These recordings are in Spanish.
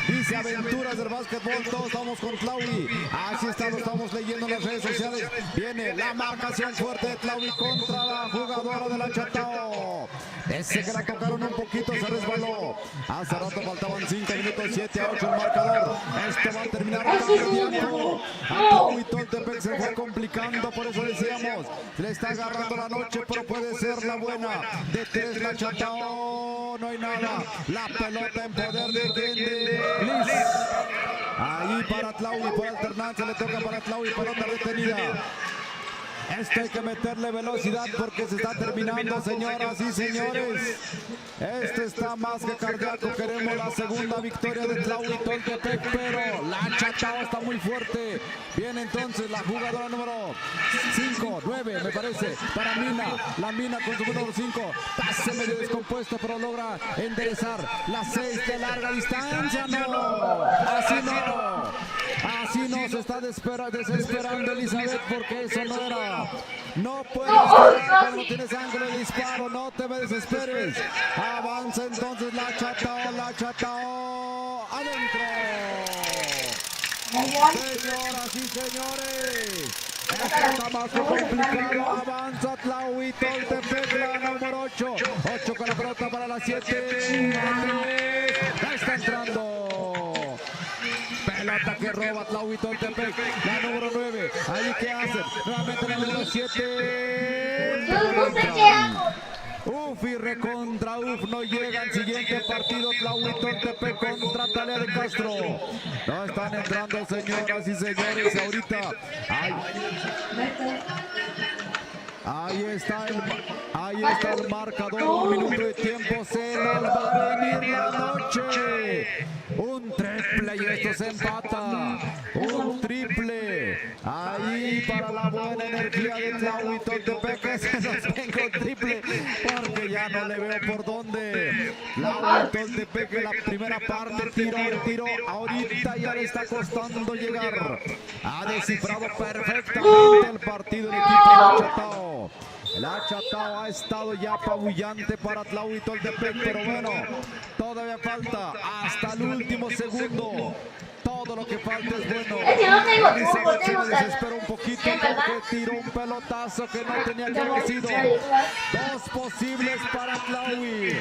Dice Aventuras del Básquetbol, todos estamos con Tlaui. Así está, lo estamos leyendo en las redes sociales. Viene la marcación fuerte de Tlaui contra la jugadora de la Chatao. Ese que la tocaron un poquito se resbaló. Hace rato faltaban 5 minutos, 7-8 el marcador. Esto va a terminar cambiando. A Tlaui Toltepec se fue complicando, por eso decíamos, le está agarrando la noche, pero puede ser la buena. De 3 la Chatao, no hay nada. La pelota en poder de Liz. Ahí para Tlaui, por alternancia le toca para Tlaui, pelota retenida. Esto hay que meterle velocidad porque se está terminando, señoras y señores. Esto está más que cardíaco. Queremos la segunda victoria de Tlaui Toltepec, pero la Chatao está muy fuerte. Viene entonces la jugadora número 5, 9 me parece, para Mina. La Mina con su número 5. Pase medio descompuesto, pero logra enderezar. La 6 de larga distancia. No, así no. Así no, se está desesperando Elizabeth porque eso no era. No puedes esperar cuando tienes ángulo de disparo, no te me desesperes. Avanza entonces la Chatao, adentro. Señoras y señores, esto está más que complicado. Avanza Tlaui Toltepec, la número 8. 8 con la pelota para la 7. Ya está entrando. Pelota que roba Tlaui Toltepec, la número 9. Ahí que hacen, nuevamente la número 7. No sé qué hago. Uf y recontra uf, no llega al siguiente partido Tlaui Toltepec contra Talía de Castro. No están entrando, señoras y señores, ahorita. Ahí está el marcador, 1 minuto de tiempo, se nos va a venir la noche. Un triple y esto se empata. Un triple. Ahí para la buena energía de Tlaui Toltepec, que se nos venga un triple, porque ya no le veo por dónde. Tlaui Toltepec en la primera parte tiró, ahorita ya le está costando llegar. Ha descifrado perfectamente el partido el equipo de la Chatao. La Chatao ha estado ya apabullante para Tlaui Toltepec, pero bueno, todavía falta hasta el último segundo. Todo lo que falta es bueno. Es que no tengo Elizabeth truco, se tengo desesperó un poquito porque tiró un pelotazo que no tenía que haber sido. 2 posibles para Tlaui.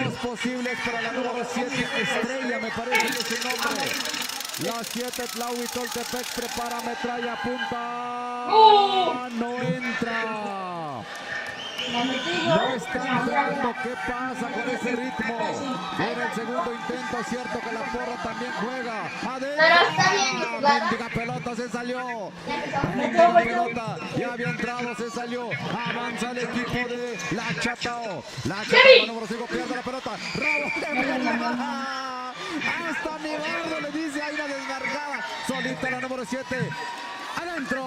2 posibles para la número 7, Estrella, me parece que es su nombre. La 7 Tlaui Toltepec prepara metralla, apunta. No entra. No está entrando. ¿Qué pasa con ese ritmo? Viene el segundo intento, cierto que la porra también juega. Adentro. Pero está bien mi jugada. Mendiga pelota se salió. Mendiga pelota ya había entrado, se salió. Avanza el equipo de la Chatao. La Chatao número 5 pierde la pelota. Hasta Nibardo le dice, hay una desmarcada. Solita la número 7. Adentro.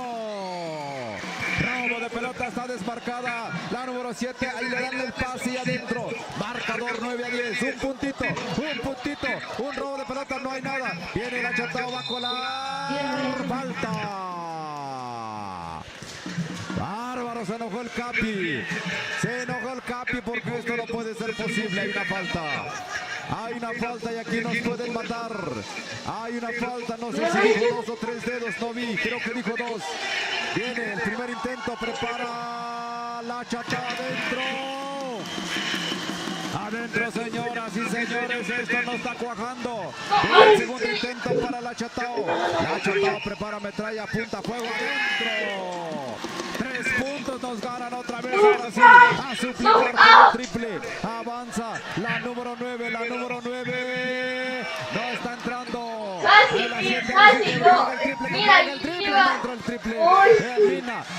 Robo de pelota, está desmarcada. La número 7, ahí le dan el pase y adentro. Marcador 9-10. Un puntito. Un robo de pelota, no hay nada. Viene la Chatao, va a colar. Falta. Bárbaro, se enojó el Capi. Se enojó el Capi porque esto no puede ser posible. Hay una falta. Hay una falta y aquí nos pueden matar. Hay una falta, no sé si dijo 2 o 3 dedos, no vi, creo que dijo 2. Viene el primer intento, prepara la Chatao adentro. Adentro, señoras y señores, esto no está cuajando. Viene el segundo intento para la Chatao. La Chatao prepara metralla, apunta, fuego adentro. 3 puntos nos ganan otra vez, ahora sí, a suplicar por triple. Avanza la número 9, no está entrando. Casi, no. Mira, entró el triple.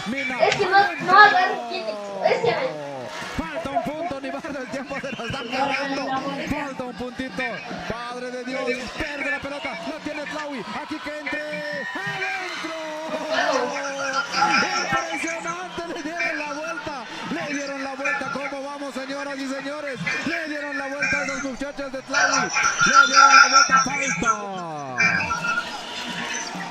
Mina. Es que no agarro quién. Es que Falta un punto, Nibardo, el tiempo se nos está acabando. Falta un puntito. Padre de Dios, pierde la pelota, lo tiene Tlaui. Aquí que entre. ¡Adentro! Impresionante, le dieron la vuelta. ¿Cómo vamos, señoras y señores? Le dieron la vuelta a los muchachos de Tlaui. Le dieron la vuelta, falta.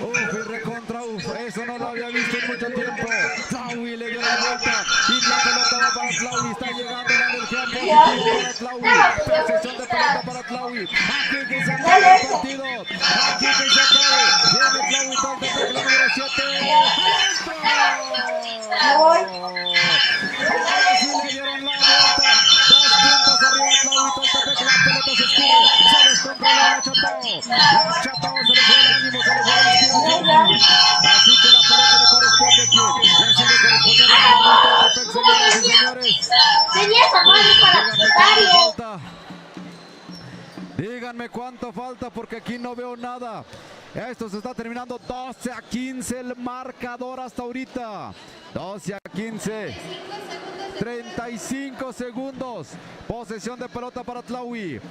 Uf, y recontra uf, eso no lo había visto en mucho tiempo. Tlaui le dio la vuelta y la pelota va para Tlaui. Está llegando la energía positiva para Tlaui. Posesión de pelota para Tlaui. Aquí que se partido. Aquí que se acabe. Viene Tlaui Toltepec, la número 7. Me voy. Ahora sí le dieron la vuelta. 2 puntos arriba Tlaui Toltepec. La pelota se escurre. Se descontrola la Chatao. La Chatao se le fue el ánimo, se le fue la inspiración. Así que la pelota le corresponde a quién. Le sigue correspondiendo a Tlaui Toltepec, señoras y señores. Tenía esa mano para Rosario. Díganme cuánto falta porque aquí no veo nada. Esto se está terminando 12-15 el marcador hasta ahorita. 12-15. 35 segundos. Posesión de pelota para Tlaui.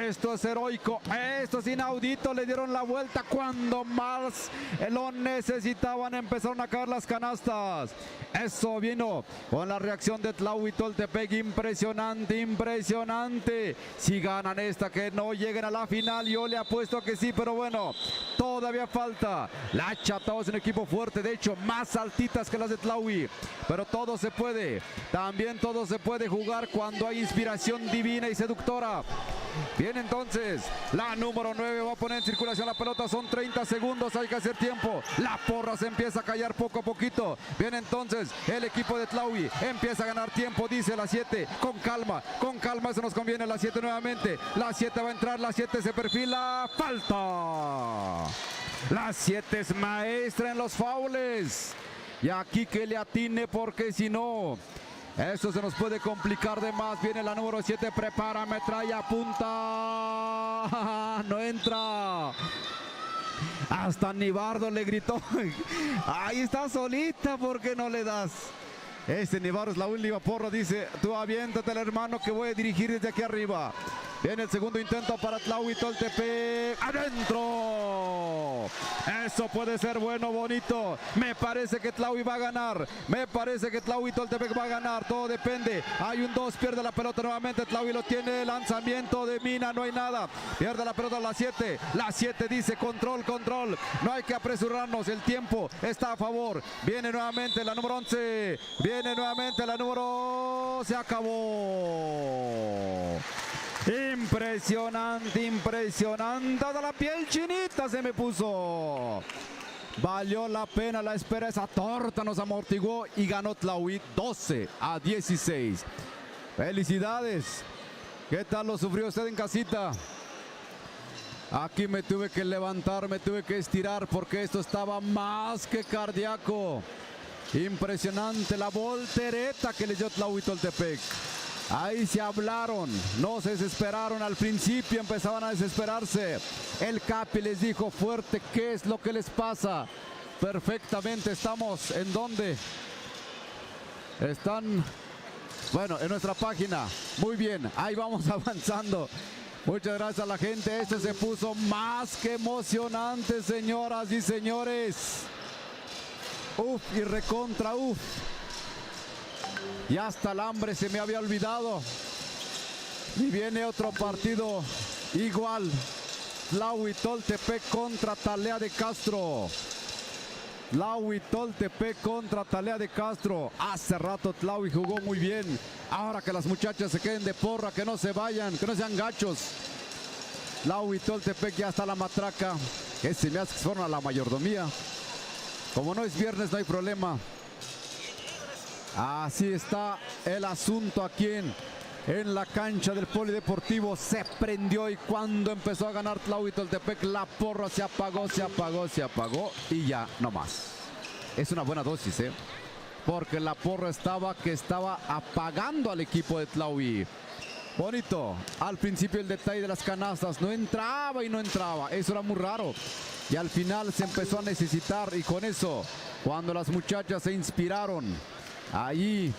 Esto es heroico. Esto es inaudito. Le dieron la vuelta cuando más lo necesitaban. Empezaron a caer las canastas. Eso vino con la reacción de Tlaui Toltepec. Impresionante, impresionante. Si ganan esta, que no lleguen a la final. Yo le apuesto que sí, pero bueno, todavía falta. La Chatao es un equipo fuerte. De hecho, más altitas que las de Tlaui. Pero todo se puede. También todo se puede jugar cuando hay inspiración divina y seductora. Bien, entonces, la número 9 va a poner en circulación la pelota. Son 30 segundos, hay que hacer tiempo. La porra se empieza a callar poco a poquito. Bien, entonces, el equipo de Tlaui empieza a ganar tiempo, dice la 7. Con calma, eso nos conviene. La 7 nuevamente. La 7 va a entrar, la 7 se perfila. ¡Falta! La 7 es maestra en los faules. Y aquí que le atine, porque si no, esto se nos puede complicar de más. Viene la número 7, prepara, metralla, apunta. No entra. Hasta Nibardo le gritó. Ahí está solita, ¿por qué no le das? Este Nibardo es la última porra, dice, tú aviéntate, hermano, que voy a dirigir desde aquí arriba. Viene el segundo intento para Tlaui Toltepec. ¡Adentro! Eso puede ser bueno, bonito. Me parece que Tlaui va a ganar. Me parece que Tlaui Toltepec va a ganar. Todo depende. Hay un 2, pierde la pelota nuevamente. Tlaui lo tiene. Lanzamiento de Mina, no hay nada. Pierde la pelota la 7. La 7 dice control, control. No hay que apresurarnos. El tiempo está a favor. Viene nuevamente la número 11. Viene nuevamente la número... Se acabó. Impresionante, impresionante. Toda la piel chinita se me puso. Valió la pena la espera. Esa torta nos amortiguó y ganó Tlaui 12-16. Felicidades. ¿Qué tal lo sufrió usted en casita? Aquí me tuve que levantar, me tuve que estirar porque esto estaba más que cardíaco. Impresionante la voltereta que le dio Tlaui Toltepec. Ahí se hablaron, no se desesperaron. Al principio empezaban a desesperarse. El Capi les dijo fuerte, ¿qué es lo que les pasa? Perfectamente, estamos en donde están, bueno, en nuestra página. Muy bien, ahí vamos avanzando. Muchas gracias a la gente. Esto se puso más que emocionante, señoras y señores. Uf y recontra uf. Y hasta el hambre se me había olvidado. Y viene otro partido igual. Tlaui Toltepec contra Talea de Castro. Tlaui Toltepec contra Talea de Castro. Hace rato Tlaui jugó muy bien. Ahora que las muchachas se queden de porra, que no se vayan, que no sean gachos. Tlaui Toltepec ya está la matraca. Que se me hace que se fueron a la mayordomía. Como no es viernes, no hay problema. Así está el asunto aquí en la cancha del Polideportivo. Se prendió y cuando empezó a ganar Tlaui Toltepec, la porra se apagó, se apagó, se apagó y ya no más. Es una buena dosis, porque la porra estaba apagando al equipo de Tlaui. Bonito. Al principio el detalle de las canastas. No entraba y no entraba. Eso era muy raro. Y al final se empezó a necesitar y con eso, cuando las muchachas se inspiraron, ahí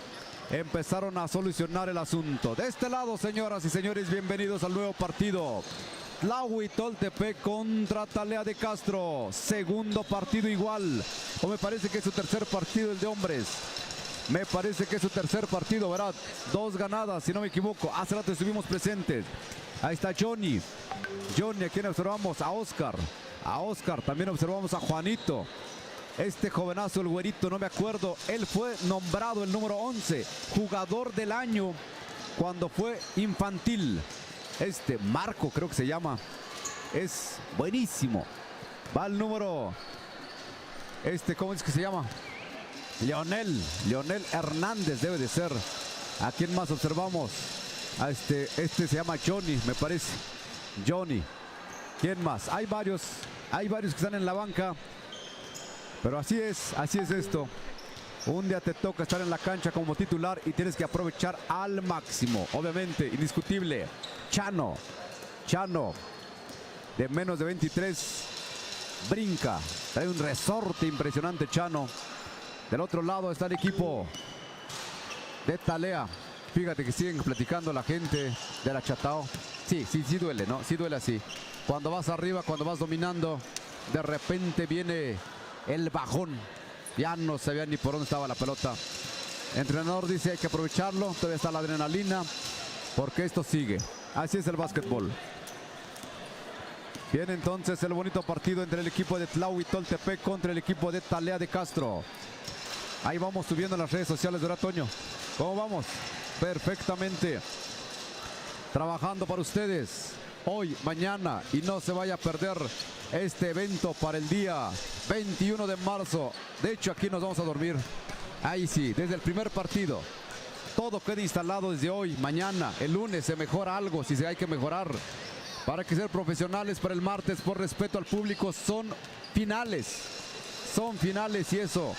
empezaron a solucionar el asunto. De este lado, señoras y señores, bienvenidos al nuevo partido. Tlaui Toltepec contra Talea de Castro. Segundo partido igual. O me parece que es su tercer partido el de hombres. Me parece que es su tercer partido, ¿verdad? 2 ganadas, si no me equivoco. Hace rato estuvimos presentes. Ahí está Johnny. Johnny, a quien observamos, a Oscar. A Oscar, también observamos a Juanito. Este jovenazo, el güerito, no me acuerdo. Él fue nombrado el número 11, jugador del año cuando fue infantil. Marco creo que se llama. es buenísimo. Va el número, ¿cómo es que se llama? Leonel Hernández debe de ser. ¿A quién más observamos? A este se llama Johnny, me parece. Johnny. ¿Quién más? Hay varios que están en la banca. Pero así es esto. Un día te toca estar en la cancha como titular y tienes que aprovechar al máximo. Obviamente, indiscutible. Chano, de menos de 23, brinca. Trae un resorte impresionante Chano. Del otro lado está el equipo de Talea. Fíjate que siguen platicando la gente de la Chatao. Sí duele, ¿no? Sí duele así. Cuando vas arriba, cuando vas dominando, de repente viene el bajón. Ya no sabía ni por dónde estaba la pelota. El entrenador dice hay que aprovecharlo. Todavía está la adrenalina porque esto sigue. Así es el básquetbol. Viene entonces el bonito partido entre el equipo de Tlahuitoltepec contra el equipo de Talea de Castro. Ahí vamos subiendo en las redes sociales, ¿verdad, Toño? ¿Cómo vamos? Perfectamente. Trabajando para ustedes hoy, mañana, y no se vaya a perder este evento para el día 21 de marzo. De hecho, aquí nos vamos a dormir. Ahí sí, desde el primer partido. Todo queda instalado desde hoy, mañana, el lunes se mejora algo si se hay que mejorar. Para que ser profesionales para el martes, por respeto al público, son finales. Son finales y eso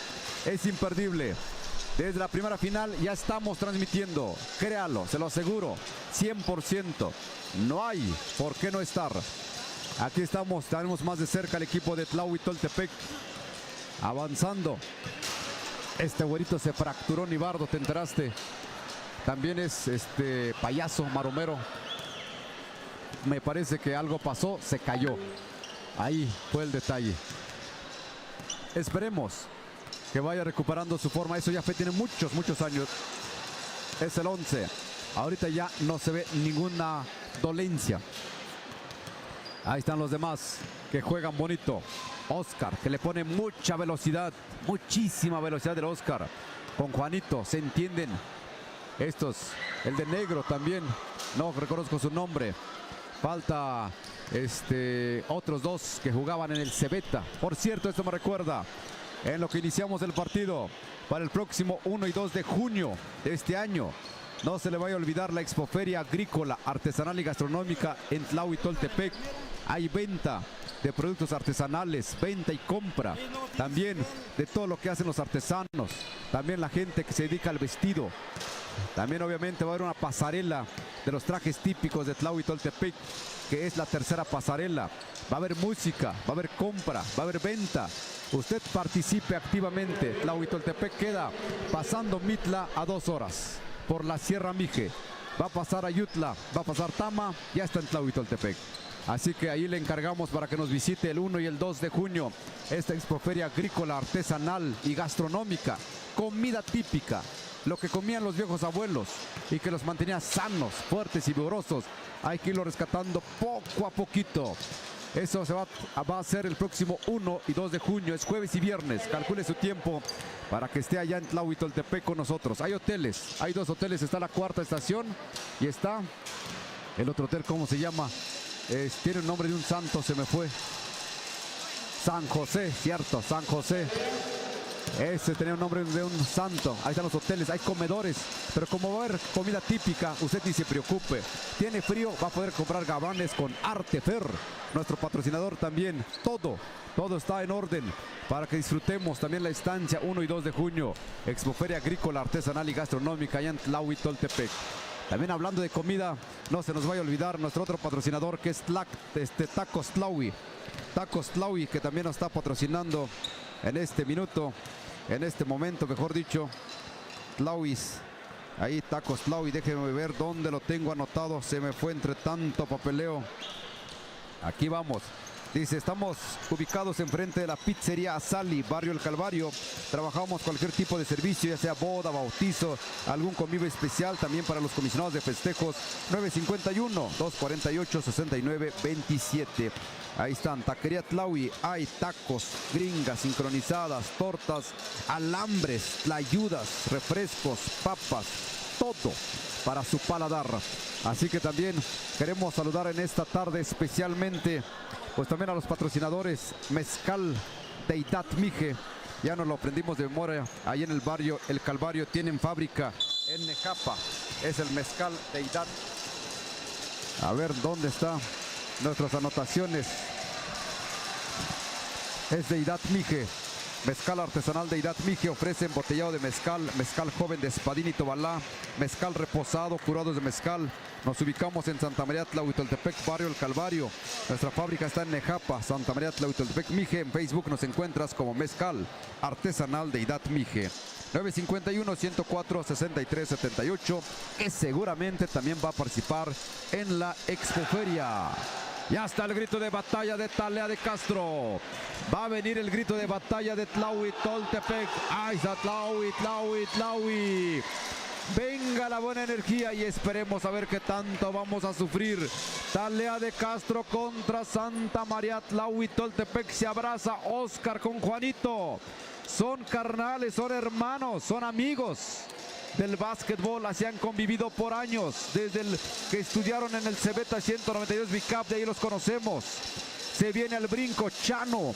es imperdible. Desde la primera final ya estamos transmitiendo. Créalo, se lo aseguro, 100%. No hay por qué no estar. Aquí estamos, tenemos más de cerca al equipo de Tlahuitoltepec. Avanzando. Este güerito se fracturó, Nibardo, ¿te enteraste? También es payaso, maromero. Me parece que algo pasó, se cayó. Ahí fue el detalle. Esperemos que vaya recuperando su forma. Eso ya tiene muchos años. Es el 11. Ahorita ya no se ve ninguna dolencia. Ahí están los demás que juegan bonito. Oscar, que le pone mucha velocidad. Muchísima velocidad del Oscar. Con Juanito, se entienden. Estos, el de negro también. No reconozco su nombre. Falta otros dos que jugaban en el Cebeta. Por cierto, esto me recuerda en lo que iniciamos el partido para el próximo 1 y 2 de junio de este año. No se le vaya a olvidar la Expoferia Agrícola, Artesanal y Gastronómica en Tlahuitoltepec. Hay venta de productos artesanales, venta y compra. También de todo lo que hacen los artesanos. También la gente que se dedica al vestido. También obviamente va a haber una pasarela de los trajes típicos de Tlahuitoltepec, que es la tercera pasarela. Va a haber música, va a haber compra, va a haber venta. Usted participe activamente. Tlahuitoltepec queda pasando Mitla a 2 horas por la Sierra Mije. Va a pasar Ayutla, va a pasar Tama, ya está en Tlahuitoltepec. Así que ahí le encargamos para que nos visite el 1 y el 2 de junio. Esta expoferia agrícola, artesanal y gastronómica. Comida típica. Lo que comían los viejos abuelos y que los mantenía sanos, fuertes y vigorosos. Hay que irlo rescatando poco a poquito. Eso va a hacer el próximo 1 y 2 de junio. Es jueves y viernes. Calcule su tiempo para que esté allá en Tlahuitoltepec con nosotros. Hay hoteles. Hay 2 hoteles. Está la cuarta estación y está el otro hotel. ¿Cómo se llama? Tiene el nombre de un santo. Se me fue. San José, cierto. San José. Ese tenía un nombre de un santo. Ahí están los hoteles, hay comedores. Pero como va a haber comida típica, usted ni se preocupe. Tiene frío, va a poder comprar gabanes con Artefer. Nuestro patrocinador también. Todo está en orden para que disfrutemos también la estancia 1 y 2 de junio. Expoferia Agrícola, Artesanal y Gastronómica allá en Tlahuitoltepec. También hablando de comida, no se nos vaya a olvidar nuestro otro patrocinador que es Tacos Tlahui. Tacos Tlahui, que también nos está patrocinando en este minuto, en este momento, mejor dicho. Tlauis, ahí Tacos Tlahui, déjenme ver dónde lo tengo anotado, se me fue entre tanto papeleo. Aquí vamos. Dice, estamos ubicados enfrente de la pizzería Asali, barrio El Calvario. Trabajamos cualquier tipo de servicio, ya sea boda, bautizo, algún convivio especial, también para los comisionados de festejos. 951-248-6927. Ahí están, Taquería Tlahui. Hay tacos, gringas, sincronizadas, tortas, alambres, tlayudas, refrescos, papas, todo para su paladar. Así que también queremos saludar en esta tarde especialmente pues también a los patrocinadores Mezcal Deidad Mije. Ya nos lo aprendimos de memoria. Ahí en el barrio El Calvario tienen fábrica en Nejapa. Es el Mezcal Deidad. A ver dónde están nuestras anotaciones. Es Deidad Mije. Mezcal artesanal Deidad Mije ofrece embotellado de mezcal, mezcal joven de Espadín y Tobalá, mezcal reposado, curados de mezcal. Nos ubicamos en Santa María Tlahuitoltepec, barrio El Calvario. Nuestra fábrica está en Nejapa, Santa María Tlahuitoltepec Mije. En Facebook nos encuentras como Mezcal artesanal Deidad Mije. 951-104-6378, que seguramente también va a participar en la Expoferia. Ya está el grito de batalla de Talea de Castro. Va a venir el grito de batalla de Tlahuitoltepec. ¡Ay, está Tlahui! Venga la buena energía y esperemos a ver qué tanto vamos a sufrir. Talea de Castro contra Santa María Tlahuitoltepec. Se abraza Oscar con Juanito. Son carnales, son hermanos, son amigos del básquetbol, así han convivido por años, desde que estudiaron en el Cebeta 192 BICAP, de ahí los conocemos. Se viene al brinco Chano,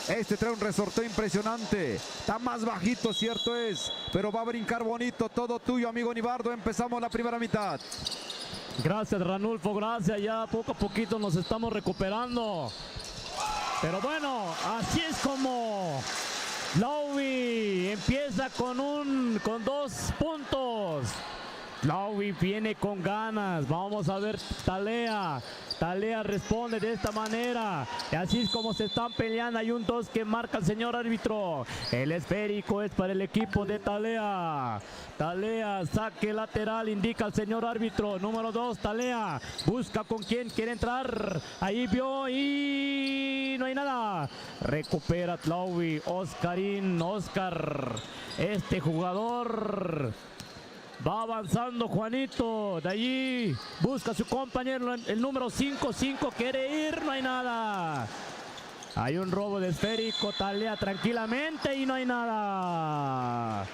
este trae un resorteo impresionante, está más bajito, cierto es, pero va a brincar bonito. Todo tuyo, amigo Nibardo, empezamos la primera mitad. Gracias, Ranulfo, gracias, ya poco a poquito nos estamos recuperando, pero bueno, así es como Tlahui empieza con 2 puntos. Tlahui viene con ganas. Vamos a ver Talea. Talea responde de esta manera. Y así es como se están peleando. Hay un 2 que marca el señor árbitro. El esférico es para el equipo de Talea. Talea, saque lateral, indica el señor árbitro. Número 2, Talea. Busca con quién quiere entrar. Ahí vio y no hay nada. Recupera Tlahui. Oscar. Este jugador va avanzando, Juanito. De allí busca a su compañero, el número 5. Quiere ir, no hay nada. Hay un robo de esférico. Talea tranquilamente y no hay nada.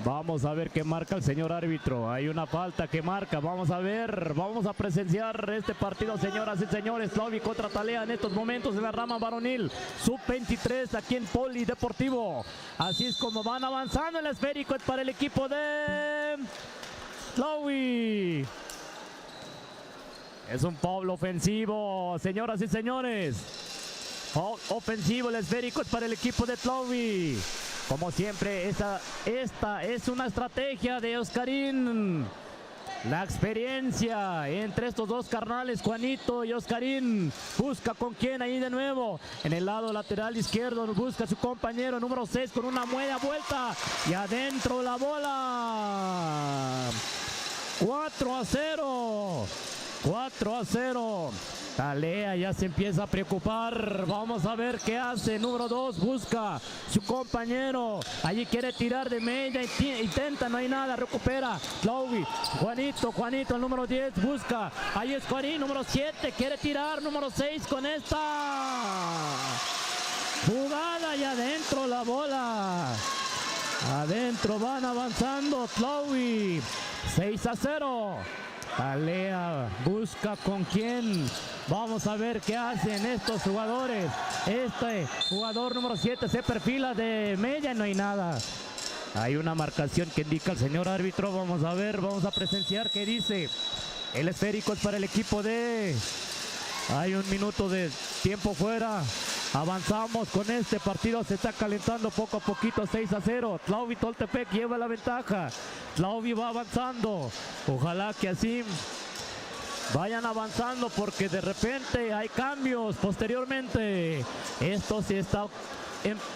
Vamos a ver qué marca el señor árbitro. Hay una falta que marca. Vamos a ver. Vamos a presenciar este partido, señoras y señores. Tlahui contra Talea en estos momentos en la rama varonil. Sub-23 aquí en Polideportivo. Así es como van avanzando. El esférico es para el equipo de Tlahui. Es un foul ofensivo, señoras y señores. Foul ofensivo, el esférico es para el equipo de Tlahui. Como siempre, esta es una estrategia de Oscarín. La experiencia entre estos dos carnales, Juanito y Oscarín. Busca con quién ahí de nuevo. En el lado lateral izquierdo busca a su compañero número 6 con una media vuelta. Y adentro la bola. 4-0. 4-0. Talea ya se empieza a preocupar. Vamos a ver qué hace. Número 2 busca su compañero. Allí quiere tirar de media. Intenta, no hay nada. Recupera Tlahui. Juanito, el número 10 busca. Ahí es Juanín, número 7. Quiere tirar. Número 6 con esta jugada y adentro la bola. Adentro van avanzando Tlahui. 6-0. Talea busca con quién. Vamos a ver qué hacen estos jugadores. Este jugador número 7 se perfila de media y no hay nada. Hay una marcación que indica el señor árbitro. Vamos a ver, vamos a presenciar qué dice. El esférico es para el equipo de... Hay un minuto de tiempo fuera. Avanzamos con este partido, se está calentando poco a poquito. 6-0, Tlahuitoltepec lleva la ventaja. Tlahui va avanzando. Ojalá que así vayan avanzando porque de repente hay cambios posteriormente. Esto se está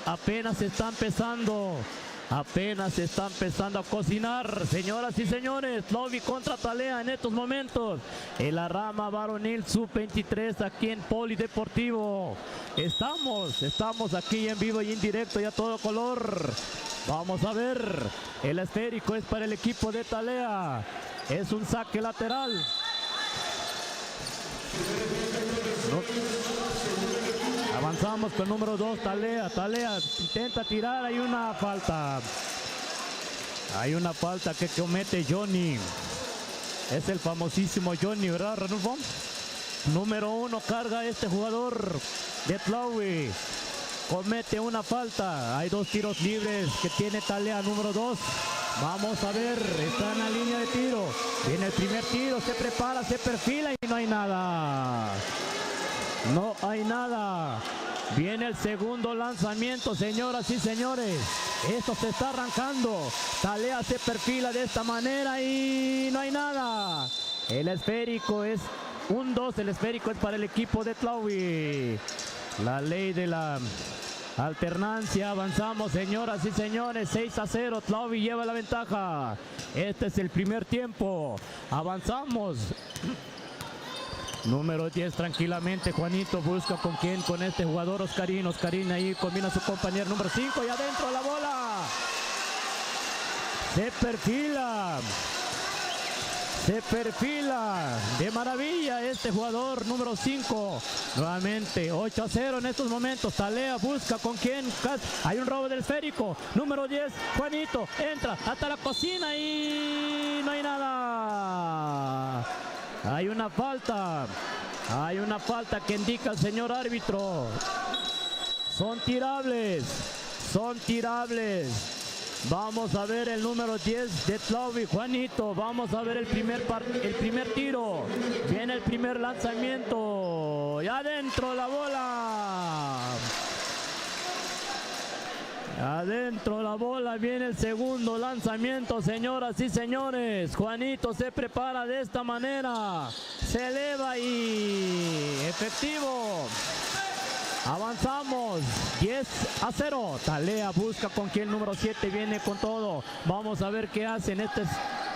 apenas se está empezando. Apenas se está empezando a cocinar, señoras y señores. Tlahui contra Talea en estos momentos. En la rama varonil sub-23 aquí en Polideportivo. Estamos aquí en vivo y en directo y a todo color. Vamos a ver. El esférico es para el equipo de Talea. Es un saque lateral. Avanzamos con el número 2, Talea intenta tirar, hay una falta. Hay una falta que comete Johnny. Es el famosísimo Johnny, ¿verdad, Ranulfo? Número 1 carga este jugador de Tlaui. Comete una falta. Hay 2 tiros libres que tiene Talea, número 2. Vamos a ver, está en la línea de tiro. Viene el primer tiro, se prepara, se perfila y no hay nada. No hay nada. Viene el segundo lanzamiento, señoras y señores. Esto se está arrancando. Talea se perfila de esta manera y no hay nada. El esférico es un 2. El esférico es para el equipo de Tlaui. La ley de la alternancia. Avanzamos, señoras y señores. 6-0. Tlaui lleva la ventaja. Este es el primer tiempo. Avanzamos. Número 10 tranquilamente, Juanito busca con quién, con este jugador Oscarín. Oscarín ahí combina a su compañero número 5 y adentro la bola. Se perfila. Se perfila de maravilla este jugador número 5. Nuevamente 8-0 en estos momentos. Talea busca con quién. Hay un robo del esférico. Número 10, Juanito entra hasta la cocina y no hay nada. Hay una falta. Hay una falta que indica el señor árbitro. Son tirables. Son tirables. Vamos a ver el número 10 de Tlaui, Juanito. Vamos a ver el primer tiro. Viene el primer lanzamiento. Y adentro la bola. Adentro la bola, viene el segundo lanzamiento, señoras y señores. Juanito se prepara de esta manera. Se eleva y efectivo. Avanzamos, 10-0. Talea busca con quien, número 7 viene con todo. Vamos a ver qué hacen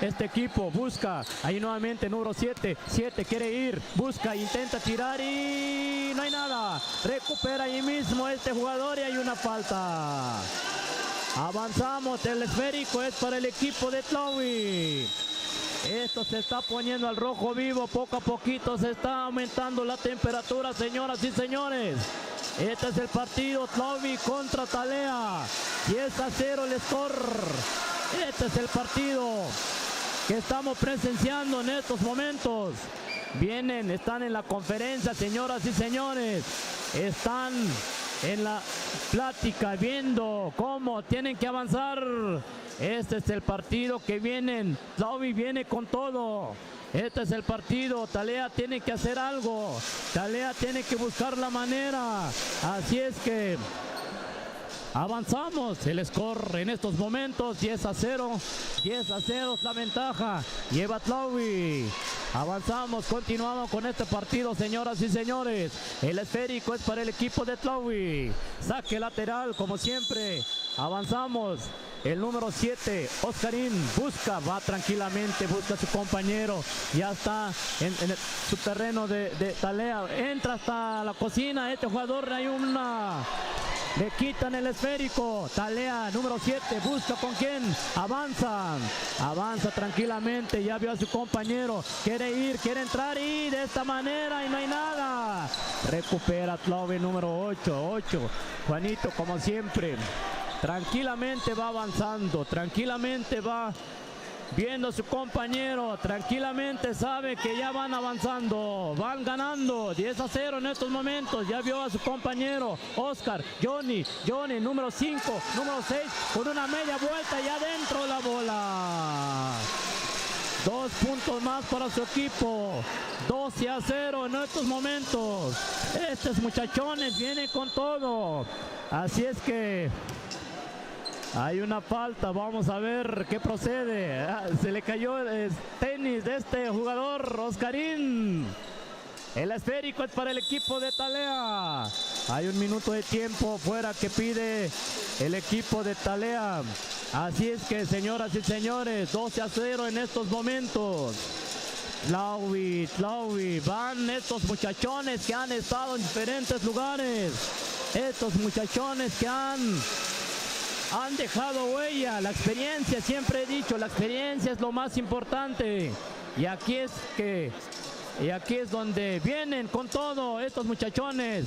este equipo. Busca, ahí nuevamente número 7. 7 quiere ir, busca, intenta tirar y no hay nada. Recupera ahí mismo este jugador y hay una falta. Avanzamos, el esférico es para el equipo de Tlaui. Esto se está poniendo al rojo vivo, poco a poquito se está aumentando la temperatura, señoras y señores. Este es el partido, Tlaui contra Talea. 10-0 el score. Este es el partido que estamos presenciando en estos momentos. Están en la conferencia, señoras y señores. Están en la plática, viendo cómo tienen que avanzar. Este es el partido que vienen. Tlaui viene con todo. Este es el partido. Talea tiene que hacer algo. Talea tiene que buscar la manera. Así es que avanzamos. El score en estos momentos 10-0. 10-0 es la ventaja. Lleva Tlaui. Avanzamos, continuamos con este partido, señoras y señores. El esférico es para el equipo de Tlaui. Saque lateral, como siempre. Avanzamos. El número 7, Oscarín, busca, va tranquilamente, busca a su compañero. Ya está en su terreno de Talea. Entra hasta la cocina. Este jugador, hay una... Le quitan el esférico. Talea, número 7, busca con quién. Avanza tranquilamente. Ya vio a su compañero. Quiere ir, quiere entrar y de esta manera y no hay nada. Recupera Tlaui, número 8. Juanito, como siempre, tranquilamente va avanzando. Tranquilamente va viendo a su compañero, tranquilamente sabe que ya van avanzando, van ganando 10-0 en estos momentos. Ya vio a su compañero Oscar, Johnny, número 5, número 6, con una media vuelta y adentro la bola. 2 puntos más para su equipo, 12-0 en estos momentos. Estos muchachones vienen con todo, así es que hay una falta. Vamos a ver qué procede. Se le cayó el tenis de este jugador, Oscarín. El esférico es para el equipo de Talea. Hay 1 minuto de tiempo fuera que pide el equipo de Talea. Así es que, señoras y señores, 12-0 en estos momentos. Tlaui, van estos muchachones que han estado en diferentes lugares. Estos muchachones que han dejado huella. La experiencia, siempre he dicho, la experiencia es lo más importante. Y aquí es donde vienen con todo estos muchachones.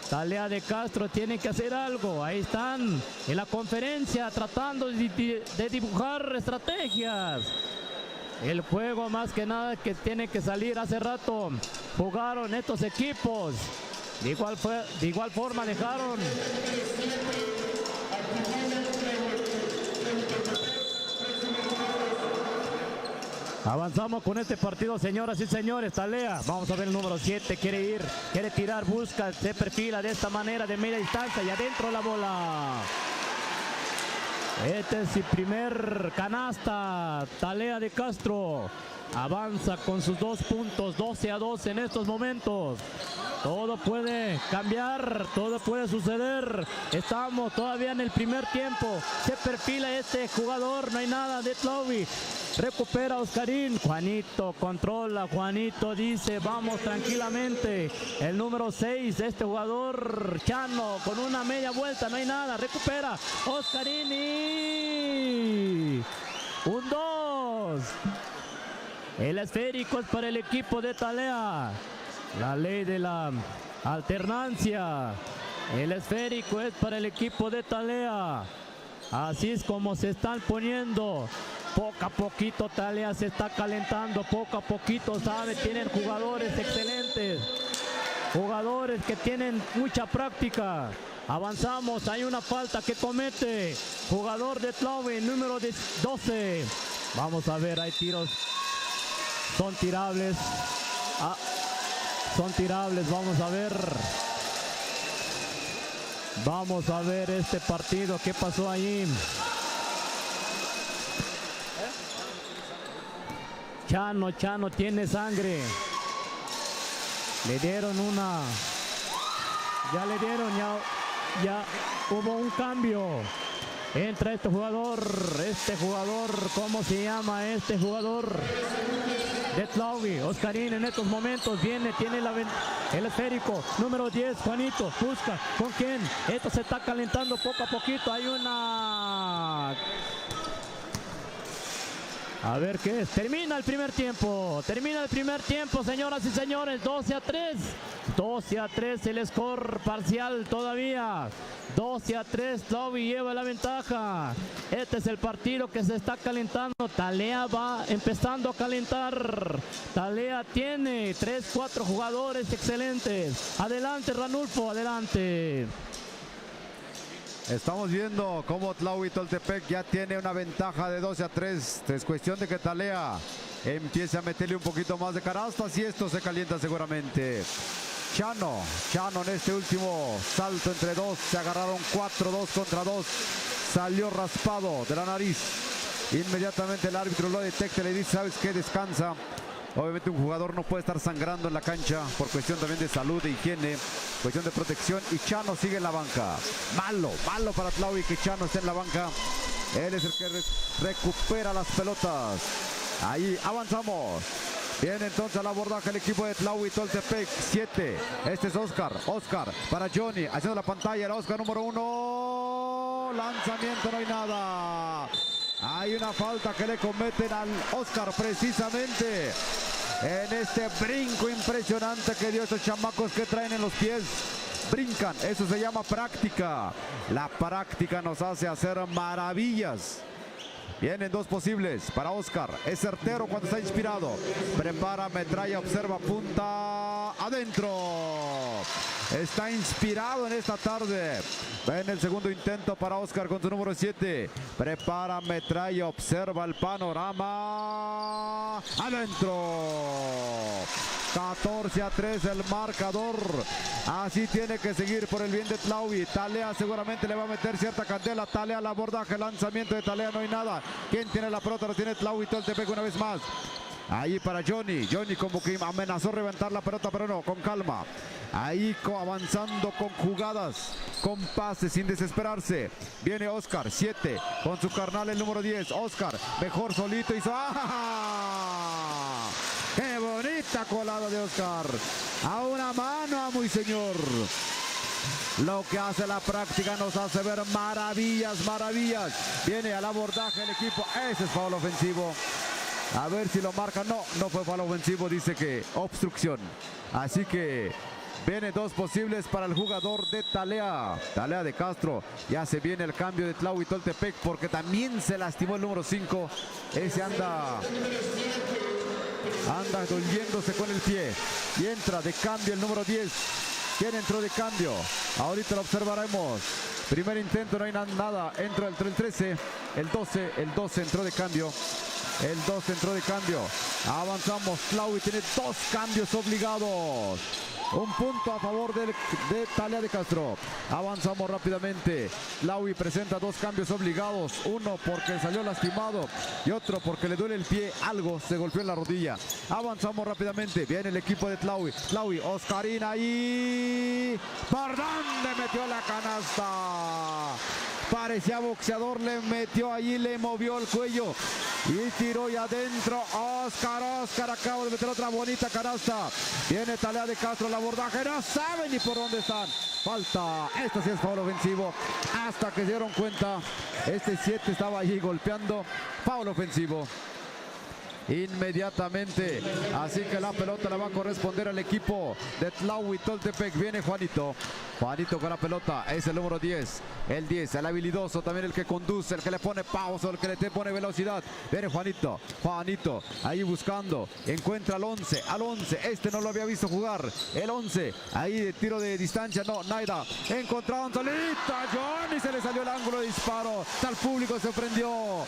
Talea de Castro tiene que hacer algo. Ahí están en la conferencia tratando de dibujar estrategias. El juego más que nada que tiene que salir. Hace rato jugaron estos equipos. De igual forma dejaron. Avanzamos con este partido, señoras y señores. Talea, vamos a ver el número 7, quiere tirar, busca, se perfila de esta manera de media distancia y adentro la bola. Este es el primer canasta. Talea de Castro avanza con sus 2 puntos, 12-2 en estos momentos. Todo puede cambiar, todo puede suceder. Estamos todavía en el primer tiempo. Se perfila este jugador, no hay nada de Tlaui. Recupera Oscarín. Juanito controla. Juanito dice, vamos tranquilamente. El número 6, este jugador, Chano, con una media vuelta, no hay nada. Recupera Oscarín y... un 2. El esférico es para el equipo de Talea. La ley de la alternancia. El esférico es para el equipo de Talea. Así es como se están poniendo. Poco a poquito Talea se está calentando. Poco a poquito, sabe, tienen jugadores excelentes. Jugadores que tienen mucha práctica. Avanzamos, hay una falta que comete. Jugador de Tlaui, número 12. Vamos a ver, hay tiros. Son tirables. Son tirables, vamos a ver. Vamos a ver este partido. ¿Qué pasó allí? Chano tiene sangre. Le dieron una. Ya le dieron, ya hubo un cambio. Entra este jugador, ¿cómo se llama este jugador? De Tlaui, Oscarín en estos momentos tiene el esférico, número 10, Juanito, busca, ¿con quién? Esto se está calentando poco a poquito, hay una... A ver qué es, termina el primer tiempo, señoras y señores, 12-3, 12-3 el score parcial todavía. 12-3, Tlaui lleva la ventaja. Este es el partido que se está calentando. Talea va empezando a calentar. Talea tiene 3-4 jugadores excelentes. Adelante, Ranulfo, adelante. Estamos viendo cómo Tlaui Toltepec ya tiene una ventaja de 12-3. Es cuestión de que Talea empiece a meterle un poquito más de canastas y esto se calienta seguramente. Chano en este último salto entre dos, se agarraron 4-2 contra 2, salió raspado de la nariz. Inmediatamente el árbitro lo detecta y le dice, ¿sabes qué? Descansa. Obviamente un jugador no puede estar sangrando en la cancha por cuestión también de salud, de higiene, cuestión de protección, y Chano sigue en la banca. Malo para Tlaui que Chano esté en la banca. Él es el que recupera las pelotas. Ahí avanzamos. Viene entonces al abordaje el equipo de Tlaui Toltepec. 7. Este es Oscar para Johnny. Haciendo la pantalla. El Oscar número 1. Lanzamiento, no hay nada. Hay una falta que le cometen al Oscar precisamente. En este brinco impresionante que dio estos chamacos que traen en los pies. Brincan. Eso se llama práctica. La práctica nos hace hacer maravillas. Vienen 2 posibles para Oscar. Es certero cuando está inspirado. Prepara, metralla, observa, punta. Adentro. Está inspirado en esta tarde. Ven el segundo intento para Oscar con su número 7. Prepara, metralla, observa el panorama. Adentro. 14-3 el marcador. Así tiene que seguir por el bien de Tlaui. Talea seguramente le va a meter cierta candela. Talea al abordaje, lanzamiento de Talea, no hay nada. ¿Quién tiene la pelota? Lo tiene Tlaui Toltepec una vez más. Ahí para Johnny. Johnny como que amenazó reventar la pelota, pero no, con calma. Ahí avanzando con jugadas, con pases, sin desesperarse. Viene Oscar, 7, con su carnal el número 10. Oscar, mejor solito, hizo... ¡Ah! ¡Qué bonita colada de Oscar! A una mano, amo y señor. Lo que hace la práctica nos hace ver maravillas. Viene al abordaje el equipo. Ese es foul ofensivo. A ver si lo marca. No fue foul ofensivo. Dice que obstrucción. Así que Viene dos posibles para el jugador de Talea. Talea de Castro. Ya se viene el cambio de Tlahui Toltepec porque también se lastimó el número 5. Ese anda doliéndose con el pie. Y entra de cambio el número 10. ¿Quién entró de cambio? Ahorita lo observaremos. Primer intento, no hay nada. Entra el 13, el 12 entró de cambio. El 12 entró de cambio. Avanzamos. Tlahui tiene dos cambios obligados. Un punto a favor de Talea de Castro. Avanzamos rápidamente. Tlahui presenta dos cambios obligados. Uno porque salió lastimado y otro porque le duele el pie. Algo se golpeó en la rodilla. Avanzamos rápidamente. Viene el equipo de Tlahui. Tlahui, Oscarín ahí. ¿Por dónde metió la canasta? Parecía boxeador, le metió allí, le movió el cuello y tiró y adentro. Oscar acaba de meter otra bonita canasta. Viene Talea de Castro, el abordaje, no sabe ni por dónde están. Falta, esto sí es foul ofensivo. Hasta que se dieron cuenta, este 7 estaba allí golpeando. Foul ofensivo. Inmediatamente, así que la pelota la va a corresponder al equipo de Tlahui Toltepec. Viene Juanito con la pelota, es el número 10, el 10, el habilidoso, también el que conduce, el que le pone pausa, el que le pone velocidad. Viene Juanito, ahí buscando, encuentra al 11, este no lo había visto jugar, el 11, ahí de tiro de distancia, no, Naida, encontraron solita, Johnny, se le salió el ángulo de disparo, tal público se prendió.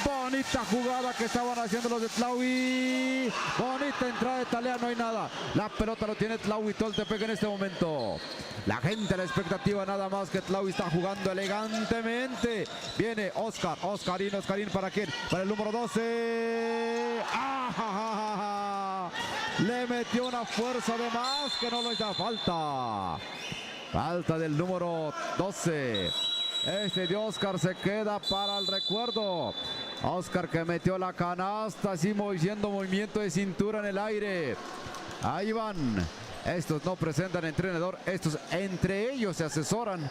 Bonita jugada que estaban haciendo los de Tlahui. Bonita entrada de Talea, no hay nada. La pelota lo tiene Tlahui Toltepec en este momento. La gente, la expectativa nada más que Tlahui está jugando elegantemente. Viene Oscarín, ¿para quién? Para el número 12. ¡Ah! Le metió una fuerza de más que no lo da. Falta del número 12. Este de Oscar se queda para el recuerdo. Oscar que metió la canasta, así haciendo movimiento de cintura en el aire. Ahí van. Estos no presentan entrenador, estos entre ellos se asesoran.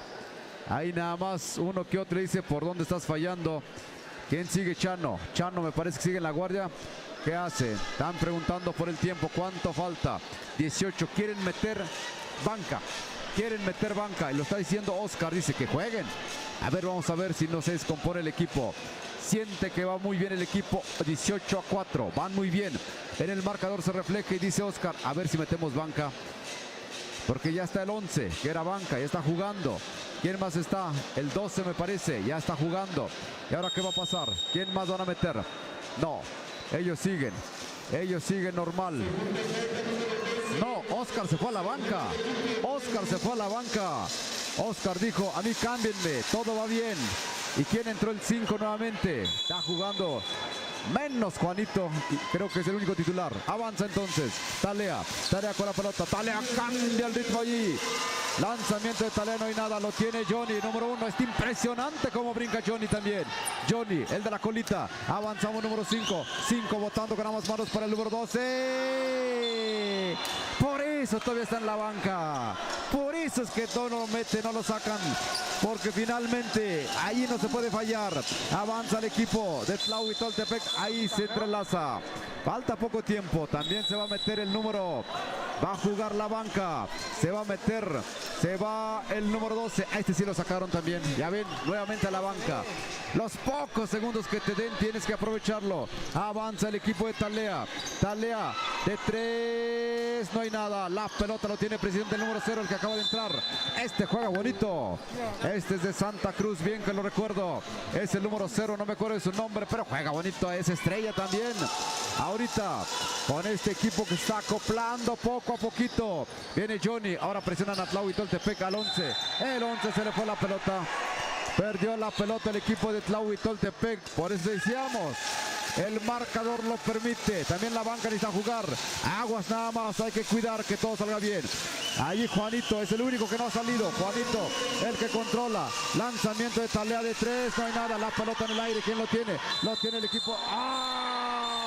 Ahí nada más uno que otro dice por dónde estás fallando. ¿Quién sigue? Chano me parece que sigue en la guardia. ¿Qué hace? Están preguntando por el tiempo. ¿Cuánto falta? 18. Quieren meter banca y lo está diciendo Oscar, dice que jueguen. A ver, vamos a ver si no se descompone el equipo. Siente que va muy bien el equipo. 18-4, van muy bien. En el marcador se refleja y dice Oscar, a ver si metemos banca. Porque ya está el 11, que era banca, ya está jugando. ¿Quién más está? El 12 me parece, ya está jugando. ¿Y ahora qué va a pasar? ¿Quién más van a meter? No, ellos siguen normal. No, Oscar se fue a la banca. Oscar dijo, a mí cámbienme, todo va bien. ¿Y quién entró el 5 nuevamente? Está jugando menos Juanito, creo que es el único titular. Avanza entonces, Talea con la pelota, Talea cambia el ritmo allí. Lanzamiento de Talea, no hay nada, lo tiene Johnny, número 1. Es impresionante cómo brinca Johnny también. Johnny, el de la colita. Avanzamos, número 5. 5 botando con ambas manos para el número 12. Por eso todavía está en la banca. Por eso es que todo no lo mete, no lo sacan. Porque finalmente ahí no se puede fallar. Avanza el equipo de Tlahui Toltepec. Ahí se entrelaza. Falta poco tiempo. También se va a meter el número. Va a jugar la banca. Se va a meter. Se va el número 12. A este sí lo sacaron también. Ya ven, nuevamente a la banca. Los pocos segundos que te den tienes que aprovecharlo. Avanza el equipo de Talea. Talea de 3. No hay nada. La pelota lo tiene presidente el número 0, el que acaba de entrar. Este juega bonito. Este es de Santa Cruz, bien que lo recuerdo. Es el número 0, no me acuerdo de su nombre, pero juega bonito. Es estrella también. Ahorita con este equipo que está acoplando poco a poquito. Viene Johnny. Ahora presionan a Tlahui Toltepec al 11. El 11 se le fue la pelota. Perdió la pelota el equipo de Tlahui Toltepec. Por eso decíamos, el marcador lo permite. También la banca necesita jugar. Aguas nada más, hay que cuidar que todo salga bien. Allí Juanito es el único que no ha salido. Juanito, el que controla. Lanzamiento de Talea de 3. No hay nada. La pelota en el aire. ¿Quién lo tiene? Lo tiene el equipo. ¡Ah!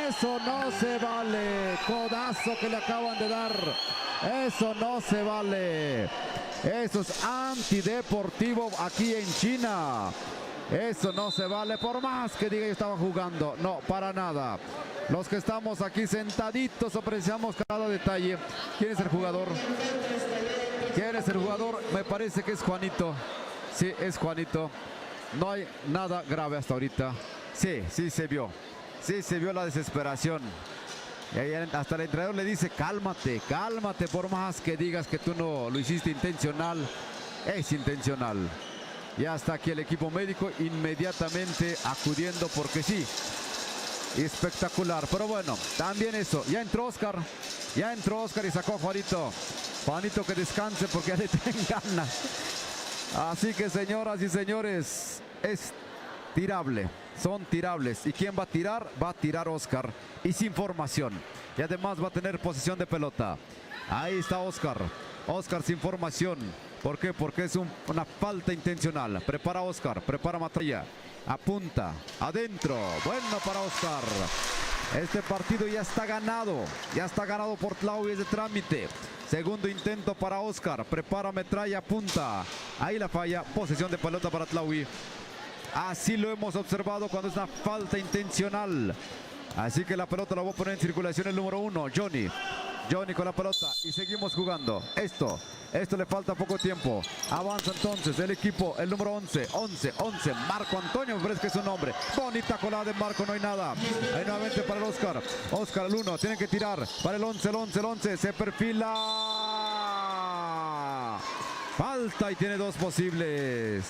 Eso no se vale. Codazo que le acaban de dar. Eso no se vale. Eso es antideportivo aquí en China. Eso no se vale por más que diga que estaba jugando. No, para nada. Los que estamos aquí sentaditos apreciamos cada detalle. ¿Quién es el jugador? ¿Quién es el jugador? Me parece que es Juanito. Sí, es Juanito. No hay nada grave hasta ahorita. Sí, sí se vio. Sí se vio la desesperación. Y ahí hasta el entrenador le dice, cálmate, cálmate, por más que digas que tú no lo hiciste intencional, es intencional. Y hasta aquí el equipo médico inmediatamente acudiendo porque sí, espectacular. Pero bueno, también eso, ya entró Oscar y sacó a Juanito. Juanito que descanse porque ya le tienen ganas. Así que señoras y señores, es tirable. Son tirables. ¿Y quién va a tirar? Va a tirar Oscar. Y sin formación. Y además va a tener posesión de pelota. Ahí está Oscar. Oscar sin formación. ¿Por qué? Porque es una falta intencional. Prepara Oscar. Prepara Matraya. Apunta. Adentro. Bueno para Oscar. Este partido ya está ganado. Ya está ganado por Tlaui de trámite. Segundo intento para Oscar. Prepara Metralla. Apunta. Ahí la falla. Posesión de pelota para Tlaui. Así lo hemos observado cuando es una falta intencional. Así que la pelota la voy a poner en circulación el número 1, Johnny. Johnny con la pelota y seguimos jugando. Esto le falta poco tiempo. Avanza entonces el equipo, el número 11. Marco Antonio, me parece que es su nombre. Bonita colada de Marco, no hay nada. Ahí nuevamente para el Oscar. Oscar el 1, tienen que tirar para el 11. Se perfila. Falta y tiene 2 posibles.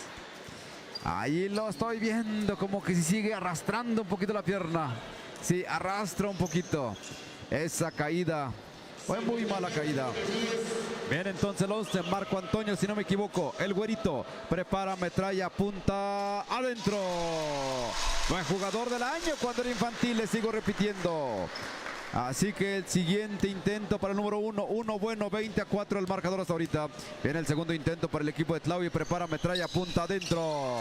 Ahí lo estoy viendo, como que si sigue arrastrando un poquito la pierna. Sí, arrastra un poquito. Esa caída fue muy mala caída. Bien, entonces el 11, Marco Antonio, si no me equivoco. El güerito prepara, Metralla, punta adentro. Buen jugador del año cuando era infantil, le sigo repitiendo. Así que el siguiente intento para el número 1. Bueno, 20-4 el marcador hasta ahorita. Viene el segundo intento para el equipo de Tlaui. Prepara, Metralla, punta adentro.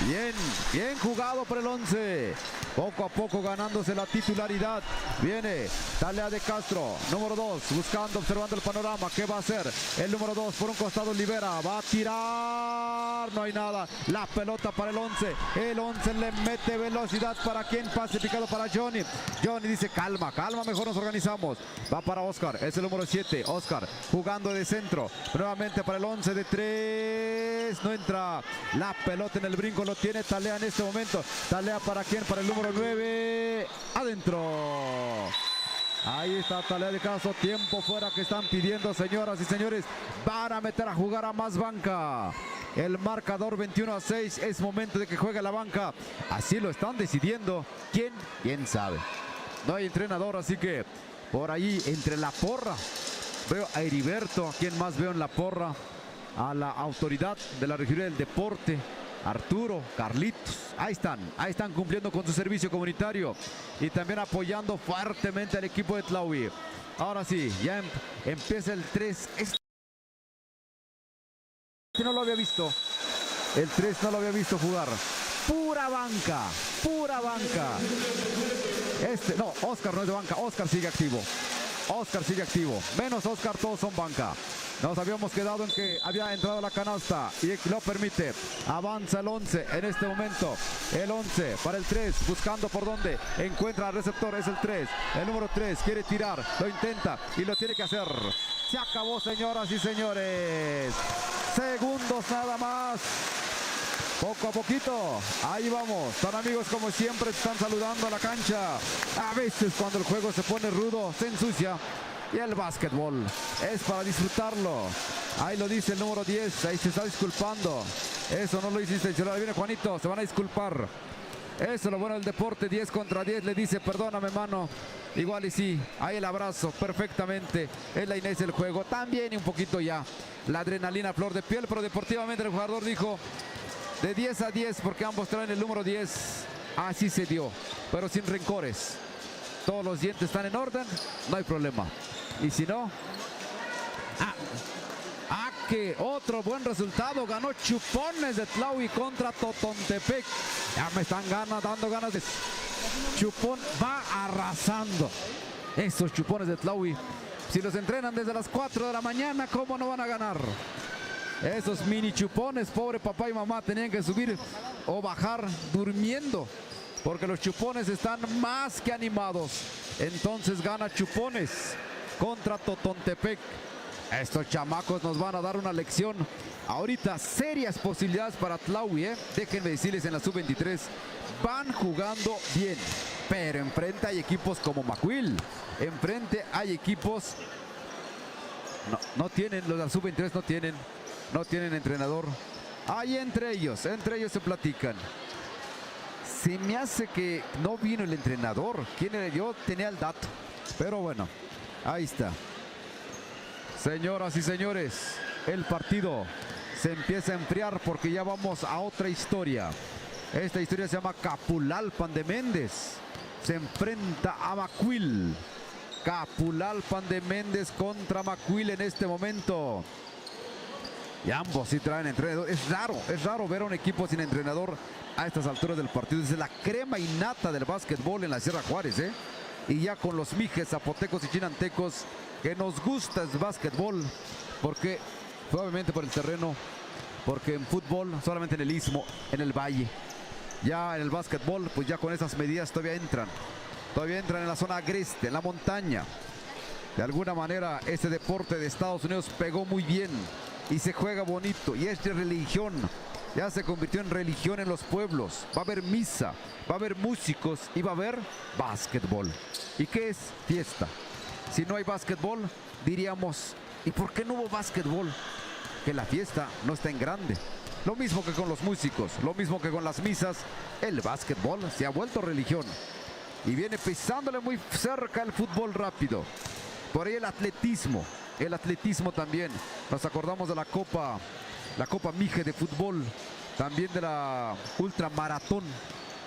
Bien, bien jugado por el 11. Poco a poco ganándose la titularidad. Viene Talea de Castro, número 2, buscando, observando el panorama. ¿Qué va a hacer? El número 2 por un costado libera. Va a tirar. No hay nada. La pelota para el 11. El 11 le mete velocidad. ¿Para quién? Pase picado para Johnny. Johnny dice, calma, calma, mejor nos organizamos. Va para Oscar. Es el número 7. Oscar jugando de centro. Nuevamente para el 11 de 3. No entra. La pelota en el brinco lo tiene Talea en este momento. Talea para quién? Para el número 9. Adentro. Ahí está Talea de Caso. Tiempo fuera que están pidiendo, señoras y señores. Van a meter a jugar a más banca. El marcador 21-6. Es momento de que juegue la banca. Así lo están decidiendo. ¿Quién? ¿Quién sabe? No hay entrenador, así que por ahí entre la porra. Veo a Heriberto. ¿A quién más veo en la porra? A la autoridad de la región del deporte. Arturo, Carlitos, ahí están cumpliendo con su servicio comunitario y también apoyando fuertemente al equipo de Tlaui. Ahora sí, ya empieza el 3. Este no lo había visto. El 3 no lo había visto jugar. Pura banca, pura banca. No, Oscar no es de banca, Oscar sigue activo. Oscar sigue activo. Menos Oscar, todos son banca. Nos habíamos quedado en que había entrado la canasta y lo permite. Avanza el 11 en este momento. El 11 para el 3, buscando por dónde encuentra al receptor, es el 3. El número 3 quiere tirar, lo intenta y lo tiene que hacer. Se acabó, señoras y señores. Segundos nada más. Poco a poquito, ahí vamos. Son amigos como siempre, están saludando a la cancha. A veces cuando el juego se pone rudo, se ensucia. Y el básquetbol es para disfrutarlo. Ahí lo dice el número 10, ahí se está disculpando. Eso no lo hiciste, ahí viene Juanito, se van a disculpar. Eso es lo bueno del deporte, 10 contra 10, le dice, perdóname, mano. Igual y sí, ahí el abrazo, perfectamente. Es la inercia del juego, también un poquito ya la adrenalina a flor de piel, pero deportivamente el jugador dijo de 10 a 10, porque ambos traen el número 10. Así se dio, pero sin rencores. Todos los dientes están en orden, no hay problema. Y si no, que otro buen resultado, ganó Chupones de Tlaui contra Totontepec. Ya me están dando ganas de... Chupón va arrasando. Esos Chupones de Tlaui, si los entrenan desde las 4 de la mañana, ¿cómo no van a ganar? Esos mini Chupones, pobre papá y mamá, tenían que subir o bajar durmiendo, porque los Chupones están más que animados. Entonces gana Chupones contra Totontepec. Estos chamacos nos van a dar una lección. Ahorita serias posibilidades para Tlaui, ¿eh? Déjenme decirles, en la sub-23 van jugando bien. Pero enfrente hay equipos como Macuil. Enfrente hay equipos... No tienen, los de la sub-23 no tienen entrenador. Hay entre ellos se platican. Se me hace que no vino el entrenador. ¿Quién era? Yo tenía el dato. Pero bueno, ahí está. Señoras y señores, el partido se empieza a enfriar porque ya vamos a otra historia. Esta historia se llama Capulalpan de Méndez. Se enfrenta a Macuil. Capulalpan de Méndez contra Macuil en este momento. Y ambos sí traen entrenador. Es raro ver a un equipo sin entrenador a estas alturas del partido. Es la crema innata del básquetbol en la Sierra Juárez, ¿eh? Y ya con los mijes, zapotecos y chinantecos, que nos gusta el básquetbol, porque probablemente por el terreno, porque en fútbol solamente en el istmo, en el valle. Ya en el básquetbol, pues ya con esas medidas todavía entran en la zona agreste, en la montaña. De alguna manera este deporte de Estados Unidos pegó muy bien y se juega bonito y es de religión. Ya se convirtió en religión en los pueblos. Va a haber misa, va a haber músicos y va a haber básquetbol. ¿Y qué es? Fiesta. Si no hay básquetbol, diríamos, ¿y por qué no hubo básquetbol? Que la fiesta no está en grande. Lo mismo que con los músicos, lo mismo que con las misas, el básquetbol se ha vuelto religión. Y viene pisándole muy cerca el fútbol rápido. Por ahí el atletismo también. Nos acordamos de la Copa Mije de fútbol, también de la ultramaratón.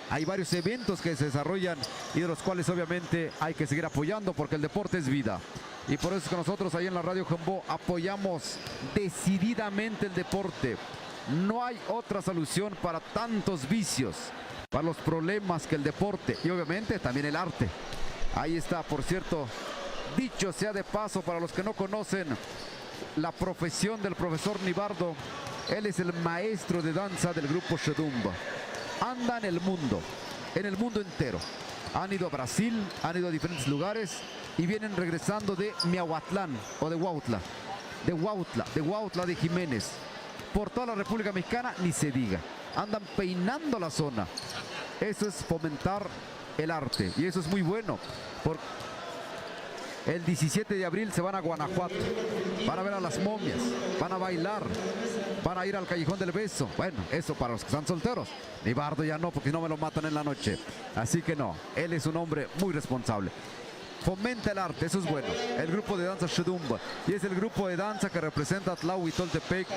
Hay varios eventos que se desarrollan y de los cuales obviamente hay que seguir apoyando porque el deporte es vida. Y por eso es que nosotros ahí en la Radio Jambó apoyamos decididamente el deporte. No hay otra solución para tantos vicios, para los problemas que el deporte y obviamente también el arte. Ahí está, por cierto, dicho sea de paso para los que no conocen la profesión del profesor Nibardo, él es el maestro de danza del grupo Shedumba. Anda en el mundo entero. Han ido a Brasil, han ido a diferentes lugares y vienen regresando de Miahuatlán o de Huautla de Jiménez. Por toda la República Mexicana ni se diga. Andan peinando la zona. Eso es fomentar el arte y eso es muy bueno. El 17 de abril se van a Guanajuato, van a ver a las momias, van a bailar, van a ir al Callejón del Beso. Bueno, eso para los que están solteros. Nibardo ya no, porque si no me lo matan en la noche. Así que no, él es un hombre muy responsable. Fomenta el arte, eso es bueno. El grupo de danza Shedumba, y es el grupo de danza que representa a Tlaui Toltepec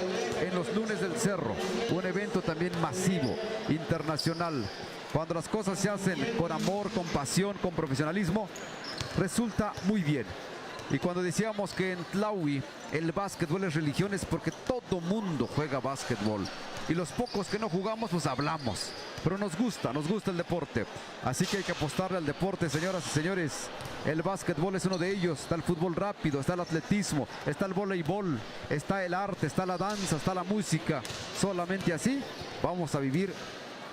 en los lunes del cerro. Un evento también masivo, internacional. Cuando las cosas se hacen con amor, con pasión, con profesionalismo, resulta muy bien. Y cuando decíamos que en Tlaui el básquetbol es religión, es porque todo mundo juega básquetbol. Y los pocos que no jugamos, pues hablamos. Pero nos gusta el deporte. Así que hay que apostarle al deporte, señoras y señores. El básquetbol es uno de ellos. Está el fútbol rápido, está el atletismo, está el voleibol, está el arte, está la danza, está la música. Solamente así vamos a vivir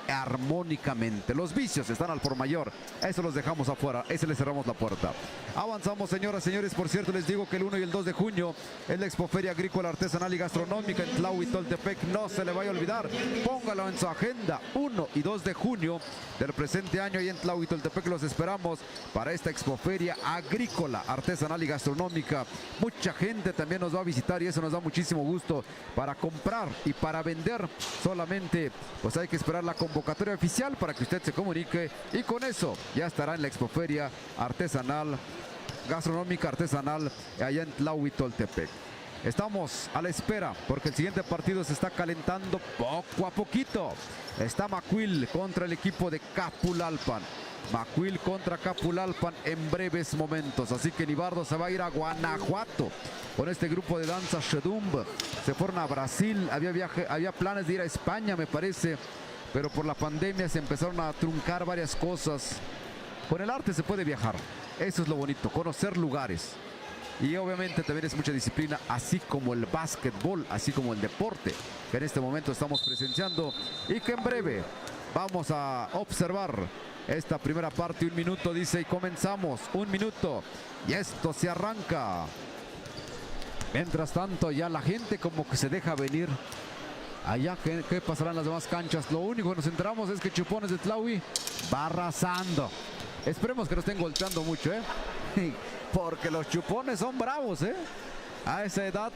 armónicamente. Los vicios están al por mayor, eso los dejamos afuera, ese le cerramos la puerta. Avanzamos, señoras y señores. Por cierto, les digo que el 1 y el 2 de junio es la Expoferia Agrícola, Artesanal y Gastronómica en Tlaui Toltepec. No se le vaya a olvidar, póngalo en su agenda. 1 y 2 de junio del presente año y en Tlaui Toltepec los esperamos para esta Expoferia Agrícola, Artesanal y Gastronómica. Mucha gente también nos va a visitar y eso nos da muchísimo gusto para comprar y para vender. Solamente pues hay que esperar la convocatoria oficial para que usted se comunique y con eso ya estará en la Expoferia Artesanal, Gastronómica, Artesanal allá en Tlaui Toltepec. Estamos a la espera porque el siguiente partido se está calentando poco a poquito. Está Macuil contra el equipo de Capulalpan. Macuil contra Capulalpan en breves momentos. Así que Nibardo se va a ir a Guanajuato con este grupo de danza Shedumba. Se fueron a Brasil, había planes de ir a España, me parece, pero por la pandemia se empezaron a truncar varias cosas. Con el arte se puede viajar, eso es lo bonito, conocer lugares. Y obviamente también es mucha disciplina, así como el básquetbol, así como el deporte que en este momento estamos presenciando y que en breve vamos a observar esta primera parte. 1 minuto, dice, y comenzamos. 1 minuto. Y esto se arranca. Mientras tanto, ya la gente como que se deja venir. Allá, ¿qué pasará en las demás canchas? Lo único que nos enteramos es que Chupones de Tlaui va arrasando. Esperemos que no estén golpeando mucho, ¿eh? Porque los Chupones son bravos, ¿eh? A esa edad,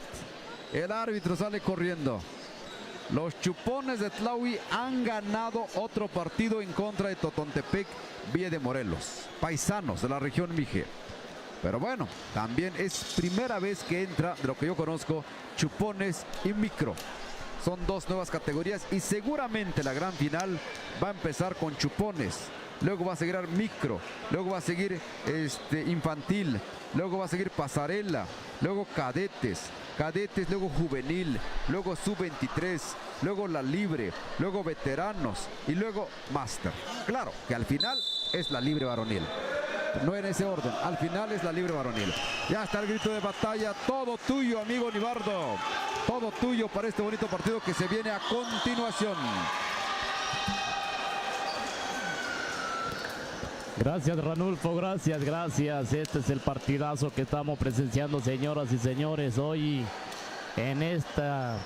el árbitro sale corriendo. Los Chupones de Tlaui han ganado otro partido en contra de Totontepec, Villa de Morelos. Paisanos de la región Mije. Pero bueno, también es primera vez que entra, de lo que yo conozco, Chupones y Micro. Son 2 nuevas categorías y seguramente la gran final va a empezar con Chupones. Luego va a seguir Micro, luego va a seguir Infantil, luego va a seguir Pasarela, luego Cadetes, luego Juvenil, luego Sub-23, luego la Libre, luego Veteranos y luego Master. Claro que al final es la Libre Varonil. No en ese orden, al final es la Libre Varonil. Ya está el grito de batalla, todo tuyo, amigo Nibardo. Todo tuyo para este bonito partido que se viene a continuación. Gracias, Ranulfo, gracias. Este es el partidazo que estamos presenciando, señoras y señores, hoy en esta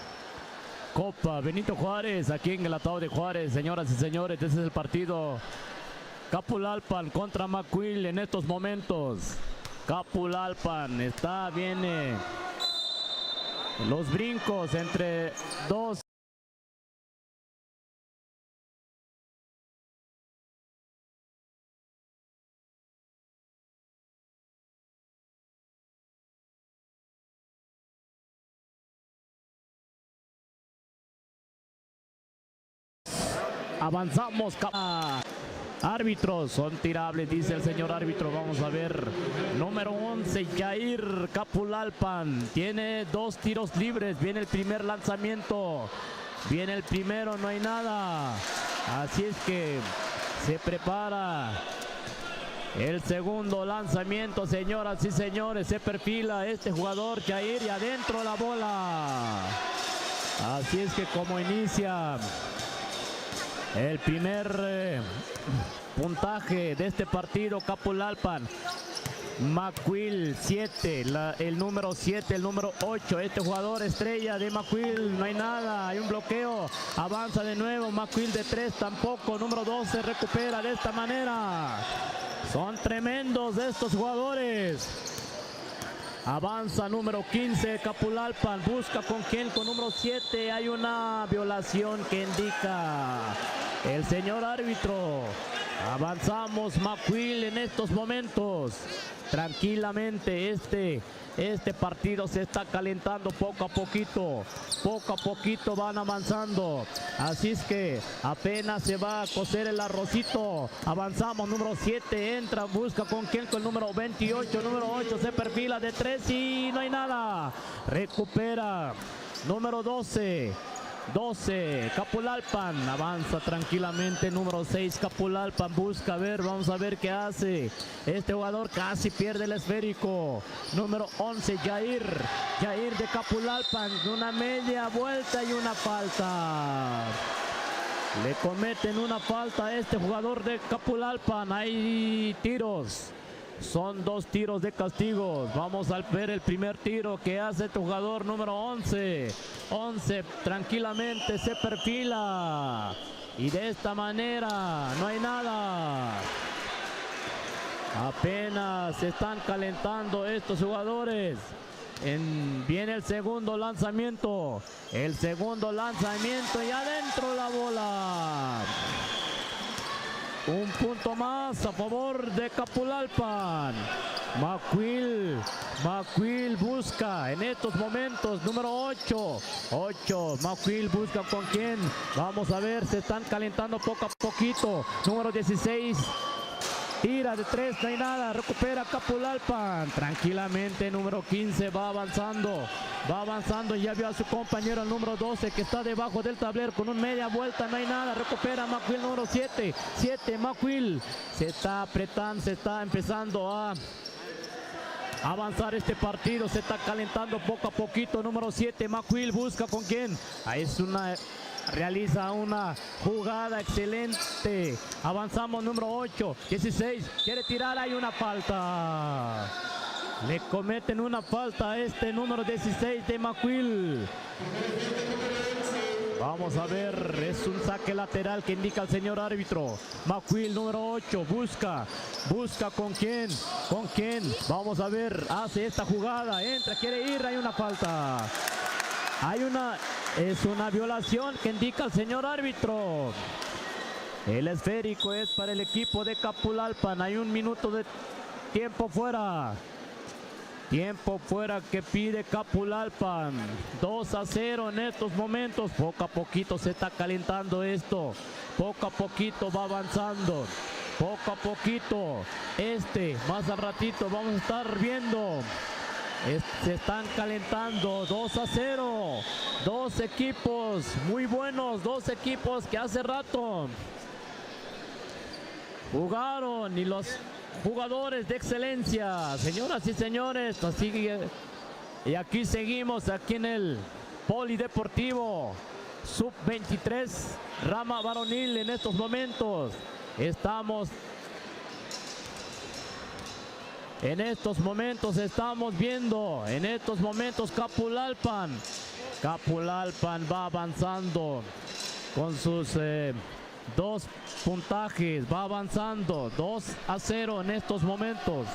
Copa Benito Juárez, aquí en el Atado de Juárez, señoras y señores. Este es el partido Capulalpan contra Macuil en estos momentos. Capulalpan viene los brincos entre dos. Avanzamos. Árbitros son tirables, dice el señor árbitro. Vamos a ver. Número 11, Jair Capulalpan. Tiene 2 tiros libres. Viene el primer lanzamiento. Viene el primero, no hay nada. Así es que se prepara el segundo lanzamiento, señoras y señores. Se perfila este jugador, Jair, y adentro la bola. Así es que como inicia el primer puntaje de este partido, Capulalpan. Macuil 7, el número 7, el número 8. Este jugador estrella de Macuil, no hay nada, hay un bloqueo. Avanza de nuevo, Macuil de 3 tampoco. Número 12 recupera de esta manera. Son tremendos estos jugadores. Avanza número 15, Capulalpan, busca con quién, con número 7, hay una violación que indica el señor árbitro. Avanzamos, Macuil en estos momentos. Tranquilamente este partido se está calentando poco a poquito van avanzando. Así es que apenas se va a cocer el arrocito. Avanzamos, número 7 entra, busca con quién, con el número 28, número 8 se perfila de 3 y no hay nada. Recupera, número 12, Capulalpan, avanza tranquilamente, número 6, Capulalpan, busca, vamos a ver qué hace. Este jugador casi pierde el esférico. Número 11, Jair de Capulalpan, una media vuelta y una falta. Le cometen una falta a este jugador de Capulalpan, hay tiros. Son 2 tiros de castigos. Vamos a ver el primer tiro que hace este jugador número 11. 11 tranquilamente se perfila. Y de esta manera no hay nada. Apenas se están calentando estos jugadores. Viene el segundo lanzamiento. El segundo lanzamiento y adentro la bola. Un punto más a favor de Capulalpan. Macuil busca en estos momentos, número 8. Macuil busca con quién. Vamos a ver, se están calentando poco a poquito. Número 16. Tira de 3, no hay nada, recupera Capulalpan. Tranquilamente, número 15 va avanzando, ya vio a su compañero, el número 12, que está debajo del tablero con un media vuelta, no hay nada, recupera Macuil, número 7, Macuil. Se está apretando, se está empezando a avanzar este partido, se está calentando poco a poquito, número 7, Macuil busca con quién. realiza una jugada excelente. Avanzamos número 8, 16, quiere tirar, hay una falta. Le cometen una falta a este número 16 de McQuill. Vamos a ver, es un saque lateral que indica el señor árbitro. McQuill número 8, busca con quién, vamos a ver, hace esta jugada, entra, quiere ir, hay una falta. Es una violación que indica el señor árbitro. El esférico es para el equipo de Capulalpan, hay 1 minuto de tiempo fuera. Tiempo fuera que pide Capulalpan. 2-0 en estos momentos. Poco a poquito se está calentando esto. Poco a poquito va avanzando. Poco a poquito. Más al ratito vamos a estar viendo. Se están calentando. 2-0. Dos equipos muy buenos. Dos equipos que hace rato jugaron y los jugadores de excelencia, señoras y señores, así, y aquí seguimos aquí en el Polideportivo Sub-23 Rama Varonil. En estos momentos estamos viendo, en estos momentos Capulalpan va avanzando con sus 2 puntajes, va avanzando 2-0 en estos momentos.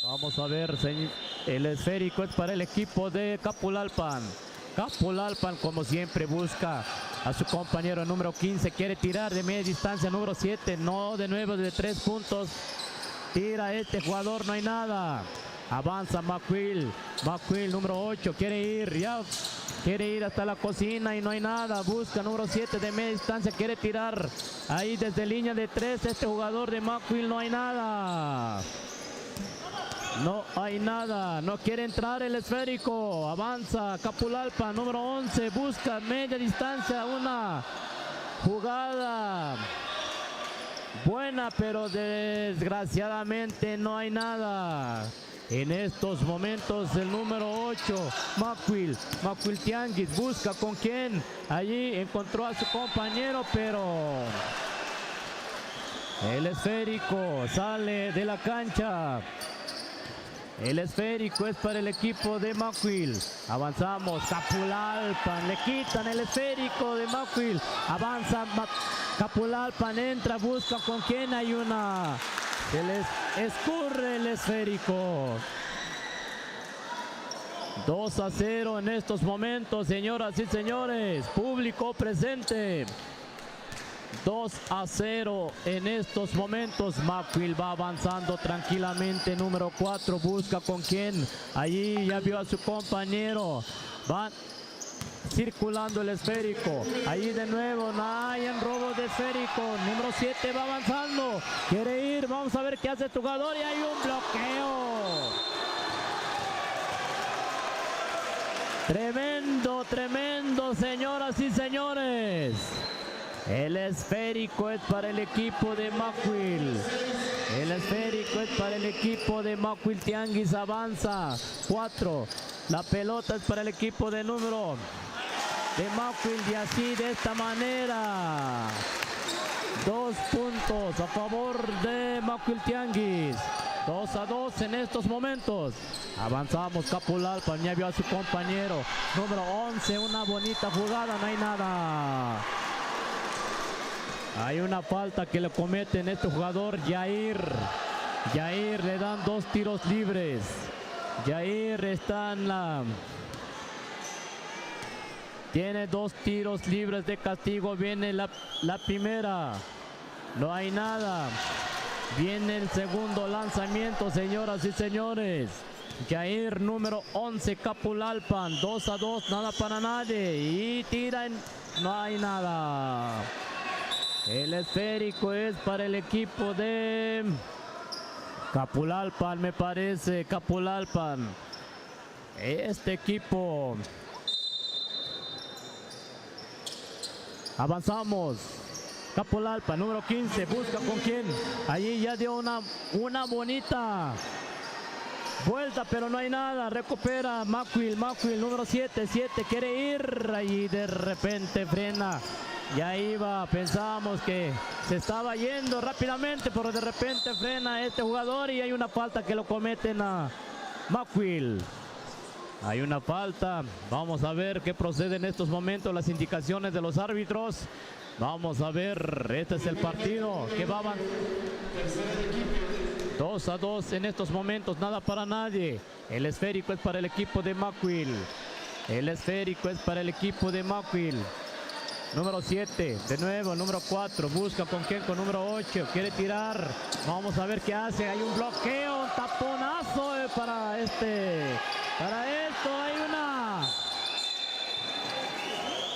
Vamos a ver, el esférico es para el equipo de Capulalpan. Capulalpan, como siempre, busca a su compañero número 15, quiere tirar de media distancia, número 7, no, de nuevo de 3 puntos. Tira este jugador, no hay nada. Avanza McQuill número 8, quiere ir hasta la cocina y no hay nada. Busca número 7 de media distancia, quiere tirar ahí desde línea de 3. Este jugador de McQuill, no hay nada. No quiere entrar el esférico. Avanza Capulalpan, número 11, busca media distancia, una jugada buena, pero desgraciadamente no hay nada. En estos momentos el número 8, McQuill Tianguis, busca con quién. Allí encontró a su compañero, pero el esférico sale de la cancha. El esférico es para el equipo de McQuill. Avanzamos, Capulalpan, le quitan el esférico de McQuill. Avanza Capulalpan, entra, busca con quién, hay una... Se les escurre el esférico. 2-0 en estos momentos, señoras y señores. Público presente. 2-0 en estos momentos. McQuill va avanzando tranquilamente. Número 4 busca con quién. Allí ya vio a su compañero. Va circulando el esférico. Ahí de nuevo, no hay en robo de esférico. Número 7 va avanzando. Quiere ir, vamos a ver qué hace el jugador y hay un bloqueo. Tremendo, señoras y señores. El esférico es para el equipo de McQuill. El esférico es para el equipo de McQuill Tianguis. Avanza 4. La pelota es para el equipo de número de McQuill y así de esta manera 2 puntos a favor de McQuill Tianguis. 2-2 en estos momentos. Avanzamos, Capulalpan ya vio a su compañero número 11, una bonita jugada, no hay nada. Hay una falta que le comete en este jugador, Yair le dan 2 tiros libres. Yair está en tiene 2 tiros libres de castigo. Viene la primera. No hay nada. Viene el segundo lanzamiento, señoras y señores. Yair número 11, Capulalpan. 2-2, nada para nadie. Y tira no hay nada. El esférico es para el equipo de Capulalpan, me parece. Capulalpan. Este equipo. Avanzamos. Capulalpan, número 15, busca con quién. Allí ya dio una bonita Vuelta, pero no hay nada. Recupera Macwil, número 7, quiere ir. Ahí de repente frena. Ya iba, pensábamos que se estaba yendo rápidamente, pero de repente frena este jugador y hay una falta que lo cometen a Macwil. Hay una falta. Vamos a ver qué procede en estos momentos, las indicaciones de los árbitros. Vamos a ver, este es el partido que va 2-2 en estos momentos, nada para nadie. El esférico es para el equipo de Macwil. El esférico es para el equipo de Macwil. Número 7, de nuevo, número 4, busca con quién, con número 8, quiere tirar. Vamos a ver qué hace, hay un bloqueo, un taponazo para esto,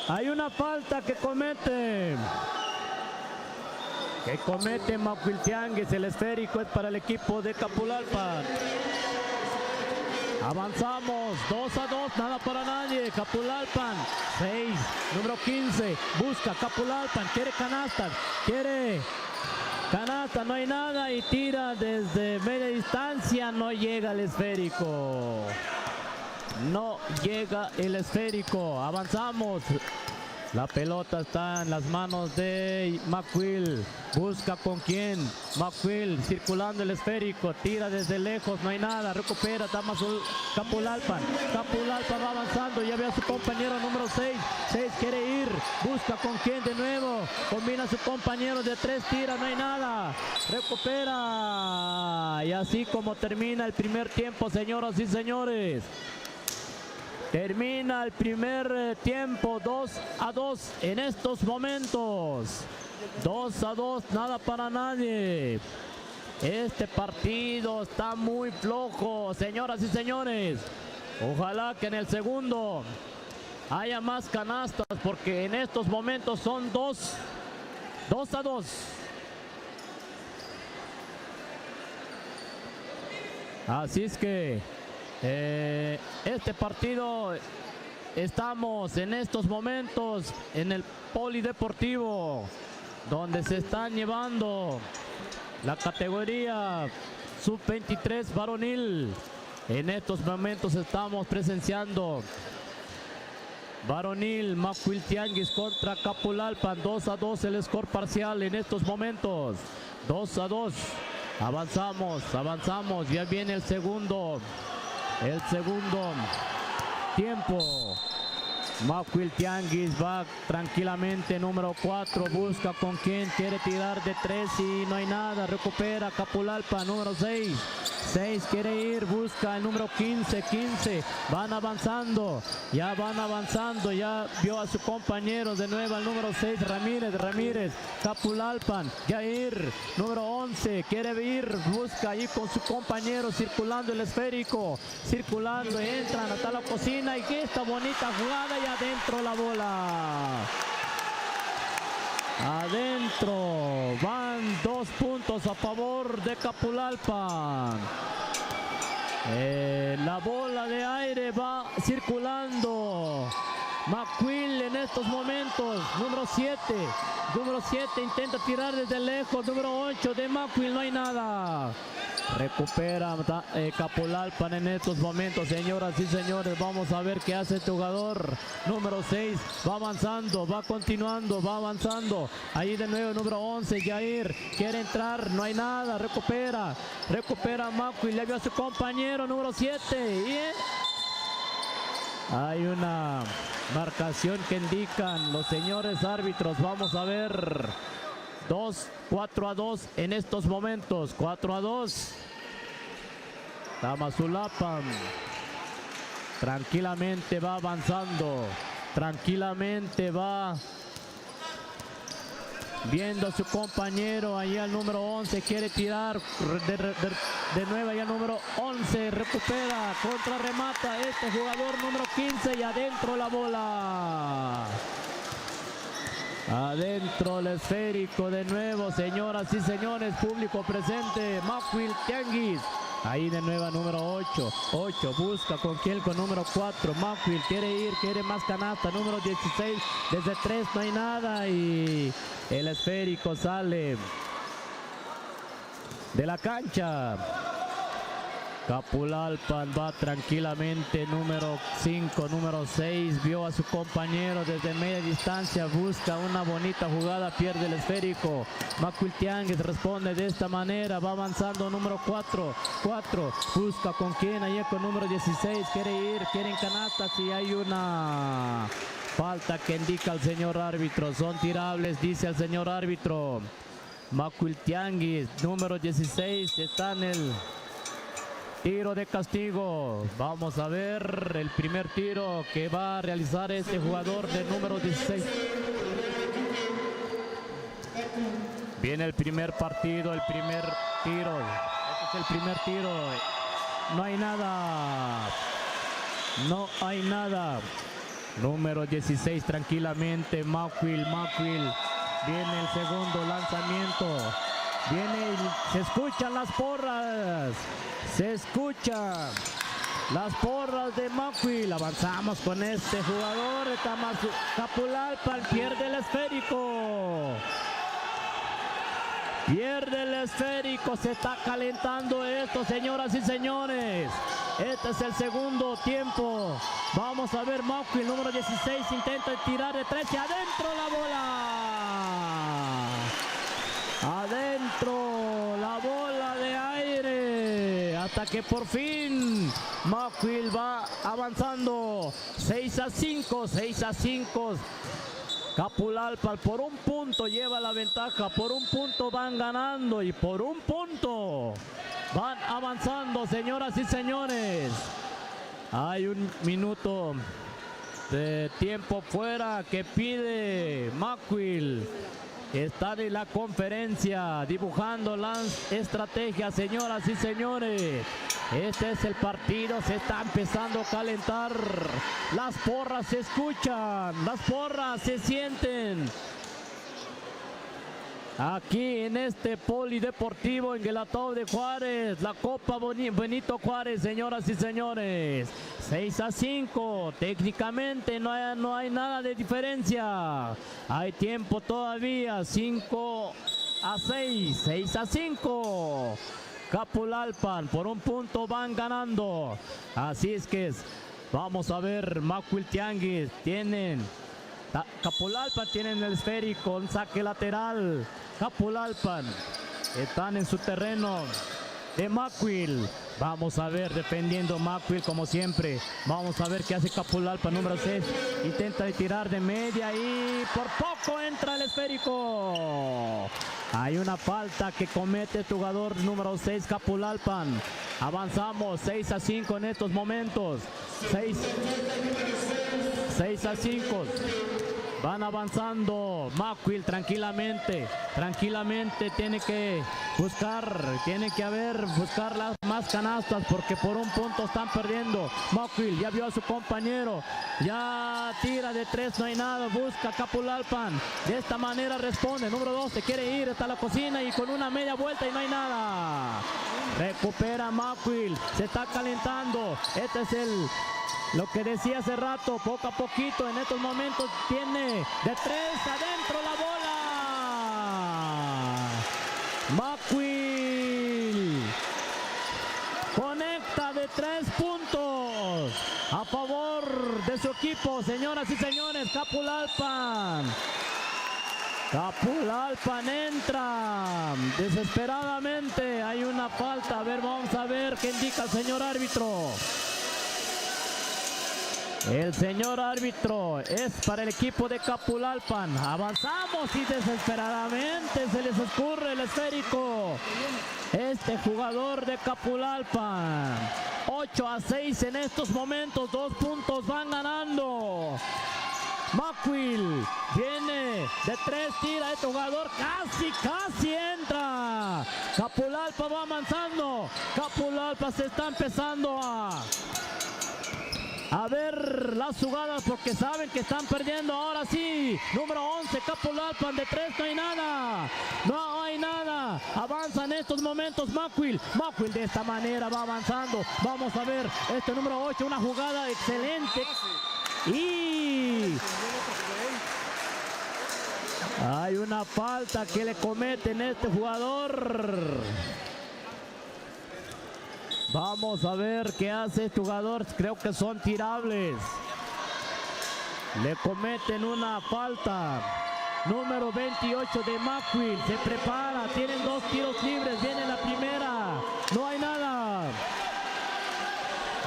hay una falta que comete Macwil Tianguis. El esférico es para el equipo de Capulalpan. Avanzamos, 2-2, nada para nadie. Capulalpan, 6, número 15, busca Capulalpan, quiere canasta, no hay nada y tira desde media distancia, no llega el esférico. No llega el esférico, avanzamos. La pelota está en las manos de Macwil. Busca con quién. Macwil circulando el esférico. Tira desde lejos. No hay nada. Recupera Capulalpan. Capulalpan va avanzando. Ya ve a su compañero número 6. 6 quiere ir. Busca con quién de nuevo. Combina a su compañero de 3. Tira. No hay nada. Recupera. Y así como termina el primer tiempo, señoras y señores. Termina el primer tiempo, 2-2 en estos momentos. 2-2, nada para nadie. Este partido está muy flojo, señoras y señores. Ojalá que en el segundo haya más canastas, porque en estos momentos son 2-2. Así es que este partido, estamos en estos momentos en el Polideportivo, donde se están llevando la categoría sub-23 varonil. En estos momentos estamos presenciando varonil Macwil Tianguis contra Capulalpan. 2-2 el score parcial en estos momentos. 2-2. Avanzamos. Ya viene el segundo tiempo. Macwil Tianguis va tranquilamente, número 4, busca con quién, quiere tirar de 3 y no hay nada. Recupera Capulalpan, número 6 quiere ir, busca el número 15, van avanzando, ya vio a su compañero de nuevo, el número 6, Ramírez, Capulalpan, Jair, número 11, quiere ir, busca ahí con su compañero, circulando el esférico, entran hasta la cocina y que esta bonita jugada y adentro la bola. Adentro, van 2 puntos a favor de Capulalpan. La bola de aire va circulando. Macwil en estos momentos, número 7 intenta tirar desde lejos, número 8 de Macwil, no hay nada. Recupera Capulalpan en estos momentos, señoras y señores. Vamos a ver qué hace este jugador. Número 6 va avanzando, va continuando, va avanzando. Ahí de nuevo número 11, Jair. Quiere entrar, no hay nada. Recupera Macwil. Le vio a su compañero número 7. Y hay una marcación que indican los señores árbitros. Vamos a ver. 4-2 en estos momentos. 4-2. Tamazulapan tranquilamente va avanzando. Tranquilamente va viendo a su compañero. Ahí al número 11 quiere tirar de nuevo. Ahí al número 11 recupera, contrarremata este jugador número 15 y adentro la bola. Adentro el esférico de nuevo, señoras y señores, público presente. Macwil Tianguis. Ahí de nuevo número 8 busca con quién, con número 4. Macwil quiere ir, quiere más canasta. Número 16 desde 3 no hay nada y el esférico sale de la cancha. Capulalpan va tranquilamente, número 5, número 6, vio a su compañero desde media distancia, busca una bonita jugada, pierde el esférico. Macuiltianguis responde de esta manera, va avanzando número 4, busca con quién, ahí con número 16, quiere en canastas y hay una falta que indica el señor árbitro, son tirables, dice el señor árbitro. Macuiltianguis, número 16, está en el tiro de castigo. Vamos a ver el primer tiro que va a realizar este jugador de número 16. Viene el primer partido, el primer tiro. Este es el primer tiro. No hay nada. No hay nada. Número 16 tranquilamente. Macuil. Viene el segundo lanzamiento. Viene y se escuchan las porras. Se escuchan las porras de Macuil. Avanzamos con este jugador. Capulalpan pierde el esférico. Pierde el esférico. Se está calentando esto, señoras y señores. Este es el segundo tiempo. Vamos a ver Macuil, número 16, intenta tirar de 3 y adentro la bola. Adentro la bola de aire. Hasta que por fin Macuil va avanzando. 6-5. Capulalpan por un punto lleva la ventaja. Por un punto van ganando y por un punto van avanzando, señoras y señores. Hay un minuto de tiempo fuera que pide Macuil. Están en la conferencia dibujando las estrategias, señoras y señores. Este es el partido, se está empezando a calentar. Las porras se escuchan, las porras se sienten. Aquí en este polideportivo en Guelatao de Juárez, la Copa Benito Juárez, señoras y señores. 6-5, técnicamente no hay nada de diferencia. Hay tiempo todavía, 5-6, 6-5. Capulalpan por un punto van ganando. Así es que vamos a ver, Macuiltianguis Capulalpan tienen el esférico, un saque lateral. Capulalpan están en su terreno de Macuil. Vamos a ver, defendiendo Macuil como siempre. Vamos a ver qué hace Capulalpan, número 6. Intenta tirar de media y por poco entra el esférico. Hay una falta que comete el jugador número 6, Capulalpan. Avanzamos 6-5 en estos momentos. 6-5. Van avanzando Macuil tranquilamente. Tiene que buscar las más canastas porque por un punto están perdiendo. Macuil ya vio a su compañero. Ya tira de 3, no hay nada. Busca Capulalpan. De esta manera responde. Número 2 se quiere ir hasta la cocina y con una media vuelta y no hay nada. Recupera Macuil. Se está calentando. Este es lo que decía hace rato, poco a poquito, en estos momentos tiene de 3 adentro la bola. Macuil conecta de 3 puntos a favor de su equipo, señoras y señores. Capulalpan entra desesperadamente. Hay una falta. A ver, vamos a ver qué indica el señor árbitro. El señor árbitro es para el equipo de Capulalpan. Avanzamos y desesperadamente se les escurre el esférico. Este jugador de Capulalpan. 8-6 en estos momentos. 2 puntos van ganando. Macuil viene de 3, tira este jugador. Casi entra. Capulalpan va avanzando. Capulalpan se está empezando a ver las jugadas porque saben que están perdiendo. Ahora sí, número 11, Capulalpan de 3, no hay nada. Avanza en estos momentos Macuil de esta manera va avanzando. Vamos a ver este número 8, una jugada excelente. Y hay una falta que le cometen este jugador. Vamos a ver qué hace este jugador. Creo que son tirables. Le cometen una falta. Número 28 de Mackwil. Se prepara. Tienen 2 tiros libres. Viene la primera. No hay nada.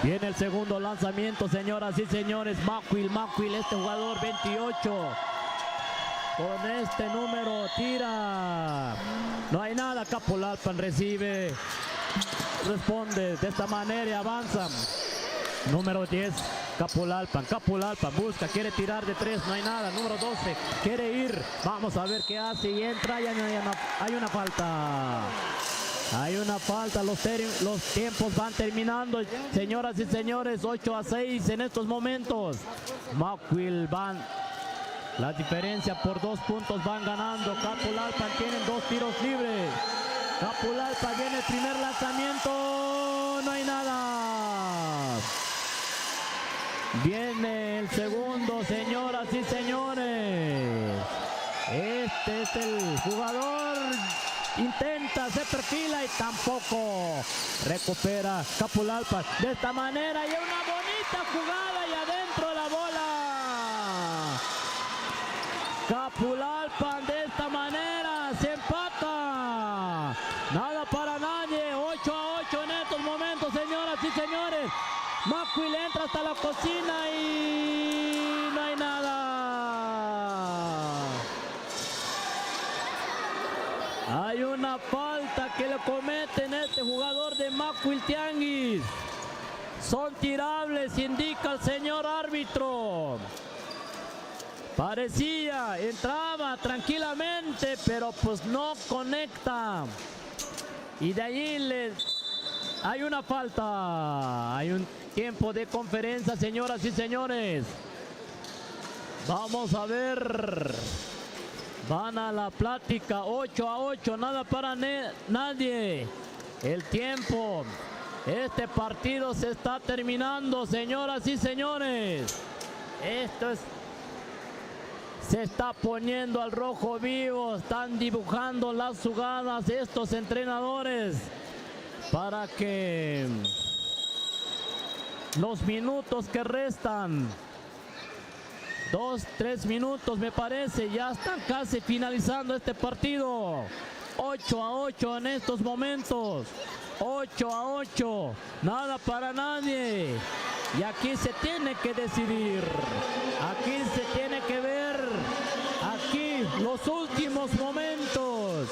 Viene el segundo lanzamiento, señoras y señores. Mackwil, este jugador 28. Con este número tira. No hay nada. Capulalpan recibe. Responde de esta manera y avanza. Número 10. Capulalpan busca, quiere tirar de 3, no hay nada. Número 12, quiere ir. Vamos a ver qué hace y entra. Y hay una falta. Hay una falta, los tiempos van terminando, señoras y señores. 8-6 en estos momentos. Mackwil van. La diferencia por 2 puntos van ganando. Capulalpan tienen 2 tiros libres. Capulalpan viene el primer lanzamiento. No hay nada. Viene el segundo, señoras y señores. Este es el jugador. Intenta, se perfila y tampoco recupera Capulalpan. De esta manera y una bonita jugada y adentro la bola. Capulalpan de esta manera se empata. Nada para nadie. 8-8 en estos momentos, señoras y señores. Mackwil entra hasta la cocina y no hay nada. Hay una falta que le cometen este jugador de Mackwil Tianguis. Son tirables, indica el señor árbitro. Parecía, entraba tranquilamente, pero pues no conecta. Y de allí hay una falta. Hay un tiempo de conferencia, señoras y señores. Vamos a ver. Van a la plática. 8-8, nada para nadie. El tiempo. Este partido se está terminando, señoras y señores. Se está poniendo al rojo vivo. Están dibujando las jugadas estos entrenadores para que los minutos que restan, 2-3 minutos me parece, ya están casi finalizando este partido. 8-8 en estos momentos. 8-8, nada para nadie. Y aquí se tiene que decidir. Aquí se tiene que ver. Aquí los últimos momentos.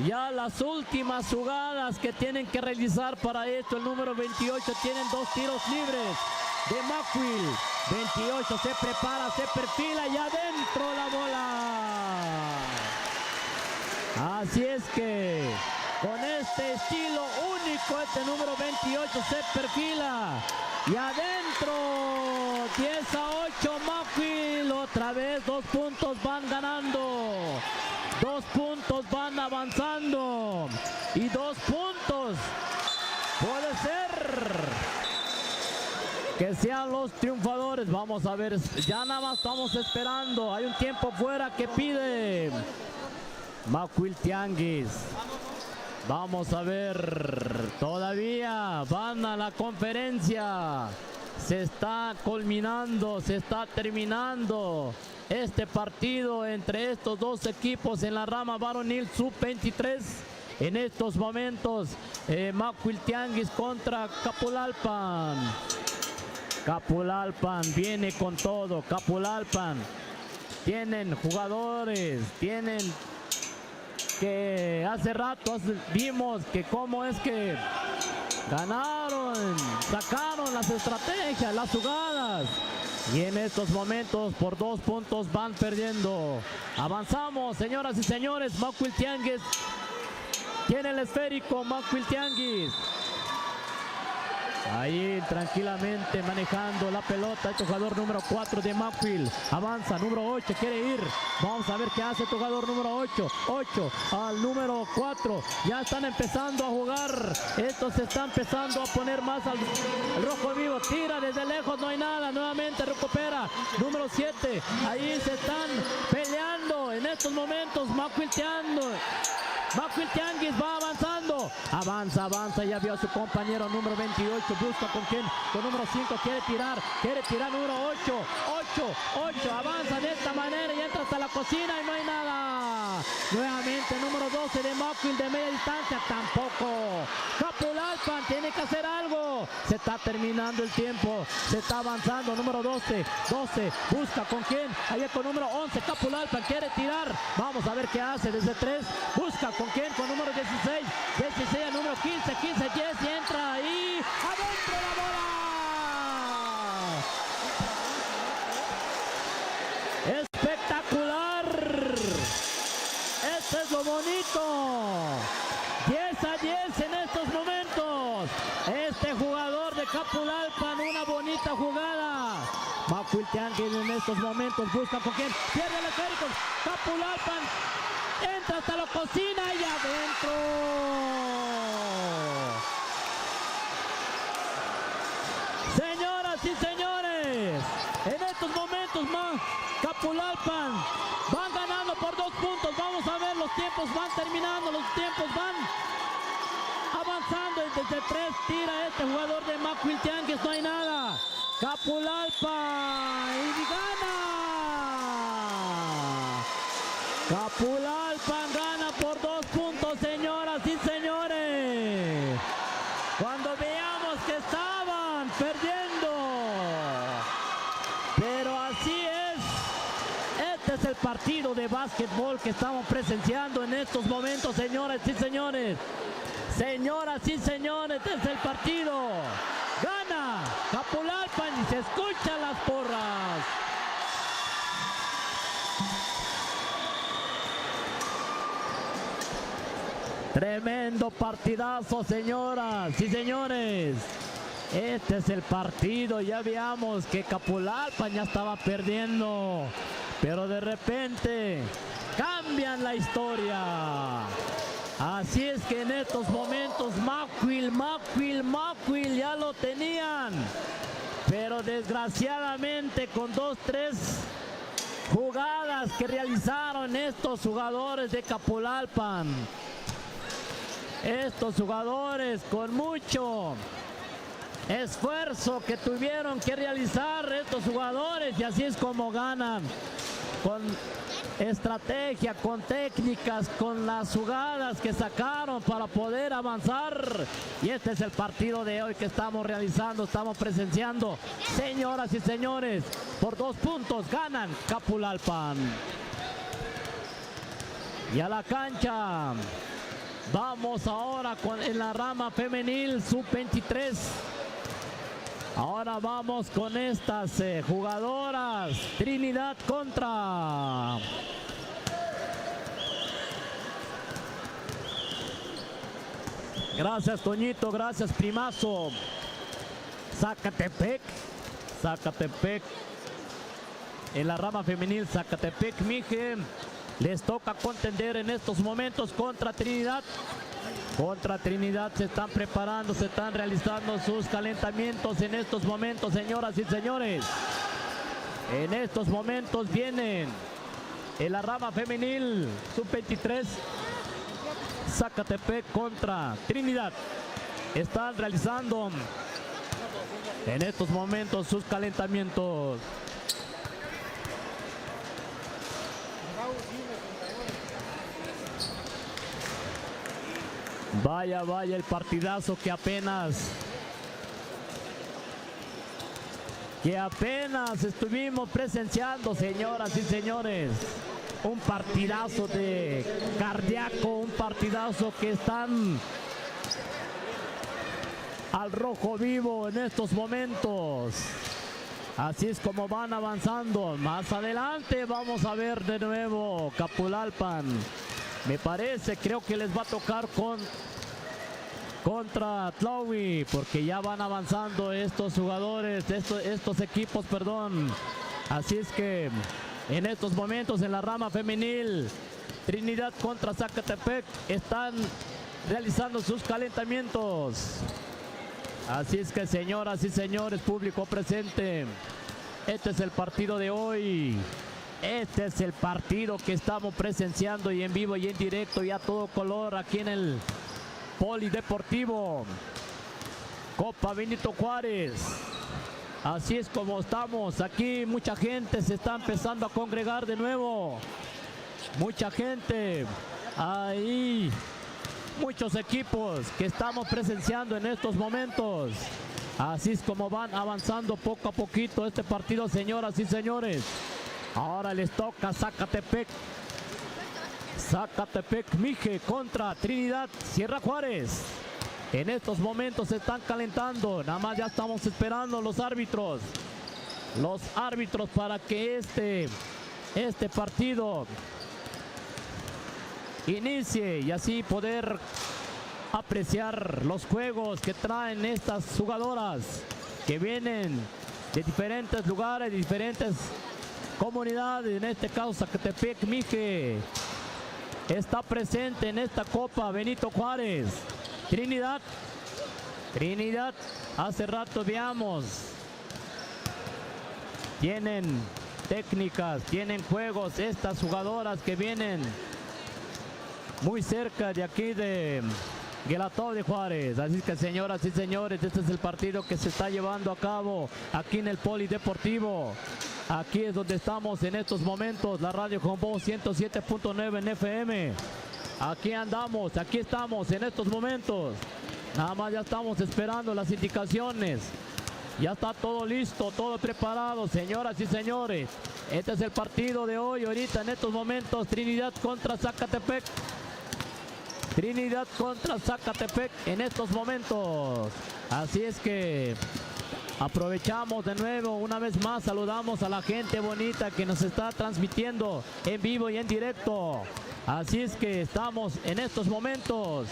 Ya las últimas jugadas que tienen que realizar para esto. El número 28 tienen 2 tiros libres de Mackwil. 28 se prepara, se perfila y adentro la bola. Así es que con este estilo único, este número 28 se perfila. Y adentro, 10-8 Mackwil. Otra vez 2 puntos van ganando. 2 puntos van avanzando. Y 2 puntos puede ser que sean los triunfadores. Vamos a ver, ya nada más estamos esperando. Hay un tiempo fuera que pide Mackwil Tianguis. Vamos a ver, todavía van a la conferencia. Se está culminando, se está terminando este partido entre estos dos equipos en la rama varonil sub-23. En estos momentos, Mackwil Tianguis contra Capulalpan. Capulalpan viene con todo. Capulalpan tienen jugadores, tienen que hace rato vimos que cómo es que ganaron, sacaron las estrategias, las jugadas. Y en estos momentos por 2 puntos van perdiendo. Avanzamos, señoras y señores. Mackwil Tianguis tiene el esférico. Mackwil Tianguis ahí tranquilamente manejando la pelota. Este jugador número 4 de Mackwil avanza. Número 8 quiere ir. Vamos a ver qué hace el jugador número 8. 8 al número 4. Ya están empezando a jugar. Estos se están empezando a poner más al rojo vivo. Tira desde lejos, no hay nada. Nuevamente recupera. Número 7. Ahí se están peleando en estos momentos. Mackwil Tianguis va avanzando. Avanza, avanza, ya vio a su compañero número 28, busca con quién, con número 5, quiere tirar número 8, avanza de esta manera y entra hasta la cocina y no hay nada. Nuevamente número 12 de Macul de media distancia, tampoco. Capulalpan tiene que hacer algo. Se está terminando el tiempo, se está avanzando, número 12, busca con quién, allá con número 11, Capulalpan quiere tirar. Vamos a ver qué hace desde 3, busca con quién, con número 16 al número 15, 10 y entra ahí, adentro la bola. Espectacular. Esto es lo bonito. 10-10 en estos momentos. Este jugador de Capulalpan, una bonita jugada. Macuilteanguis en estos momentos busca con quién, pierde el esférico. Capulalpan entra hasta la cocina y adentro. Señoras y señores, en estos momentos más Capulalpan van ganando por 2 puntos. Vamos a ver, los tiempos van terminando, los tiempos van avanzando. Desde 3 tira este jugador de Macuilteanguis, no hay nada. Capulalpan y gana. Capulalpan gana por 2 puntos, señoras y señores. Cuando veamos que estaban perdiendo. Pero así es. Este es el partido de básquetbol que estamos presenciando en estos momentos, señoras y señores. Señoras y señores, este es el partido. Gana Capulalpan y se escuchan las porras. Tremendo partidazo, señoras y señores. Este es el partido. Ya veamos que Capulalpan ya estaba perdiendo, pero de repente cambian la historia. Así es que en estos momentos Macuil ya lo tenían, pero desgraciadamente con 2-3 jugadas que realizaron estos jugadores de Capulalpan, estos jugadores con mucho esfuerzo que tuvieron que realizar estos jugadores, y así es como ganan, con estrategia, con técnicas, con las jugadas que sacaron para poder avanzar. Y este es el partido de hoy que estamos realizando, estamos presenciando. Señoras y señores, por 2 puntos ganan Capulalpan. Y a la cancha vamos ahora en la rama femenil sub-23. Ahora vamos con estas jugadoras. Trinidad contra gracias, Toñito, gracias, primazo. Zacatepec en la rama femenil. Zacatepec Mije les toca contender en estos momentos contra Trinidad. Contra Trinidad se están preparando, se están realizando sus calentamientos en estos momentos, señoras y señores. En estos momentos vienen en la rama femenil sub-23 Zacatepec contra Trinidad. Están realizando en estos momentos sus calentamientos. Vaya, vaya el partidazo que apenas estuvimos presenciando, señoras y señores. Un partidazo de cardíaco, un partidazo que están al rojo vivo en estos momentos. Así es como van avanzando. Más adelante vamos a ver de nuevo Capulalpan. Me parece, creo que les va a tocar contra Tlaui, porque ya van avanzando estos jugadores, estos equipos, perdón. Así es que en estos momentos en la rama femenil, Trinidad contra Zacatepec están realizando sus calentamientos. Así es que, señoras y señores, público presente, este es el partido de hoy. Este es el partido que estamos presenciando y en vivo y en directo y a todo color aquí en Polideportivo. Copa Benito Juárez. Así es como estamos. Aquí mucha gente se está empezando a congregar de nuevo. Mucha gente. Ahí. Muchos equipos que estamos presenciando en estos momentos. Así es como van avanzando poco a poquito este partido, señoras y señores. Ahora les toca Zacatepec. Zacatepec Mije contra Trinidad Sierra Juárez. En estos momentos se están calentando. Nada más ya estamos esperando los árbitros. Los árbitros para que este partido inicie y así poder apreciar los juegos que traen estas jugadoras que vienen de diferentes lugares, de diferentes comunidades. En este caso Zacatepec Mije está presente en esta Copa Benito Juárez. Trinidad, hace rato veamos, tienen técnicas, tienen juegos estas jugadoras que vienen muy cerca de aquí de Guelatao de Juárez. Así que, señoras y señores, este es el partido que se está llevando a cabo aquí en el Polideportivo. Aquí es donde estamos en estos momentos, la radio con voz 107.9 en FM. Aquí andamos, aquí estamos en estos momentos. Nada más ya estamos esperando las indicaciones. Ya está todo listo, todo preparado, señoras y señores. Este es el partido de hoy, ahorita en estos momentos, Trinidad contra Zacatepec. Trinidad contra Zacatepec en estos momentos. Así es que aprovechamos de nuevo, una vez más, saludamos a la gente bonita que nos está transmitiendo en vivo y en directo. Así es que estamos en estos momentos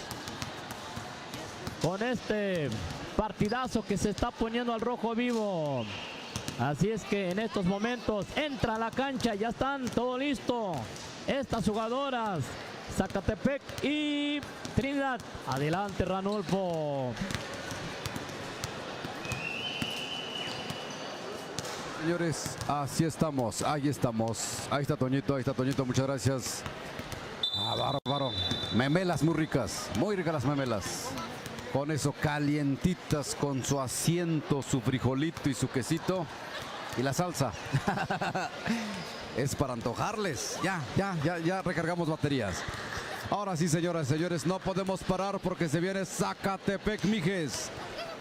con este partidazo que se está poniendo al rojo vivo. Así es que en estos momentos entra a la cancha, ya están todo listo. Estas jugadoras, Zacatepec y Trinidad. Adelante, Ranulfo. Señores, así estamos, ahí estamos. Ahí está Toñito, muchas gracias. Bárbaro. Memelas muy ricas las memelas. Con eso calientitas, con su asiento, su frijolito y su quesito. Y la salsa. Es para antojarles. Ya recargamos baterías. Ahora sí, señoras y señores, no podemos parar porque se viene Zacatepec Mijes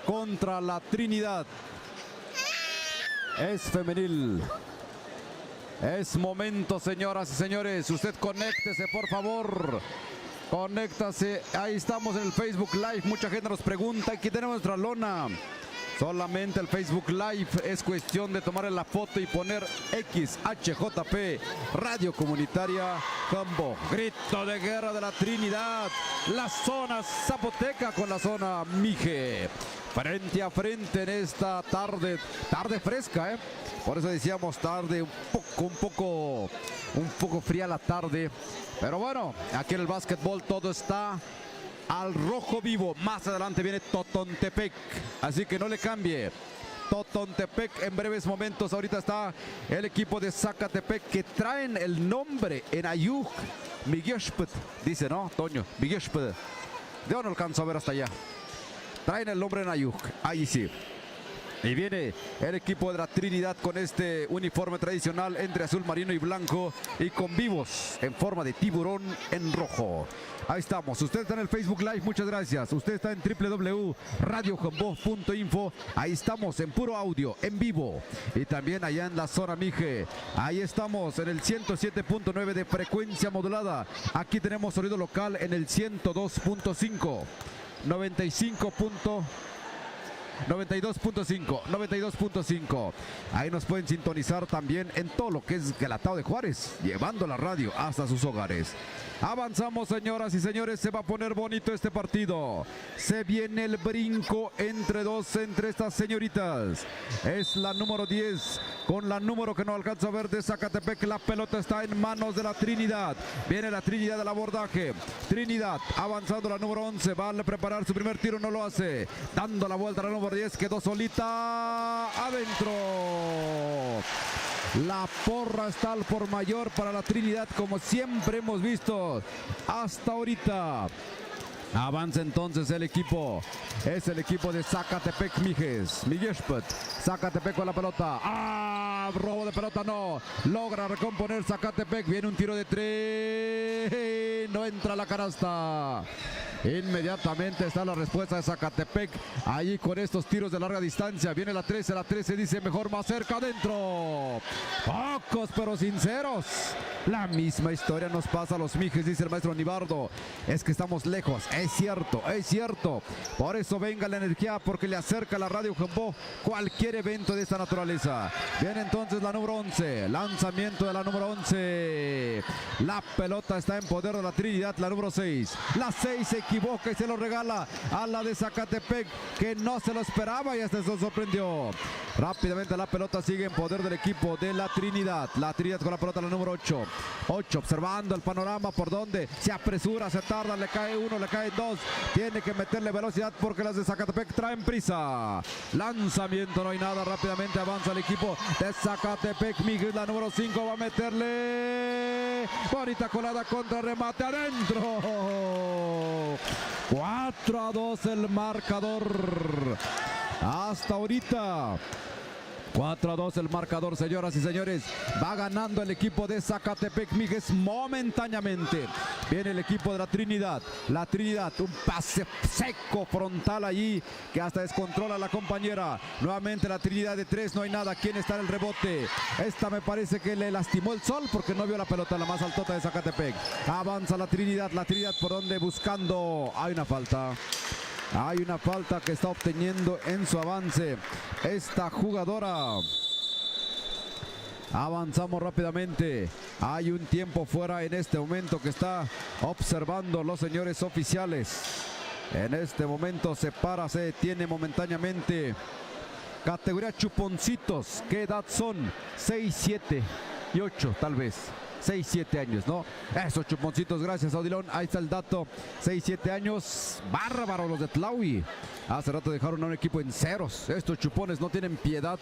contra la Trinidad. Es femenil. Es momento, señoras y señores. Usted conéctese, por favor. Conéctase. Ahí estamos en el Facebook Live. Mucha gente nos pregunta. Aquí tenemos nuestra lona. Solamente el Facebook Live es cuestión de tomar la foto y poner XHJP Radio Comunitaria Combo. Grito de guerra de la Trinidad. La zona zapoteca con la zona Mije. Frente a frente en esta tarde fresca, por eso decíamos tarde, un poco fría la tarde, pero bueno, aquí en el básquetbol todo está al rojo vivo. Más adelante viene Totontepec, así que no le cambie. Totontepec en breves momentos. Ahorita está el equipo de Zacatepec que traen el nombre en Ayuk Miguelspet, dice, ¿no, Toño? Miguelspet. Yo no alcanzo a ver hasta allá. Traen el nombre en Ayuk, ahí sí. Y viene el equipo de la Trinidad con este uniforme tradicional entre azul marino y blanco y con vivos en forma de tiburón en rojo. Ahí estamos. Usted está en el Facebook Live, muchas gracias. Usted está en www.radioconvoz.info. Ahí estamos en puro audio, en vivo. Y también allá en la zona Mije. Ahí estamos en el 107.9 de frecuencia modulada. Aquí tenemos sonido local en el 102.5. 92.5. Ahí nos pueden sintonizar también en todo lo que es Guelatao de Juárez, llevando la radio hasta sus hogares. Avanzamos, señoras y señores, se va a poner bonito este partido. Se viene el brinco entre estas señoritas. Es la número 10 con la número que no alcanza a ver de Zacatepec. La pelota está en manos de la Trinidad. Viene la Trinidad al abordaje. Trinidad avanzando la número 11. Va a preparar su primer tiro, no lo hace. Dando la vuelta a la número 10, quedó solita adentro. La porra está al por mayor para la Trinidad, como siempre hemos visto hasta ahorita. Avanza entonces el equipo. Es el equipo de Zacatepec Mijes. Miguelsput. Zacatepec con la pelota. ¡Ah! Robo de pelota, no. Logra recomponer Zacatepec. Viene un tiro de 3. No entra a la canasta. Inmediatamente está la respuesta de Zacatepec. Allí con estos tiros de larga distancia. Viene la 13. La 13 dice mejor más cerca adentro. Pocos pero sinceros. La misma historia nos pasa a los Mijes, dice el maestro Nibardo. Es que estamos lejos. Es cierto, es cierto. Por eso venga la energía, porque le acerca la Radio Jambó cualquier evento de esta naturaleza. Viene entonces la número 11. Lanzamiento de la número 11. La pelota está en poder de la Trinidad, la número 6. La 6 se equivoca y se lo regala a la de Zacatepec, que no se lo esperaba y hasta se sorprendió. Rápidamente la pelota sigue en poder del equipo de la Trinidad. La Trinidad con la pelota, la número 8. 8 observando el panorama por donde se apresura, se tarda, le cae uno, le cae dos. Tiene que meterle velocidad porque las de Zacatepec traen prisa. Lanzamiento, no hay nada. Rápidamente avanza el equipo de Zacatepec. Miguel, la número 5, va a meterle. Bonita colada contra remate adentro. 4-2 el marcador. Hasta ahorita 4-2 el marcador, señoras y señores. Va ganando el equipo de Zacatepec Mijes momentáneamente. Viene el equipo de la Trinidad. La Trinidad, un pase seco frontal allí que hasta descontrola a la compañera. Nuevamente la Trinidad de 3, no hay nada. ¿Quién está en el rebote? Esta me parece que le lastimó el sol porque no vio la pelota, la más altota de Zacatepec. Avanza la Trinidad por donde buscando. Hay una falta. Hay una falta que está obteniendo en su avance esta jugadora. Avanzamos rápidamente. Hay un tiempo fuera en este momento que está observando los señores oficiales. En este momento se detiene momentáneamente. Categoría chuponcitos. ¿Qué edad son? 6, 7 y 8 tal vez. 6, 7 años, ¿no? Esos chuponcitos, gracias, Odilon. Ahí está el dato. 6, 7 años. Bárbaro los de Tlaui. Hace rato dejaron a un equipo en ceros. Estos chupones no tienen piedad.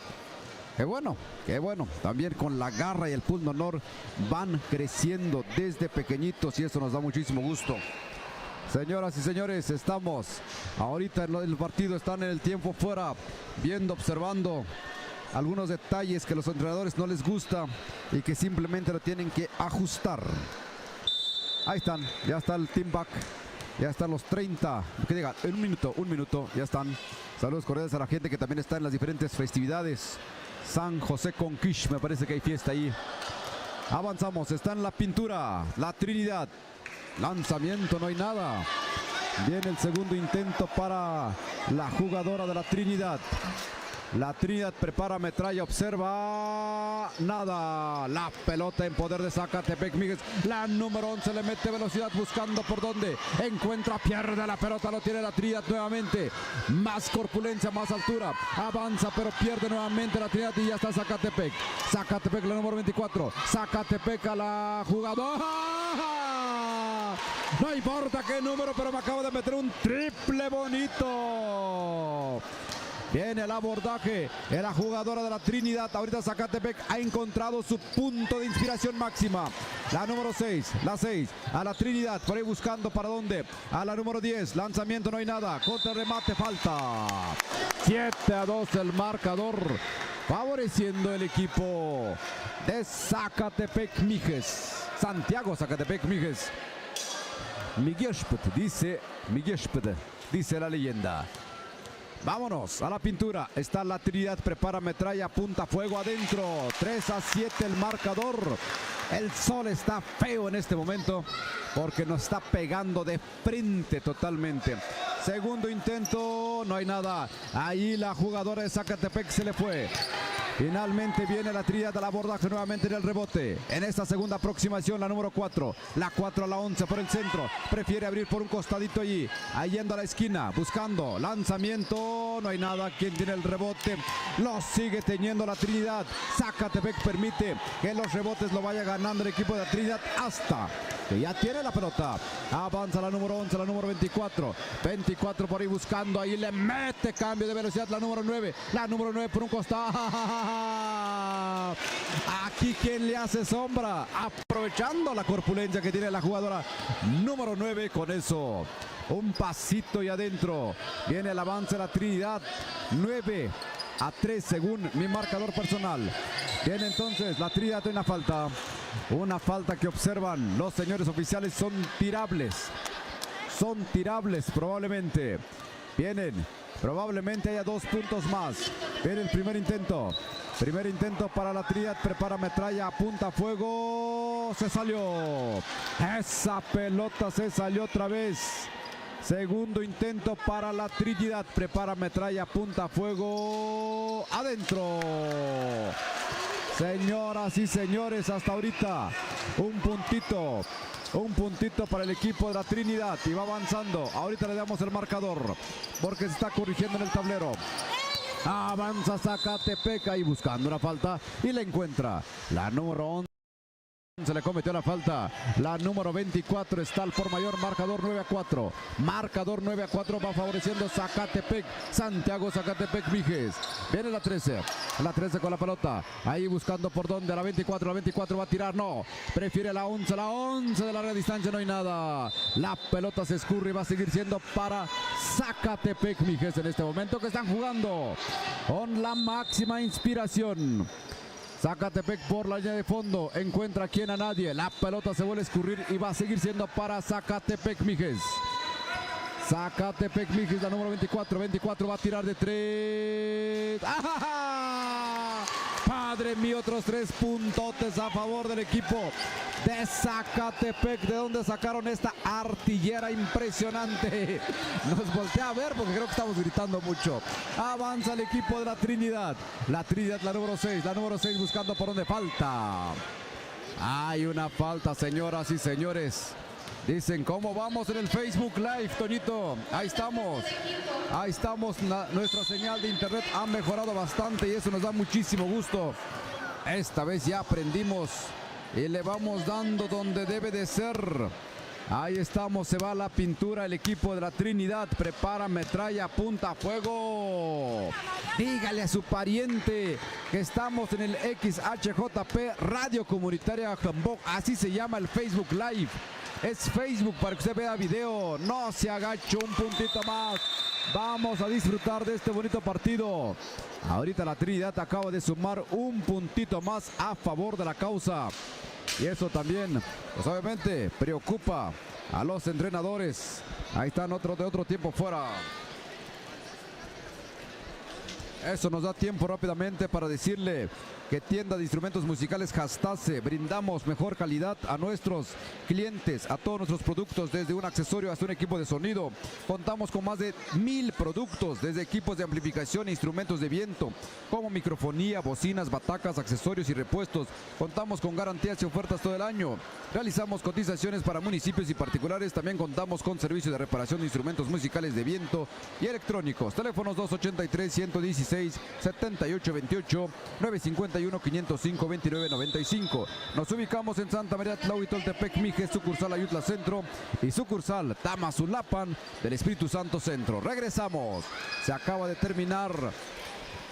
Qué bueno, qué bueno. También con la garra y el pundonor van creciendo desde pequeñitos y eso nos da muchísimo gusto. Señoras y señores, estamos ahorita en el partido, están en el tiempo fuera, viendo, observando algunos detalles que a los entrenadores no les gusta y que simplemente lo tienen que ajustar. Ahí están, ya está el team back, ya están los 30, que diga, en un minuto, ya están. Saludos cordiales a la gente que también está en las diferentes festividades. San José Conquish, me parece que hay fiesta ahí. Avanzamos, está en la pintura, la Trinidad. Lanzamiento, no hay nada. Viene el segundo intento para la jugadora de la Trinidad. La Trinidad prepara metralla, observa, nada. La pelota en poder de Zacatepec Mijes. La número 11 le mete velocidad buscando por dónde. Encuentra, pierde la pelota, lo tiene la Trinidad nuevamente. Más corpulencia, más altura. Avanza, pero pierde nuevamente la Trinidad y ya está Zacatepec. Zacatepec, la número 24. Zacatepec a la jugadora. No importa qué número, pero me acabo de meter un triple bonito. Viene el abordaje de la jugadora de la Trinidad. Ahorita Zacatepec ha encontrado su punto de inspiración máxima. La número 6, la 6, a la Trinidad, por ahí buscando para dónde. A la número 10, lanzamiento, no hay nada. Contra remate, falta. 7-2 el marcador, favoreciendo el equipo de Zacatepec Mijes. Santiago Zacatepec Mijes. Miguelsput, dice la leyenda. Vámonos a la pintura. Está la Trinidad, prepara metralla, apunta fuego adentro. 3-7 el marcador. El sol está feo en este momento porque nos está pegando de frente totalmente. Segundo intento, no hay nada. Ahí la jugadora de Zacatepec se le fue. Finalmente viene la Trinidad al abordaje nuevamente en el rebote. En esta segunda aproximación, la número 4. La 4 a la 11 por el centro. Prefiere abrir por un costadito allí. Ahí yendo a la esquina, buscando. Lanzamiento, no hay nada. ¿Quién tiene el rebote? Lo sigue teniendo la Trinidad. Zacatepec permite que los rebotes lo vaya ganando el equipo de la Trinidad hasta que ya tiene la pelota. Avanza la número 11, la número 24. 24 por ahí buscando. Ahí le mete cambio de velocidad la número 9. La número 9 por un costado. Aquí quien le hace sombra, aprovechando la corpulencia que tiene la jugadora número 9. Con eso Un pasito y adentro. Viene el avance de la Trinidad. 9-3 según mi marcador personal. Viene entonces la Trinidad en una falta. Una falta que observan los señores oficiales. Son tirables. Son tirables probablemente. Vienen. Probablemente haya 2 puntos más. Viene el primer intento. Primer intento para la Trinidad. Prepara metralla. Apunta fuego. Se salió. Esa pelota se salió otra vez. Segundo intento para la Trinidad. Prepara metralla. Apunta fuego. Adentro. Señoras y señores, hasta ahorita un puntito para el equipo de la Trinidad y va avanzando. Ahorita le damos el marcador porque se está corrigiendo en el tablero. Avanza Zacatepec ahí buscando una falta y la encuentra. La número 11 se le cometió la falta. La número 24 está al por mayor. Marcador 9-4. Marcador 9-4 va favoreciendo Zacatepec. Santiago Zacatepec Mijes. Viene la 13. La 13 con la pelota. Ahí buscando por dónde. La 24. La 24 va a tirar. No. Prefiere la 11. La 11 de larga distancia. No hay nada. La pelota se escurre y va a seguir siendo para Zacatepec Mijes en este momento que están jugando con la máxima inspiración. Zacatepec por la línea de fondo, encuentra a quien a nadie, la pelota se vuelve a escurrir y va a seguir siendo para Zacatepec Mijes. Zacatepec Mijes, la número 24, 24 va a tirar de 3. ¡Ah! Padre mío, otros 3 puntotes a favor del equipo de Zacatepec. ¿De dónde sacaron esta artillera impresionante? Nos voltea a ver porque creo que estamos gritando mucho. Avanza el equipo de la Trinidad. La Trinidad, la número 6. La número 6 buscando por donde falta. Hay una falta, señoras y señores. Dicen, ¿cómo vamos en el Facebook Live, Toñito? Ahí estamos. Ahí estamos. Nuestra señal de internet ha mejorado bastante y eso nos da muchísimo gusto. Esta vez ya aprendimos y le vamos dando donde debe de ser. Ahí estamos, se va la pintura el equipo de la Trinidad. Prepara metralla, apunta fuego. Dígale a su pariente que estamos en el XHJP Radio Comunitaria Jambok. Así se llama el Facebook Live. Es Facebook para que usted vea video. No se agache, un puntito más. Vamos a disfrutar de este bonito partido. Ahorita la Trinidad acaba de sumar un puntito más a favor de la causa. Y eso también, pues obviamente, preocupa a los entrenadores. Ahí están de otro tiempo fuera. Eso nos da tiempo rápidamente para decirle que Tienda de Instrumentos Musicales Jastase, brindamos mejor calidad a nuestros clientes, a todos nuestros productos, desde un accesorio hasta un equipo de sonido. Contamos con más de 1000 productos, desde equipos de amplificación e instrumentos de viento, como microfonía, bocinas, batacas, accesorios y repuestos. Contamos con garantías y ofertas todo el año. Realizamos cotizaciones para municipios y particulares. También contamos con servicio de reparación de instrumentos musicales de viento y electrónicos. Teléfonos 283-116-7828, 951-505-2995. Nos ubicamos en Santa María Tlahuitoltepec, Mijes, sucursal Ayutla Centro y sucursal Tamazulapan del Espíritu Santo Centro. Regresamos. Se acaba de terminar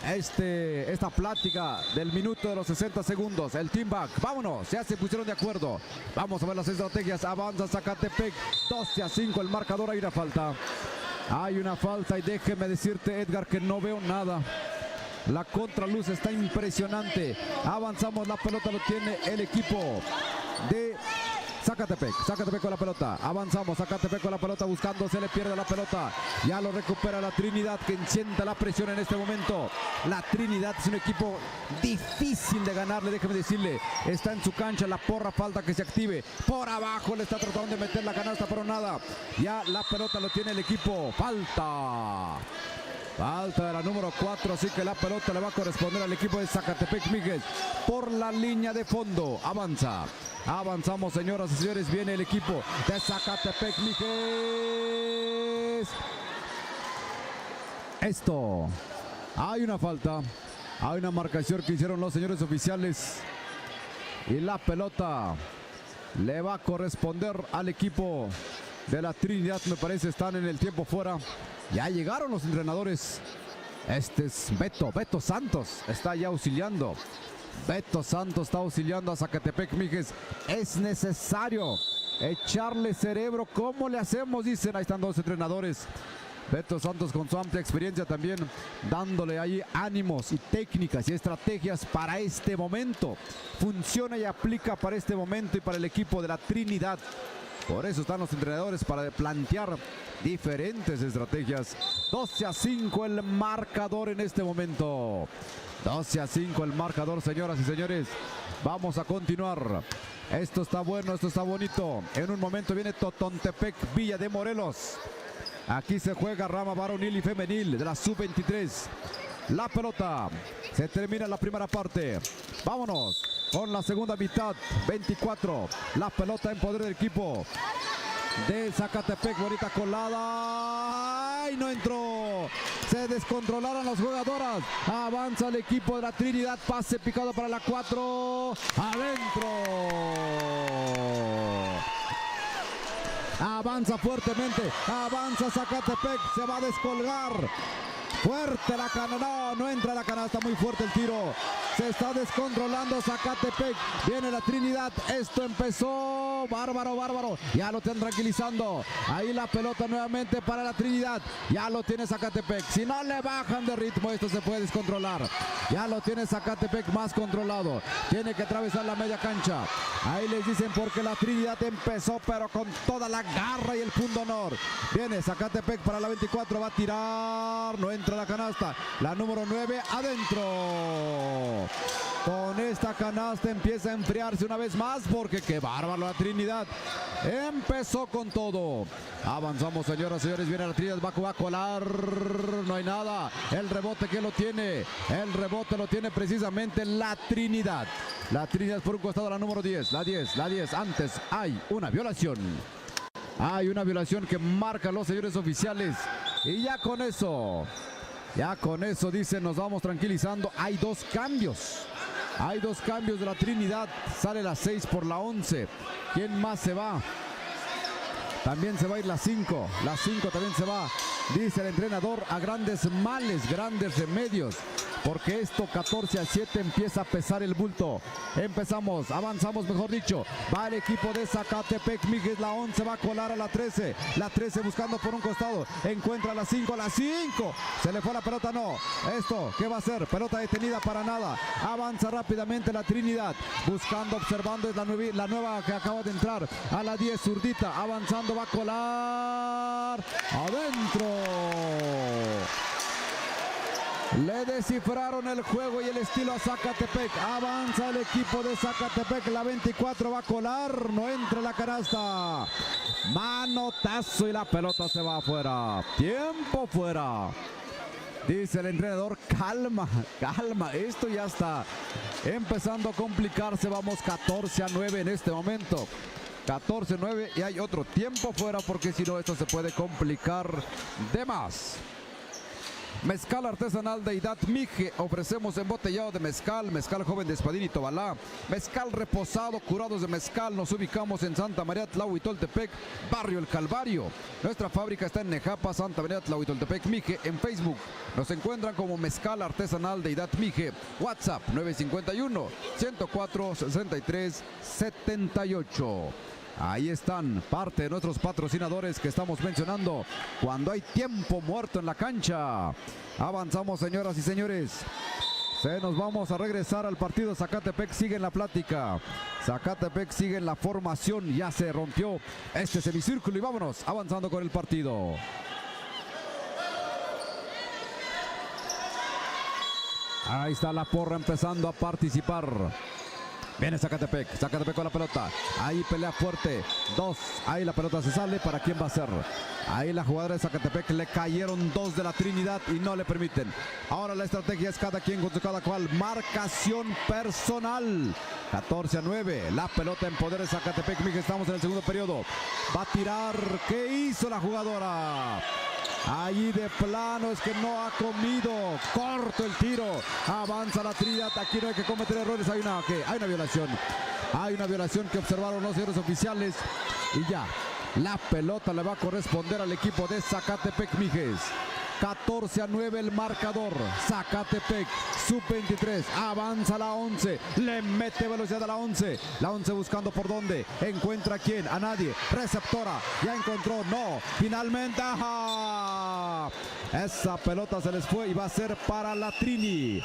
esta plática del minuto de los 60 segundos. El team back, vámonos, ya se pusieron de acuerdo. Vamos a ver las estrategias. Avanza Zacatepec, 12-5 el marcador. Hay una falta. Hay una falta y déjeme decirte, Edgar, que no veo nada. La contraluz está impresionante. Avanzamos, la pelota lo tiene el equipo de Zacatepec. Zacatepec con la pelota. Avanzamos, Zacatepec con la pelota buscando, se le pierde la pelota. Ya lo recupera la Trinidad, que enciende la presión en este momento. La Trinidad es un equipo difícil de ganarle, déjeme decirle. Está en su cancha, la porra falta que se active. Por abajo le está tratando de meter la canasta, pero nada. Ya la pelota lo tiene el equipo. Falta. Falta de la número 4, así que la pelota le va a corresponder al equipo de Zacatepec Mijes por la línea de fondo. Avanza. Avanzamos, señoras y señores. Viene el equipo de Zacatepec Mijes. Esto. Hay una falta. Hay una marcación que hicieron los señores oficiales. Y la pelota le va a corresponder al equipo de la Trinidad. Me parece están en el tiempo fuera. Ya llegaron los entrenadores. Este es Beto Santos. Está ya auxiliando. Beto Santos está auxiliando a Zacatepec Mijes. Es necesario echarle cerebro. ¿Cómo le hacemos? Dicen, ahí están dos entrenadores. Beto Santos con su amplia experiencia también, dándole ahí ánimos y técnicas y estrategias para este momento. Funciona y aplica para este momento y para el equipo de la Trinidad. Por eso están los entrenadores, para plantear diferentes estrategias. 12-5 el marcador en este momento. 12-5 el marcador, señoras y señores. Vamos a continuar. Esto está bueno, esto está bonito. En un momento viene Totontepec, Villa de Morelos. Aquí se juega rama varonil y femenil de la sub-23. La pelota. Se termina la primera parte. Vámonos con la segunda mitad. 24. La pelota en poder del equipo de Zacatepec. Bonita colada. ¡Ay, no entró! Se descontrolaron las jugadoras. Avanza el equipo de la Trinidad. Pase picado para la 4. ¡Adentro! Avanza fuertemente, avanza Zacatepec, se va a descolgar. Fuerte la canasta, no entra la canasta, muy fuerte el tiro. Se está descontrolando Zacatepec, viene la Trinidad, esto empezó, bárbaro. Ya lo están tranquilizando. Ahí la pelota nuevamente para la Trinidad. Ya lo tiene Zacatepec. Si no le bajan de ritmo, esto se puede descontrolar. Ya lo tiene Zacatepec más controlado. Tiene que atravesar la media cancha. Ahí les dicen porque la Trinidad empezó, pero con toda la garra y el punto honor. Viene Zacatepec para la 24, va a tirar, no entra la canasta. La número 9 adentro. Con esta canasta empieza a enfriarse una vez más, porque qué bárbaro la Trinidad. Empezó con todo. Avanzamos, señoras y señores. Viene la Trinidad, va a colar. No hay nada. El rebote que lo tiene. El rebote lo tiene precisamente la Trinidad. La Trinidad por un costado, la número 10. La 10. Antes hay una violación. Hay una violación que marcan los señores oficiales. Y ya con eso dicen, nos vamos tranquilizando. Hay dos cambios. Hay dos cambios de la Trinidad. Sale la 6 por la 11. ¿Quién más se va? También se va a ir la 5. La 5 también se va. Dice el entrenador, a grandes males, grandes remedios. Porque esto 14-7 empieza a pesar el bulto. Empezamos, avanzamos, mejor dicho. Va el equipo de Zacatepec Mijes, la 11 va a colar a la 13. La 13 buscando por un costado. Encuentra la 5, la 5. Se le fue la pelota, no. Esto, ¿qué va a hacer? Pelota detenida para nada. Avanza rápidamente la Trinidad. Buscando, observando, es la nueva que acaba de entrar. A la 10, zurdita. Avanzando, va a colar. Adentro. Le descifraron el juego y el estilo a Zacatepec. Avanza el equipo de Zacatepec. La 24 va a colar. No entra la canasta. Manotazo y la pelota se va afuera. Tiempo fuera. Dice el entrenador, calma. Esto ya está empezando a complicarse. Vamos 14-9 en este momento. 14-9 y hay otro tiempo fuera, porque si no esto se puede complicar de más. Mezcal artesanal de Deidad Mije. Ofrecemos embotellado de mezcal, mezcal joven de Espadín y Tobalá, mezcal reposado, curados de mezcal. Nos ubicamos en Santa María Tlahuitoltepec, barrio El Calvario. Nuestra fábrica está en Nejapa, Santa María Tlahuitoltepec Mije. En Facebook nos encuentran como Mezcal artesanal de Deidad Mije. WhatsApp 951-104-63-78. Ahí están parte de nuestros patrocinadores que estamos mencionando cuando hay tiempo muerto en la cancha. Avanzamos, señoras y señores. Nos vamos a regresar al partido. Zacatepec sigue en la plática. Zacatepec sigue en la formación. Ya se rompió este semicírculo y vámonos avanzando con el partido. Ahí está la porra empezando a participar. Viene Zacatepec con la pelota. Ahí pelea fuerte. 2. Ahí la pelota se sale. ¿Para quién va a ser? Ahí la jugadora de Zacatepec, le cayeron 2 de la Trinidad y no le permiten. Ahora la estrategia es cada quien con su cada cual. Marcación personal. 14-9. La pelota en poder de Zacatepec. Mije, estamos en el segundo periodo. Va a tirar. ¿Qué hizo la jugadora? Allí de plano es que no ha comido. Corto el tiro. Avanza la Trinidad. Aquí no hay que cometer errores. Hay una violación. Hay una violación que observaron los señores oficiales. Y ya. La pelota le va a corresponder al equipo de Zacatepec Mijes. 14-9 el marcador. Zacatepec, sub-23, avanza la 11, le mete velocidad a la 11. La 11 buscando por dónde, encuentra a quién, a nadie. Receptora, ya encontró, no, finalmente, ¡ajá! Esa pelota se les fue y va a ser para la Trini.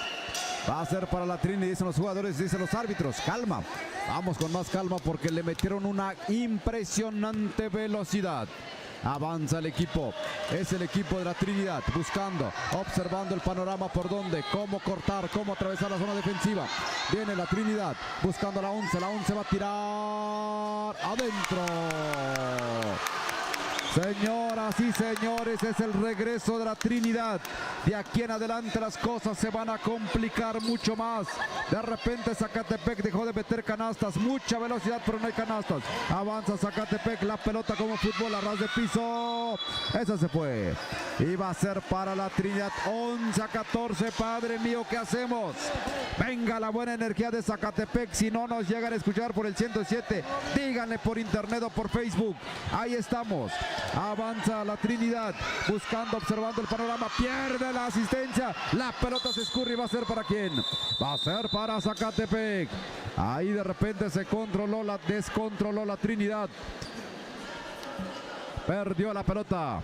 Va a ser para la Trini, dicen los jugadores, dicen los árbitros. Calma, vamos con más calma porque le metieron una impresionante velocidad. Avanza el equipo, es el equipo de la Trinidad, buscando, observando el panorama por dónde, cómo cortar, cómo atravesar la zona defensiva. Viene la Trinidad, buscando la 11 va a tirar adentro. Señoras y señores, es el regreso de la Trinidad. De aquí en adelante las cosas se van a complicar mucho más. De repente Zacatepec dejó de meter canastas. Mucha velocidad, pero no hay canastas. Avanza Zacatepec, la pelota como fútbol a ras de piso. Esa se fue. Y va a ser para la Trinidad. 11-14, padre mío, ¿qué hacemos? Venga la buena energía de Zacatepec. Si no nos llegan a escuchar por el 107, díganle por internet o por Facebook. Ahí estamos. Avanza la Trinidad, buscando, observando el panorama, pierde la asistencia, la pelota se escurre y va a ser para quién, va a ser para Zacatepec. Ahí de repente se descontroló la Trinidad, perdió la pelota.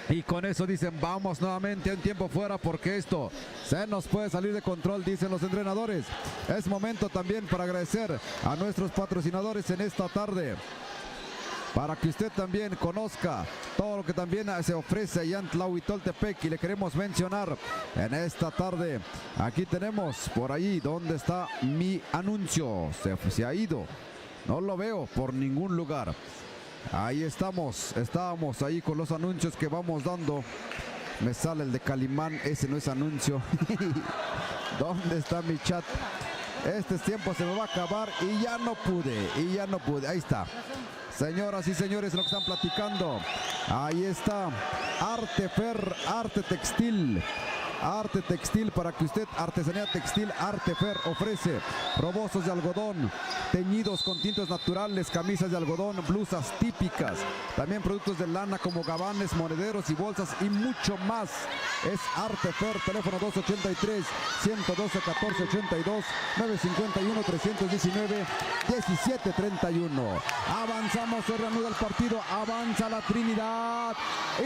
Y con eso dicen, vamos nuevamente a un tiempo fuera porque esto se nos puede salir de control, dicen los entrenadores. Es momento también para agradecer a nuestros patrocinadores en esta tarde, para que usted también conozca todo lo que también se ofrece allá en Tlahuitoltepec, y le queremos mencionar en esta tarde. Aquí tenemos por ahí donde está mi anuncio. Se ha ido, no lo veo por ningún lugar. Ahí estábamos ahí con los anuncios que vamos dando. Me sale el de Calimán, ese no es anuncio. ¿Dónde está mi chat? Este tiempo se me va a acabar y ya no pude. Ahí está. Señoras y señores, lo que están platicando. Ahí está. Artefer, Arte Textil. Arte Textil, para que usted, artesanía textil, Artefer ofrece robozos de algodón, teñidos con tintes naturales, camisas de algodón, blusas típicas, también productos de lana como gabanes, monederos y bolsas y mucho más. Es Artefer, teléfono 283-112-1482, 951-319-1731. Avanzamos, se reanuda el partido, avanza la Trinidad.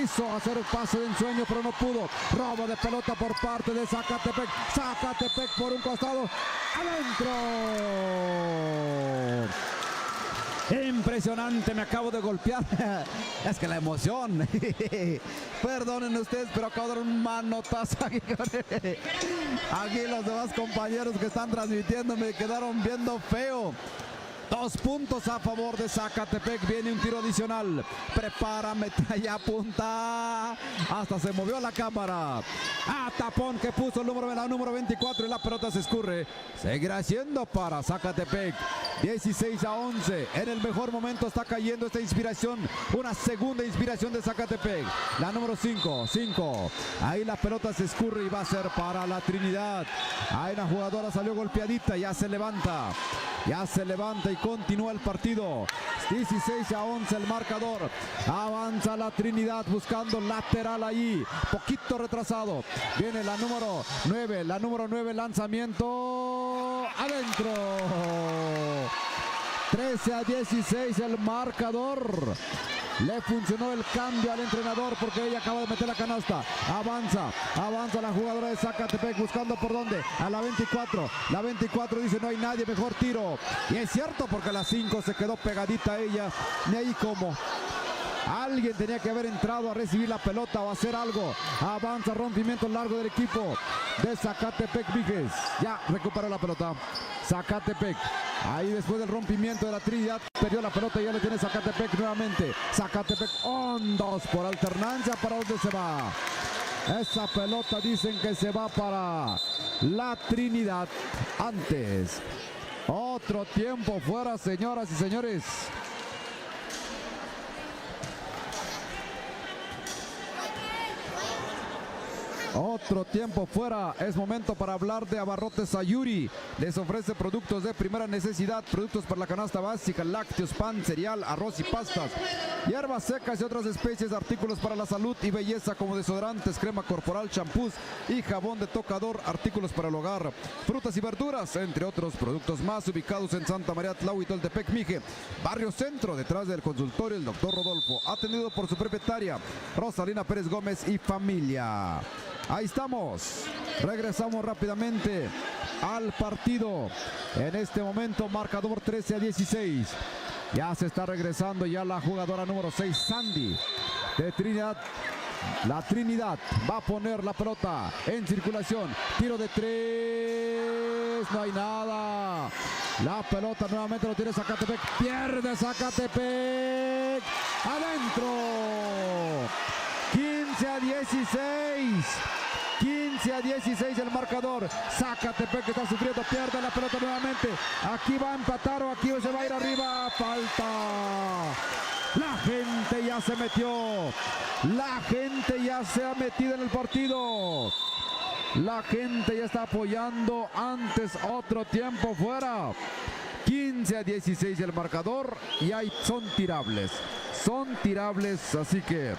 Hizo hacer el pase de ensueño, pero no pudo. Robo de pelota por parte de Zacatepec. Zacatepec por un costado. ¡Adentro! Impresionante, me acabo de golpear. Es que la emoción. Perdonen ustedes, pero acabo de dar un manotazo aquí. Aquí los demás compañeros que están transmitiendo me quedaron viendo feo. 2 puntos a favor de Zacatepec. Viene un tiro adicional. Prepárame, ya apunta. Hasta se movió la cámara. A tapón que puso la número 24 y la pelota se escurre. Seguirá siendo para Zacatepec. 16-11. En el mejor momento está cayendo esta inspiración. Una segunda inspiración de Zacatepec. La número 5. Ahí la pelota se escurre y va a ser para la Trinidad. Ahí la jugadora salió golpeadita. Ya se levanta y continúa el partido. 16-11 el marcador. Avanza la Trinidad buscando lateral ahí, poquito retrasado. Viene la número 9, lanzamiento adentro. 13-16 el marcador. Le funcionó el cambio al entrenador porque ella acaba de meter la canasta. Avanza la jugadora de Zacatepec buscando por dónde. A la 24. La 24 dice no hay nadie, mejor tiro. Y es cierto porque la 5 se quedó pegadita a ella. Ni ahí cómo. Alguien tenía que haber entrado a recibir la pelota o hacer algo. Avanza, rompimiento largo del equipo de Zacatepec Víquez. Ya recuperó la pelota Zacatepec. Ahí después del rompimiento de la Trinidad, perdió la pelota y ya lo tiene Zacatepec nuevamente. Zacatepec hondos por alternancia. ¿Para dónde se va? Esa pelota dicen que se va para la Trinidad. Antes, otro tiempo fuera, señoras y señores. Otro tiempo fuera. Es momento para hablar de Abarrotes Sayuri. Les ofrece productos de primera necesidad, productos para la canasta básica, lácteos, pan, cereal, arroz y pastas, hierbas secas y otras especies, artículos para la salud y belleza como desodorantes, crema corporal, champús y jabón de tocador, artículos para el hogar, frutas y verduras, entre otros productos más, ubicados en Santa María Tlahui, Toltepec, Mije, Barrio Centro, detrás del consultorio el doctor Rodolfo, atendido por su propietaria Rosalina Pérez Gómez y familia. Ahí estamos, regresamos rápidamente al partido. En este momento marcador 13-16. Ya se está regresando ya la jugadora número 6, Sandy de Trinidad. La Trinidad va a poner la pelota en circulación. Tiro de 3, no hay nada. La pelota nuevamente lo tiene Zacatepec. Pierde Zacatepec. Adentro. 15-16. 15-16 el marcador. Zacatepec está sufriendo, pierde la pelota nuevamente. Aquí va a empatar o aquí se va a ir arriba. Falta. La gente ya se metió. La gente ya se ha metido en el partido. La gente ya está apoyando. Antes otro tiempo fuera. 15-16 el marcador y ahí son tirables. Son tirables, así que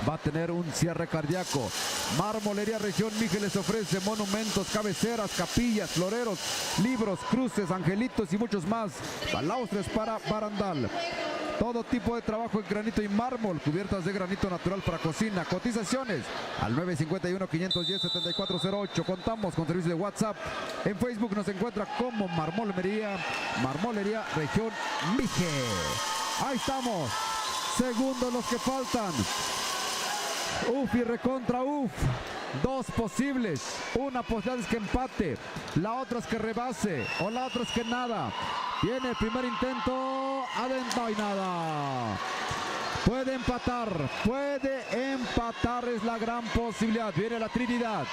va a tener un cierre cardíaco. Marmolería Región Mije les ofrece monumentos, cabeceras, capillas, floreros, libros, cruces, angelitos y muchos más. Balaustres para barandal. Todo tipo de trabajo en granito y mármol, cubiertas de granito natural para cocina. Cotizaciones al 951-510-7408. Contamos con servicio de WhatsApp. En Facebook nos encuentra como Marmolería Región Mije. Ahí estamos. Segundos los que faltan. Uf y recontra uf. Dos posibles. Una posibilidad es que empate. La otra es que rebase. O la otra es que nada. Viene el primer intento. Adentro y nada. Puede empatar. Puede empatar. Es la gran posibilidad. Viene la Trinidad.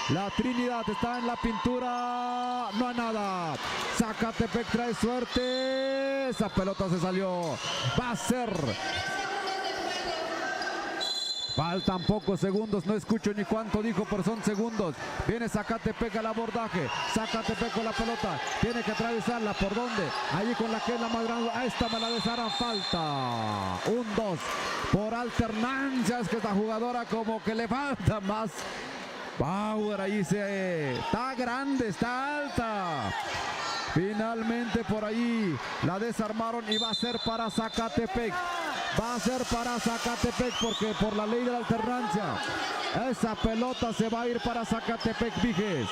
La Trinidad está en la pintura. No hay nada. Zacatepec trae suerte. Esa pelota se salió. Va a ser. Faltan pocos segundos, no escucho ni cuánto dijo, pero son segundos. Viene Zacatepec al abordaje. Zacatepec con la pelota. Tiene que atravesarla. ¿Por dónde? Allí con la que es la más grande. A esta me la desharán. Falta. 1-2. Por alternancia es que esta jugadora como que le falta más power. Ahí está grande, está alta. Finalmente por ahí la desarmaron y va a ser para Zacatepec. Va a ser para Zacatepec porque por la ley de la alternancia esa pelota se va a ir para Zacatepec Viges.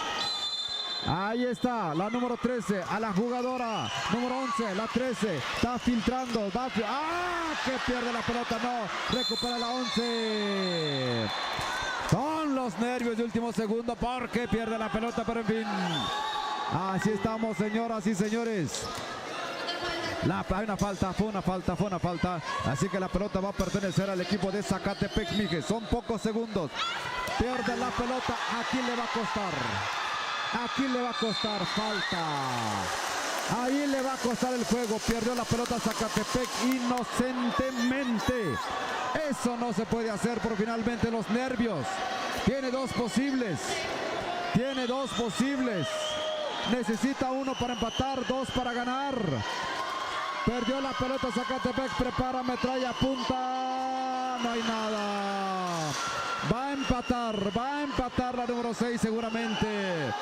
Ahí está la número 13 a la jugadora número 11, la 13 está filtrando, que pierde la pelota, no, recupera la 11. Son los nervios de último segundo porque pierde la pelota, pero en fin. Así estamos, señoras y señores. Hay una falta, fue una falta. Así que la pelota va a pertenecer al equipo de Zacatepec Mije. Son pocos segundos. Pierde la pelota. ¿A quién le va a costar? ¿A quién le va a costar? Falta. Ahí le va a costar el juego. Perdió la pelota Zacatepec inocentemente. Eso no se puede hacer, pero finalmente los nervios. Tiene dos posibles. Necesita uno para empatar, dos para ganar. Perdió la pelota Zacatepec, prepara, metralla, punta. No hay nada. Va a empatar la número 6 seguramente.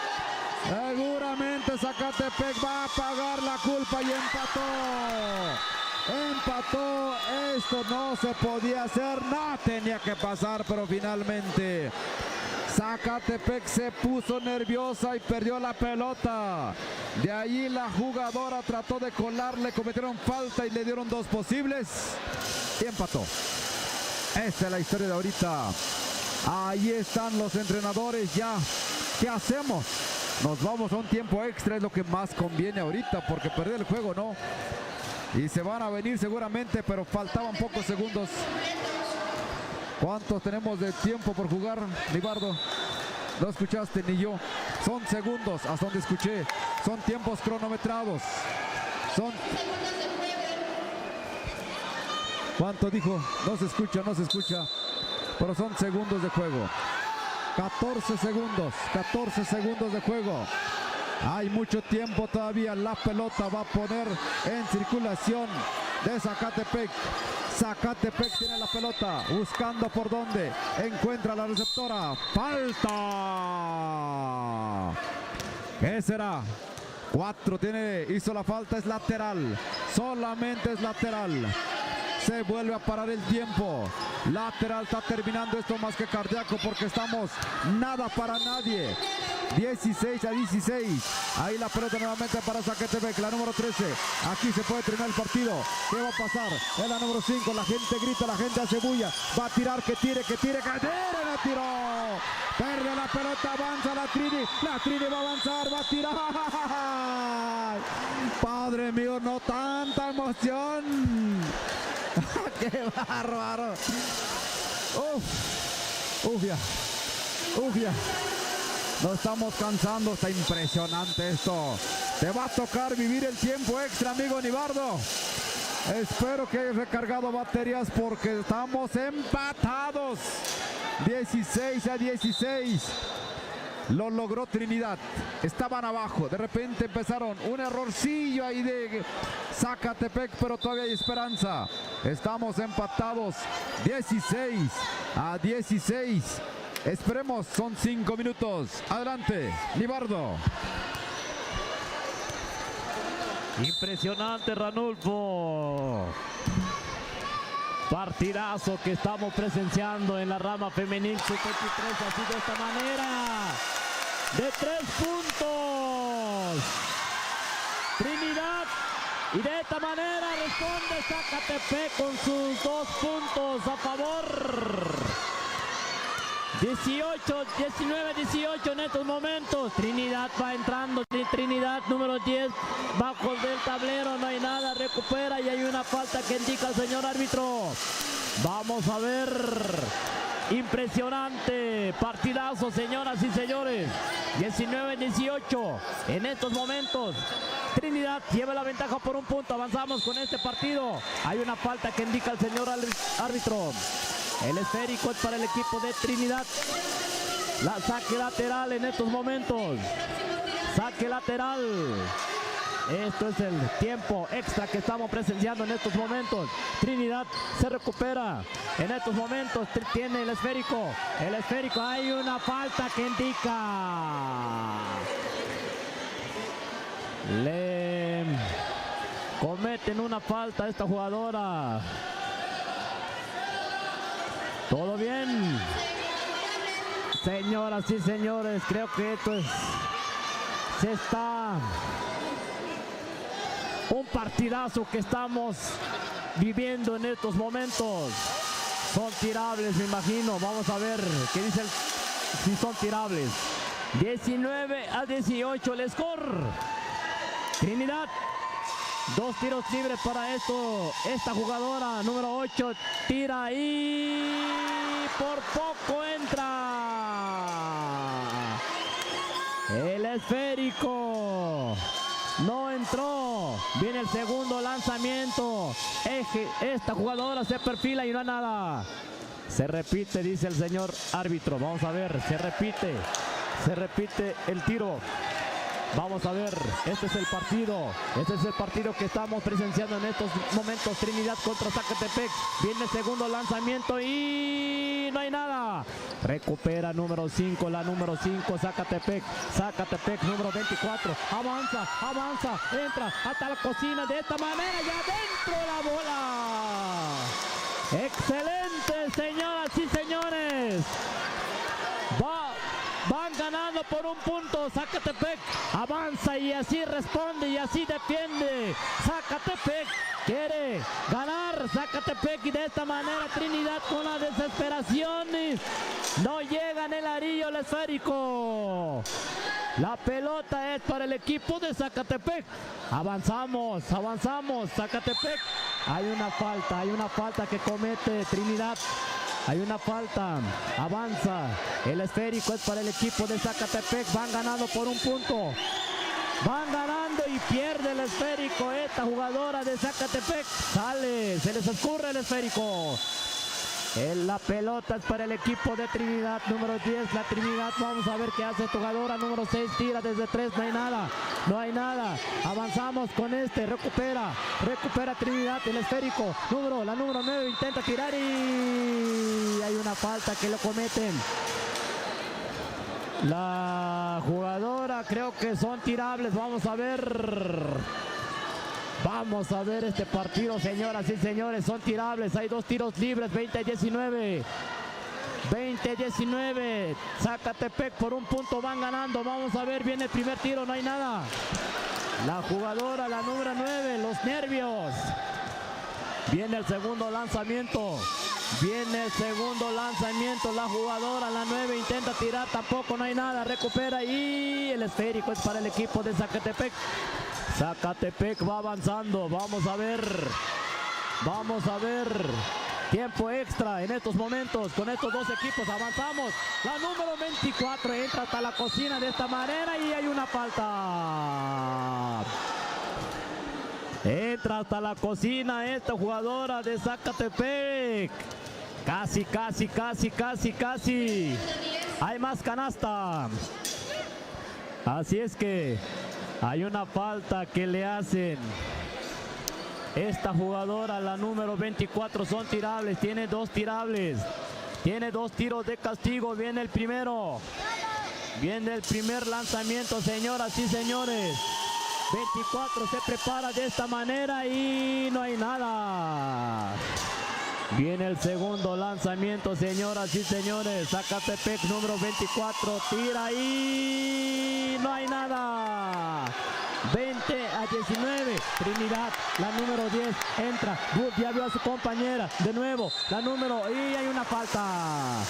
Seguramente Zacatepec va a pagar la culpa y empató. Esto no se podía hacer, no tenía que pasar, pero finalmente Zacatepec se puso nerviosa y perdió la pelota. De ahí la jugadora trató de colarle, cometieron falta y le dieron dos posibles y empató. Esta es la historia de ahorita. Ahí están los entrenadores ya. ¿Qué hacemos? Nos vamos a un tiempo extra, es lo que más conviene ahorita, porque perder el juego no. Y se van a venir seguramente, pero faltaban pocos segundos. ¿Cuántos tenemos de tiempo por jugar, Libardo? No escuchaste ni yo. Son segundos, hasta donde escuché. Son tiempos cronometrados. ¿Cuánto dijo? No se escucha. Pero son segundos de juego. 14 segundos de juego. Hay mucho tiempo todavía. La pelota va a poner en circulación de Zacatepec. Zacatepec tiene la pelota, buscando por dónde encuentra la receptora. ¡Falta! ¿Qué será? 4 hizo la falta, es lateral. Solamente es lateral. Se vuelve a parar el tiempo. Lateral, está terminando esto más que cardíaco porque estamos nada para nadie. 16-16. Ahí la pelota nuevamente para Zacatepec, la número 13. Aquí se puede terminar el partido. ¿Qué va a pasar? Es la número 5. La gente grita, la gente hace bulla. Va a tirar, que tire, la tiró. Pierde la pelota, avanza la Trini. La Trini va a avanzar, va a tirar. Padre mío, no tanta emoción. ¡Qué bárbaro! ¡Uf! Nos estamos cansando, está impresionante esto. Te va a tocar vivir el tiempo extra, amigo Nibardo. Espero que hayas recargado baterías porque estamos empatados. 16-16. Lo logró Trinidad. Estaban abajo. De repente empezaron un errorcillo ahí de Zacatepec, pero todavía hay esperanza. Estamos empatados 16-16. Esperemos, son 5 minutos. Adelante, Nibardo. Impresionante, Ranulfo. Partidazo que estamos presenciando en la rama femenil sub-23, así de esta manera. De 3 puntos. Trinidad. Y de esta manera responde Zacatepec con sus 2 puntos a favor. 19-18 en estos momentos. Trinidad va entrando. Trinidad número 10 bajo del tablero. No hay nada. Recupera y hay una falta que indica el señor árbitro. Vamos a ver. Impresionante. Partidazo, señoras y señores. 19-18 en estos momentos. Trinidad lleva la ventaja por 1 punto. Avanzamos con este partido. Hay una falta que indica el señor árbitro. El esférico es para el equipo de Trinidad. La saque lateral en estos momentos. Saque lateral. Esto es el tiempo extra que estamos presenciando en estos momentos. Trinidad se recupera. En estos momentos tiene el esférico. El esférico, hay una falta que indica. Le cometen una falta a esta jugadora. Todo bien. Señoras y señores, creo que esto se está un partidazo que estamos viviendo en estos momentos. Son tirables, me imagino. Vamos a ver qué dice si son tirables. 19-18 el score. Trinidad. 2 tiros libres para esta jugadora número 8 tira y por poco entra. El esférico no entró. Viene el segundo lanzamiento. Esta jugadora se perfila y no hay nada. Se repite, dice el señor árbitro. Vamos a ver, se repite el tiro. Vamos a ver, este es el partido que estamos presenciando en estos momentos. Trinidad contra Zacatepec. Viene el segundo lanzamiento y no hay nada. Recupera número 5, la número 5, Zacatepec número 24. Avanza, entra hasta la cocina de esta manera y adentro la bola. Excelente, señoras y señores. Van ganando por 1 punto. Zacatepec avanza y así responde y así defiende. Zacatepec quiere ganar. Zacatepec y de esta manera Trinidad con la desesperación. No llega en el arillo el esférico. La pelota es para el equipo de Zacatepec. Avanzamos. Zacatepec. Hay una falta que comete Trinidad. Hay una falta, avanza, el esférico es para el equipo de Zacatepec, van ganando por 1 punto, van ganando y pierde el esférico, esta jugadora de Zacatepec, sale, se les escurre el esférico, La pelota es para el equipo de Trinidad, número 10, la Trinidad. Vamos a ver qué hace esta jugadora, número 6, tira desde 3, no hay nada, no hay nada. Avanzamos con este, recupera Trinidad, el esférico, la número 9, intenta tirar y hay una falta que lo cometen. La jugadora, creo que son tirables, vamos a ver este partido, señoras y señores, son tirables, hay 2 tiros libres, 20-19. 20-19, Zacatepec por un punto van ganando, vamos a ver, viene el primer tiro, no hay nada. La jugadora, la número 9, los nervios. Viene el segundo lanzamiento, la jugadora, la 9, intenta tirar, tampoco, no hay nada, recupera y el esférico es para el equipo de Zacatepec. Zacatepec va avanzando, vamos a ver, tiempo extra en estos momentos con estos dos equipos, avanzamos, la número 24 entra hasta la cocina de esta manera y hay una falta. Entra hasta la cocina esta jugadora de Zacatepec. Casi. Hay más canasta. Así es que hay una falta que le hacen. Esta jugadora, la número 24, son tirables. Tiene 2 tirables. Tiene 2 tiros de castigo. Viene el primero. Viene el primer lanzamiento, señoras y señores. 24 se prepara de esta manera y no hay nada. Viene el segundo lanzamiento, señoras y señores. Zacatepec, número 24, tira y no hay nada. 20-19, Trinidad, la número 10, entra, ya vio a su compañera, de nuevo, la número, y hay una falta.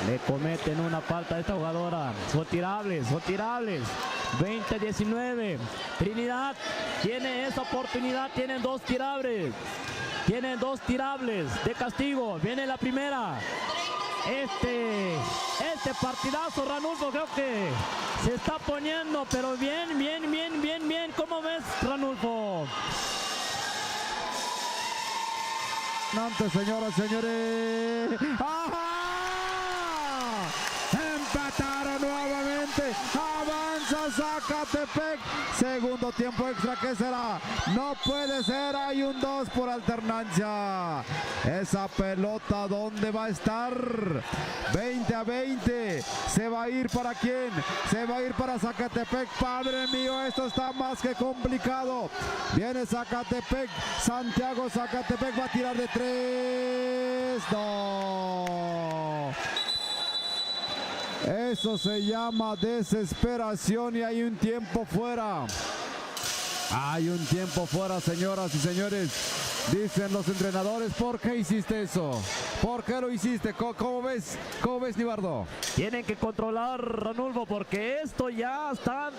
Le cometen una falta a esta jugadora, son tirables. 20-19, Trinidad tiene esa oportunidad, tienen 2 tirables. Tienen 2 tirables de castigo. Viene la primera. Este partidazo, Ranulfo, creo que se está poniendo, pero bien. ¿Cómo ves, Ranulfo? Antes, señoras, señores. ¡Ajá! Empataron nuevamente. Avanza Zacatepec. Segundo tiempo extra, ¿qué será? No puede ser, hay un 2 por alternancia. Esa pelota, ¿dónde va a estar? 20-20. ¿Se va a ir para quién? Se va a ir para Zacatepec. Padre mío, esto está más que complicado. Viene Zacatepec. Santiago Zacatepec va a tirar de 3. No. Eso se llama desesperación y hay un tiempo fuera. Hay un tiempo fuera, señoras y señores. Dicen los entrenadores, ¿por qué hiciste eso? ¿Por qué lo hiciste? ¿Cómo ves? ¿Cómo ves, Nibardo? Tienen que controlar, Ranulfo, porque esto ya están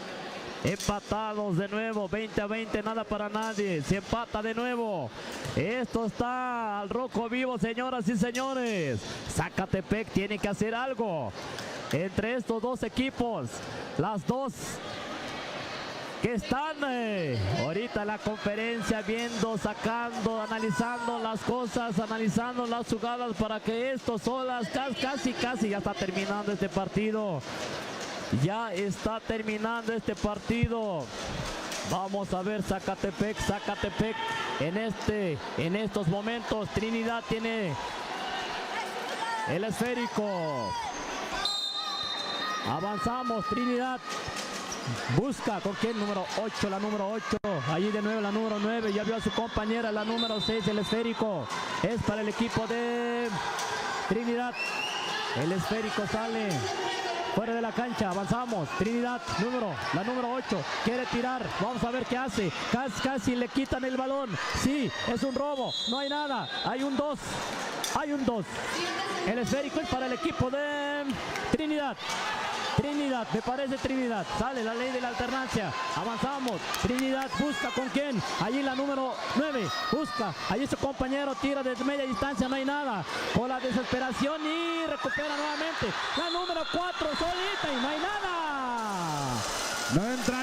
empatados de nuevo, 20-20, nada para nadie, se empata de nuevo. Esto está al rojo vivo, señoras y señores. Zacatepec tiene que hacer algo. Entre estos dos equipos, las dos que están ahorita en la conferencia viendo, sacando, analizando las cosas, analizando las jugadas para que esto solas, casi ya está terminando este partido. Ya está terminando este partido. Vamos a ver Zacatepec en estos momentos. Trinidad tiene el esférico. Avanzamos, Trinidad busca con quién, número 8, la número 8, allí de nuevo la número 9, ya vio a su compañera, la número 6, el esférico, es para el equipo de Trinidad, el esférico sale fuera de la cancha, avanzamos, Trinidad, la número 8, quiere tirar, vamos a ver qué hace, casi le quitan el balón, sí, es un robo, no hay nada, hay un 2, el esférico es para el equipo de Trinidad, me parece Trinidad, sale la ley de la alternancia, avanzamos, Trinidad busca con quién, allí la número 9, busca, allí su compañero tira desde media distancia, no hay nada, con la desesperación y recupera nuevamente, la número 4 solita y no hay nada. No entra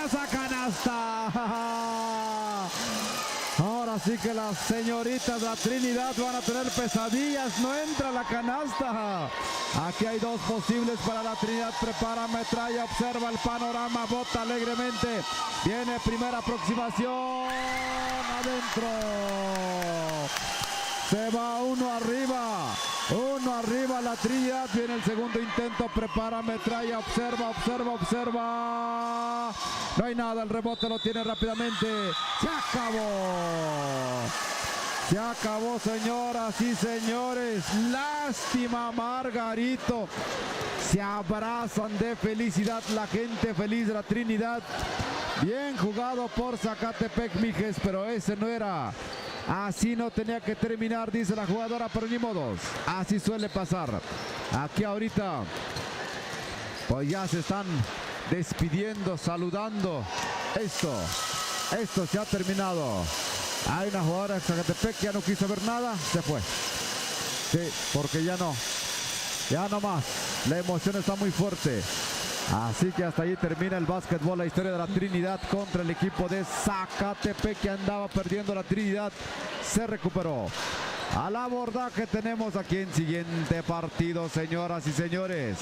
esa canasta. Ahora Así que las señoritas de la Trinidad van a tener pesadillas. No entra la canasta. Aquí hay dos posibles para la Trinidad. Prepara metralla, observa el panorama, bota alegremente. Viene primera aproximación. Adentro. Se va uno arriba. Uno arriba la Trinidad. Viene el segundo intento. Prepara metralla. Observa, observa, observa. No hay nada. El rebote lo tiene rápidamente. Se acabó. Se acabó, señoras y señores. Lástima, Margarito. Se abrazan de felicidad la gente feliz de la Trinidad. Bien jugado por Zacatepec, Mijes, pero ese no era. Así no tenía que terminar, dice la jugadora, pero ni modos. Así suele pasar. Aquí ahorita, pues ya se están despidiendo, saludando. Esto se ha terminado. Hay una jugadora de Zacatepec que ya no quiso ver nada, se fue. Sí, porque ya no más. La emoción está muy fuerte. Así que hasta ahí termina el básquetbol, la historia de la Trinidad contra el equipo de Zacatepec, que andaba perdiendo la Trinidad. Se recuperó. Al abordaje tenemos aquí en siguiente partido, señoras y señores.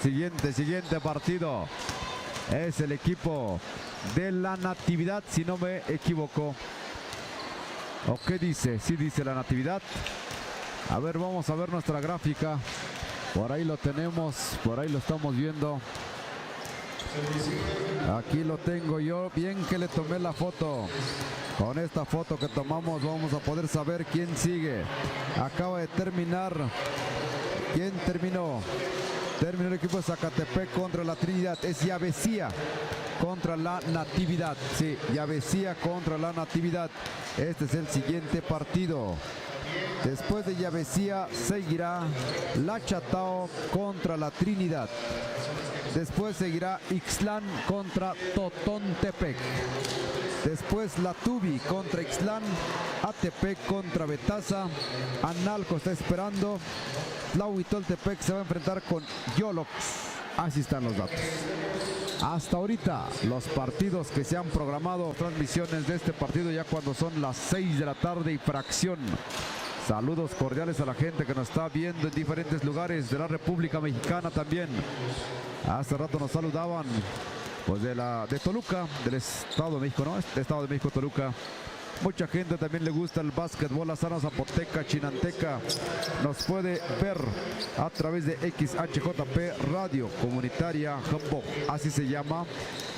Siguiente partido. Es el equipo de la Natividad, si no me equivoco. ¿O qué dice? Sí dice la Natividad. A ver, vamos a ver nuestra gráfica. Por ahí lo tenemos, por ahí lo estamos viendo. Aquí lo tengo yo, bien que le tomé la foto. Con esta foto que tomamos vamos a poder saber quién sigue. Acaba de terminar. ¿Quién terminó? Terminó el equipo de Zacatepec contra la Trinidad. Es Yavesía contra la Natividad. Sí, Yavesía contra la Natividad. Este es el siguiente partido. Después de Yavesía seguirá la Chatao contra la Trinidad. Después seguirá Ixtlán contra Totontepec. Después la Tubi contra Ixtlán. Atepec contra Betaza. Analco está esperando. Tlahuitoltepec se va a enfrentar con Yolox. Así están los datos. Hasta ahorita los partidos que se han programado, transmisiones de este partido ya cuando son las 6 de la tarde y fracción. Saludos cordiales a la gente que nos está viendo en diferentes lugares de la República Mexicana también. Hace rato nos saludaban pues de Toluca, del Estado de México, ¿no? Del Estado de México, Toluca. Mucha gente también le gusta el básquetbol, la zona zapoteca, chinanteca. Nos puede ver a través de XHJP Radio Comunitaria Jamboj, así se llama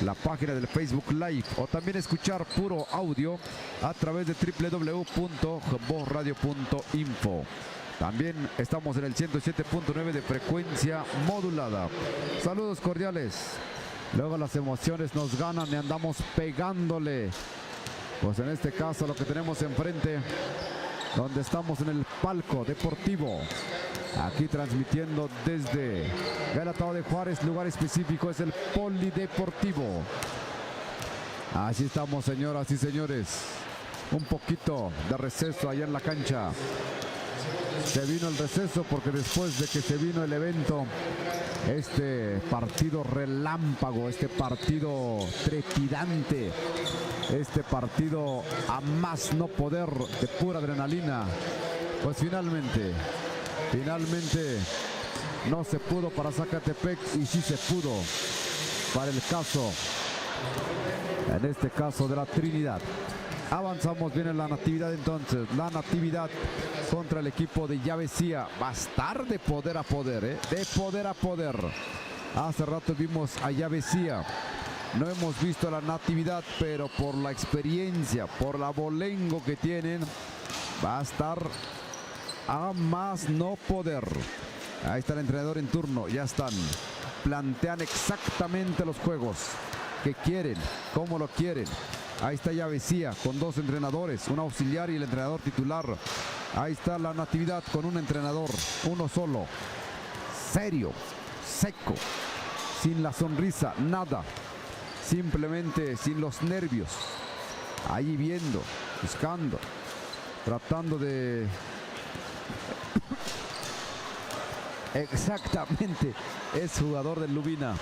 la página del Facebook Live, o también escuchar puro audio a través de www.jambojradio.info. También estamos en el 107.9 de frecuencia modulada. Saludos cordiales. Luego las emociones nos ganan y andamos pegándole. Pues en este caso lo que tenemos enfrente, donde estamos en el palco deportivo, aquí transmitiendo desde Galatao de Juárez, lugar específico es el Polideportivo. Así estamos, señoras y señores. Un poquito de receso allá en la cancha. Se vino el receso porque después de que se vino el evento, este partido relámpago, este partido trepidante, este partido a más no poder de pura adrenalina, pues finalmente no se pudo para Zacatepec y sí se pudo para el caso, en este caso de la Trinidad. Avanzamos bien en la Natividad entonces. La Natividad contra el equipo de Yavesía. Va a estar de poder a poder, ¿eh? De poder a poder. Hace rato vimos a Yavesía. No hemos visto a la Natividad, pero por la experiencia, por la abolengo que tienen, va a estar a más no poder. Ahí está el entrenador en turno. Ya están. Plantean exactamente los juegos que quieren, cómo lo quieren. Ahí está Yavesía con dos entrenadores, un auxiliar y el entrenador titular. Ahí está la Natividad con un entrenador, uno solo. Serio, seco, sin la sonrisa, nada. Simplemente sin los nervios. Ahí viendo, buscando, tratando de... Exactamente, es jugador del Lubina.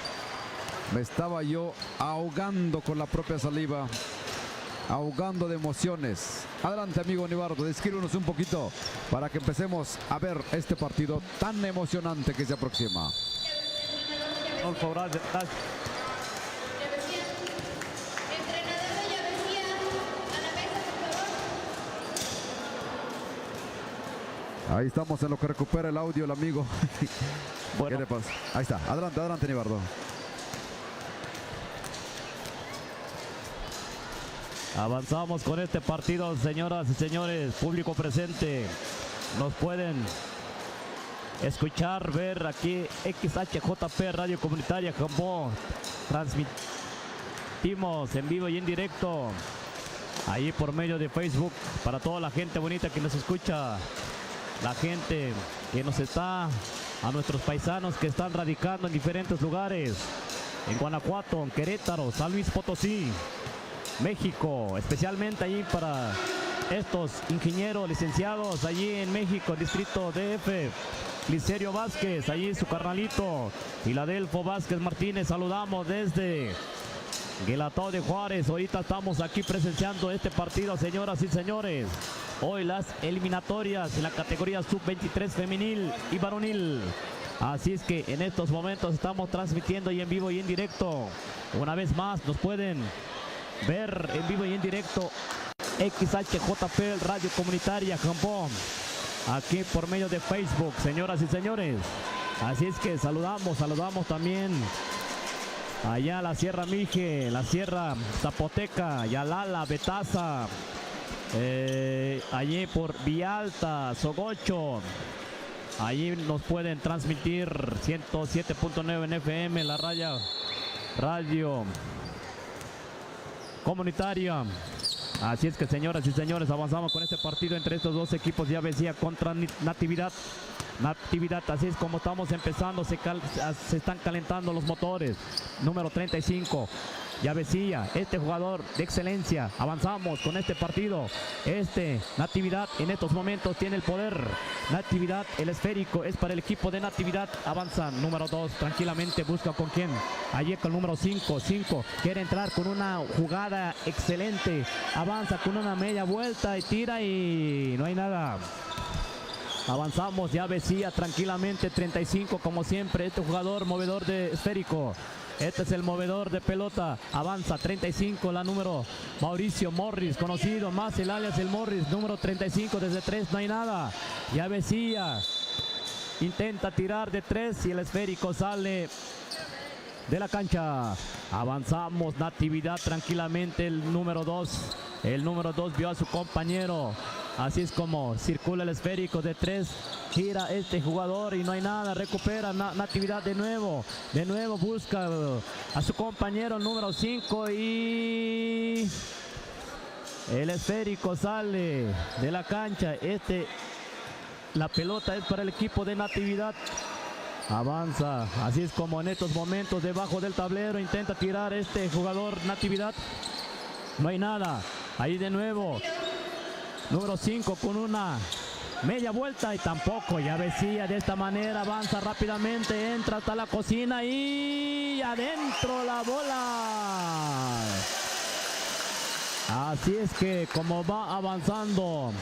Me estaba yo ahogando con la propia saliva, ahogando de emociones. Adelante, amigo Nibardo, descríbenos un poquito para que empecemos a ver este partido tan emocionante que se aproxima. Rodolfo, gracias. Ahí estamos en lo que recupera el audio el amigo. Bueno. ¿Qué le pasa? Ahí está. Adelante, adelante, Nibardo. Avanzamos con este partido, señoras y señores, público presente. Nos pueden escuchar, ver aquí XHJP Radio Comunitaria Jambó. Transmitimos en vivo y en directo ahí por medio de Facebook para toda la gente bonita que nos escucha, la gente que nos está, a nuestros paisanos que están radicando en diferentes lugares, en Guanajuato, en Querétaro, San Luis Potosí, México, especialmente allí para estos ingenieros licenciados allí en México, distrito DF, Licerio Vázquez, allí su carnalito, Filadelfo Vázquez Martínez, saludamos desde Guelatao de Juárez. Ahorita estamos aquí presenciando este partido, señoras y señores. Hoy las eliminatorias en la categoría sub-23 femenil y varonil. Así es que en estos momentos estamos transmitiendo y en vivo y en directo. Una vez más nos pueden ver en vivo y en directo XHJP Radio Comunitaria Jambón, aquí por medio de Facebook, señoras y señores. Así es que saludamos también allá la Sierra Mije, la Sierra Zapoteca, Yalala, Betaza, allí por Villalta, Sogocho. Allí nos pueden transmitir 107.9 en FM, la radio comunitaria. Así es que, señoras y señores, avanzamos con este partido entre estos dos equipos, ya Avesilla contra Natividad. Así es como estamos empezando, se están calentando los motores. Número 35, Avesilla, este jugador de excelencia. Avanzamos con este partido. Natividad en estos momentos tiene el poder. Natividad, el esférico es para el equipo de Natividad. Avanza número 2, tranquilamente busca con quién. Allí con el número 5, quiere entrar con una jugada excelente. Avanza con una media vuelta y tira y no hay nada. Avanzamos, ya Avesilla tranquilamente, 35 como siempre, este jugador movedor de esférico. Este es el movedor de pelota. Avanza 35, la número Mauricio Morris, conocido más el alias el Morris, número 35 desde 3, no hay nada. Ya Avesilla intenta tirar de 3 y el esférico sale de la cancha. Avanzamos, Natividad tranquilamente, el número 2. El número 2 vio a su compañero. Así es como circula el esférico de 3. Gira este jugador y no hay nada. Recupera Natividad de nuevo. De nuevo busca a su compañero número 5 y el esférico sale de la cancha. La pelota es para el equipo de Natividad. Avanza, así es como en estos momentos debajo del tablero intenta tirar este jugador Natividad. No hay nada. Ahí de nuevo. Número 5 con una media vuelta y tampoco. Ya Avesilla de esta manera avanza rápidamente, entra hasta la cocina y adentro la bola. Así es que como va avanzando,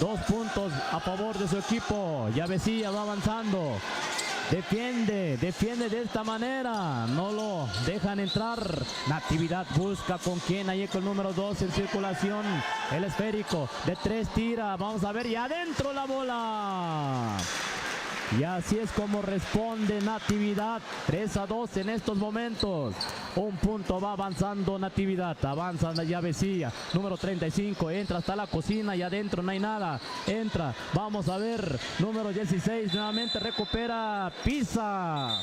2 puntos a favor de su equipo. Ya Avesilla va avanzando. Defiende de esta manera, no lo dejan entrar. Natividad busca con quién, ahí con el número 2 en circulación, el esférico, de 3 tira, vamos a ver, y adentro la bola. Y así es como responde Natividad, 3-2 en estos momentos. 1 punto va avanzando Natividad, avanza ya Avesilla, número 35, entra hasta la cocina y adentro no hay nada, entra, vamos a ver, número 16, nuevamente recupera, pisa.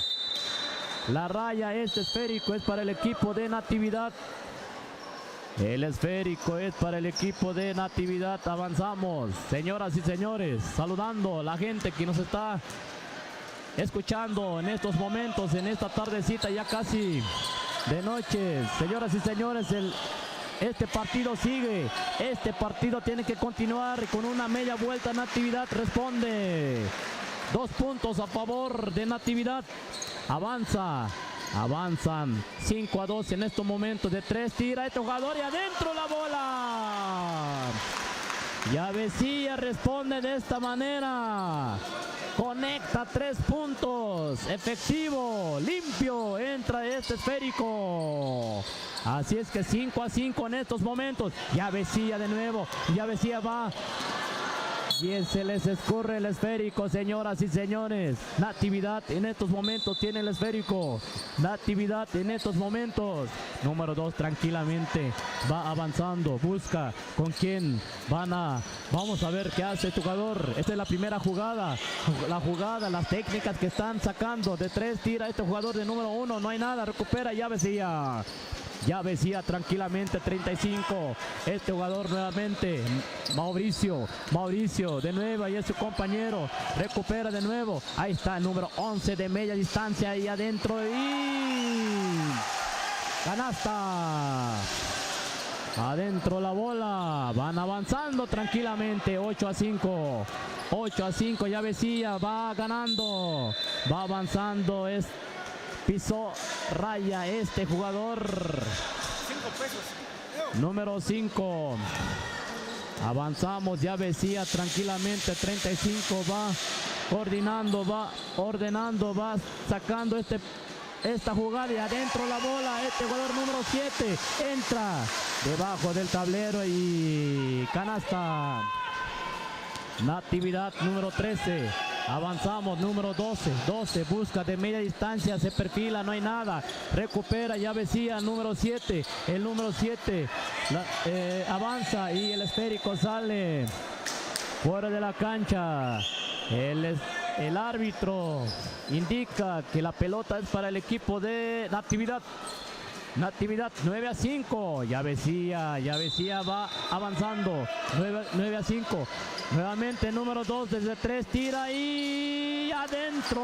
La raya, esférico es para el equipo de Natividad. El esférico es para el equipo de Natividad. Avanzamos, señoras y señores, saludando a la gente que nos está escuchando en estos momentos, en esta tardecita ya casi de noche. Señoras y señores, este partido sigue, este partido tiene que continuar con una media vuelta. Natividad responde 2 puntos a favor de Natividad. Avanzan 5-2 en estos momentos. De 3 tira este jugador y adentro la bola. Yavesía responde de esta manera. Conecta 3 puntos. Efectivo, limpio. Entra este esférico. Así es que 5-5 en estos momentos. Yavesía de nuevo. Yavesía va. Y se les escurre el esférico, señoras y señores. Natividad en estos momentos tiene el esférico. Natividad en estos momentos. Número 2 tranquilamente va avanzando. Busca con quién vamos a ver qué hace este jugador. Esta es la primera jugada. Las técnicas que están sacando. De 3 tira este jugador de número 1. No hay nada. Recupera Yavesía. Yavesía tranquilamente 35. Este jugador nuevamente. Mauricio de nuevo. Ahí es su compañero. Recupera de nuevo. Ahí está el número 11 de media distancia. Ahí adentro. Y canasta. Adentro la bola. Van avanzando tranquilamente. 8-5. 8-5. Yavesía va ganando. Va avanzando. Pisó raya este jugador. Número 5. Avanzamos, Yavesía tranquilamente. 35 va coordinando, va ordenando, va sacando esta jugada y adentro la bola. Este jugador número 7 entra debajo del tablero y canasta. Natividad número 13. Avanzamos, número 12 busca de media distancia, se perfila, no hay nada, recupera Yavesía, número 7, el número 7 avanza y el esférico sale fuera de la cancha. El árbitro indica que la pelota es para el equipo de Natividad. Natividad 9-5. Yavesía va avanzando. 9-5. Nuevamente número 2 desde 3 tira y adentro.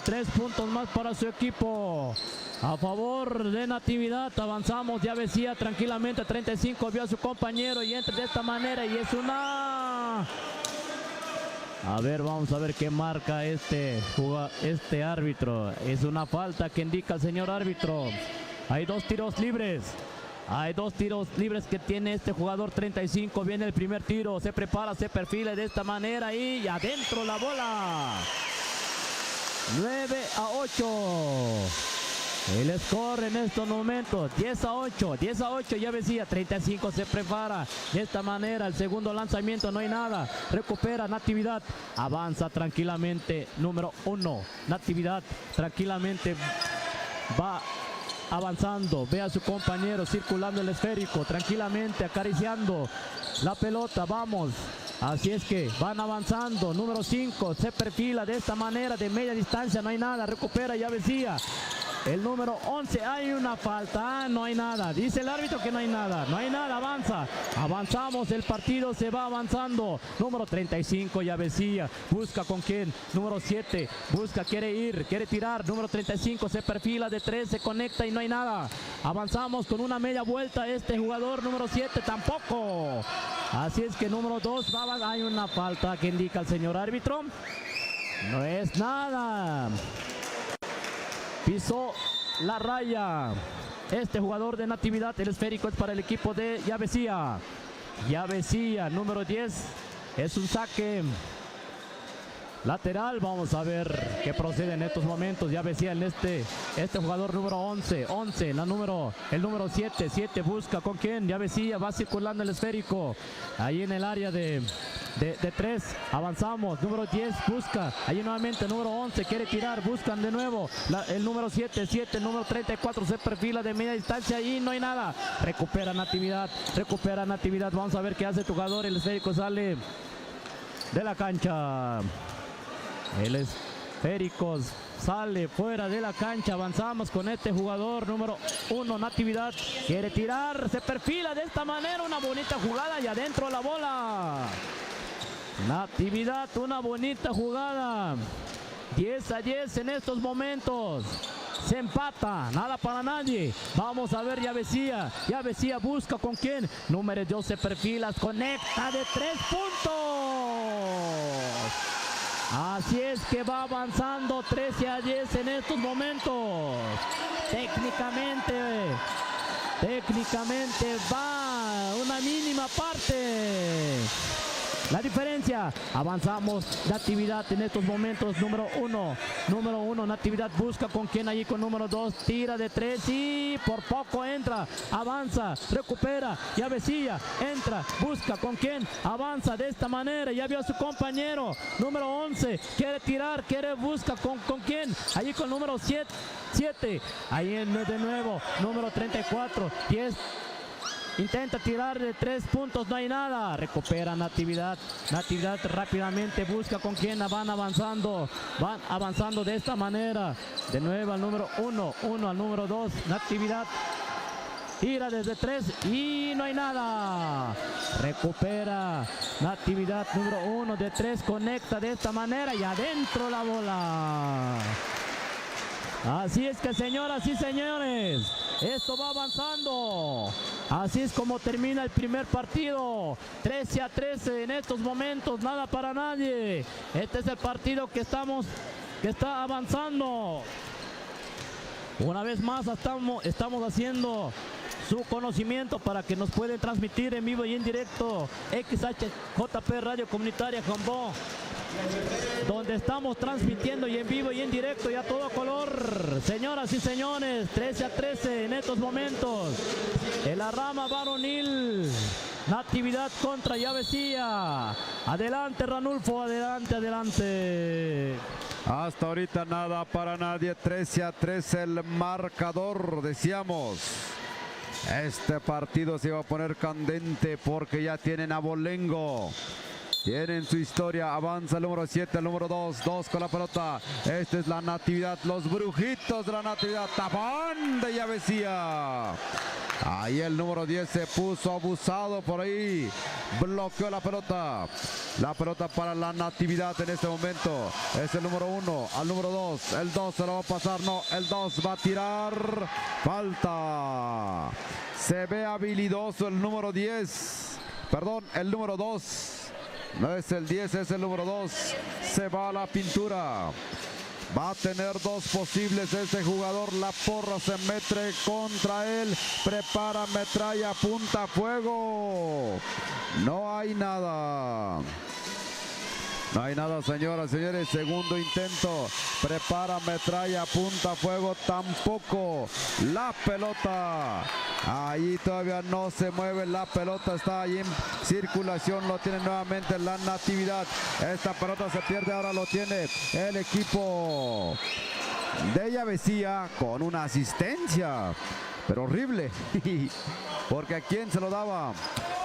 3 puntos más para su equipo. A favor de Natividad. Avanzamos. Yavesía tranquilamente 35. Vio a su compañero y entra de esta manera y es una... A ver, vamos a ver qué marca este árbitro. Es una falta que indica el señor árbitro. Hay 2 tiros libres. Hay 2 tiros libres que tiene este jugador 35. Viene el primer tiro. Se prepara, se perfila de esta manera y adentro la bola. 9-8. El score en estos momentos 10-8, Yavesía 35 se prepara de esta manera, el segundo lanzamiento no hay nada, recupera Natividad, avanza tranquilamente, número 1, Natividad tranquilamente va avanzando, ve a su compañero circulando el esférico, tranquilamente acariciando la pelota, vamos. Así es que van avanzando, número 5 se perfila de esta manera, de media distancia no hay nada, recupera Yavesía. El número 11, hay una falta, no hay nada, dice el árbitro que no hay nada, avanzamos, el partido se va avanzando, número 35 Yavesía, busca con quién, número 7, busca, quiere tirar, número 35 se perfila de 3, se conecta y no hay nada, avanzamos con una media vuelta, este jugador número 7 tampoco, así es que número 2, hay una falta que indica el señor árbitro, no es nada. Pisó la raya. Este jugador de Natividad, el esférico es para el equipo de Yavesía. Yavesía, número 10. Es un saque lateral. Vamos a ver qué procede en estos momentos. Yavesía en este jugador número 11. El número 7 busca con quién. Yavesía va circulando el esférico. Ahí en el área de 3, avanzamos, número 10 busca, ahí nuevamente número 11 quiere tirar, buscan de nuevo, el número 7, número 34 se perfila de media distancia y no hay nada, recupera Natividad, vamos a ver qué hace el jugador, el esférico sale de la cancha, el esférico sale fuera de la cancha, avanzamos con este jugador número 1, Natividad, quiere tirar, se perfila de esta manera, una bonita jugada y adentro la bola. Natividad, una bonita jugada. 10-10 en estos momentos. se empata, nada para nadie. Vamos a ver, ya Vecía busca con quién. Número 2 se perfila, conecta de 3 puntos. Así es que va avanzando 13-10 en estos momentos. Técnicamente va una mínima parte. La diferencia, avanzamos. Natividad en estos momentos, número uno, Natividad busca con quién allí con número 2, tira de 3 y por poco entra, avanza, recupera, ya Vecía, entra, busca con quién, avanza de esta manera, ya vio a su compañero, número 11, quiere tirar, busca con quién, allí con número 7, ahí de nuevo, número 34, 10. Intenta tirar de 3 puntos, no hay nada. Recupera Natividad. Natividad rápidamente busca con quién van avanzando. Van avanzando de esta manera. De nuevo al número 1 al número 2. Natividad tira desde 3 y no hay nada. Recupera Natividad número 1 de 3. Conecta de esta manera y adentro la bola. Así es que, señoras y señores, esto va avanzando. Así es como termina el primer partido. 13-13 en estos momentos, nada para nadie. Este es el partido que está avanzando. Una vez más estamos haciendo su conocimiento para que nos pueden transmitir en vivo y en directo XHJP Radio Comunitaria Jambó, donde estamos transmitiendo y en vivo y en directo y a todo color. Señoras y señores, 13-13 en estos momentos. En la rama varonil, Natividad contra Ya Vecía. Adelante, Ranulfo, adelante. Hasta ahorita nada para nadie, 13-13 el marcador, decíamos. Este partido se va a poner candente porque ya tienen a Bolengo. Tienen su historia, avanza el número 7, el número 2 con la pelota. Esta es la Natividad, los brujitos de la Natividad, tapón de Ya Vecía. Ahí el número 10 se puso abusado por ahí, bloqueó la pelota. La pelota para la Natividad en este momento. Es el número 1 al número 2. El 2 se lo va a pasar, no, el 2 va a tirar. Falta. Se ve habilidoso el número 10. Perdón, el número 2. No es el 10, es el número 2. Se va a la pintura. Va a tener 2 posibles este jugador. La porra se mete contra él. Prepara, metralla, apunta, fuego. No hay nada. No hay nada, señoras y señores. Segundo intento. Prepara, metralla, apunta, fuego. Tampoco. La pelota. Ahí todavía no se mueve la pelota. Está ahí en circulación. Lo tiene nuevamente la Natividad. Esta pelota se pierde. Ahora lo tiene el equipo de Ya Vecía con una asistencia. Pero horrible. Porque ¿a quién se lo daba?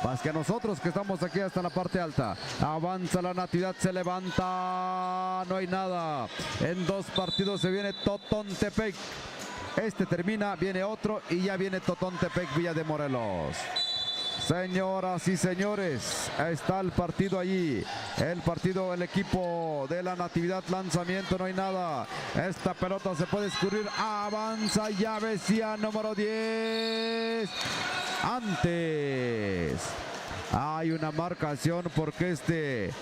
Más que a nosotros que estamos aquí hasta la parte alta. Avanza la Natividad, se levanta. No hay nada. En 2 partidos se viene Totontepec. Este termina, viene otro y ya viene Totontepec, Villa de Morelos. Señoras y señores, está el partido allí. El equipo de la Natividad, lanzamiento, no hay nada. Esta pelota se puede escurrir. Avanza Ya Vecía, número 10. Antes hay una marcación porque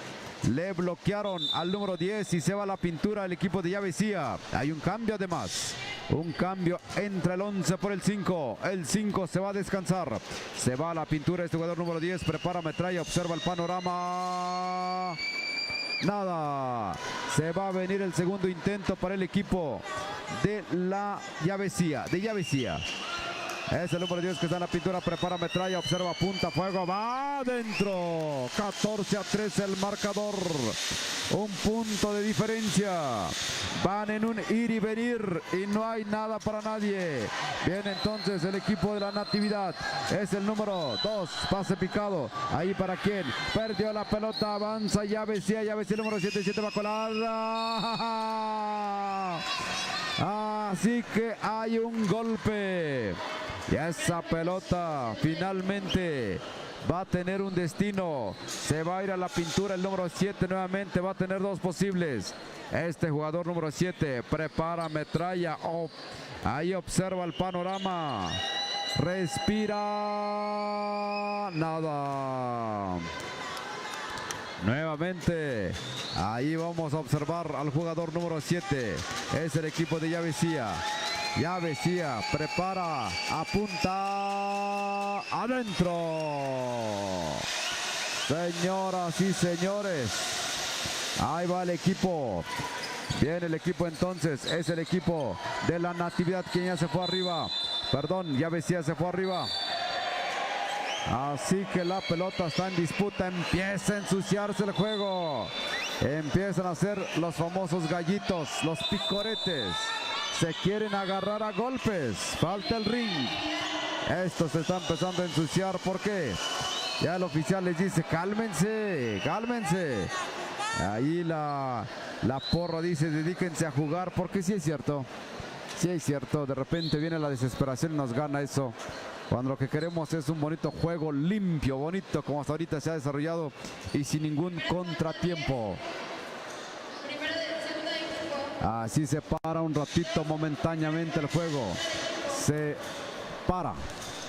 le bloquearon al número 10 y se va a la pintura el equipo de Ya Vecía. Hay un cambio además. Un cambio entre el 11 por el 5. El 5 se va a descansar. Se va a la pintura este jugador número 10. Prepara metralla, observa el panorama. Nada. Se va a venir el segundo intento para el equipo de la Ya Vecía. Es el número 10 que está en la pintura, prepara metralla, observa, punta, fuego, va adentro. 14-13 el marcador. Un punto de diferencia. Van en un ir y venir y no hay nada para nadie. Viene entonces el equipo de la Natividad. Es el número 2, pase picado. Ahí para quién. Perdió la pelota, avanza Ya Vecía, el número 7 va a colar. Así que hay un golpe. Y esa pelota finalmente va a tener un destino. Se va a ir a la pintura el número 7 nuevamente. Va a tener dos posibles. Este jugador número 7 prepara, metralla. Ahí observa el panorama. Respira. Nada. Nuevamente, ahí vamos a observar al jugador número 7. Es el equipo de Yavesía. Yavesía prepara, apunta, adentro. Señoras y señores, ahí va el equipo. Viene el equipo entonces, es el equipo de la Natividad quien ya se fue arriba. Perdón, Yavesía se fue arriba. Así que la pelota está en disputa, empieza a ensuciarse el juego. Empiezan a hacer los famosos gallitos, los picoretes. Se quieren agarrar a golpes, falta el ring. Esto se está empezando a ensuciar, ¿por qué? Ya el oficial les dice, cálmense, cálmense. Ahí la porra dice, dedíquense a jugar, porque sí es cierto. Sí es cierto, de repente viene la desesperación y nos gana eso. Cuando lo que queremos es un bonito juego limpio, bonito, como hasta ahorita se ha desarrollado y sin ningún contratiempo. Así se para un ratito momentáneamente el juego. Se para.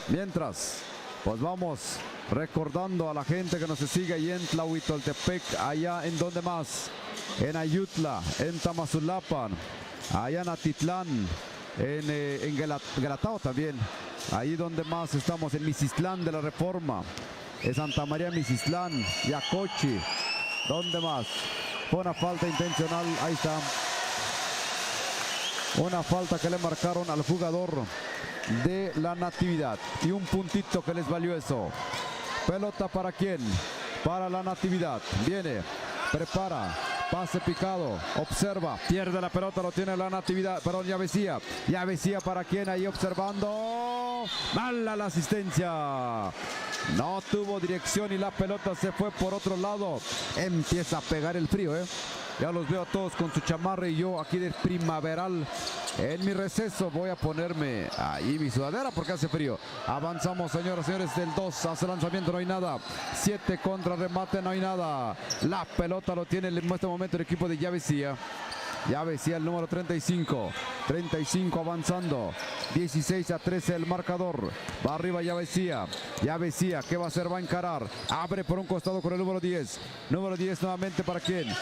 Mientras, pues vamos recordando a la gente que nos sigue ahí en Tlahuitoltepec, allá en donde más, en Ayutla, en Tamazulapan, allá en Atitlán, en Galatao también. Ahí donde más estamos, en Mixistlán de la Reforma, en Santa María Mixistlán, Yacochi, ¿dónde más? Fue una falta intencional, ahí está. Una falta que le marcaron al jugador de la Natividad. Y un puntito que les valió eso. Pelota para quién? Para la Natividad. Viene, prepara. Pase picado, observa, pierde la pelota, lo tiene la Natividad, perdón, Yavesía. Yavesía para quien ahí observando. Mala la asistencia. No tuvo dirección y la pelota se fue por otro lado. Empieza a pegar el frío, Ya los veo a todos con su chamarra y yo aquí de primaveral. En mi receso voy a ponerme ahí mi sudadera porque hace frío. Avanzamos, señoras y señores, del 2 hace lanzamiento, no hay nada. 7 contra remate, no hay nada. La pelota lo tiene en este momento el equipo de Yavesía. Yavesía el número 35. 35 avanzando. 16-13 el marcador. Va arriba Yavesía. Yavesía, ¿qué va a hacer? Va a encarar. Abre por un costado con el número 10. Número 10 nuevamente para quién.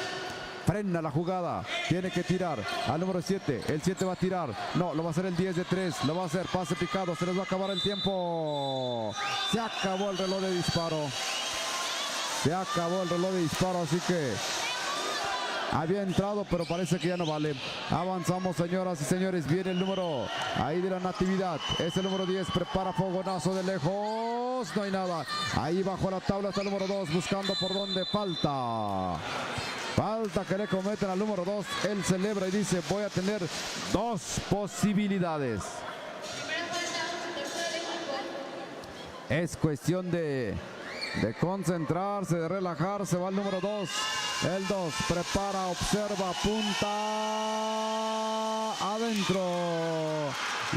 Frena la jugada, tiene que tirar al número 7, el 7 va a tirar, no, lo va a hacer el 10 de 3, lo va a hacer, pase picado, se les va a acabar el tiempo, se acabó el reloj de disparo, así que había entrado pero parece que ya no vale. Avanzamos, señoras y señores, viene el número ahí de la Natividad, es el número 10, prepara fogonazo de lejos, no hay nada, ahí bajo la tabla está el número 2, buscando por donde falta. Falta que le cometen al número 2. Él celebra y dice, voy a tener 2 posibilidades. Es cuestión de concentrarse, de relajarse. Va el número 2. El 2 prepara, observa, apunta. Adentro.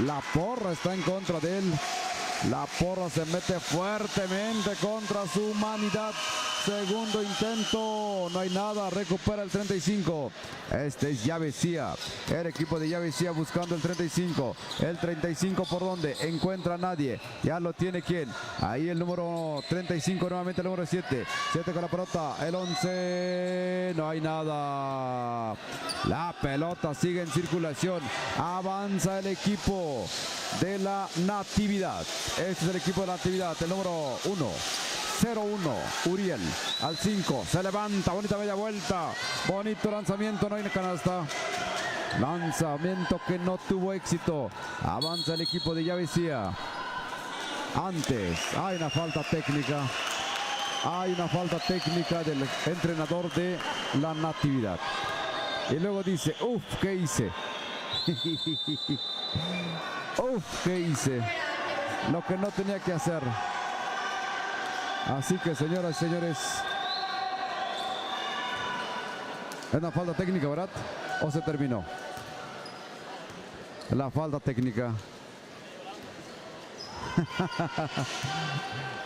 La porra está en contra de él. La porra se mete fuertemente contra su humanidad. Segundo intento, no hay nada, recupera el 35. Este es Yavesía, el equipo de Yavesía buscando el 35. El 35 por donde encuentra a nadie, ya lo tiene quién. Ahí el número 35, nuevamente el número 7. 7 con la pelota, el 11, no hay nada. La pelota sigue en circulación, avanza el equipo de la Natividad. Este es el equipo de la Natividad, el número 1. 0-1, Uriel al 5, se levanta, bonita media vuelta, bonito lanzamiento, no hay canasta. Lanzamiento que no tuvo éxito. Avanza el equipo de Yavesía. Antes hay una falta técnica. Hay una falta técnica del entrenador de la Natividad. Y luego dice, uff, ¿qué hice? Uff, ¿qué hice? Lo que no tenía que hacer. Así que, señoras y señores, es una falta técnica, ¿verdad? ¿O se terminó? La falta técnica.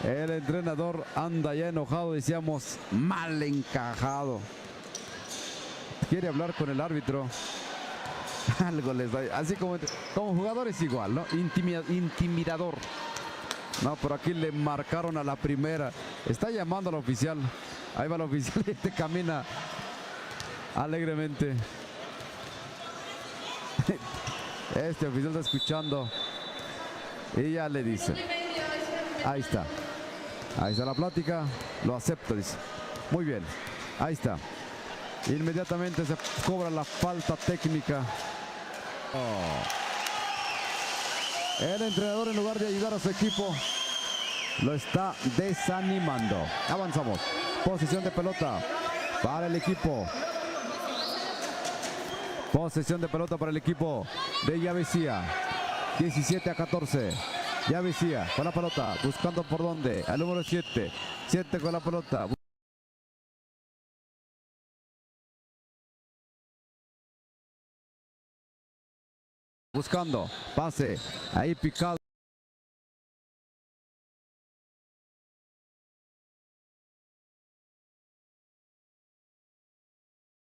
El entrenador anda ya enojado, decíamos, mal encajado. Quiere hablar con el árbitro. Algo les da, así como jugadores igual, ¿no? Intimidador. No, por aquí le marcaron a la primera. Está llamando al oficial. Ahí va el oficial y este camina alegremente. Este oficial está escuchando. Y ya le dice. Ahí está. Ahí está la plática. Lo acepto, dice. Muy bien. Ahí está. Inmediatamente se cobra la falta técnica. Oh. El entrenador, en lugar de ayudar a su equipo, lo está desanimando. Avanzamos. Posesión de pelota para el equipo. Posesión de pelota para el equipo de Llavecía. 17-14. Llavecía con la pelota. Buscando por dónde. Al número 7. 7 con la pelota. Buscando. Pase. Ahí picado.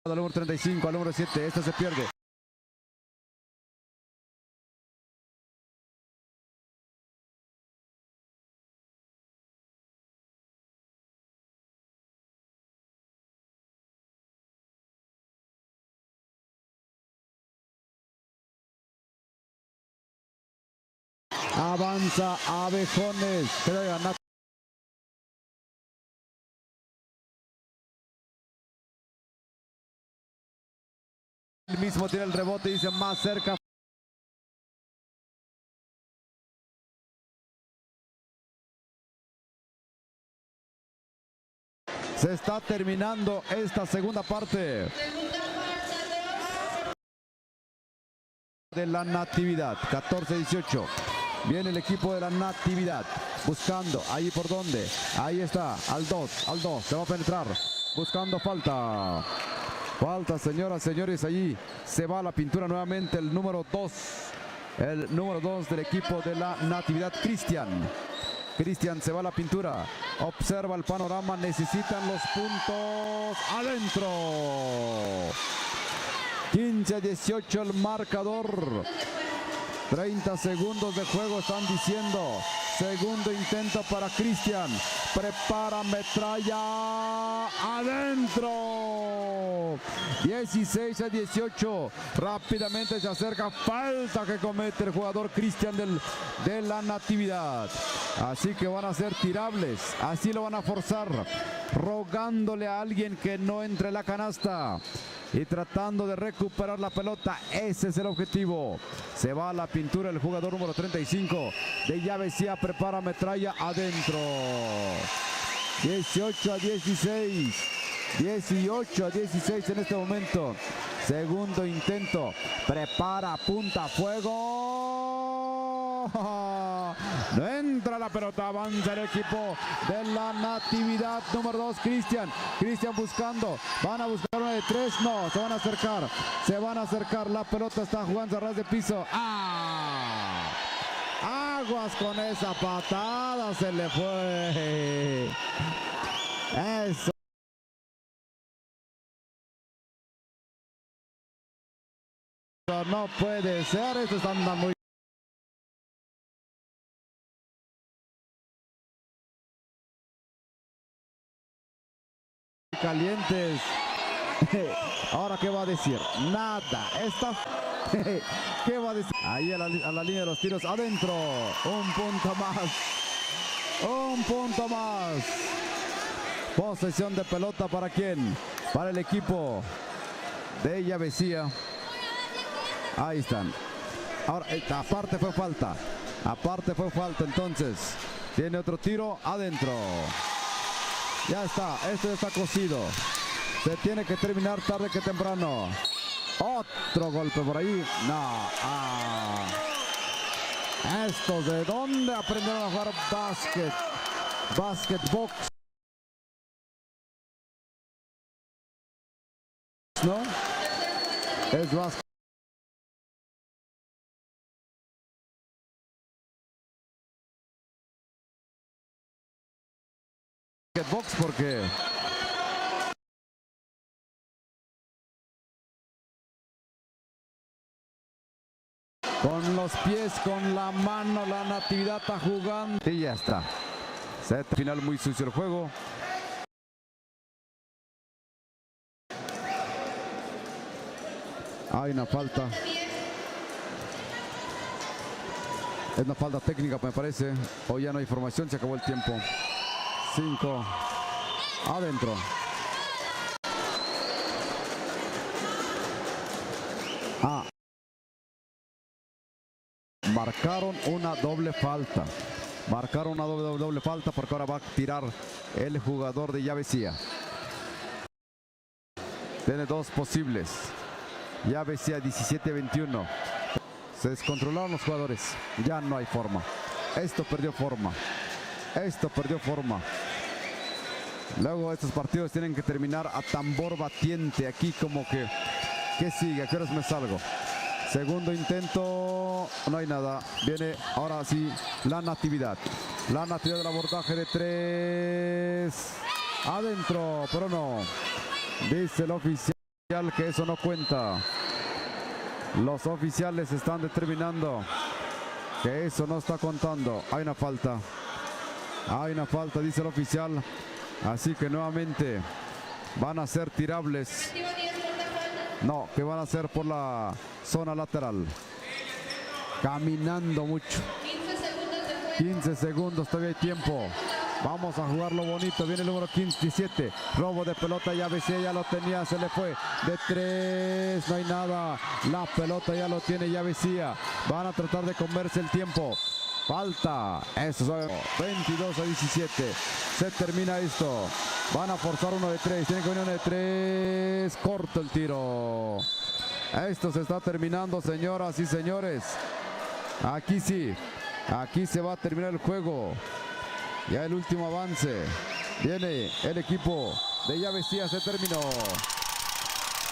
Al número 35, al número 7, esta se pierde. Avanza Abejones. Queda ganar. El mismo tiene el rebote y dice más cerca. Se está terminando esta segunda parte de la Natividad. 14-18. Viene el equipo de la Natividad. Buscando. Ahí por dónde. Ahí está. Al 2. Al 2. Se va a penetrar. Buscando falta. Falta, señoras, señores. Allí se va la pintura nuevamente. El número 2. El número 2 del equipo de la Natividad. Cristian se va a la pintura. Observa el panorama. Necesitan los puntos. Adentro. 15-18 el marcador. 30 segundos de juego están diciendo. Segundo intento para Cristian. Prepara metralla. Adentro. 16-18. Rápidamente se acerca. Falta que comete el jugador Cristian de la Natividad. Así que van a ser tirables. Así lo van a forzar. Rogándole a alguien que no entre en la canasta. Y tratando de recuperar la pelota. Ese es el objetivo. Se va a la pintura el jugador número 35 de Llavecía. Prepara metralla. Adentro. 18-16. 18-16 en este momento. Segundo intento. Prepara. Punta. Fuego. No entra la pelota. Avanza el equipo de la Natividad. Número 2, Cristian. Cristian buscando. Van a buscar una de 3. No, se van a acercar. Se van a acercar. La pelota está jugando a ras de piso. ¡Ah! Aguas con esa patada. Se le fue. Eso. No puede ser. Esto está muy calientes. Ahora, ¿qué va a decir? Nada. ¿Qué va a decir? Ahí a la línea de los tiros. Adentro. Un punto más. Un punto más. Posesión de pelota para quién? Para el equipo de Llavecía. Ahí están. Ahora, aparte fue falta. Aparte fue falta, entonces. Tiene otro tiro. Adentro. Ya está, esto ya está cocido. Se tiene que terminar tarde que temprano. Otro golpe por ahí. No. Estos, ¿de dónde aprendieron a jugar básquet? Basketbox. ¿No? Es básquet. Basketbox porque con los pies, con la mano, la Natividad está jugando. Y ya está. Set final muy sucio el juego. Hay una falta. Es una falta técnica, me parece. Hoy ya no hay formación, se acabó el tiempo. 5. Adentro. Marcaron una doble falta. Marcaron una doble falta porque ahora va a tirar el jugador de Yabesía. Tiene dos posibles. Yabesía 17-21. Se descontrolaron los jugadores. Ya no hay forma. Esto perdió forma. Esto perdió forma. Luego estos partidos tienen que terminar a tambor batiente. Aquí como que... ¿Qué sigue? ¿A qué horas me salgo? Segundo intento. No hay nada. Viene ahora sí la Natividad. La Natividad del abordaje de 3. Adentro. Pero no. Dice el oficial que eso no cuenta. Los oficiales están determinando que eso no está contando. Hay una falta. Hay una falta, dice el oficial. Así que nuevamente van a ser tirables. No, que van a ser por la zona lateral. Caminando mucho. 15 segundos, todavía hay tiempo. Vamos a jugarlo bonito. Viene el número 17. Robo de pelota. Yabesía ya lo tenía. Se le fue de 3. No hay nada. La pelota ya lo tiene Yabesía. Van a tratar de comerse el tiempo. Falta. Eso es 22-17. Se termina esto. Van a forzar uno de 3. Tiene que venir uno de 3. Corto el tiro. Esto se está terminando, señoras y señores. Aquí sí. Aquí se va a terminar el juego. Ya el último avance. Viene el equipo de Yabesía. Se terminó.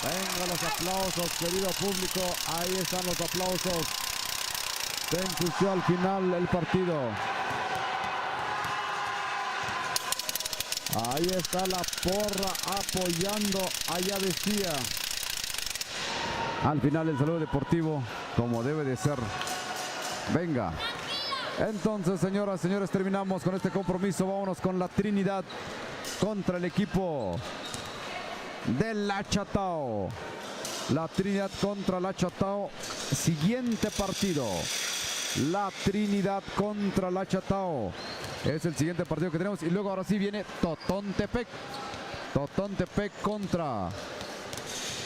Venga los aplausos, querido público. Ahí están los aplausos. Se ensució al final el partido. Ahí está la porra apoyando a Yabesía. Al final el saludo deportivo como debe de ser. Venga. Entonces, señoras, señores, terminamos con este compromiso. Vámonos con la Trinidad contra el equipo de La Chatao. La Trinidad contra La Chatao. Siguiente partido. La Trinidad contra La Chatao. Es el siguiente partido que tenemos. Y luego ahora sí viene Totontepec. Totontepec contra...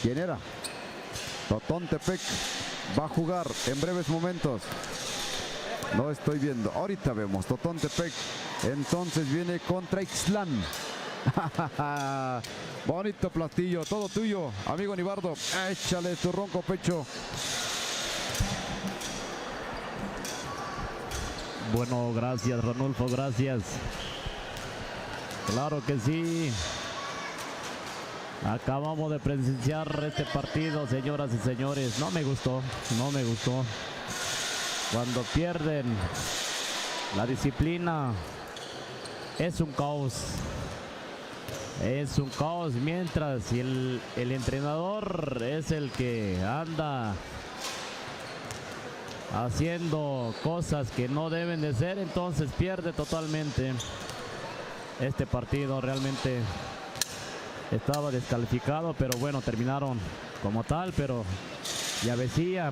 ¿Quién era? Totontepec va a jugar en breves momentos. No estoy viendo. Ahorita vemos. Totontepec. Entonces viene contra Ixtlán. Bonito platillo. Todo tuyo, amigo Nibardo. Échale tu ronco pecho. Bueno, gracias, Ranulfo, gracias. Claro que sí. Acabamos de presenciar este partido, señoras y señores. No me gustó, no me gustó. Cuando pierden la disciplina es un caos. Es un caos mientras el entrenador es el que anda haciendo cosas que no deben de ser, entonces pierde totalmente este partido. Realmente estaba descalificado, pero bueno, terminaron como tal, pero Yabesía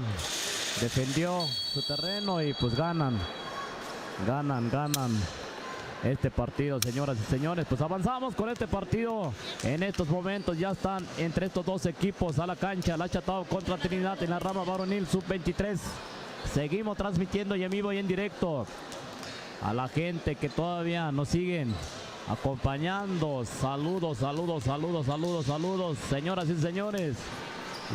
defendió su terreno y pues ganan este partido, señoras y señores. Pues avanzamos con este partido. En estos momentos ya están entre estos dos equipos a la cancha. La Chatao contra Trinidad en la rama varonil sub-23. Seguimos transmitiendo y en vivo y en directo a la gente que todavía nos siguen acompañando. Saludos, saludos, saludos, saludos, saludos, señoras y señores.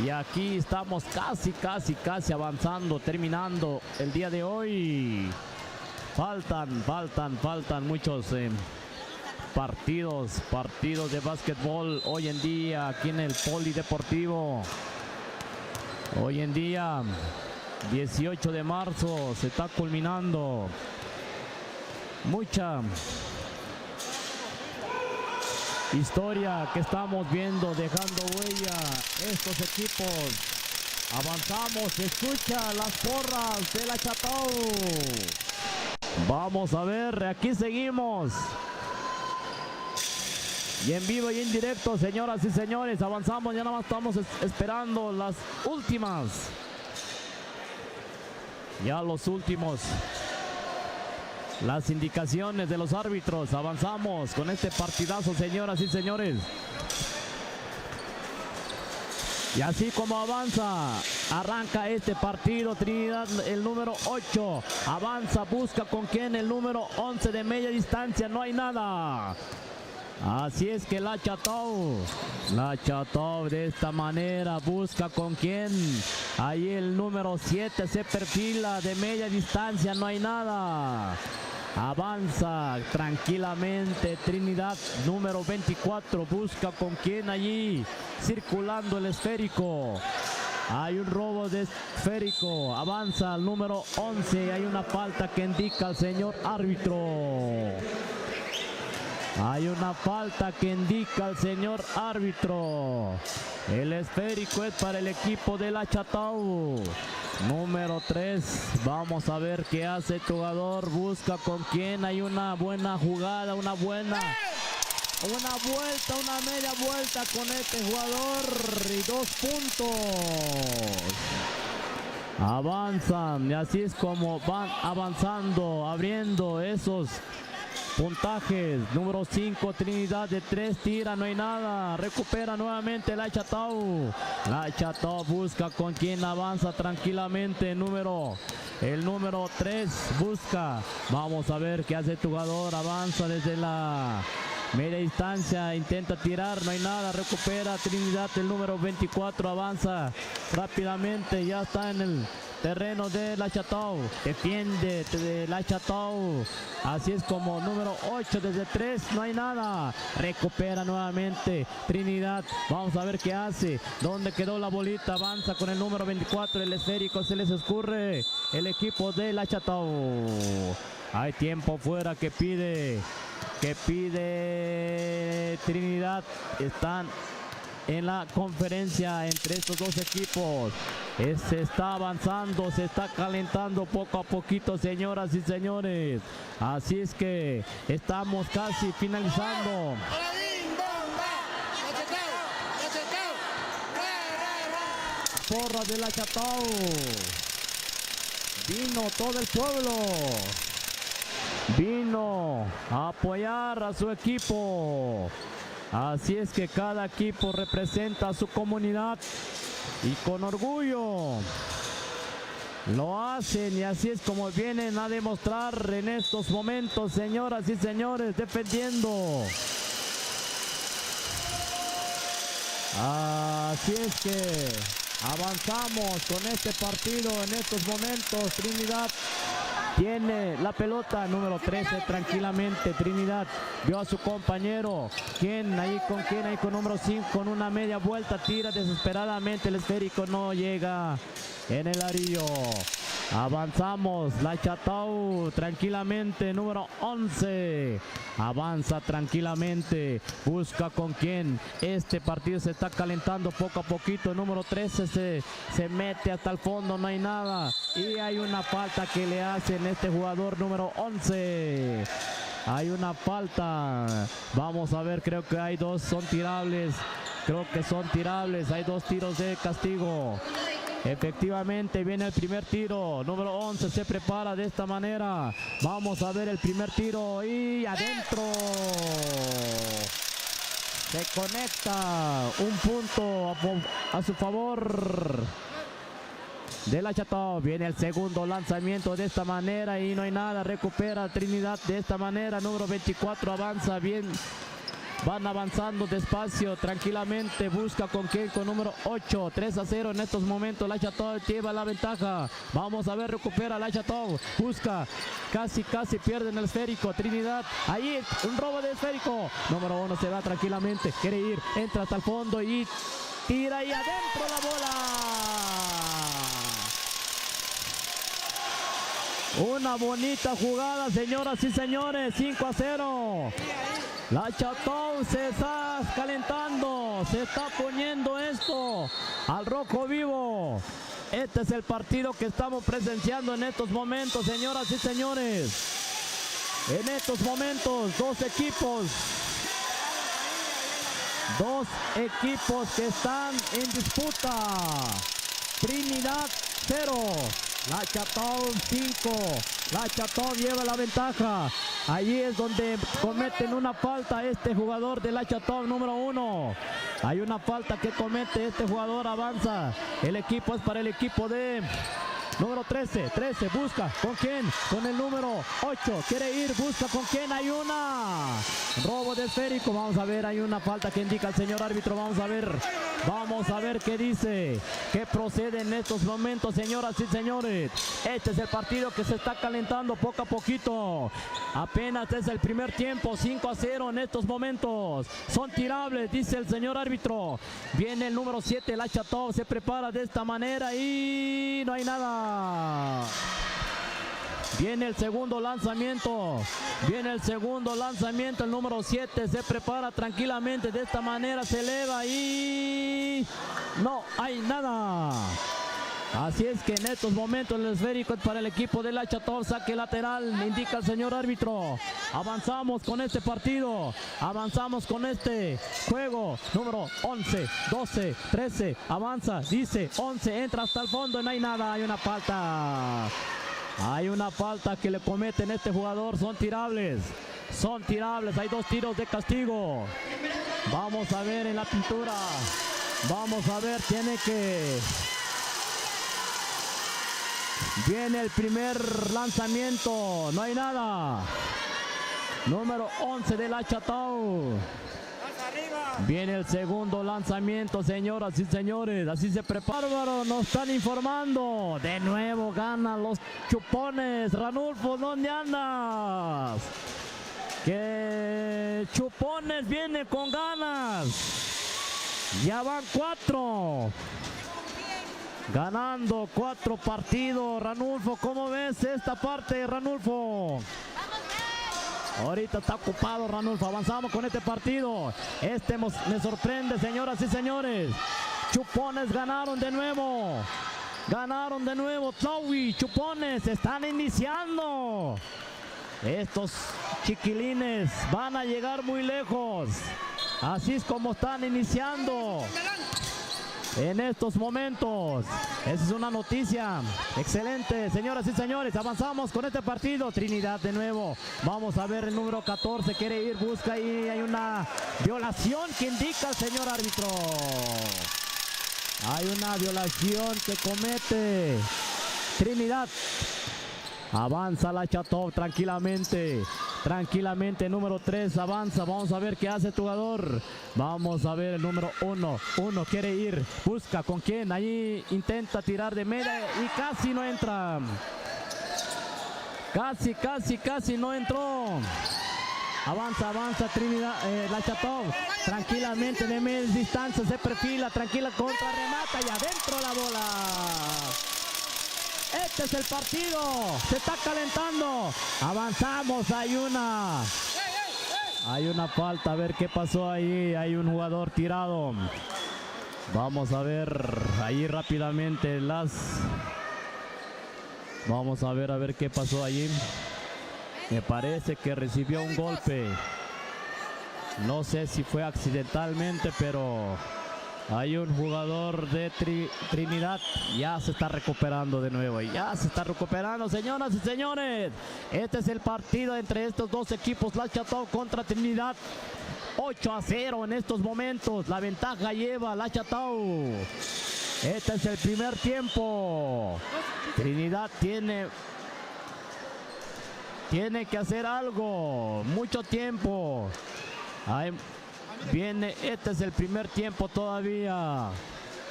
Y aquí estamos casi avanzando, terminando el día de hoy. Faltan muchos partidos de básquetbol hoy en día aquí en el Polideportivo. Hoy en día 18 de marzo se está culminando historia que estamos viendo, dejando huella estos equipos. Avanzamos, escucha las porras de la Chatao. Vamos a ver, aquí seguimos. Y en vivo y en directo, señoras y señores, avanzamos, ya nada más estamos esperando las últimas. Ya los últimos. Las indicaciones de los árbitros. Avanzamos con este partidazo, señoras y señores. Y así como avanza, arranca este partido. Trinidad, el número 8, avanza, busca con quién, el número 11 de media distancia, no hay nada. Así es que la Chatao de esta manera busca con quién. Ahí el número 7 se perfila de media distancia, no hay nada. Avanza tranquilamente Trinidad, número 24, busca con quién allí, circulando el esférico. Hay un robo de esférico, avanza el número 11, hay una falta que indica el señor árbitro. Hay una falta que indica el señor árbitro. El esférico es para el equipo de la Chatao. Número 3, vamos a ver qué hace el jugador, busca con quién, hay una buena jugada, una vuelta, una media vuelta con este jugador y 2 puntos. Avanzan y así es como van avanzando, abriendo esos puntajes. Número 5, Trinidad de 3, tira, no hay nada. Recupera nuevamente la Chatao. La Chatao busca con quien avanza tranquilamente. El número 3 busca. Vamos a ver qué hace el jugador. Avanza desde la media distancia, intenta tirar, no hay nada. Recupera Trinidad, el número 24, avanza rápidamente. Ya está en el terreno de la Chatao, defiende de la Chatao, así es como número 8 desde 3, no hay nada, recupera nuevamente Trinidad, vamos a ver qué hace, dónde quedó la bolita, avanza con el número 24, el esférico se les escurre, el equipo de la Chatao, hay tiempo fuera que pide Trinidad, están en la conferencia entre estos dos equipos. Se está avanzando, se está calentando poco a poquito, señoras y señores. Así es que estamos casi finalizando. Porra de la Chatao. Vino todo el pueblo. Vino a apoyar a su equipo. Así es que cada equipo representa a su comunidad y con orgullo lo hacen, y así es como vienen a demostrar en estos momentos, señoras y señores, defendiendo. Así es que avanzamos con este partido en estos momentos. Trinidad tiene la pelota, número 13, tranquilamente. Trinidad vio a su compañero. ¿Quién? Ahí con número 5, con una media vuelta, tira desesperadamente. El esférico no llega en el arillo. Avanzamos, la Chatao tranquilamente, número 11. Avanza tranquilamente, busca con quién. Este partido se está calentando poco a poquito. Número 13 se mete hasta el fondo, no hay nada. Y hay una falta que le hacen este jugador número 11. Hay una falta. Vamos a ver, creo que hay dos, son tirables. Creo que son tirables, hay 2 tiros de castigo. Efectivamente viene el primer tiro, número 11 se prepara de esta manera, vamos a ver el primer tiro y adentro, se conecta un punto a su favor de la Chatao. Viene el segundo lanzamiento de esta manera y no hay nada, recupera Trinidad de esta manera, número 24 avanza bien. Van avanzando despacio, tranquilamente, busca con quién, con número 8, 3-0 en estos momentos, la Chatao lleva la ventaja, vamos a ver, recupera la Chatao, busca, casi pierden el esférico, Trinidad, ahí un robo de esférico, número 1 se va tranquilamente, quiere ir, entra hasta el fondo y tira y adentro la bola. Una bonita jugada, señoras y señores, 5-0. La Chateau se está calentando, se está poniendo esto al rojo vivo. Este es el partido que estamos presenciando en estos momentos, señoras y señores. En estos momentos, dos equipos que están en disputa. Trinidad 0, La Chateau 5. La Chateau lleva la ventaja. Allí es donde cometen una falta este jugador de La Chateau número 1. Hay una falta que comete este jugador, avanza. El equipo es para el equipo de número 13, busca, ¿con quién? Con el número 8, quiere ir, busca, ¿con quién? Hay una robo de esférico, vamos a ver, hay una falta que indica el señor árbitro, vamos a ver qué dice, qué procede en estos momentos, señoras y señores. Este es el partido que se está calentando poco a poquito, apenas es el primer tiempo, 5-0 en estos momentos, son tirables, dice el señor árbitro. Viene el número 7, La Chateau, se prepara de esta manera y no hay nada. Viene el segundo lanzamiento, el número 7 se prepara tranquilamente de esta manera, se eleva y no hay nada. Así es que en estos momentos el esférico es para el equipo de La Chateau, saque lateral, indica el señor árbitro. Avanzamos con este partido, avanzamos con este juego. Número 11, 12, 13, avanza, dice 11, entra hasta el fondo y no hay nada, hay una falta. Hay una falta que le cometen a este jugador, son tirables, hay dos tiros de castigo. Vamos a ver en la pintura, vamos a ver, tiene que... Viene el primer lanzamiento, no hay nada. Número 11 de La Chateau. Viene el segundo lanzamiento, señoras y señores. Así se prepara. Bárbaro, nos están informando. De nuevo ganan los chupones. Ranulfo, ¿dónde andas? Que Chupones viene con ganas. Ya van 4. Ganando 4 partidos, Ranulfo, ¿cómo ves esta parte, Ranulfo? Ahorita está ocupado Ranulfo, avanzamos con este partido. Me sorprende, señoras y señores. Chupones ganaron de nuevo. Tlaui, Chupones, están iniciando. Estos chiquilines van a llegar muy lejos. Así es como están iniciando. En estos momentos, esa es una noticia excelente, señoras y señores. Avanzamos con este partido. Trinidad de nuevo. Vamos a ver el número 14. Quiere ir, busca y hay una violación que indica el señor árbitro. Hay una violación que comete Trinidad. Avanza La Chateau tranquilamente. Número 3 avanza, vamos a ver qué hace el jugador. Vamos a ver el número 1. Quiere ir, busca con quién. Allí intenta tirar de media y casi no entra. Casi no entró. Avanza Trinidad, La Chateau. Tranquilamente de media distancia se perfila, tranquila, contra, remata y adentro la bola. Este es el partido, se está calentando, avanzamos, hay una falta, a ver qué pasó ahí, hay un jugador tirado. Vamos a ver ahí rápidamente vamos a ver qué pasó allí. Me parece que recibió un golpe, no sé si fue accidentalmente, pero... Hay un jugador de Trinidad, ya se está recuperando de nuevo, señoras y señores. Este es el partido entre estos dos equipos, La Chateau contra Trinidad. 8-0 en estos momentos, la ventaja lleva La Chateau. Este es el primer tiempo. Trinidad tiene que hacer algo, mucho tiempo. Este es el primer tiempo todavía.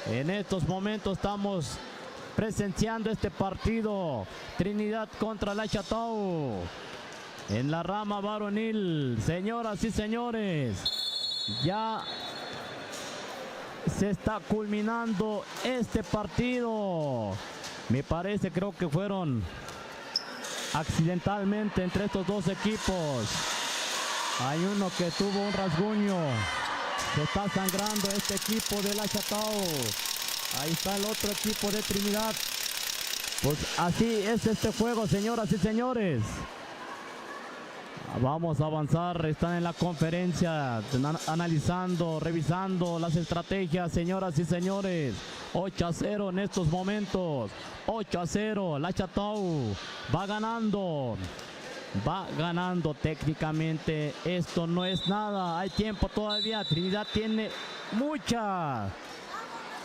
En estos momentos estamos presenciando este partido. Trinidad contra La Chateau. En la rama varonil, señoras y señores. Ya se está culminando este partido. Me parece, creo que fueron accidentalmente entre estos dos equipos. Hay uno que tuvo un rasguño. Se está sangrando este equipo del Achatao. Ahí está el otro equipo de Trinidad. Pues así es este juego, señoras y señores. Vamos a avanzar, están en la conferencia analizando, revisando las estrategias, señoras y señores. 8-0 en estos momentos, 8-0, el Achatao va ganando técnicamente. Esto no es nada, hay tiempo todavía, Trinidad tiene mucha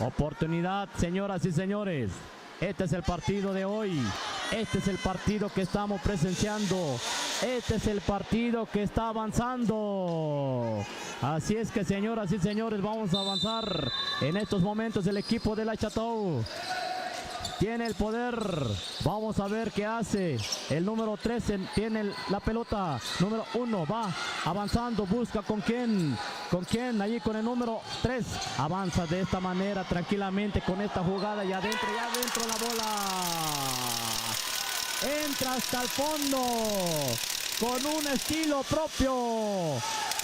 oportunidad, señoras y señores. Este es el partido de hoy. Este es el partido que estamos presenciando. Este es el partido que está avanzando. Así es que, señoras y señores, vamos a avanzar. En estos momentos el equipo del Achatao tiene el poder. Vamos a ver qué hace. El número 13 tiene la pelota. Número 1 va avanzando. Busca con quién. ¿Con quién? Allí con el número 3. Avanza de esta manera tranquilamente con esta jugada. Y adentro la bola. Entra hasta el fondo. Con un estilo propio.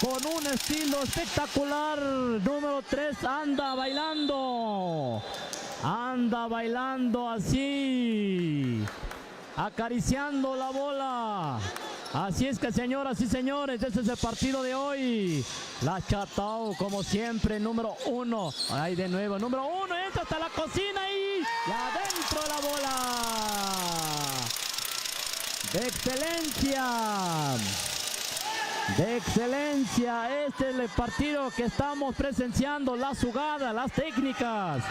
Con un estilo espectacular. Número 3 anda bailando. Anda bailando así, acariciando la bola. Así es que, señoras y señores, este es el partido de hoy. El Achatao, como siempre, número 1. Ahí de nuevo, número 1, entra hasta la cocina y adentro la bola. De excelencia. De excelencia, este es el partido que estamos presenciando, las jugadas, las técnicas.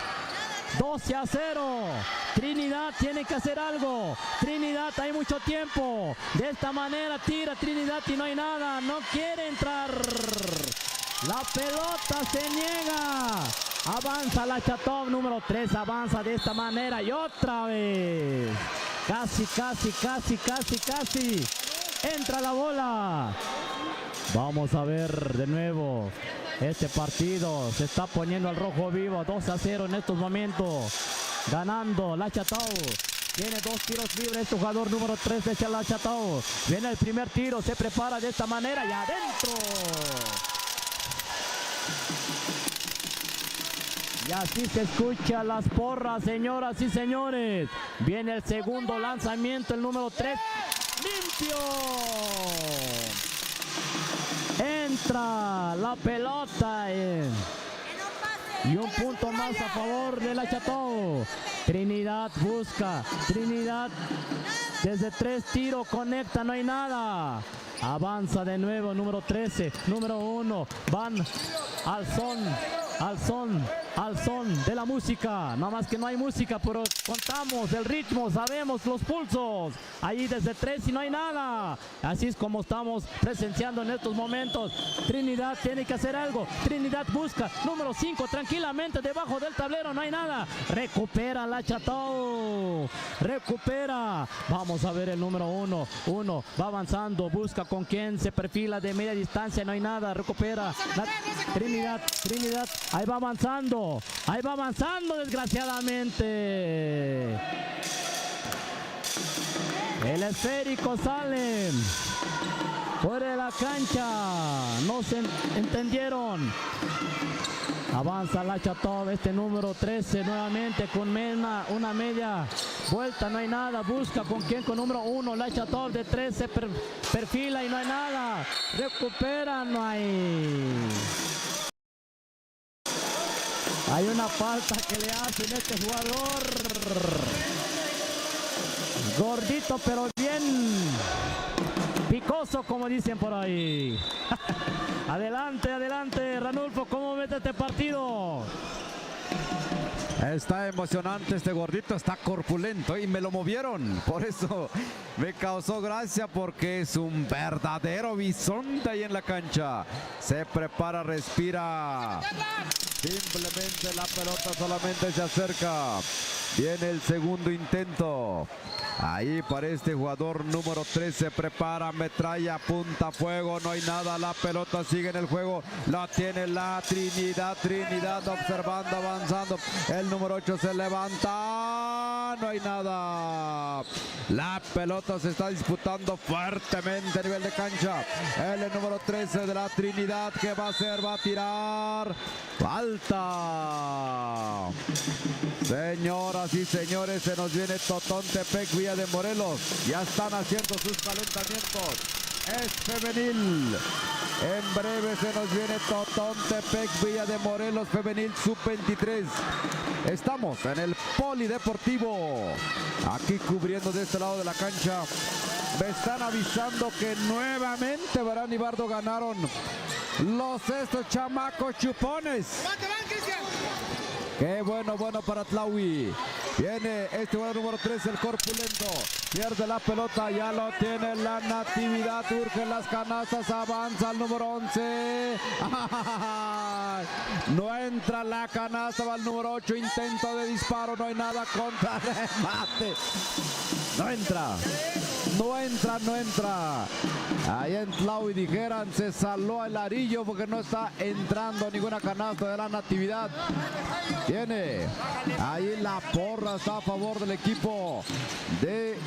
12-0, Trinidad tiene que hacer algo. Trinidad, hay mucho tiempo. De esta manera tira Trinidad y no hay nada. No quiere entrar. La pelota se niega. Avanza el Achatao, número 3. Avanza de esta manera y otra vez. Casi. Entra la bola. Vamos a ver de nuevo. Este partido se está poniendo al rojo vivo. 2-0 en estos momentos. Ganando el Achatao. Tiene 2 tiros libres. Este jugador número 3 de el Achatao. Viene el primer tiro. Se prepara de esta manera y adentro. Y así se escucha las porras, señoras y señores. Viene el segundo lanzamiento. El número 3. Limpio. Entra la pelota y un punto más a favor del Achatao. Trinidad busca. Trinidad desde 3 tiros conecta, no hay nada. Avanza de nuevo, número 13, número 1. Van al son de la música. Nada más que no hay música, pero contamos el ritmo, sabemos los pulsos. Ahí desde 3 y no hay nada. Así es como estamos presenciando en estos momentos. Trinidad tiene que hacer algo. Trinidad busca. Número 5, tranquilamente debajo del tablero, no hay nada. Recupera el Achatao. Recupera. Vamos a ver el número 1. Va avanzando, busca con quién, se perfila de media distancia, no hay nada. Recupera. Trinidad. Ahí va avanzando desgraciadamente. El esférico sale fuera de la cancha. No se entendieron. Avanza el Achatao, este número 13 nuevamente con una media vuelta, no hay nada. Busca con quién, con número 1. El Achatao de 13 perfila y no hay nada. Recupera, no hay. Hay una falta que le hacen a este jugador. Gordito, pero bien picoso, como dicen por ahí. Adelante, Ranulfo, ¿cómo ves este partido? Está emocionante este gordito, está corpulento y me lo movieron. Por eso me causó gracia, porque es un verdadero bisonte ahí en la cancha. Se prepara, respira. Simplemente la pelota solamente se acerca. Viene el segundo intento. Ahí para este jugador número 3, se prepara, metralla, apunta, fuego, no hay nada, la pelota sigue en el juego, la tiene la Trinidad observando, avanzando, el número 8 se levanta. no hay nada. La pelota se está disputando fuertemente a nivel de cancha. El número 13 de la Trinidad, que va a hacer, va a tirar. Falta. Señoras y señores, se nos viene Totontepec, Villa de Morelos. Ya están haciendo sus calentamientos. Es femenil. En breve se nos viene Totontepec, Villa de Morelos, femenil sub-23. Estamos en el Polideportivo. Aquí cubriendo de este lado de la cancha. Me están avisando que nuevamente Barán y Bardo ganaron estos chamacos chupones. Qué bueno para Tlaui. Viene este jugador número 3, el corpulento. Pierde la pelota, ya lo tiene la Natividad. Urge las canastas, avanza el número 11. No entra la canasta, va el número 8. Intento de disparo, no hay nada contra remate. No entra. Ahí en Tlaui dijeran, se saló el arillo porque no está entrando ninguna canasta de la Natividad. Tiene ahí la porra, está a favor del equipo de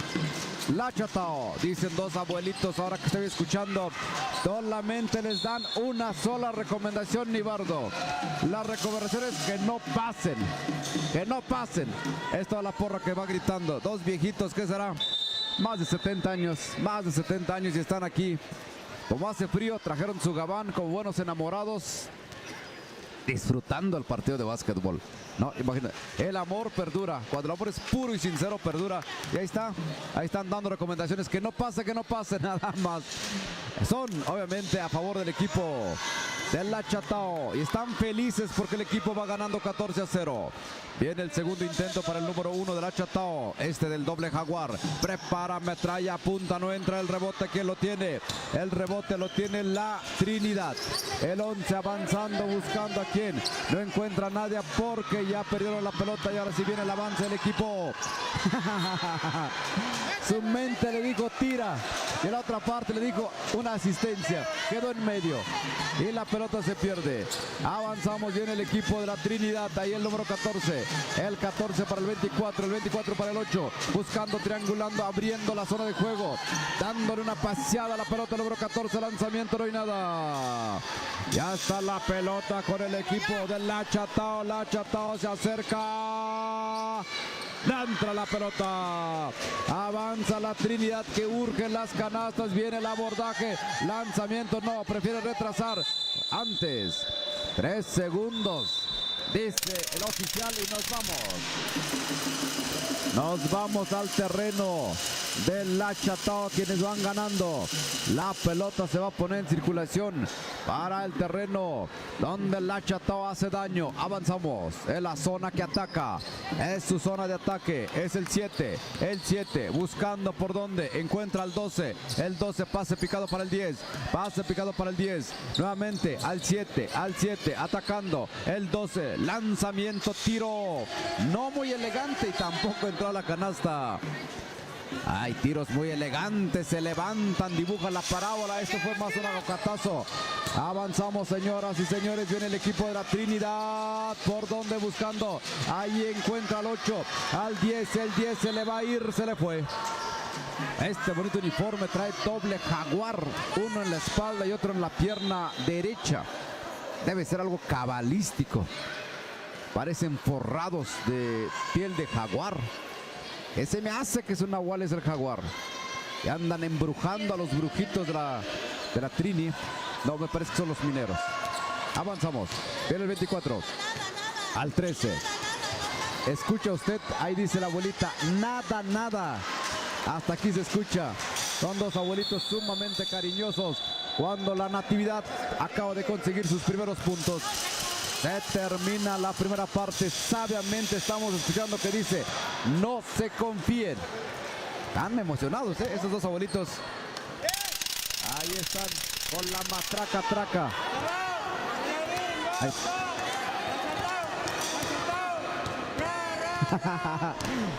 La Chatao. Dicen dos abuelitos, ahora que estoy escuchando, solamente les dan una sola recomendación, Nibardo. La recomendación es que no pasen. Esto es la porra que va gritando. Dos viejitos, ¿qué será? Más de 70 años y están aquí. Como hace frío, trajeron su gabán como buenos enamorados, disfrutando el partido de básquetbol. No, imagínate, el amor perdura. Cuando el amor es puro y sincero, perdura. Y ahí están dando recomendaciones. Que no pase, nada más. Son, obviamente, a favor del equipo de La Chatao. Y están felices porque el equipo va ganando 14-0. Viene el segundo intento para el número 1 de La Chatao. Este del doble Jaguar. Prepara, metralla, apunta, no entra el rebote. ¿Quién lo tiene? El rebote lo tiene la Trinidad. El 11 avanzando, buscando a quién. No encuentra a nadie porque ya perdieron la pelota y ahora sí viene el avance del equipo. Su mente le dijo tira y la otra parte le dijo una asistencia. Quedó en medio y la pelota se pierde. Avanzamos, viene el equipo de la Trinidad. Ahí el número 14. El 14 para el 24. El 24 para el 8. Buscando, triangulando, abriendo la zona de juego. Dándole una paseada a la pelota. El número 14. Lanzamiento, no hay nada. Ya está la pelota con el equipo de La Chatao. La Chatao se acerca. Entra la pelota. Avanza la Trinidad que urge las canastas. Viene el abordaje. Lanzamiento, no. Prefiere retrasar. Antes. 3 segundos. Dice el oficial y nos vamos. Nos vamos al terreno de La Chatao, quienes van ganando. La pelota se va a poner en circulación para el terreno donde La Chatao hace daño. Avanzamos en la zona que ataca. Es su zona de ataque. Es el 7. El 7 buscando por donde encuentra al 12. El 12 pase picado para el 10. Pase picado para el 10. Nuevamente al 7. Al 7 atacando. El 12. Lanzamiento, tiro. No muy elegante y tampoco entró a la canasta. Hay tiros muy elegantes, se levantan, dibujan la parábola. Esto fue más un aguacatazo. Avanzamos, señoras y señores. Viene el equipo de la Trinidad. ¿Por donde buscando? Ahí encuentra al 8, al 10. El 10 se le va a ir, se le fue. Este bonito uniforme trae doble Jaguar. Uno en la espalda y otro en la pierna derecha. Debe ser algo cabalístico. Parecen forrados de piel de jaguar. Ese me hace que es un nahual, es el Jaguar. Y andan embrujando a los brujitos de la Trini. No, me parece que son los mineros. Avanzamos. Viene el 24. Al 13. Escucha usted, ahí dice la abuelita, nada. Hasta aquí se escucha. Son dos abuelitos sumamente cariñosos. Cuando la Natividad acaba de conseguir sus primeros puntos. Se termina la primera parte. Sabiamente estamos escuchando que dice, no se confíen. Están emocionados, esos dos abuelitos. Ahí están con la matraca. Ahí.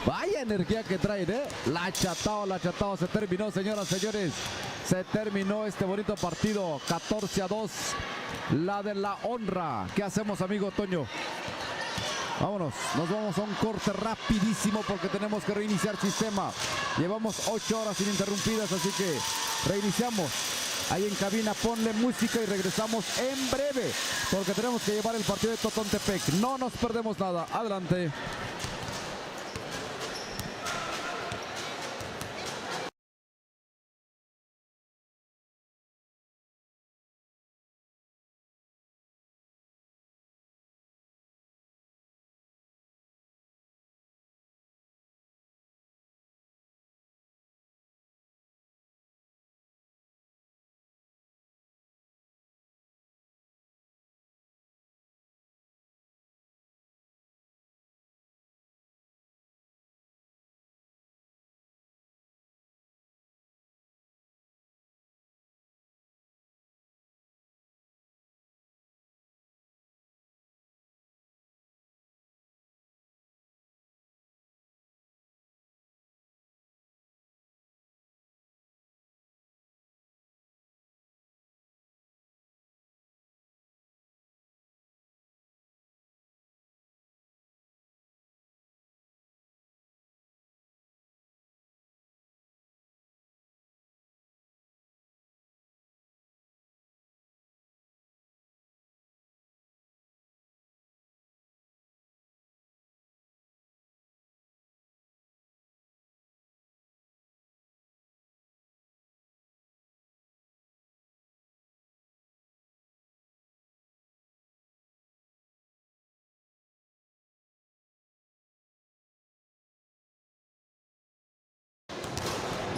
Vaya energía que traen, La Chatao se terminó, señoras, señores. Se terminó este bonito partido. 14-2. La de la honra. ¿Qué hacemos, amigo Toño? Vámonos, nos vamos a un corte rapidísimo porque tenemos que reiniciar sistema. Llevamos 8 horas ininterrumpidas, así que reiniciamos. Ahí en cabina ponle música y regresamos en breve porque tenemos que llevar el partido de Totontepec. No nos perdemos nada. Adelante.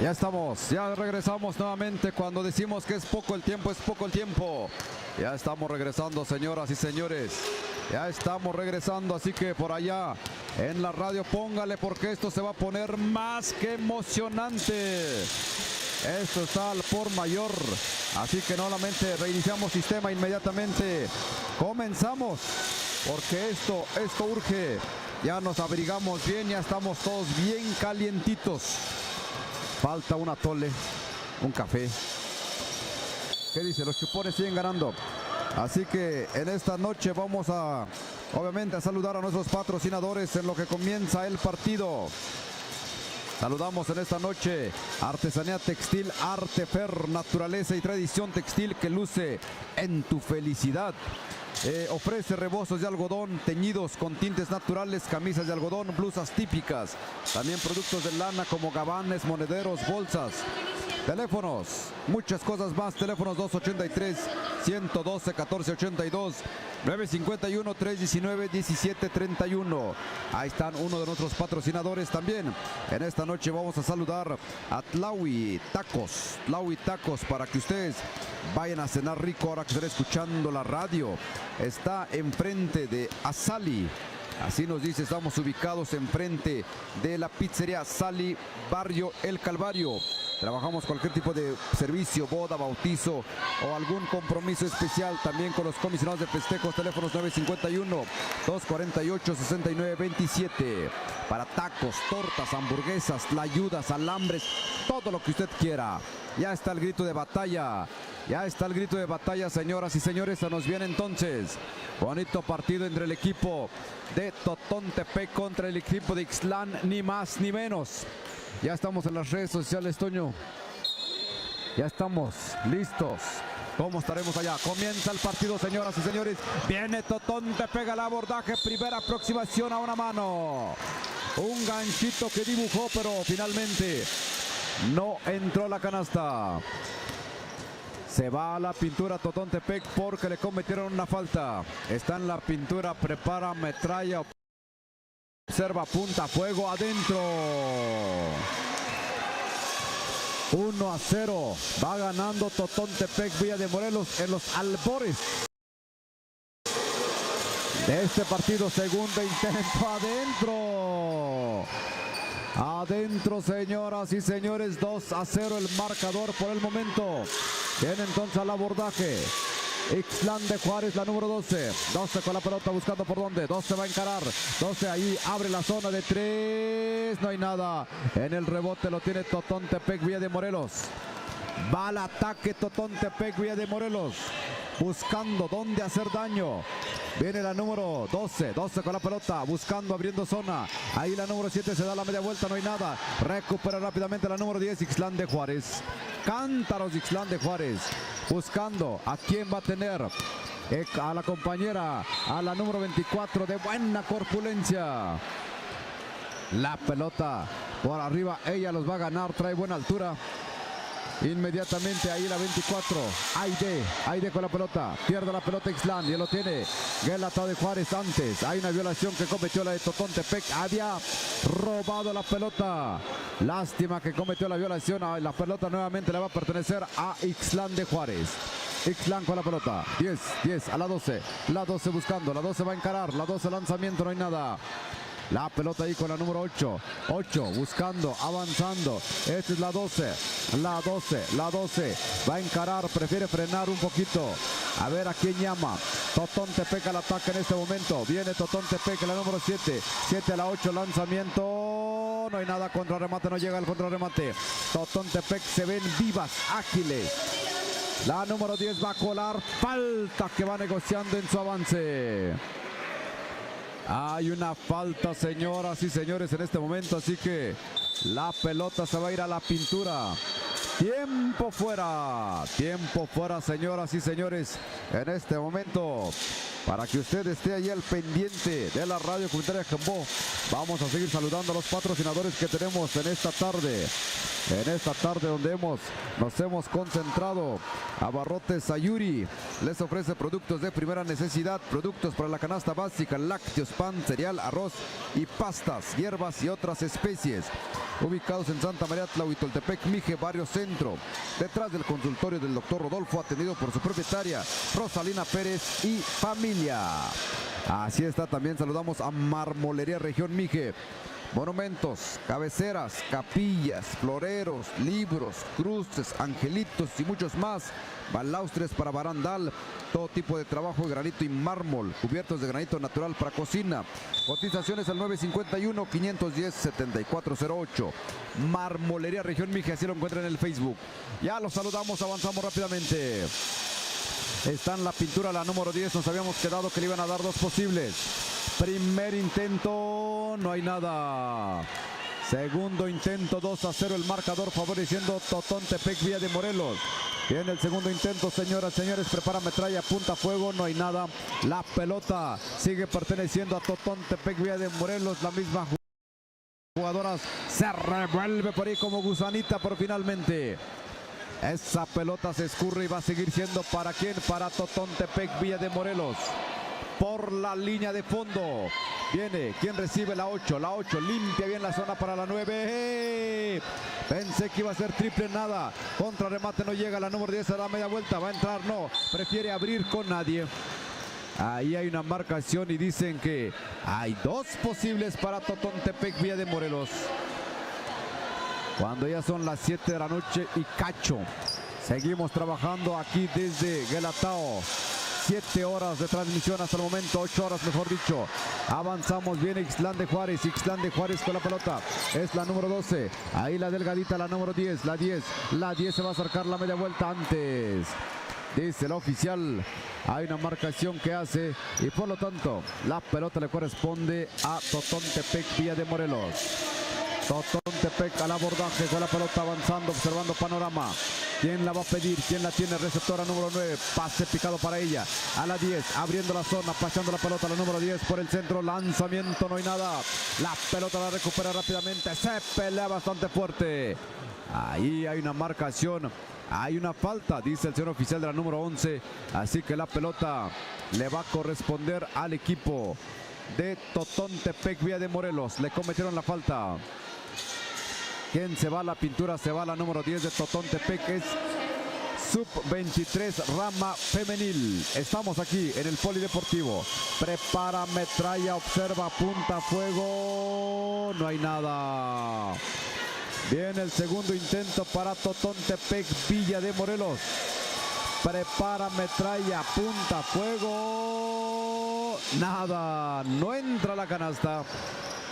Ya estamos, ya regresamos nuevamente. Cuando decimos que es poco el tiempo, es poco el tiempo. Ya estamos regresando, señoras y señores. Ya estamos regresando, así que por allá en la radio póngale porque esto se va a poner más que emocionante. Esto está al por mayor, así que nuevamente reiniciamos sistema inmediatamente. Comenzamos, porque esto urge. Ya nos abrigamos bien, ya estamos todos bien calientitos. Falta un atole, un café. ¿Qué dice? Los chupones siguen ganando. Así que en esta noche vamos a, obviamente, a saludar a nuestros patrocinadores en lo que comienza el partido. Saludamos en esta noche Artesanía Textil Artefer, naturaleza y tradición textil que luce en tu felicidad. Ofrece rebozos de algodón teñidos con tintes naturales, camisas de algodón, blusas típicas. También productos de lana como gabanes, monederos, bolsas. Teléfonos, muchas cosas más. Teléfonos 283-112-1482, 951-319-1731. Ahí están uno de nuestros patrocinadores también. En esta noche vamos a saludar a Tlaui Tacos. Tlaui Tacos, para que ustedes vayan a cenar rico ahora que estén escuchando la radio. Está enfrente de Asali. Así nos dice, estamos ubicados enfrente de la pizzería Asali, barrio El Calvario. Trabajamos cualquier tipo de servicio, boda, bautizo o algún compromiso especial. También con los comisionados de festejos. Teléfonos 951-248-6927. Para tacos, tortas, hamburguesas, tlayudas, alambres, todo lo que usted quiera. Ya está el grito de batalla. Ya está el grito de batalla, señoras y señores. Se nos viene entonces bonito partido entre el equipo de Totontepec contra el equipo de Ixtlán, ni más ni menos. Ya estamos en las redes sociales, Toño. Ya estamos listos. ¿Cómo estaremos allá? Comienza el partido, señoras y señores. Viene Totontepec al abordaje. Primera aproximación a una mano. Un ganchito que dibujó, pero finalmente no entró la canasta. Se va a la pintura Totontepec porque le cometieron una falta. Está en la pintura, prepara, metralla. Observa, punta, fuego adentro. 1-0. Va ganando Totontepec Villa de Morelos en los albores de este partido. Segundo intento, adentro. Adentro, señoras y señores. 2-0 el marcador por el momento. Viene entonces al abordaje Ixtlán de Juárez, la número 12. 12 con la pelota buscando por dónde. 12 va a encarar. 12 ahí abre la zona de 3. No hay nada. En el rebote lo tiene Totontepec Villa de Morelos. Va al ataque Totontepec Villa de Morelos. buscando dónde hacer daño. Viene la número 12 con la pelota, buscando, abriendo zona. Ahí la número 7 se da la media vuelta, no hay nada. Recupera rápidamente la número 10, Ixtlán de Juárez. Cántaros Ixtlán de Juárez, buscando a quién va a tener. A la compañera, a la número 24 de buena corpulencia. La pelota por arriba, ella los va a ganar, trae buena altura. Inmediatamente ahí la 24, Aide con la pelota, pierde la pelota Ixtlán y lo tiene Guelatao de Juárez. Antes hay una violación que cometió la de Totontepec, había robado la pelota. Lástima que cometió la violación, la pelota nuevamente le va a pertenecer a Ixtlán de Juárez. Ixtlán con la pelota, 10 a la 12 buscando, la 12 va a encarar, la 12 lanzamiento, no hay nada. La pelota ahí con la número 8 buscando, avanzando. Esta es la 12 va a encarar, prefiere frenar un poquito. A ver a quién llama. Totontepec al ataque en este momento. Viene Totontepec, la número 7 a la 8, lanzamiento. No hay nada, contrarremate, no llega el contrarremate. Totontepec se ven vivas, ágiles. La número 10 va a colar, falta que va negociando en su avance. Hay una falta, señoras y señores, en este momento, así que la pelota se va a ir a la pintura. Tiempo fuera, señoras y señores, en este momento. Para que usted esté ahí al pendiente de la radio comunitaria Jambó, vamos a seguir saludando a los patrocinadores que tenemos en esta tarde. En esta tarde donde nos hemos concentrado. Abarrotes Sayuri les ofrece productos de primera necesidad, productos para la canasta básica, lácteos, pan, cereal, arroz y pastas, hierbas y otras especies. Ubicados en Santa María Tlahuitoltepec, Mije, Barrio Centro, detrás del consultorio del doctor Rodolfo, atendido por su propietaria Rosalina Pérez y familia. Así está, también saludamos a Marmolería Región Mije. Monumentos, cabeceras, capillas, floreros, libros, cruces, angelitos y muchos más. Balaustres para barandal, todo tipo de trabajo de granito y mármol, cubiertos de granito natural para cocina. Cotizaciones al 951-510-7408. Marmolería Región Mije, así lo encuentran en el Facebook. Ya los saludamos, avanzamos rápidamente. Está en la pintura la número 10, nos habíamos quedado que le iban a dar dos posibles. Primer intento, no hay nada. Segundo intento, 2-0 el marcador favoreciendo Totontepec Villa de Morelos. Viene el segundo intento, señoras, señores, prepara metralla, apunta fuego, no hay nada. La pelota sigue perteneciendo a Totontepec Villa de Morelos, la misma jugadora se revuelve por ahí como gusanita, pero finalmente esa pelota se escurre y va a seguir siendo ¿para quién? Para Totontepec Villa de Morelos. Por la línea de fondo viene quien recibe la 8 limpia bien la zona para la 9. Pensé que iba a ser triple, nada, contrarremate, no llega, la número 10 a la media vuelta, va a entrar, no, prefiere abrir con nadie. Ahí hay una marcación y dicen que hay dos posibles para Totontepec Villa de Morelos. Cuando ya son las 7 de la noche y cacho, seguimos trabajando aquí desde Guelatao. 7 horas de transmisión hasta el momento, 8 horas mejor dicho. Avanzamos, viene Ixtlán de Juárez con la pelota. Es la número 12. Ahí la delgadita, la número 10. La 10 se va a acercar la media vuelta antes. Dice el oficial, hay una marcación que hace y por lo tanto la pelota le corresponde a Totontepec Villa de Morelos. Totontepec al abordaje con la pelota avanzando, observando panorama. ¿Quién la va a pedir? ¿Quién la tiene? Receptora número 9. Pase picado para ella. A la 10. Abriendo la zona. Pasando la pelota. La número 10 por el centro. Lanzamiento. No hay nada. La pelota la recupera rápidamente. Se pelea bastante fuerte. Ahí hay una marcación. Hay una falta, dice el señor oficial de la número 11. Así que la pelota le va a corresponder al equipo de Totontepec Villa de Morelos. Le cometieron la falta. ¿Quién se va a la pintura? Se va la número 10 de Totontepec, es sub-23 rama femenil. Estamos aquí en el polideportivo. Prepara metralla, observa, apunta, fuego. No hay nada. Viene el segundo intento para Totontepec Villa de Morelos. Prepara metralla, apunta, fuego. Nada, no entra la canasta.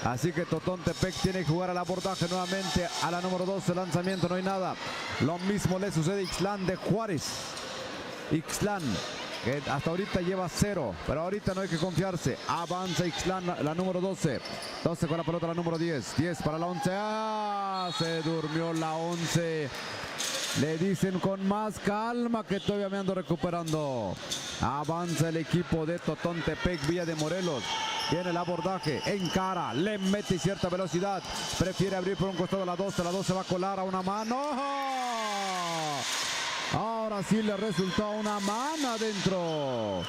Así que Totontepec tiene que jugar al abordaje nuevamente a la número 12, lanzamiento, no hay nada. Lo mismo le sucede a Ixtlán de Juárez. Ixtlán que hasta ahorita lleva 0, pero ahorita no hay que confiarse. Avanza Ixtlán, la número 12. 12 con la pelota, la número 10. 10 para la 11. Se durmió la 11. Le dicen con más calma que todavía me ando recuperando. Avanza el equipo de Totontepec, Villa de Morelos. Viene el abordaje, encara, le mete cierta velocidad. Prefiere abrir por un costado a la 12. La 12 va a colar a una mano. Ahora sí le resultó una mano adentro.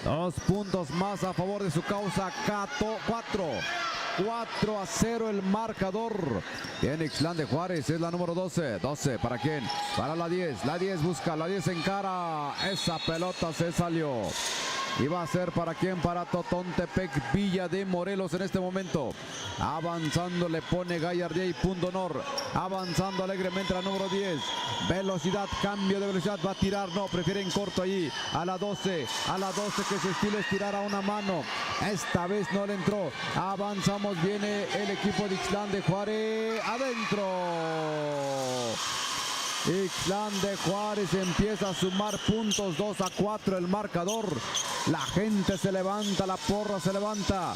2 puntos más a favor de su causa. 4-0 el marcador. Viene Ixtlán de Juárez, es la número 12. 12, ¿para quién? Para la 10. La 10 busca, la 10 encara. Esa pelota se salió. Y va a ser para quién, para Totontepec, Villa de Morelos en este momento. Avanzando le pone gallardía y punto honor. Avanzando alegremente la número 10. Velocidad, cambio de velocidad, va a tirar, no, prefiere en corto allí. A la 12 que su estilo es tirar a una mano. Esta vez no le entró. Avanzamos, viene el equipo de Ixtlán de Juárez. Adentro. Ixtlán de Juárez empieza a sumar puntos, 2-4 el marcador. La gente se levanta, la porra se levanta.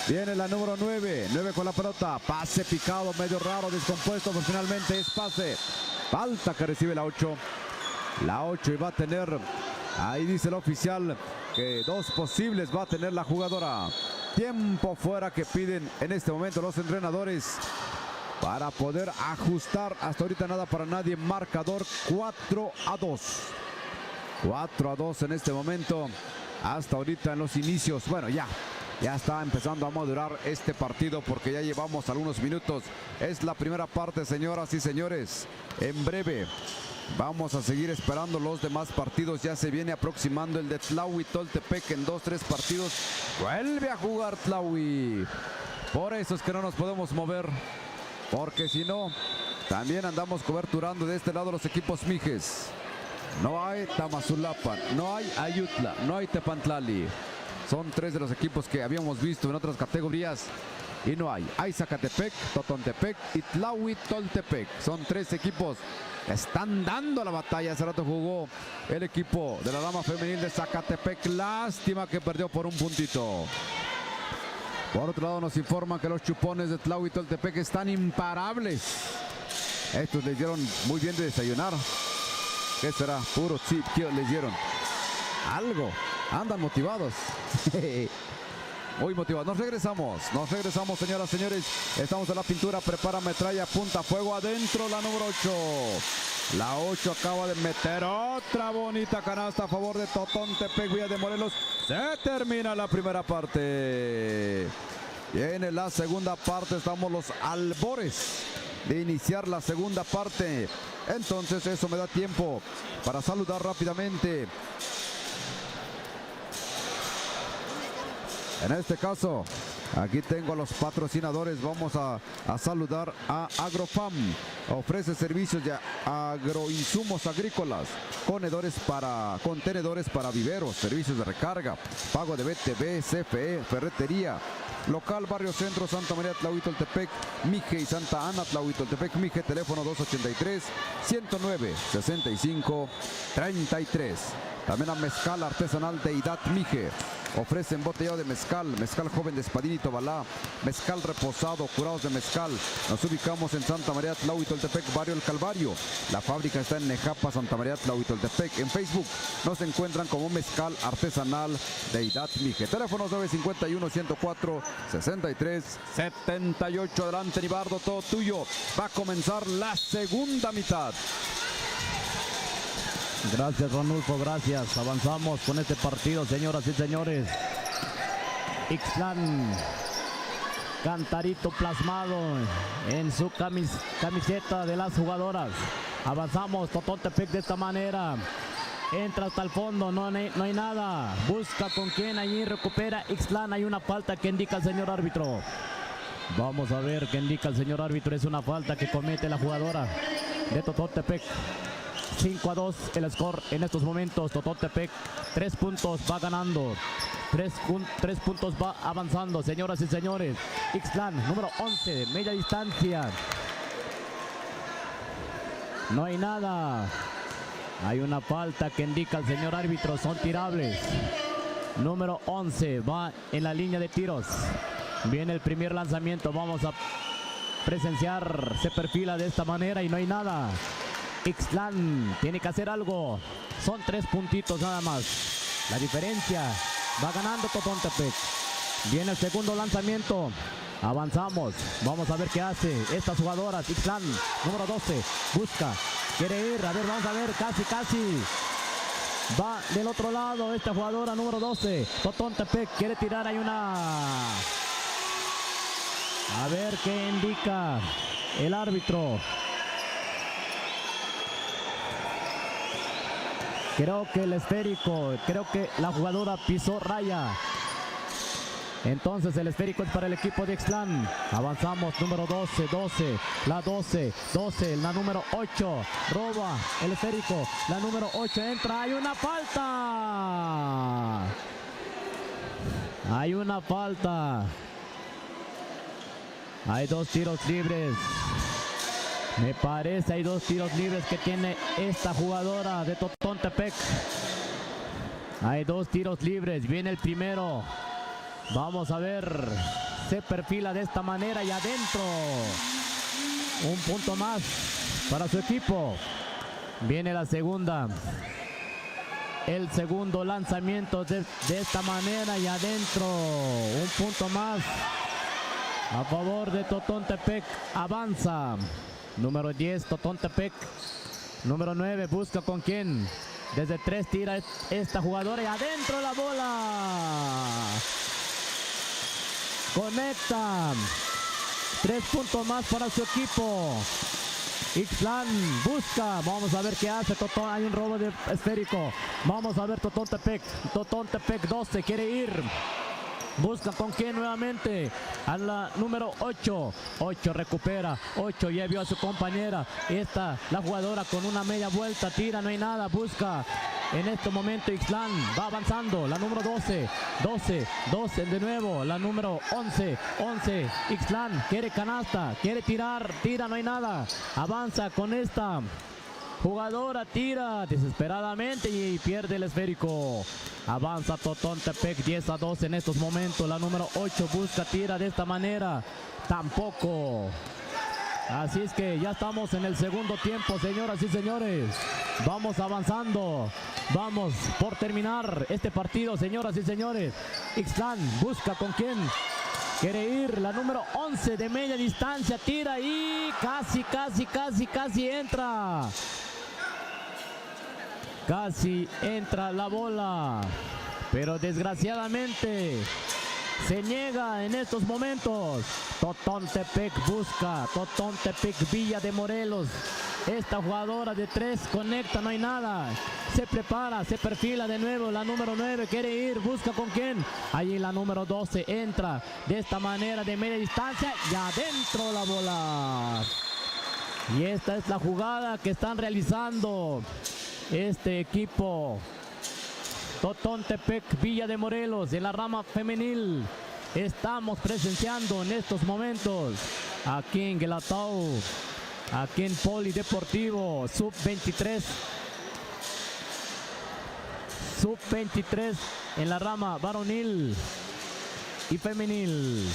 Viene la número 9, 9 con la pelota. Pase picado, medio raro, descompuesto, pero finalmente es pase. Falta que recibe la 8. La 8 y va a tener, ahí dice el oficial, que 2 posibles va a tener la jugadora. Tiempo fuera que piden en este momento los entrenadores para poder ajustar. Hasta ahorita nada para nadie. Marcador 4-2. 4-2 en este momento. Hasta ahorita en los inicios. Bueno, ya está empezando a madurar este partido porque ya llevamos algunos minutos. Es la primera parte, señoras y señores. En breve vamos a seguir esperando los demás partidos. Ya se viene aproximando el de Tlahui-Toltepec en 2-3 partidos. Vuelve a jugar Tlahui. Por eso es que no nos podemos mover, porque si no, también andamos coberturando de este lado los equipos Mijes. No hay Tamazulapan, no hay Ayutla, no hay Tepantlali. Son 3 de los equipos que habíamos visto en otras categorías. Y no hay. Hay Zacatepec, Totontepec y Tlahui-Toltepec. Son 3 equipos que están dando la batalla. Hace rato jugó el equipo de la dama femenil de Zacatepec. Lástima que perdió por un puntito. Por otro lado nos informan que los chupones de Tlahui-Toltepec están imparables. Estos les dieron muy bien de desayunar. ¿Qué será? Puro chip que les dieron. Algo. Andan motivados. Muy motivados. Nos regresamos, señoras y señores. Estamos en la pintura. Prepara metralla, punta fuego adentro. La número 8. La 8 acaba de meter otra bonita canasta a favor de Totontepec, Villa de Morelos. Se termina la primera parte. Viene la segunda parte. Estamos los albores de iniciar la segunda parte. Entonces eso me da tiempo para saludar rápidamente. En este caso, aquí tengo a los patrocinadores. Vamos a saludar a Agrofam. Ofrece servicios de agroinsumos agrícolas, contenedores para viveros, servicios de recarga, pago de BTV, CFE, ferretería. Local Barrio Centro, Santa María Tlahui-Toltepec, Mije y Santa Ana Tlahui-Toltepec, Mije, teléfono 283-109-65-33. También a Mezcal Artesanal Deidad Mije. Ofrecen botellado de mezcal, mezcal joven de Espadín y Tobalá, mezcal reposado, curados de mezcal. Nos ubicamos en Santa María Tlahui-Toltepec, Barrio El Calvario. La fábrica está en Nejapa, Santa María Tlahui-Toltepec. En Facebook nos encuentran como Mezcal Artesanal Deidad Mije. Teléfonos 951-104-63-78. Adelante, Nibardo, todo tuyo. Va a comenzar la segunda mitad. Gracias, Ranulfo, gracias. Avanzamos con este partido, señoras y señores. Ixtlán, cantarito plasmado en su camiseta de las jugadoras. Avanzamos, Totontepec de esta manera. Entra hasta el fondo, no hay nada. Busca con quién, allí recupera Ixtlán. Hay una falta que indica el señor árbitro. Vamos a ver qué indica el señor árbitro. Es una falta que comete la jugadora de Totontepec. 5-2 el score en estos momentos. Totontepec 3 puntos va ganando, 3 puntos va avanzando, señoras y señores. Ixtlán, número 11 de media distancia. No hay nada. Hay una falta que indica el señor árbitro, son tirables. Número 11 va en la línea de tiros. Viene el primer lanzamiento, vamos a presenciar, se perfila de esta manera y no hay nada. Ixtlán tiene que hacer algo, son 3 puntitos nada más. La diferencia, va ganando Totontepec. Viene el segundo lanzamiento, avanzamos, vamos a ver qué hace estas jugadoras. Ixtlán, número 12, busca, quiere ir, a ver, vamos a ver, casi. Va del otro lado esta jugadora número 12, Totontepec, quiere tirar, hay una... A ver qué indica el árbitro. Creo que el esférico, creo que la jugadora pisó raya. Entonces el esférico es para el equipo de Ixtlán. Avanzamos, número 12, la 12, la número 8. Roba el esférico, la número 8 entra, hay una falta. Hay una falta. Hay 2 tiros libres. Me parece hay 2 tiros libres que tiene esta jugadora de Totontepec. Hay 2 tiros libres. Viene el primero. Vamos a ver. Se perfila de esta manera y adentro. Un punto más para su equipo. Viene la segunda. El segundo lanzamiento de esta manera y adentro. Un punto más a favor de Totontepec. Avanza. Número 10, Totontepec. Número 9, busca con quién. Desde 3 tira esta jugadora y adentro la bola. Conecta. 3 puntos más para su equipo. Ixtlán busca. Vamos a ver qué hace. Hay un robo de esférico. Vamos a ver Totontepec. Totontepec 12 quiere ir. Busca con quién nuevamente. A la número 8. 8 recupera. 8 ya vio a su compañera. Esta, la jugadora con una media vuelta. Tira, no hay nada. Busca. En este momento Ixtlán va avanzando. La número 12. 12 de nuevo. La número 11. Ixtlán quiere canasta. Quiere tirar. Tira, no hay nada. Avanza con esta jugadora, tira desesperadamente y pierde el esférico. Avanza Totontepec 10-2 en estos momentos. La número 8 busca, tira de esta manera. Tampoco. Así es que ya estamos en el segundo tiempo, señoras y señores. Vamos avanzando. Vamos por terminar este partido, señoras y señores. Ixtlán busca con quién. Quiere ir la número 11 de media distancia. Tira y casi entra. Casi entra la bola, pero desgraciadamente se niega en estos momentos. Totontepec busca, Totontepec Villa de Morelos. Esta jugadora de 3 conecta, no hay nada. Se prepara, se perfila de nuevo. La número 9 quiere ir, busca con quién. Allí la número 12 entra de esta manera de media distancia y adentro la bola. Y esta es la jugada que están realizando este equipo Totontepec Villa de Morelos de la rama femenil. Estamos presenciando en estos momentos aquí en Guelatao, aquí en Polideportivo sub-23 en la rama varonil y femenil.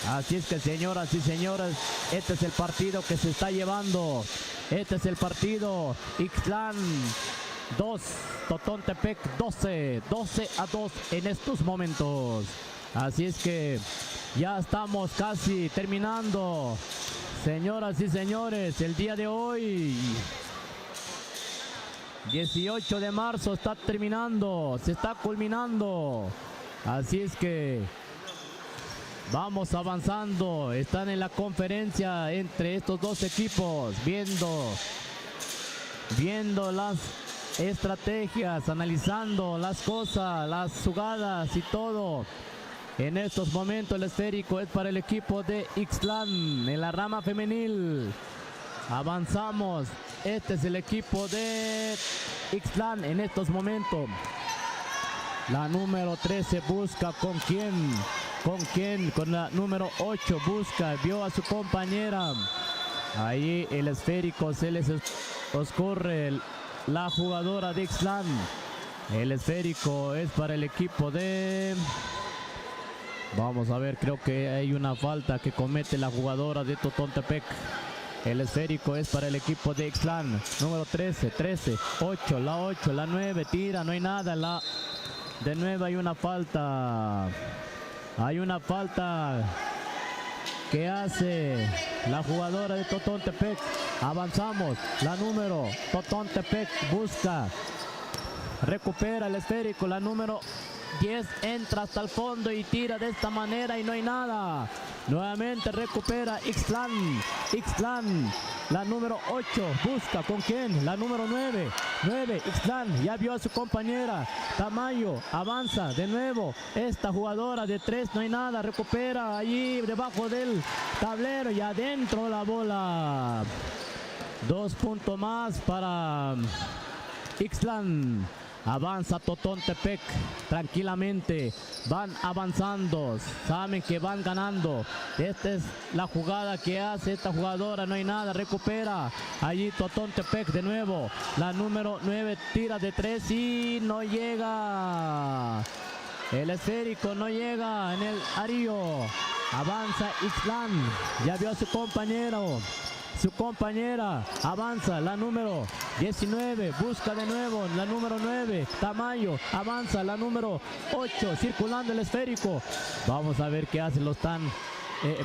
Así es que, señoras y señores, este es el partido que se está llevando. Este es el partido. Ixtlán 2, Totontepec 12-2 en estos momentos. Así es que ya estamos casi terminando. Señoras y señores, el día de hoy, 18 de marzo, está terminando, se está culminando. Así es que vamos avanzando. Están en la conferencia entre estos dos equipos, viendo las estrategias, analizando las cosas, las jugadas y todo. En estos momentos el esférico es para el equipo de Ixtlán en la rama femenil. Avanzamos. Este es el equipo de Ixtlán en estos momentos. La número 13 busca con quién. Con la número 8 busca, vio a su compañera. Ahí el esférico se les oscurre la jugadora de Ixtlán. El esférico es para el equipo de... Vamos a ver, creo que hay una falta que comete la jugadora de Totontepec. El esférico es para el equipo de Ixtlán. Número 13, 8, la 9, tira, no hay nada. De nuevo hay una falta. Hay una falta que hace la jugadora de Totontepec. Avanzamos, la número Totontepec busca, recupera el esférico, la número 10 entra hasta el fondo y tira de esta manera y no hay nada. Nuevamente recupera Ixtlán, la número 8 busca con quién, la número 9, Ixtlán ya vio a su compañera Tamayo, avanza de nuevo esta jugadora de 3, no hay nada, recupera allí debajo del tablero y adentro la bola. 2 puntos más para Ixtlán. Avanza Totontepec tranquilamente, van avanzando, saben que van ganando. Esta es la jugada que hace esta jugadora, no hay nada, recupera allí Totontepec de nuevo, la número 9 tira de 3 y no llega, el esférico no llega en el arío. Avanza Ixtlán, ya vio a su compañero. Su compañera avanza, la número 19, busca de nuevo, la número 9, Tamayo, avanza, la número 8, circulando el esférico. Vamos a ver qué hace, lo están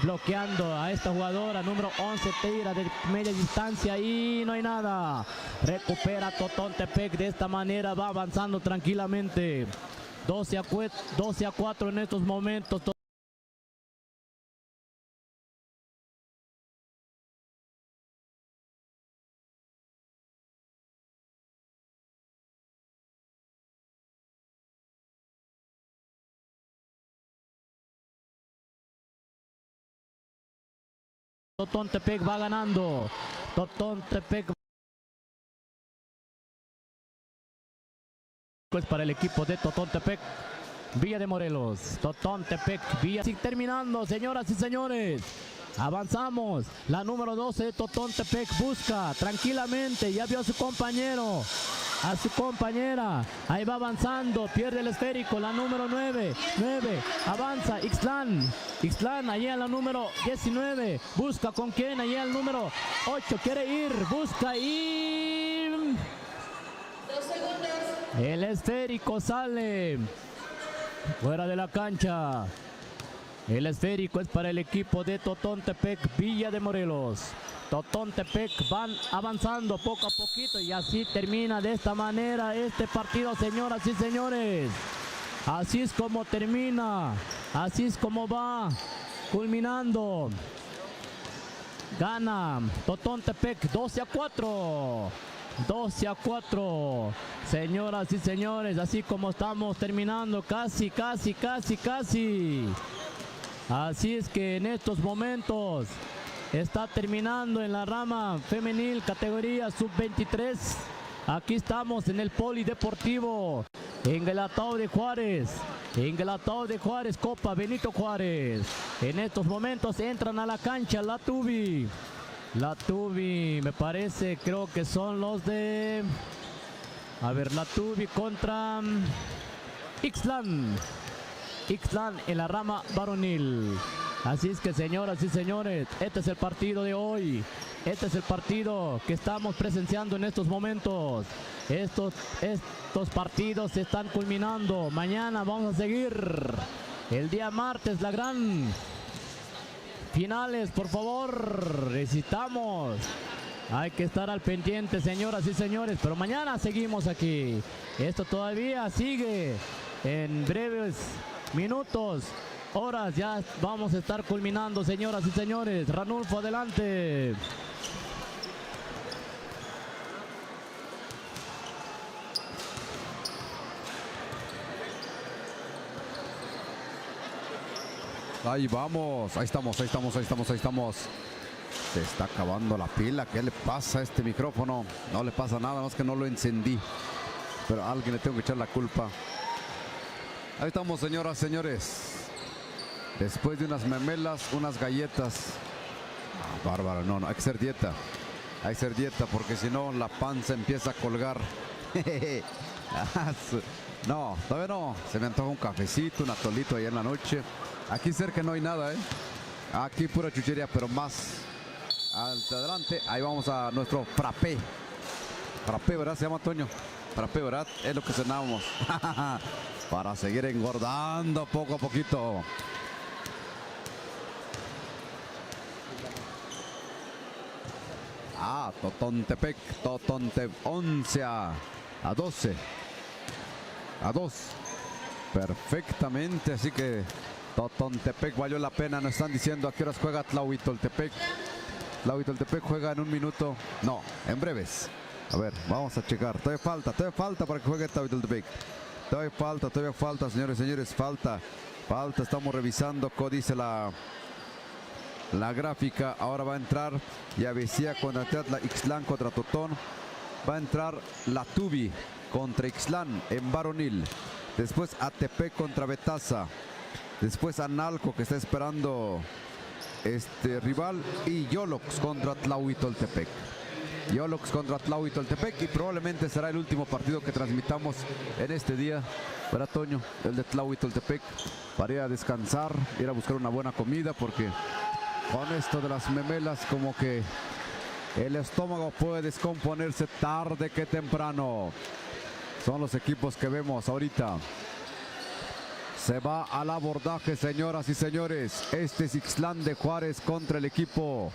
bloqueando a esta jugadora, número 11, tira de media distancia y no hay nada. Recupera Totontepec, de esta manera va avanzando tranquilamente. 12 a 4 en estos momentos. Totontepec va ganando. Totontepec es para el equipo de Totontepec. Villa de Morelos. Totontepec, Villa. Así terminando, señoras y señores. Avanzamos. La número 12 de Totontepec busca tranquilamente. Ya vio a su compañero. A su compañera, ahí va avanzando, pierde el esférico, la número 9, avanza Ixtlán, allí en la número 19, busca con quién, allí el número 8, quiere ir, busca y... 2 segundos. El esférico sale fuera de la cancha. El esférico es para el equipo de Totontepec, Villa de Morelos. Totontepec van avanzando poco a poquito y así termina de esta manera este partido, señoras y señores. Así es como termina, así es como va culminando. Gana Totontepec 12 a 4. 12 a 4. Señoras y señores, así como estamos terminando, casi. Así es que en estos momentos está terminando en la rama femenil, categoría sub-23. Aquí estamos en el Polideportivo Engalatao de Juárez. Copa Benito Juárez. En estos momentos entran a la cancha la Tubi, me parece, creo que son los de... A ver, la Tubi contra Ixtlán en la rama varonil. Así es que, señoras y señores, este es el partido de hoy. Este es el partido que estamos presenciando en estos momentos. Estos partidos se están culminando. Mañana vamos a seguir. El día martes, la gran finales, por favor. Necesitamos. Hay que estar al pendiente, señoras y señores. Pero mañana seguimos aquí. Esto todavía sigue. En breves minutos, horas, ya vamos a estar culminando, señoras y señores. Ranulfo, adelante. Ahí vamos, ahí estamos. Se está acabando la pila. ¿Qué le pasa a este micrófono? No le pasa nada, más que no lo encendí. Pero a alguien le tengo que echar la culpa. Ahí estamos, señoras, señores. Después de unas memelas, unas galletas. Bárbaro, no, hay que hacer dieta. Hay que hacer dieta porque si no la panza empieza a colgar. No, todavía no. Se me antoja un cafecito, un atolito ahí en la noche. Aquí cerca no hay nada, ¿eh? Aquí pura chuchería, pero más adelante. Ahí vamos a nuestro frappé. Frappé, ¿verdad? Se llama Toño. Frappé, ¿verdad? Es lo que cenábamos. Para seguir engordando poco a poquito. Totontepec, 11 a 12. A 2. Perfectamente, así que Totontepec valió la pena. Nos están diciendo a qué horas juega Tlahuitoltepec. Tlahuitoltepec juega en un minuto. No, en breves. A ver, vamos a checar. Todavía falta para que juegue Tlahuitoltepec. Todavía falta, señores, falta. Estamos revisando cómo dice la gráfica. Ahora va a entrar Yavesía contra Teatla, Ixtlán contra Totón. Va a entrar la Tubi contra Ixtlán en varonil. Después ATP contra Betaza. Después Analco, que está esperando rival. Y Yolox contra Tlahuitoltepec. Y probablemente será el último partido que transmitamos en este día. ¿Verdad, Toño? El de Tlahuitoltepec. Para ir a descansar, ir a buscar una buena comida, porque con esto de las memelas como que el estómago puede descomponerse tarde que temprano. Son los equipos que vemos ahorita. Se va al abordaje, señoras y señores. Este es Ixtlán de Juárez contra el equipo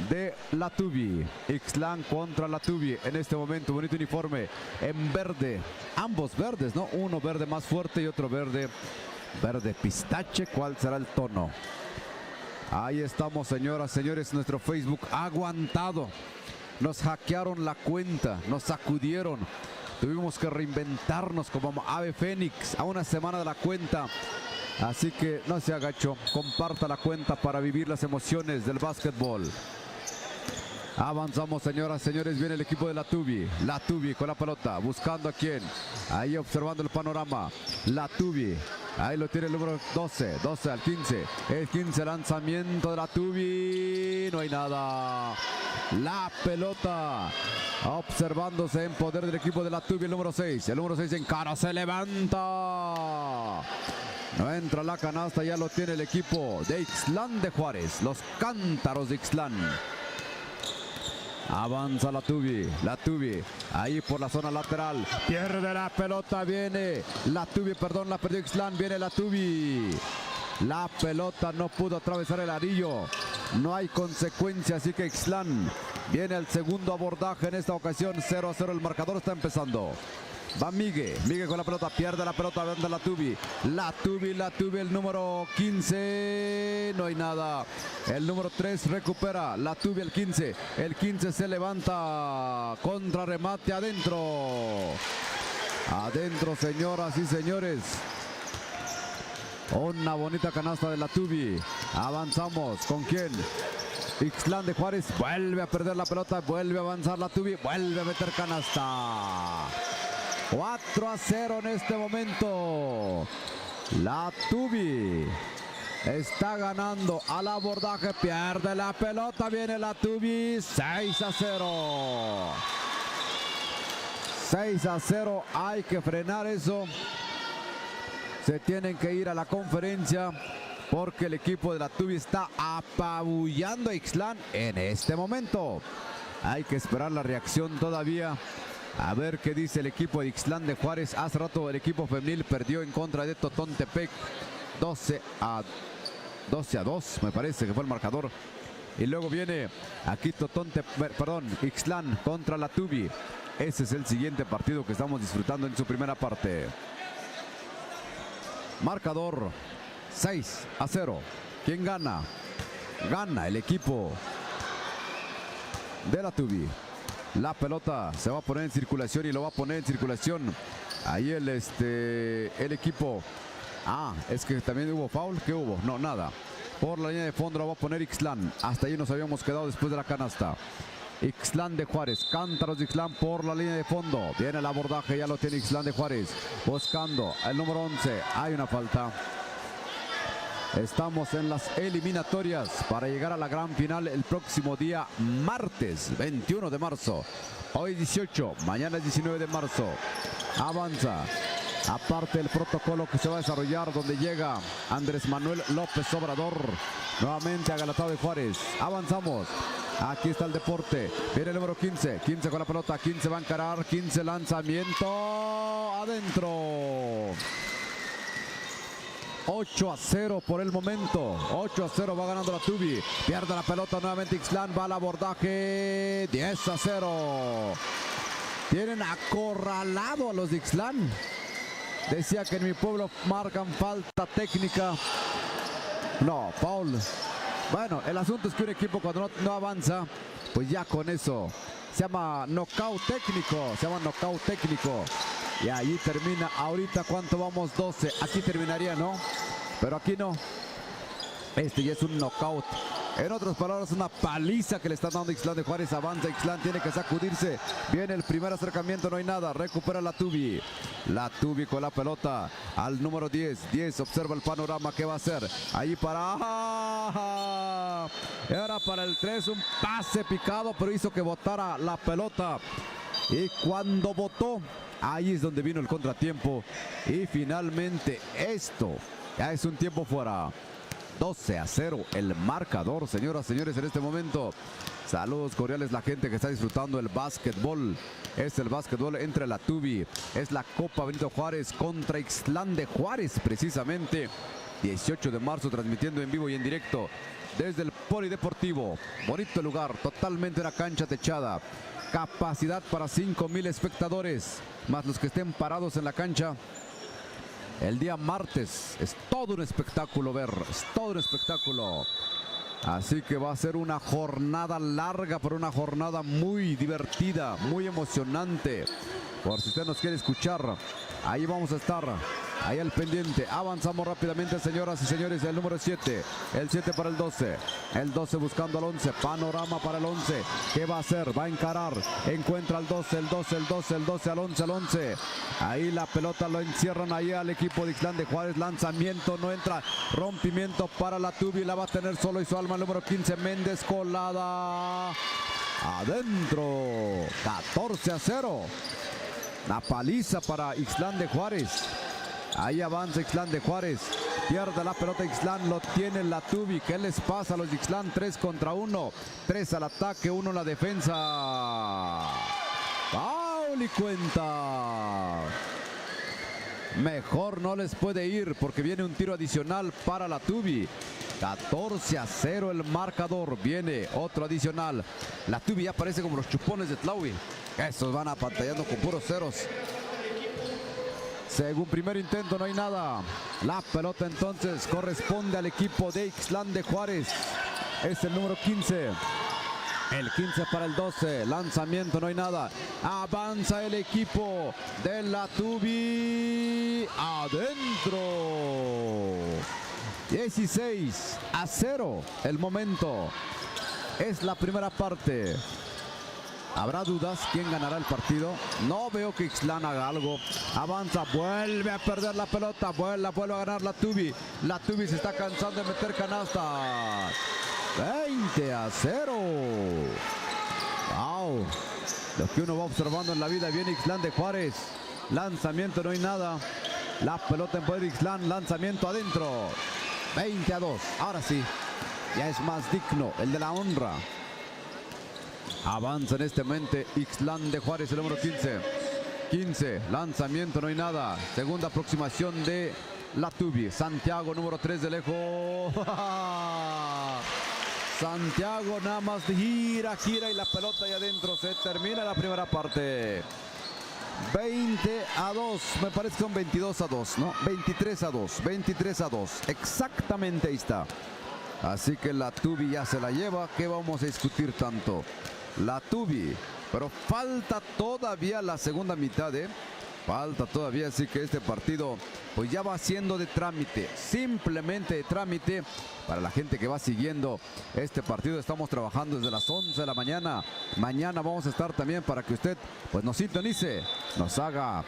de la Tubi. Ixtlán contra la Tubi. En este momento, bonito uniforme en verde. Ambos verdes, ¿no? Uno verde más fuerte y otro verde pistache. ¿Cuál será el tono? Ahí estamos, señoras, señores. Nuestro Facebook ha aguantado. Nos hackearon la cuenta. Nos sacudieron. Tuvimos que reinventarnos como ave fénix a una semana de la cuenta. Así que no se agacho. Comparta la cuenta para vivir las emociones del básquetbol. Avanzamos, señoras, señores. Viene el equipo de la Tubi. La Tubi con la pelota. Buscando a quién. Ahí observando el panorama. La Tubi. Ahí lo tiene el número 12. 12 al 15. El 15 lanzamiento de la Tubi. No hay nada. La pelota. Observándose en poder del equipo de la Tubi. El número 6. El número 6 en cara. Se levanta. No entra la canasta. Ya lo tiene el equipo de Ixtlán de Juárez. Los cántaros de Ixtlán. Avanza la Tubi, ahí por la zona lateral, pierde la pelota, viene la Tubi, perdón, la perdió Ixtlán, viene la Tubi. La pelota no pudo atravesar el anillo, no hay consecuencia, así que Ixtlán viene al segundo abordaje en esta ocasión, 0-0, el marcador está empezando. Va Migue con la pelota, pierde la pelota, anda la Tubi, el número 15, no hay nada. El número 3 recupera, la Tubi el 15 se levanta, contrarremate adentro. Adentro, señoras y señores. Una bonita canasta de la Tubi. Avanzamos, ¿con quién? Ixtlán de Juárez vuelve a perder la pelota, vuelve a avanzar la Tubi, vuelve a meter canasta. 4-0 en este momento. La Tubi está ganando al abordaje, pierde la pelota, viene la Tubi, 6-0. 6-0, hay que frenar eso. Se tienen que ir a la conferencia porque el equipo de la Tubi está apabullando a Ixtlán en este momento. Hay que esperar la reacción todavía. A ver qué dice el equipo de Ixtlán de Juárez. Hace rato el equipo femenil perdió en contra de Totontepec 12-2, me parece que fue el marcador. Y luego viene aquí Ixtlán contra la Tubi. Ese es el siguiente partido que estamos disfrutando en su primera parte. Marcador 6-0. ¿Quién gana? Gana el equipo de la Tubi. La pelota se va a poner en circulación y lo va a poner en circulación. Ahí el equipo. Es que también hubo foul. ¿Qué hubo? No, nada. Por la línea de fondo lo va a poner Ixtlán. Hasta ahí nos habíamos quedado después de la canasta. Ixtlán de Juárez. Cántaros de Ixtlán por la línea de fondo. Viene el abordaje. Ya lo tiene Ixtlán de Juárez. Buscando el número 11. Hay una falta. Estamos en las eliminatorias para llegar a la gran final el próximo día martes 21 de marzo. Hoy 18, mañana es 19 de marzo. Avanza. Aparte del protocolo que se va a desarrollar donde llega Andrés Manuel López Obrador. Nuevamente a Galatado de Juárez. Avanzamos. Aquí está el deporte. Viene el número 15. 15 con la pelota. 15 va a encarar. 15 lanzamiento. Adentro. 8-0 por el momento. 8-0 va ganando la Tubi. Pierde la pelota nuevamente Ixtlán. Va al abordaje. 10-0. Tienen acorralado a los de Ixtlán. Decía que en mi pueblo marcan falta técnica. No, Paul. Bueno, el asunto es que un equipo cuando no avanza, pues ya con eso. Se llama knockout técnico. Se llama knockout técnico. Y ahí termina. Ahorita, ¿cuánto vamos? 12. Aquí terminaría, ¿no? Pero aquí no. Este ya es un knockout. En otras palabras, una paliza que le están dando Ixtlán de Juárez. Avanza Ixtlán, tiene que sacudirse. Viene el primer acercamiento, no hay nada. Recupera la Tubi. La Tubi con la pelota al número 10. 10 observa el panorama. ¿Qué va a hacer? Ahí para... Era para el 3. Un pase picado, pero hizo que botara la pelota. Y cuando botó, ahí es donde vino el contratiempo. Y finalmente esto ya es un tiempo fuera. 12-0 el marcador, señoras y señores, en este momento. Saludos cordiales la gente que está disfrutando el básquetbol. Es el básquetbol entre la Tubi. Es la Copa Benito Juárez contra Ixtlán de Juárez, precisamente. 18 de marzo, transmitiendo en vivo y en directo desde el Polideportivo. Bonito lugar, totalmente una cancha techada. Capacidad para 5,000 espectadores, más los que estén parados en la cancha. El día martes es todo un espectáculo ver, es todo un espectáculo. Así que va a ser una jornada larga, pero una jornada muy divertida, muy emocionante. Por si usted nos quiere escuchar, ahí vamos a estar, ahí al pendiente. Avanzamos rápidamente, señoras y señores, el número 7, el 7 para el 12, el 12 buscando al 11, panorama para el 11. ¿Qué va a hacer? Va a encarar, encuentra al 12, el 12, el 12, el 12, al 11, al 11. Ahí la pelota lo encierran ahí al equipo de Ixtlán de Juárez. Lanzamiento, no entra. Rompimiento para la Tubi. La va a tener solo y su alma el número 15. Méndez colada. Adentro. 14-0. La paliza para Ixtlán de Juárez. Ahí avanza Ixtlán de Juárez. Pierde la pelota Ixtlán. Lo tiene la Tubi. ¿Qué les pasa a los de Ixtlán? 3 contra 1. 3 al ataque, 1 en la defensa. Foul y cuenta. Mejor no les puede ir porque viene un tiro adicional para la Tubi. 14-0 el marcador. Viene otro adicional. La Tubi ya parece como los chupones de Tlaui. Esos van apantallando con puros ceros. Según primer intento no hay nada. La pelota entonces corresponde al equipo de Ixtlán de Juárez. Es el número 15. El 15 para el 12. Lanzamiento, no hay nada. Avanza el equipo de la Tubi. Adentro. 16-0 el momento. Es la primera parte. ¿Habrá dudas quién ganará el partido? No veo que Ixtlán haga algo. Avanza, vuelve a perder la pelota. Vuelve a ganar la Tubi. La Tubi se está cansando de meter canastas. 20-0. Wow. Lo que uno va observando en la vida. Viene Ixtlán de Juárez. Lanzamiento, no hay nada. La pelota en poder de Ixtlán. Lanzamiento adentro. 20-2. Ahora sí. Ya es más digno el de la honra. Avanza en este momento Ixtlán de Juárez, el número 15. 15. Lanzamiento, no hay nada. Segunda aproximación de la Tubi. Santiago, número 3 de lejos. Santiago nada más gira y la pelota ahí adentro. Se termina la primera parte. 20-2. Me parece que son 22-2, ¿no? 23-2. 23-2. Exactamente ahí está. Así que la Tubi ya se la lleva. ¿Qué vamos a discutir tanto? La Tubi. Pero falta todavía la segunda mitad, ¿eh? Falta todavía, así que este partido pues ya va siendo de trámite, simplemente de trámite. Para la gente que va siguiendo este partido, estamos trabajando desde las 11 de la mañana. Mañana vamos a estar también para que usted pues nos sintonice, nos haga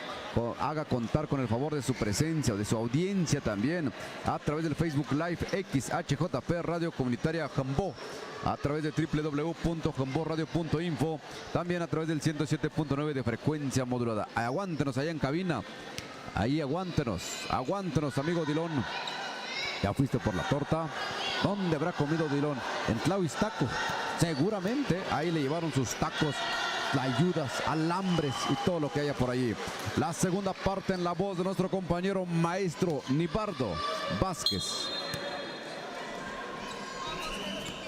contar con el favor de su presencia, de su audiencia también, a través del Facebook Live XHJP Radio Comunitaria Jambó, a través de www.jamboradio.info, también a través del 107.9 de frecuencia modulada. Aguántenos allá en cabina, ahí aguántenos, amigo Dilón. ¿Ya fuiste por la torta? ¿Dónde habrá comido Dilón? En Tlauis Taco. Seguramente ahí le llevaron sus tacos, ayudas, alambres y todo lo que haya por allí. La segunda parte en la voz de nuestro compañero maestro Nibardo Vázquez.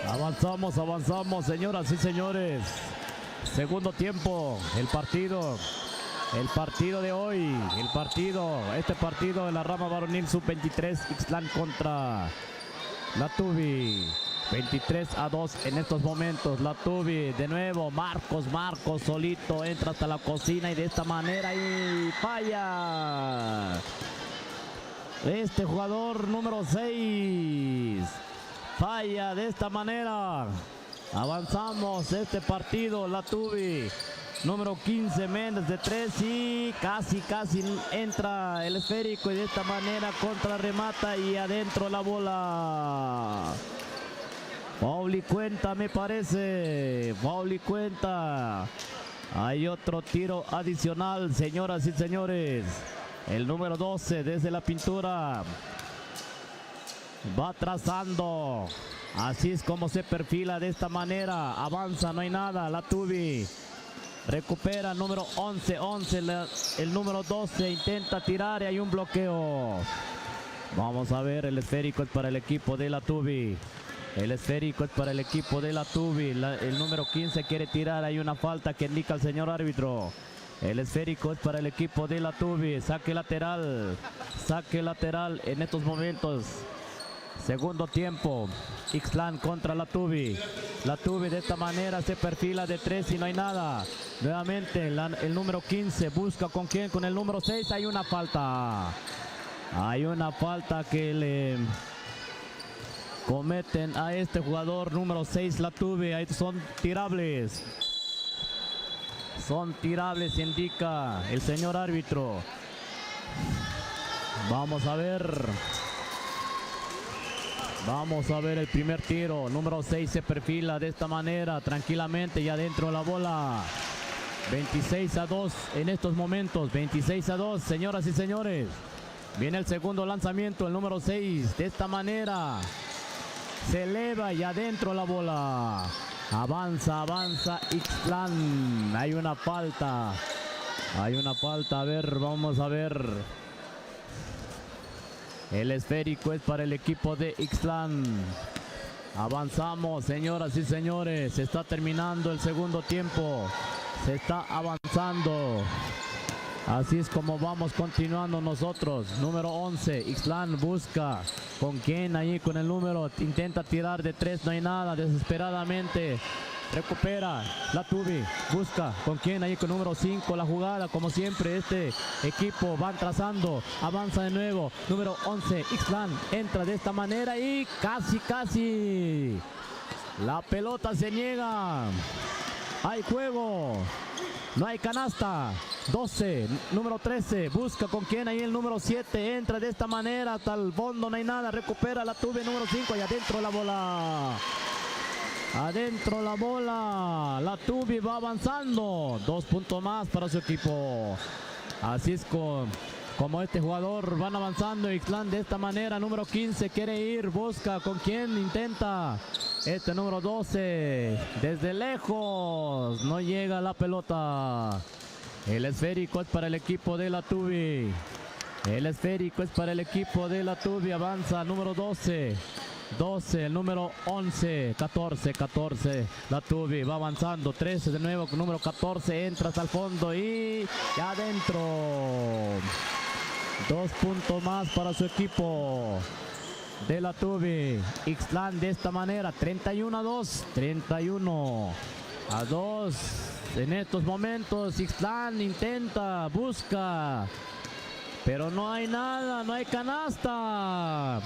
Avanzamos, señoras y señores. Segundo tiempo, el partido de hoy, este partido de la rama varonil sub-23, Ixtlán contra la Tubi. 23-2 en estos momentos. La Tubi de nuevo, Marcos solito entra hasta la cocina y de esta manera y falla. Este jugador número 6 falla de esta manera. Avanzamos este partido, la Tubi. Número 15, Méndez de 3 y casi entra el esférico y de esta manera contra remata y adentro la bola. Foul y cuenta, me parece. Foul y cuenta. Hay otro tiro adicional, señoras y señores. El número 12 desde la pintura va trazando. Así es como se perfila de esta manera. Avanza, no hay nada. La Tubi recupera número 11. El número 12 intenta tirar y hay un bloqueo. Vamos a ver, el esférico es para el equipo de la Tubi. El esférico es para el equipo de la Tubi. El número 15 quiere tirar. Hay una falta que indica el señor árbitro. El esférico es para el equipo de la Tubi. Saque lateral en estos momentos. Segundo tiempo. Ixtlán contra la Tubi. La Tubi de esta manera se perfila de 3 y no hay nada. Nuevamente el número 15 busca con quién. Con el número 6 hay una falta. Hay una falta que le cometen a este jugador número 6, la Tubi. Ahí son tirables. Son tirables, indica el señor árbitro. Vamos a ver el primer tiro. Número 6 se perfila de esta manera, tranquilamente, y adentro la bola. 26-2 en estos momentos. 26-2, señoras y señores. Viene el segundo lanzamiento, el número 6. De esta manera se eleva y adentro la bola. Avanza Ixtlán. Hay una falta. A ver, vamos a ver. El esférico es para el equipo de Ixtlán. Avanzamos, señoras y señores. Se está terminando el segundo tiempo. Se está avanzando. Así es como vamos continuando nosotros. Número 11, Ixtlán busca con quién ahí con el número. Intenta tirar de 3, no hay nada. Desesperadamente recupera la Tubi. Busca con quién ahí con número 5. La jugada, como siempre, este equipo van trazando. Avanza de nuevo. Número 11, Ixtlán entra de esta manera y casi. La pelota se niega. Hay juego. No hay canasta. 12, número 13, busca con quién ahí el número 7, entra de esta manera hasta el fondo, no hay nada, recupera la Tubi número 5 y adentro la bola. La Tubi va avanzando, 2 puntos más para su equipo. Así es como este jugador van avanzando. Ixtlán de esta manera, número 15 quiere ir, busca con quién, intenta. Este número 12, desde lejos, no llega la pelota. El esférico es para el equipo de la Tubi. Avanza, número 12, el número 11, 14. La Tubi va avanzando, 13 de nuevo, con número 14, entra hasta el fondo y ya adentro. 2 puntos más para su equipo de la Tubi. Ixtlán de esta manera, 31-2. En estos momentos Ixtlán intenta, busca, pero no hay nada, no hay canasta.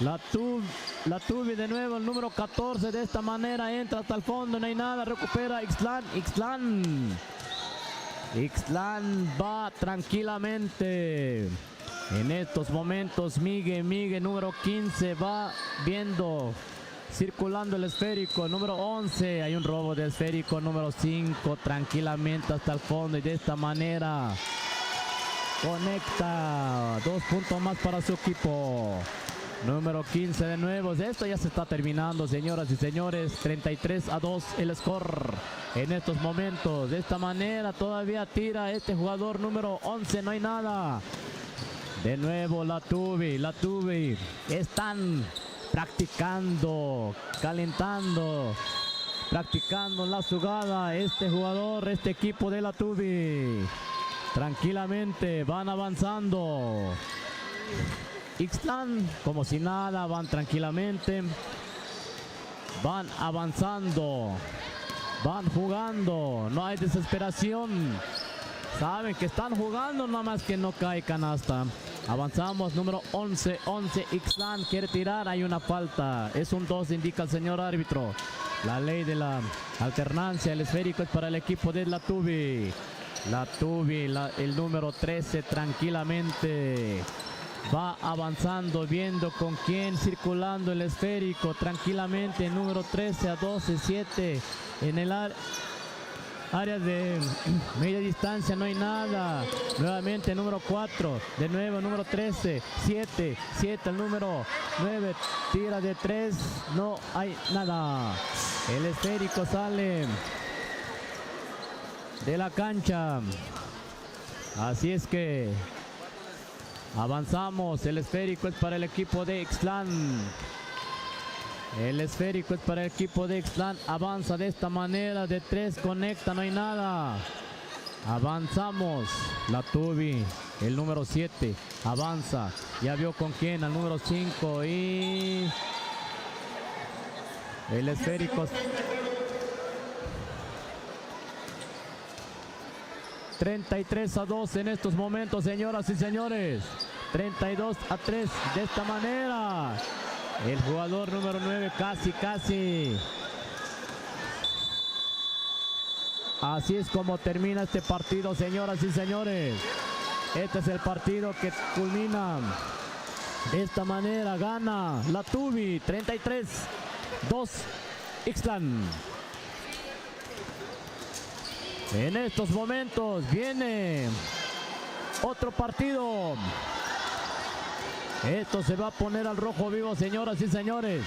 La Tubi de nuevo, el número 14, de esta manera entra hasta el fondo, no hay nada, recupera Ixtlán. Ixtlán va tranquilamente. En estos momentos Miguel número 15 va viendo, circulando el esférico. Número 11, hay un robo de esférico. Número 5 tranquilamente hasta el fondo, y de esta manera conecta 2 puntos más para su equipo. Número 15 de nuevo. Esto ya se está terminando, señoras y señores. 33-2 el score en estos momentos. De esta manera todavía tira este jugador número 11. No hay nada. De nuevo la Tubi. Están practicando, calentando, practicando la jugada. Este jugador, este equipo de la Tubi. Tranquilamente van avanzando. Ixtlán como si nada, van tranquilamente, van avanzando, van jugando, no hay desesperación, saben que están jugando, nada más que no cae canasta. Avanzamos, número 11, Ixtlán quiere tirar, hay una falta, es un 2, indica el señor árbitro. La ley de la alternancia, el esférico es para el equipo de la Tubi. El número 13 tranquilamente va avanzando, viendo con quién, circulando el esférico tranquilamente. Número 13 a 12, 7 en el área de media distancia, no hay nada. Nuevamente número 4, de nuevo número 13, 7 el número 9, tira de 3, no hay nada. El esférico sale de la cancha. Así es que avanzamos, el esférico es para el equipo de Ixtlán. El esférico es para el equipo de Ixtlán. Avanza de esta manera, de 3, conecta, no hay nada. Avanzamos, la Tubi, el número 7, avanza. Ya vio con quién, al número 5 y el esférico. 33-2 en estos momentos, señoras y señores. 32-3 de esta manera. El jugador número 9 casi. Así es como termina este partido, señoras y señores. Este es el partido que culmina de esta manera. Gana la Tubi 33-2 Ixtlán. En estos momentos viene otro partido. Esto se va a poner al rojo vivo, señoras y señores.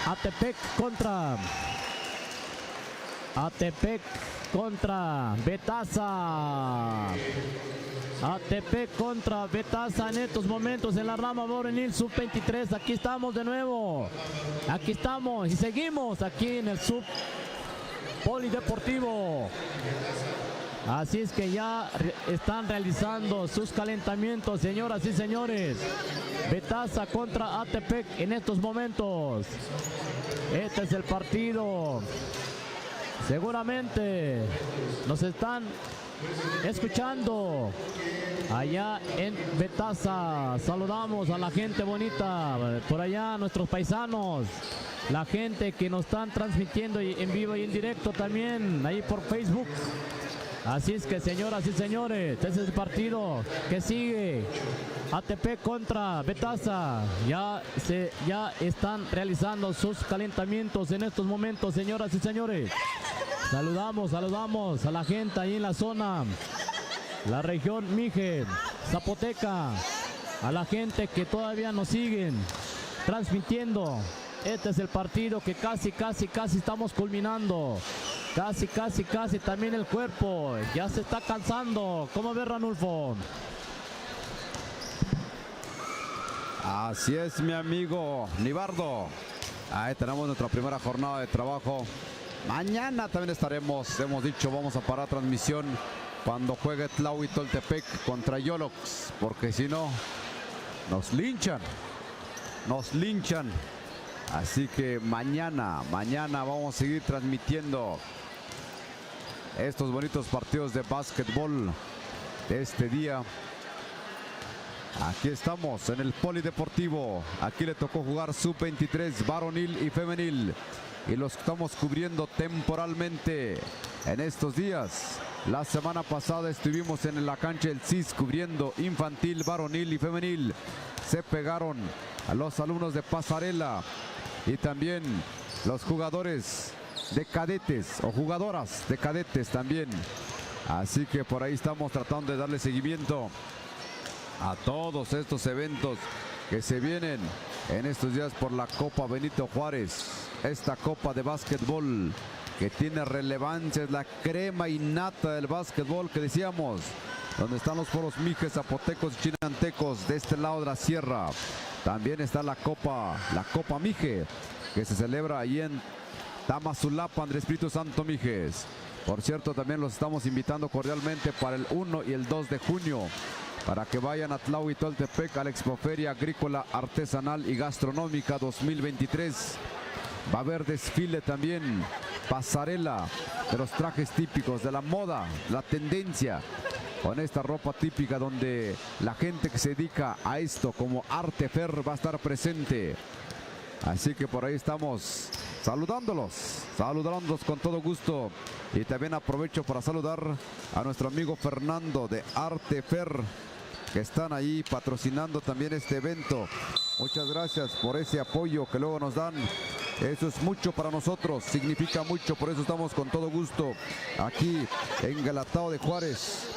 Atepec contra Betasa. Atepec contra Betasa en estos momentos en la rama varonil sub-23. Aquí estamos de nuevo. Aquí estamos y seguimos aquí en el sub polideportivo. Así es que ya están realizando sus calentamientos, señoras y señores. Betasa contra Atepec en estos momentos. Este es el partido. Seguramente nos están escuchando allá en Betasa. Saludamos a la gente bonita por allá, nuestros paisanos, la gente que nos están transmitiendo en vivo y en directo también ahí por Facebook. Así es que, señoras y señores, este es el partido que sigue. ATP contra Betasa. Ya están realizando sus calentamientos en estos momentos, señoras y señores. Saludamos a la gente ahí en la zona, la región Mije, Zapoteca, a la gente que todavía nos siguen transmitiendo. Este es el partido que casi estamos culminando. Casi también el cuerpo ya se está cansando. ¿Cómo ves, Ranulfo? Así es, mi amigo Nibardo. Ahí tenemos nuestra primera jornada de trabajo. Mañana también estaremos, hemos dicho, vamos a parar transmisión cuando juegue Tlahui Toltepec contra Yolox, porque si no nos linchan. Así que mañana vamos a seguir transmitiendo estos bonitos partidos de básquetbol de este día. Aquí estamos en el Polideportivo. Aquí le tocó jugar sub-23 varonil y femenil. Y los estamos cubriendo temporalmente en estos días. La semana pasada estuvimos en la cancha del CIS cubriendo infantil, varonil y femenil. Se pegaron a los alumnos de pasarela y también los jugadores de cadetes o jugadoras de cadetes también. Así que por ahí estamos tratando de darle seguimiento a todos estos eventos que se vienen en estos días por la Copa Benito Juárez. Esta Copa de Básquetbol que tiene relevancia, es la crema innata del básquetbol que decíamos, donde están los foros Mijes, Zapotecos y Chinantecos de este lado de la sierra. También está la Copa Mije, que se celebra ahí en Tamazulapa, Andrés Espíritu Santo Mijes. Por cierto, también los estamos invitando cordialmente para el 1 y el 2 de junio, para que vayan a Tlahuitoltepec a la Expoferia Agrícola, Artesanal y Gastronómica 2023. Va a haber desfile también, pasarela de los trajes típicos, de la moda, la tendencia, con esta ropa típica donde la gente que se dedica a esto como Artefer va a estar presente. Así que por ahí estamos saludándolos con todo gusto. Y también aprovecho para saludar a nuestro amigo Fernando de Artefer, que están ahí patrocinando también este evento. Muchas gracias por ese apoyo que luego nos dan. Eso es mucho para nosotros, significa mucho, por eso estamos con todo gusto aquí en Galatao de Juárez,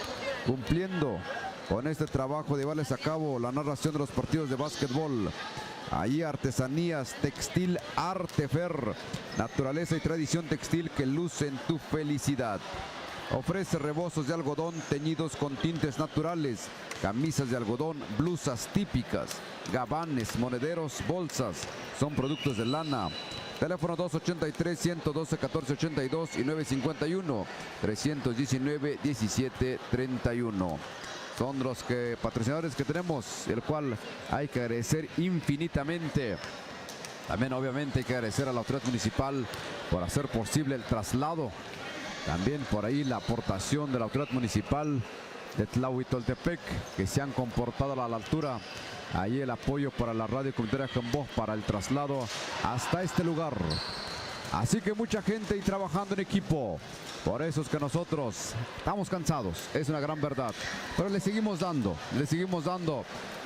cumpliendo con este trabajo de llevarles a cabo la narración de los partidos de básquetbol. Ahí artesanías, textil Artefer, naturaleza y tradición textil que lucen tu felicidad. Ofrece rebozos de algodón teñidos con tintes naturales, camisas de algodón, blusas típicas, gabanes, monederos, bolsas, son productos de lana. Teléfono 283-112-1482 y 951-319-1731. Son los patrocinadores que tenemos, el cual hay que agradecer infinitamente. También obviamente hay que agradecer a la autoridad municipal por hacer posible el traslado. También por ahí la aportación de la autoridad municipal de Tlahuitoltepec, que se han comportado a la altura. Ahí el apoyo para la radio comunitaria Jambó para el traslado hasta este lugar. Así que mucha gente y trabajando en equipo. Por eso es que nosotros estamos cansados, es una gran verdad. Pero le seguimos dando,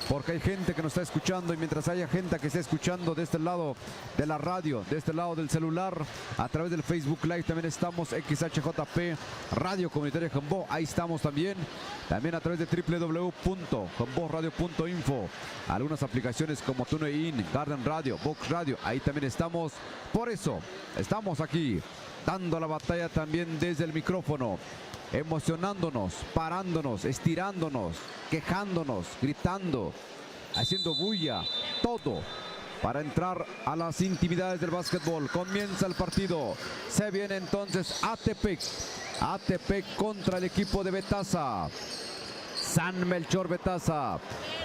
porque hay gente que nos está escuchando, y mientras haya gente que esté escuchando de este lado de la radio, de este lado del celular, a través del Facebook Live también estamos, XHJP Radio Comunitaria Jambó, ahí estamos también a través de www.jamboradio.info, algunas aplicaciones como TuneIn, Garden Radio, Vox Radio, ahí también estamos. Por eso estamos aquí dando la batalla también desde el micrófono, emocionándonos, parándonos, estirándonos, quejándonos, gritando, haciendo bulla, todo para entrar a las intimidades del básquetbol. Comienza el partido, se viene entonces Atepec contra el equipo de Betaza, San Melchor Betaza.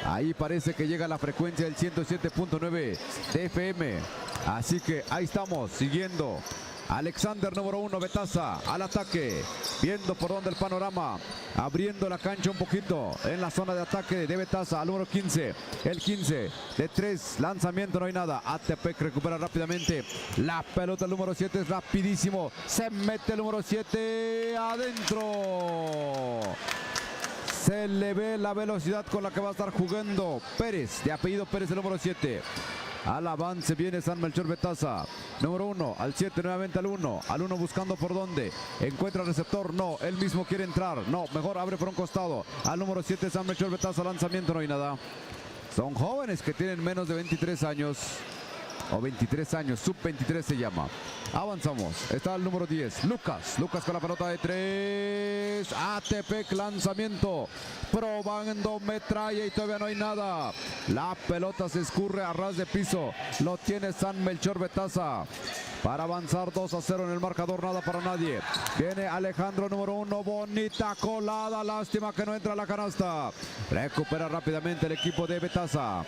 Ahí parece que llega la frecuencia del 107.9 de FM, así que ahí estamos siguiendo. Alexander, número 1, Betaza, al ataque, viendo por dónde el panorama, abriendo la cancha un poquito en la zona de ataque de Betaza, al número 15, el 15, de 3, lanzamiento, no hay nada. Atepec recupera rápidamente la pelota, el número 7 es rapidísimo, se mete el número 7 adentro. Se le ve la velocidad con la que va a estar jugando Pérez, de apellido Pérez, el número 7. Al avance viene San Melchor Betaza, número 1, al 7, nuevamente al 1 buscando por dónde, encuentra el receptor, no, él mismo quiere entrar, no, mejor abre por un costado, al número 7 San Melchor Betaza, lanzamiento, no hay nada. Son jóvenes que tienen menos de 23 años, o 23 años, sub-23 se llama. Avanzamos, está el número 10, Lucas con la pelota de 3, Atepec, lanzamiento, probando metralla y todavía no hay nada. La pelota se escurre a ras de piso, lo tiene San Melchor Betaza para avanzar 2-0 en el marcador, nada para nadie. Viene Alejandro, número 1, bonita colada, lástima que no entra a la canasta. Recupera rápidamente el equipo de Betaza.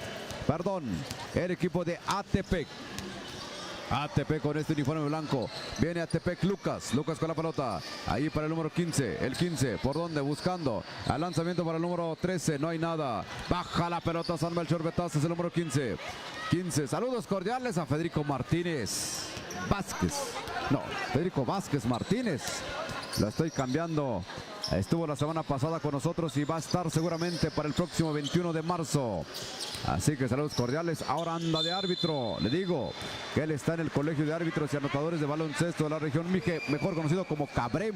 El equipo de Atepec. ATP con este uniforme blanco. Viene ATP Lucas. Lucas con la pelota. Ahí para el número 15. El 15. ¿Por dónde? Buscando. Al lanzamiento para el número 13. No hay nada. Baja la pelota San Melchor Betasa. Es el número 15. 15. Saludos cordiales a Federico Martínez Vázquez. No, Federico Vázquez Martínez. Lo estoy cambiando. Estuvo la semana pasada con nosotros y va a estar seguramente para el próximo 21 de marzo. Así que saludos cordiales. Ahora anda de árbitro. Le digo que él está en el Colegio de Árbitros y Anotadores de Baloncesto de la región Mije, mejor conocido como Cabrem.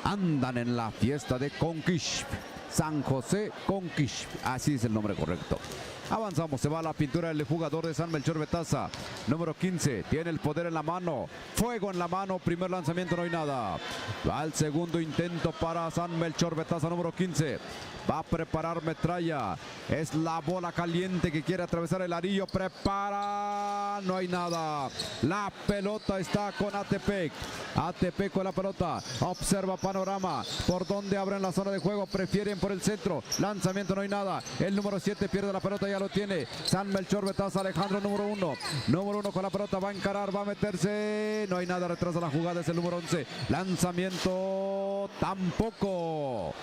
Andan en la fiesta de Conquist. San José Conquist. Así es el nombre correcto. Avanzamos, se va a la pintura del jugador de San Melchor Betasa. Número 15, tiene el poder en la mano. Fuego en la mano, primer lanzamiento, no hay nada. Va al segundo intento para San Melchor Betasa, número 15. Va a preparar metralla. Es la bola caliente que quiere atravesar el arillo. Prepara. No hay nada. La pelota está con ATP. ATP con la pelota. Observa panorama. Por donde abren la zona de juego. Prefieren por el centro. Lanzamiento, no hay nada. El número 7 pierde la pelota. Ya lo tiene. San Melchor Betasa. Alejandro, número 1. Número 1 con la pelota. Va a encarar. Va a meterse. No hay nada. Retrasa la jugada. Es el número 11. Lanzamiento. Tampoco.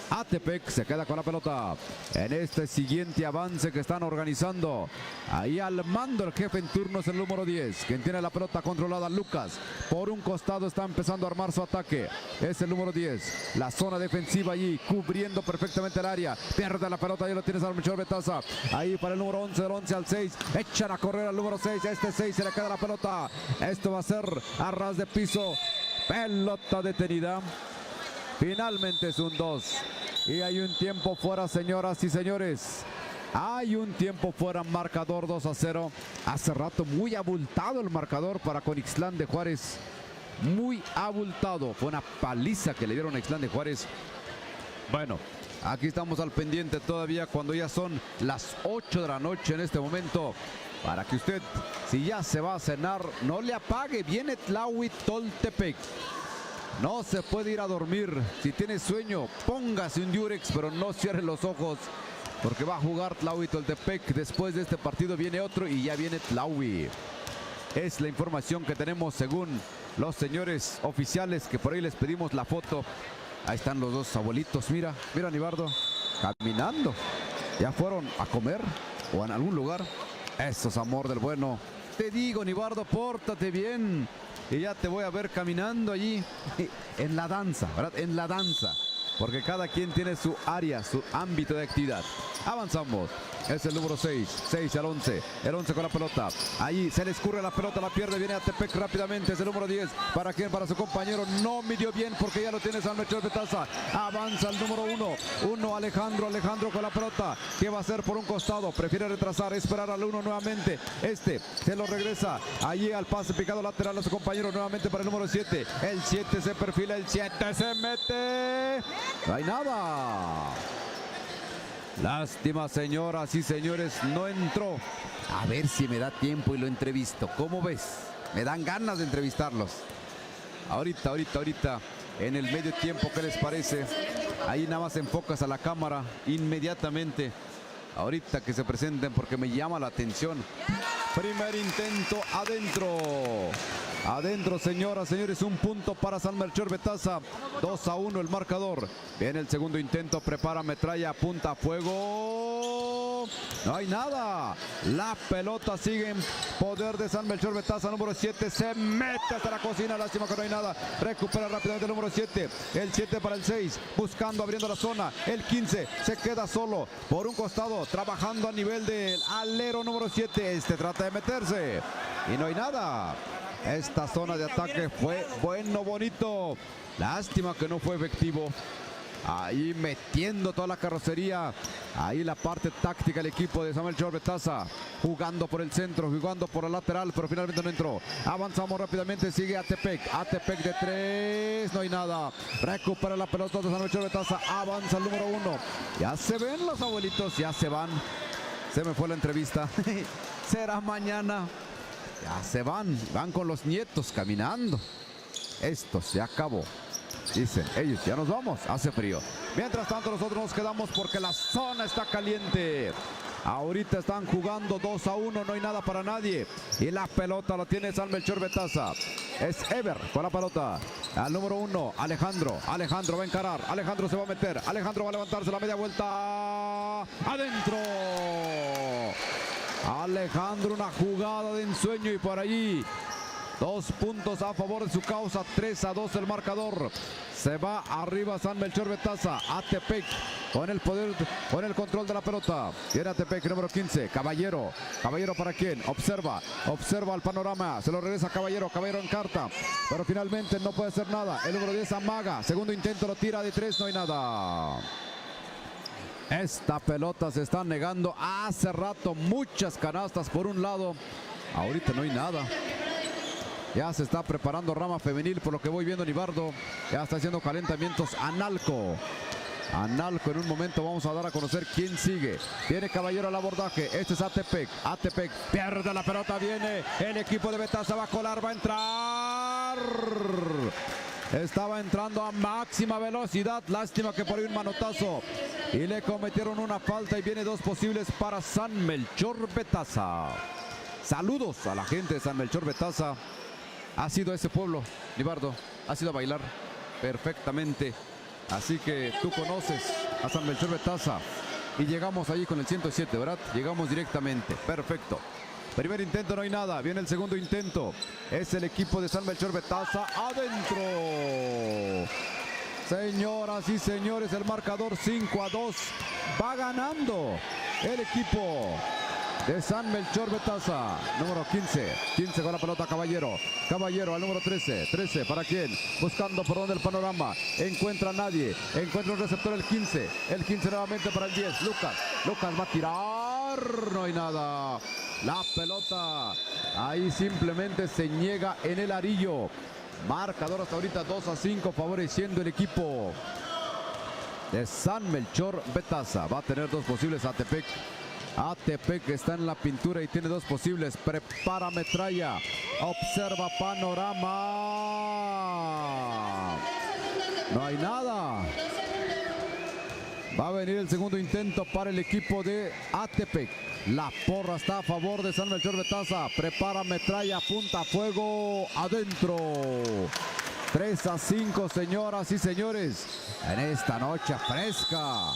ATP se queda con la pelota en este siguiente avance que están organizando. Ahí al mando el jefe en turno es el número 10, quien tiene la pelota controlada, Lucas. Por un costado está empezando a armar su ataque. Es el número 10. La zona defensiva allí, cubriendo perfectamente el área. Pierde la pelota, ahí lo tienes al Melchor Betasa. Ahí para el número 11, del 11 al 6. Echan a correr al número 6. Este 6 se le queda la pelota. Esto va a ser a ras de piso. Pelota detenida. Finalmente es un 2. Y hay un tiempo fuera, señoras y señores. Hay un tiempo fuera, marcador 2-0. Hace rato muy abultado el marcador para con Ixtlán de Juárez. Muy abultado. Fue una paliza que le dieron a Ixtlán de Juárez. Bueno, aquí estamos al pendiente todavía cuando ya son las 8 de la noche en este momento. Para que usted, si ya se va a cenar, no le apague. Viene Tlahui Toltepec. No se puede ir a dormir. Si tiene sueño, póngase un diurex, pero no cierre los ojos, porque va a jugar Tlahui Toltepec. Después de este partido viene otro y ya viene Tlahui. Es la información que tenemos según los señores oficiales, que por ahí les pedimos la foto. Ahí están los dos abuelitos, mira, mira Nibardo, caminando. Ya fueron a comer o en algún lugar. Eso es amor del bueno. Te digo, Nibardo, pórtate bien. Y ya te voy a ver caminando allí en la danza, ¿verdad? En la danza. Porque cada quien tiene su área, su ámbito de actividad. Avanzamos. Es el número 6. 6 al 11. El 11 con la pelota. Ahí se le escurre la pelota, la pierde. Viene ATP rápidamente. Es el número 10. ¿Para quién? Para su compañero. No midió bien porque ya lo tiene San Melchor Betasa. Avanza el número 1. 1 Alejandro. Alejandro con la pelota. ¿Qué va a hacer por un costado? Prefiere retrasar, esperar al 1 nuevamente. Este se lo regresa. Allí al pase picado lateral a su compañero. Nuevamente para el número 7. El 7 se perfila. El 7 se mete. No hay nada. Lástima, señoras y señores, no entró. A ver si me da tiempo y lo entrevisto. ¿Cómo ves? Me dan ganas de entrevistarlos. Ahorita, en el medio tiempo, ¿qué les parece? Ahí nada más enfocas a la cámara inmediatamente. Ahorita que se presenten porque me llama la atención. Primer intento adentro. Adentro, señoras, señores, un punto para San Melchor Betasa. 2-1 el marcador. Viene el segundo intento, prepara metralla, apunta a fuego. No hay nada. La pelota sigue en poder de San Melchor Betasa. Número 7 se mete hasta la cocina. Lástima que no hay nada. Recupera rápidamente el número 7. El 7 para el 6. Buscando, abriendo la zona. El 15 se queda solo por un costado. Trabajando a nivel del alero número 7. Este trata de meterse. Y no hay nada. Esta zona de ataque fue bueno, bonito. Lástima que no fue efectivo. Ahí metiendo toda la carrocería. Ahí la parte táctica del equipo de San Melchor Betasa. Jugando por el centro, jugando por el lateral, pero finalmente no entró. Avanzamos rápidamente, sigue ATP. ATP de 3, no hay nada. Recupera la pelota de San Melchor Betasa. Avanza el número 1. Ya se ven los abuelitos, ya se van. Se me fue la entrevista. Será mañana. Ya se van con los nietos caminando. Esto se acabó. Dicen ellos, ya nos vamos, hace frío. Mientras tanto nosotros nos quedamos porque la zona está caliente. Ahorita están jugando 2-1, no hay nada para nadie. Y la pelota la tiene San Melchor Betaza. Es Ever con la pelota. Al número 1, Alejandro. Alejandro va a encarar. Alejandro se va a meter. Alejandro va a levantarse la media vuelta. ¡Adentro! Alejandro, una jugada de ensueño y por allí 2 puntos a favor de su causa. 3-2 el marcador. Se va arriba San Melchor Betaza. Atepec con el poder, con el control de la pelota. Viene Atepec, número 15. Caballero. Caballero para quién. Observa el panorama. Se lo regresa Caballero. Caballero en carta. Pero finalmente no puede hacer nada. El número 10 amaga. Segundo intento, lo tira de 3. No hay nada. Esta pelota se está negando. Hace rato muchas canastas por un lado. Ahorita no hay nada. Ya se está preparando rama femenil, por lo que voy viendo, Nibardo. Ya está haciendo calentamientos Analco. Analco, en un momento vamos a dar a conocer quién sigue. Viene Caballero al abordaje. Este es Atepec. Atepec pierde la pelota. Viene el equipo de Betaza. Va a colar, va a entrar. Estaba entrando a máxima velocidad. Lástima que por ahí un manotazo. Y le cometieron una falta y viene 2 posibles para San Melchor Betaza. Saludos a la gente de San Melchor Betaza. Ha sido ese pueblo, Nibardo, ha sido a bailar perfectamente. Así que tú conoces a San Melchor Betaza. Y llegamos allí con el 107, ¿verdad? Llegamos directamente, perfecto. Primer intento, no hay nada. Viene el segundo intento. Es el equipo de San Melchor Betaza. ¡Adentro! Señoras y señores, el marcador 5-2. Va ganando el equipo de San Melchor Betaza. Número 15. 15 con la pelota Caballero. Caballero al número 13. 13 para quién. Buscando por donde el panorama. Encuentra a nadie. Encuentra un receptor el 15. El 15 nuevamente para el 10. Lucas. Lucas va a tirar. No hay nada. La pelota ahí simplemente se niega en el arillo. Marcador hasta ahorita 2-5 favoreciendo el equipo de San Melchor Betaza. Va a tener 2 posibles Atepec. Atepec está en la pintura y tiene 2 posibles. Prepara metralla. Observa panorama. No hay nada. Va a venir el segundo intento para el equipo de Atepec. La porra está a favor de San Melchor Betaza. Prepara metralla, apunta a fuego. Adentro. 3-5, señoras y señores. En esta noche fresca.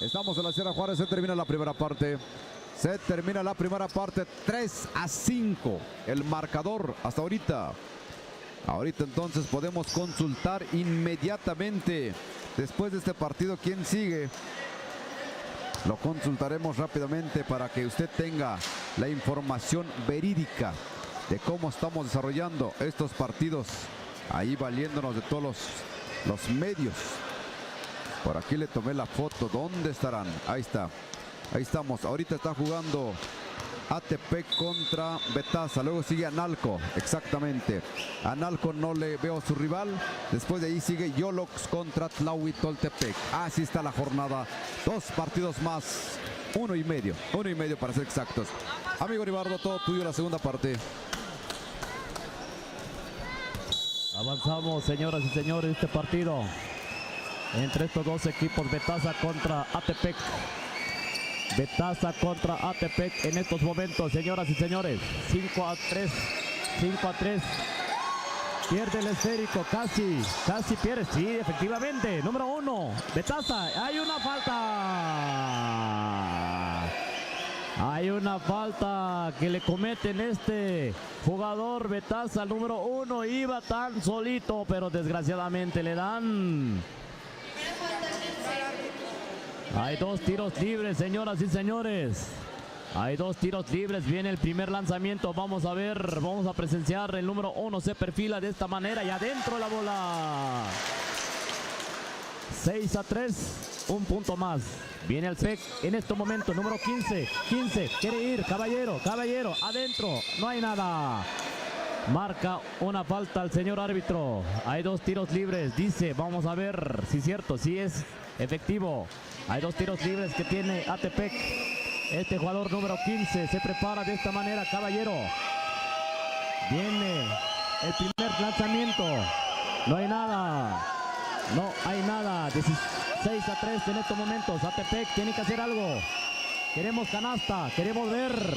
Estamos en la Sierra Juárez. Se termina la primera parte. Se termina la primera parte. 3-5. El marcador hasta ahorita. Ahorita entonces podemos consultar inmediatamente. Después de este partido, ¿quién sigue? Lo consultaremos rápidamente para que usted tenga la información verídica de cómo estamos desarrollando estos partidos. Ahí valiéndonos de todos los medios. Por aquí le tomé la foto. ¿Dónde estarán? Ahí está. Ahí estamos. Ahorita está jugando Atepec contra Betaza. Luego sigue Analco. Exactamente. Analco no le veo a su rival. Después de ahí sigue Yolox contra Tlahuitoltepec. Así está la jornada. 2 partidos más. 1 y medio. 1 y medio para ser exactos. Amigo Nibardo, todo tuyo la segunda parte. Avanzamos, señoras y señores, este partido entre estos 2 equipos, Betaza contra Atepec. Betaza contra Atepec en estos momentos, señoras y señores. 5-3. 5-3. Pierde el esférico, casi pierde. Sí, efectivamente. Número 1, Betaza. Hay una falta. Hay una falta que le cometen este jugador Betaza, el número 1. Iba tan solito, pero desgraciadamente le dan. Hay 2 tiros libres, señoras y señores. Hay 2 tiros libres. Viene el primer lanzamiento. Vamos a ver, vamos a presenciar. El número 1 se perfila de esta manera y adentro la bola. 6-3. Un punto más. Viene el PEC en este momento. Número 15. 15. Quiere ir. Caballero. Caballero. Adentro. No hay nada. Marca una falta al señor árbitro. Hay 2 tiros libres. Dice, vamos a ver si es cierto, si es efectivo. Hay 2 tiros libres que tiene Atepec. Este jugador número 15 se prepara de esta manera. Caballero. Viene el primer lanzamiento. No hay nada. No hay nada. 6-3 en estos momentos. Atepec tiene que hacer algo. queremos canasta, queremos ver.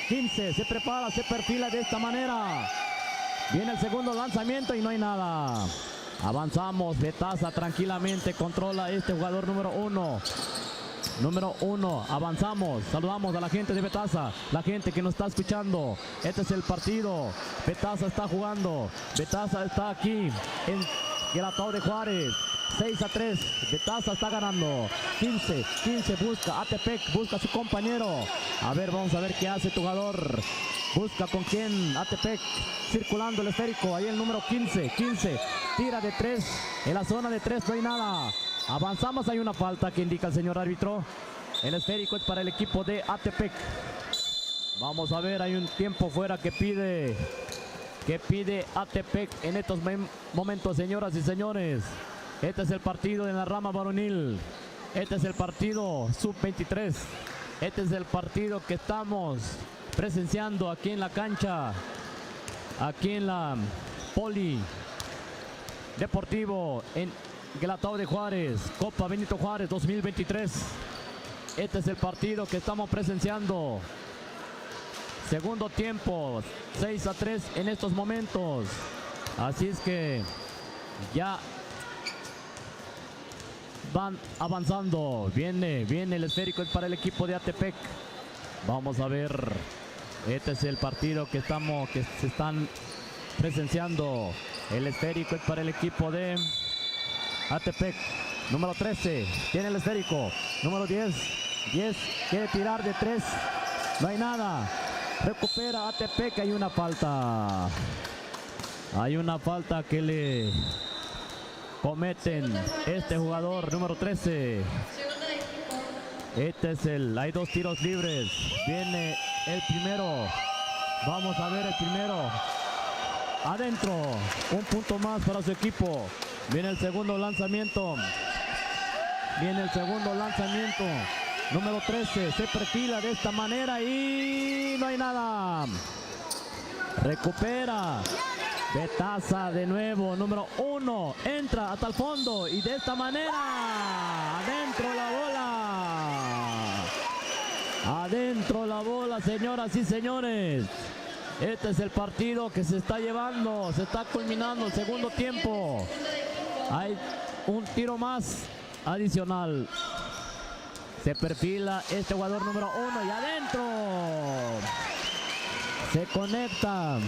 15, se prepara, se perfila de esta manera. Viene el segundo lanzamiento y no hay nada. Avanzamos, Betasa tranquilamente controla este jugador número 1. Número 1, avanzamos, saludamos a la gente de Betasa, la gente que nos está escuchando. Este es el partido, Betasa está jugando, Betasa está aquí en Guelatao de Juárez. 6-3, Betasa está ganando. 15, busca Atepec, busca a su compañero. A ver, vamos a ver qué hace tu jugador. Busca con quién, Atepec, circulando el esférico, ahí el número 15, tira de 3, en la zona de 3 no hay nada. Avanzamos, hay una falta que indica el señor árbitro. El esférico es para el equipo de Atepec. Vamos a ver, hay un tiempo fuera que pide Atepec en estos momentos, señoras y señores. Este es el partido en la rama varonil. Este es el partido sub-23. Este es el partido que estamos presenciando aquí en la cancha, aquí en la Poli Deportivo en Guelatao de Juárez, Copa Benito Juárez 2023. Este es el partido que estamos presenciando. Segundo tiempo, 6-3 en estos momentos. Así es que ya van avanzando. Viene el esférico para el equipo de Atepec. Vamos a ver. Este es el partido que se están presenciando. El esférico es para el equipo de Atepec. Número 13 tiene el esférico. Número 10 quiere tirar de 3. No hay nada. Recupera Atepec. Hay una falta. Hay una falta que le cometen este jugador número 13. Este es hay 2 tiros libres. Viene el primero. Vamos a ver el primero. Adentro. Un punto más para su equipo. Viene el segundo lanzamiento. Número 13. Se perfila de esta manera y no hay nada. Recupera. Betasa de nuevo. Número 1. Entra hasta el fondo y de esta manera. Adentro la bola. Adentro la bola, señoras y señores. Este es el partido que se está llevando. Se está culminando el segundo tiempo. Hay un tiro más adicional. Se perfila este jugador número 1 y adentro. Se conecta.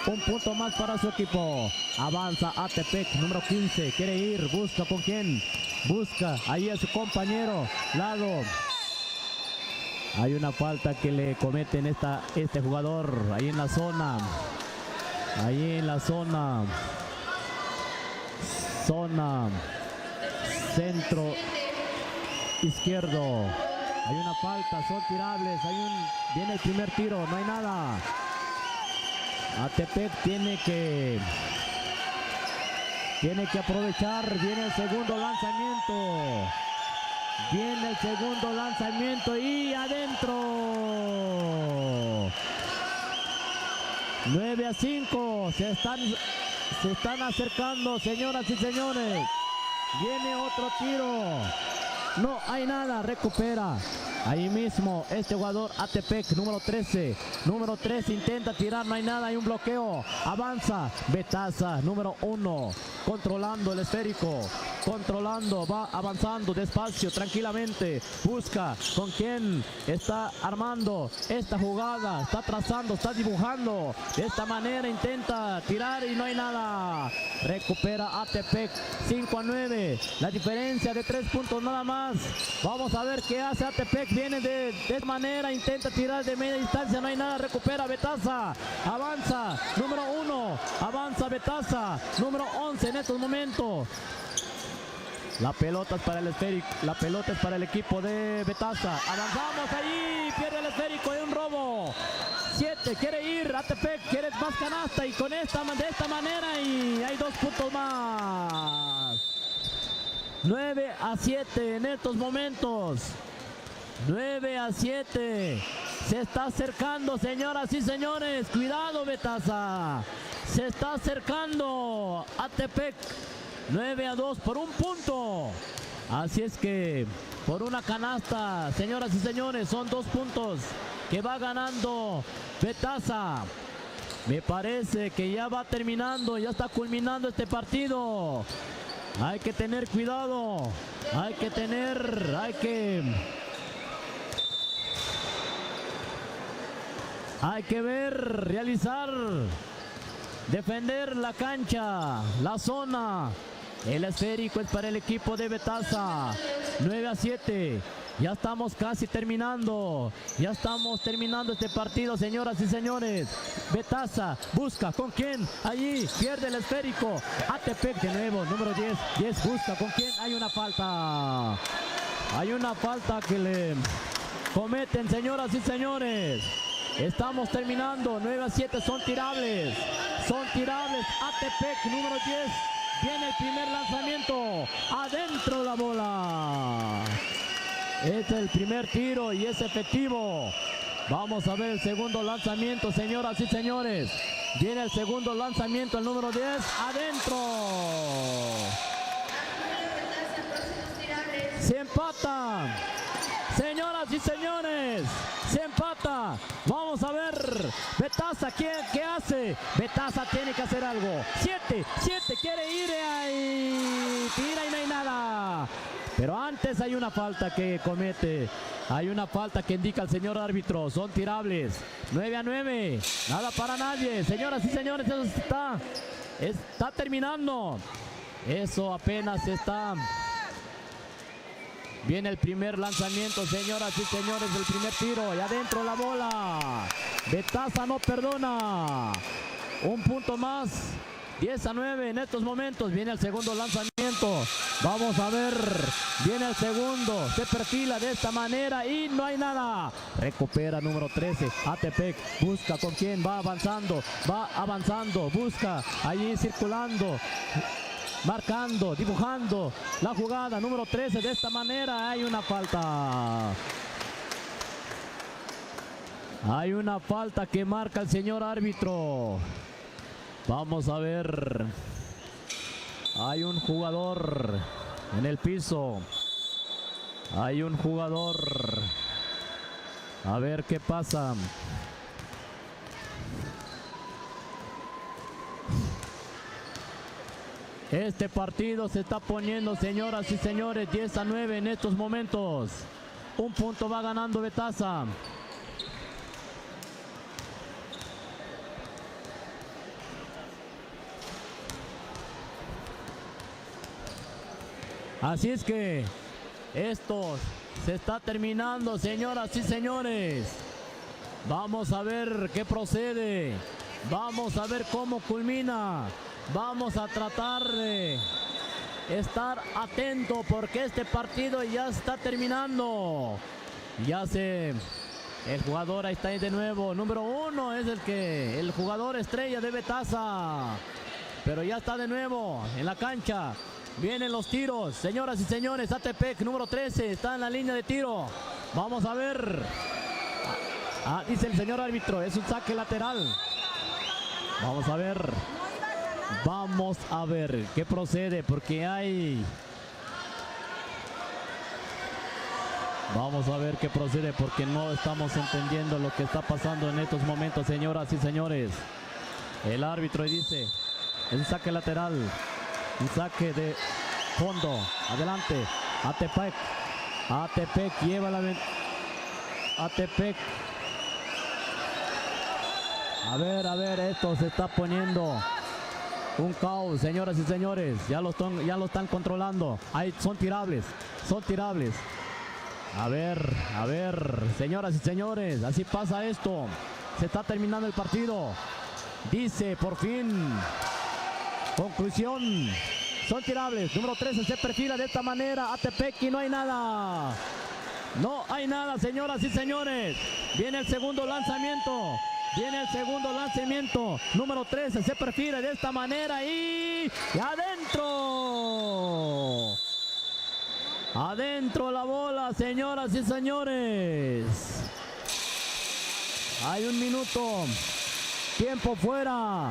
Un punto más para su equipo. Avanza Atepec, número 15. Quiere ir, busca con quién. Busca ahí a su compañero. Lado. Hay una falta que le cometen este jugador. Ahí en la zona. Zona centro izquierdo. Hay una falta, son tirables. Viene el primer tiro, no hay nada. Atepec tiene que aprovechar. Viene el segundo lanzamiento. Y adentro. 9-5. Se están acercando, señoras y señores. Viene otro tiro. No hay nada. Recupera. Ahí mismo este jugador Atepec, número 13. Número 13 intenta tirar, no hay nada, hay un bloqueo. Avanza Betasa, número 1. Controlando el esférico. Va avanzando despacio, tranquilamente. Busca con quién está armando esta jugada. Está trazando, está dibujando. De esta manera intenta tirar y no hay nada. Recupera Atepec, 5-9. La diferencia de 3 puntos nada más. Vamos a ver qué hace Atepec. Viene de esta manera, intenta tirar de media distancia, no hay nada, recupera Betasa, avanza, número 1, avanza Betasa, número 11 en estos momentos. La pelota es para el esférico, la pelota es para el equipo de Betasa. Avanzamos allí, pierde el esférico, hay un robo. 7, quiere ir, Atepec, quiere más canasta y de esta manera y hay 2 puntos más. 9-7 en estos momentos. 9-7. Se está acercando, señoras y señores. Cuidado, Betasa. Se está acercando Atepec. 9-2 por un punto. Así es que por una canasta. Señoras y señores, son 2 puntos que va ganando Betasa. Me parece que ya va terminando, ya está culminando este partido. Hay que tener cuidado, hay que ver, realizar, defender la cancha, la zona. El esférico es para el equipo de Betasa. 9-7. Ya estamos casi terminando. Ya estamos terminando este partido, señoras y señores. Betasa busca con quién. Allí pierde el esférico. Atepec de nuevo, número 10. 10 busca con quién. Hay una falta. Hay una falta que le cometen, señoras y señores. Estamos terminando. 9-7, son tirables. Son tirables. Atepec, número 10. Viene el primer lanzamiento. Adentro la bola. Este es el primer tiro y es efectivo. Vamos a ver el segundo lanzamiento, señoras y señores. Viene el segundo lanzamiento, el número 10. Adentro. Se empata. Señoras y señores, se empata. Vamos a ver. Betasa, ¿qué hace? Betasa tiene que hacer algo. 7, quiere ir ahí. Tira y no hay nada. Pero antes hay una falta que comete. Hay una falta que indica el señor árbitro. Son tirables. 9-9. Nada para nadie. Señoras y señores, eso está terminando. Eso apenas está. Viene el primer lanzamiento, señoras y señores, el primer tiro. Y adentro la bola. Betasa no perdona. Un punto más. 10-9 en estos momentos. Viene el segundo lanzamiento. Vamos a ver. Viene el segundo. Se perfila de esta manera y no hay nada. Recupera número 13. Atepec busca con quién. Va avanzando. Busca. Allí circulando. Marcando, dibujando la jugada. Número 13. De esta manera hay una falta. Hay una falta que marca el señor árbitro. Vamos a ver. Hay un jugador en el piso. Hay un jugador. A ver qué pasa. Este partido se está poniendo, señoras y señores, 10-9 en estos momentos. Un punto va ganando Betasa. Así es que esto se está terminando, señoras y señores. Vamos a ver qué procede. Vamos a ver cómo culmina. Vamos a tratar de estar atento porque este partido ya está terminando. El jugador ahí está de nuevo. Número 1 es el jugador estrella de Betasa. Pero ya está de nuevo en la cancha. Vienen los tiros, señoras y señores. Atepec, número 13, está en la línea de tiro. Vamos a ver. Dice el señor árbitro, es un saque lateral. Vamos a ver. Vamos a ver qué procede porque hay... Vamos a ver qué procede porque no estamos entendiendo lo que está pasando en estos momentos, señoras y señores. El árbitro dice, es un saque lateral. Un saque de fondo. Adelante. Atepec lleva la... Atepec. A ver, esto se está poniendo un caos, señoras y señores. Ya lo están controlando. Son tirables. A ver, señoras y señores. Así pasa esto. Se está terminando el partido. Dice, por fin. Conclusión. Son tirables. Número 13 se perfila de esta manera. Atepec y no hay nada. No hay nada, señoras y señores. Viene el segundo lanzamiento. Número 13 se perfila de esta manera y adentro. Adentro la bola, señoras y señores. Hay un minuto. Tiempo fuera.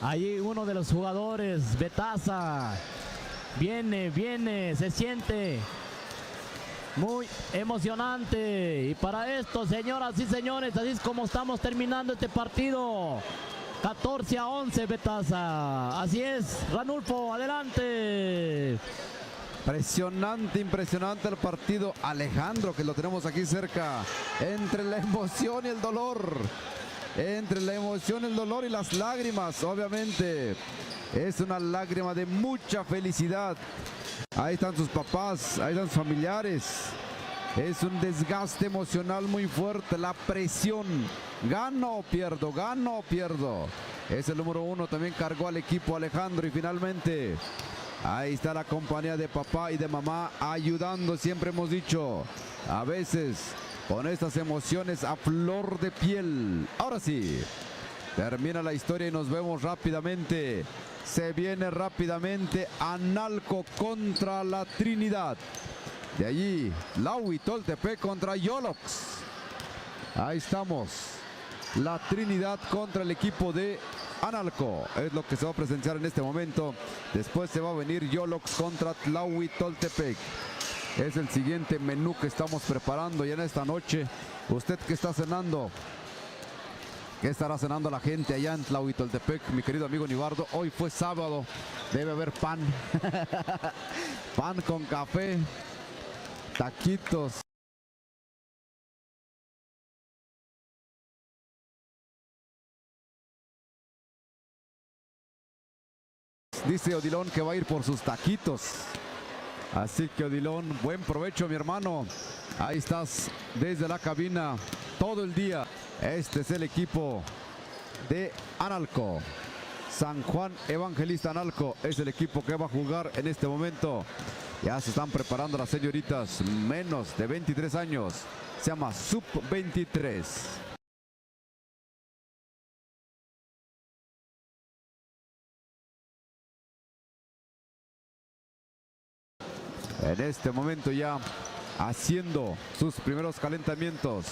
Ahí uno de los jugadores, Betaza. Viene, se siente muy emocionante. Y para esto, señoras y señores, así es como estamos terminando este partido. 14-11, Betaza. Así es, Ranulfo, adelante. Impresionante, impresionante el partido. Alejandro, que lo tenemos aquí cerca. Entre la emoción y el dolor. Entre la emoción, el dolor y las lágrimas, obviamente. Es una lágrima de mucha felicidad. Ahí están sus papás, ahí están sus familiares. Es un desgaste emocional muy fuerte, la presión. Gano o pierdo, gano o pierdo. Es el número 1, también cargó al equipo Alejandro y finalmente ahí está la compañía de papá y de mamá ayudando, siempre hemos dicho. A veces con estas emociones a flor de piel. Ahora sí, termina la historia y nos vemos rápidamente. Se viene rápidamente Analco contra la Trinidad. De allí, Tlaui Toltepec contra Yolox. Ahí estamos. La Trinidad contra el equipo de Analco. Es lo que se va a presenciar en este momento. Después se va a venir Yolox contra Tlaui Toltepec. Es el siguiente menú que estamos preparando ya en esta noche. ¿Usted qué está cenando? ¿Qué estará cenando la gente allá en Tlaui Toltepec, mi querido amigo Nibardo? Hoy fue sábado, debe haber pan. Pan con café, taquitos. Dice Odilon que va a ir por sus taquitos. Así que Odilon, buen provecho, mi hermano. Ahí estás desde la cabina todo el día. Este es el equipo de Analco. San Juan Evangelista Analco es el equipo que va a jugar en este momento. Ya se están preparando las señoritas menos de 23 años. Se llama Sub-23. En este momento ya haciendo sus primeros calentamientos.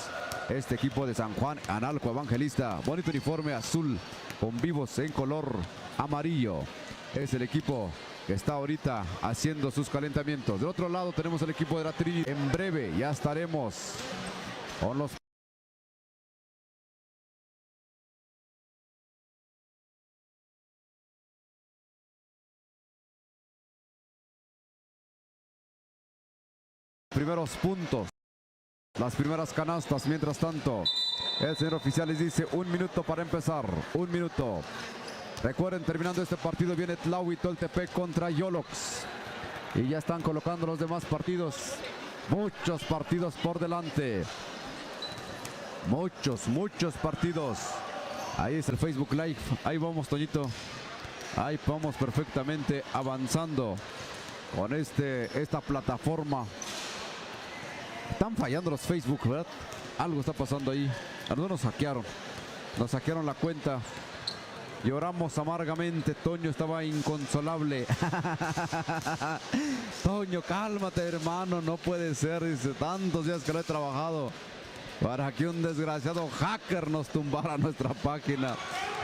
Este equipo de San Juan Analco Evangelista, bonito uniforme azul con vivos en color amarillo. Es el equipo que está ahorita haciendo sus calentamientos. Del otro lado tenemos el equipo de la Trinidad. En breve ya estaremos con los primeros puntos. Las primeras canastas. Mientras tanto, el señor oficial les dice 1 minuto para empezar. 1 minuto. Recuerden, terminando este partido viene Tlaui Toltepec contra Yolox. Y ya están colocando los demás partidos. Muchos partidos por delante. Muchos partidos. Ahí es el Facebook Live. Ahí vamos, Toñito. Ahí vamos perfectamente avanzando con esta plataforma. Están fallando los Facebook, ¿verdad? Algo está pasando ahí. A nosotros nos hackearon. Nos hackearon la cuenta. Lloramos amargamente. Toño estaba inconsolable. Toño, cálmate, hermano. No puede ser. Dice, tantos días que lo he trabajado para que un desgraciado hacker nos tumbara nuestra página.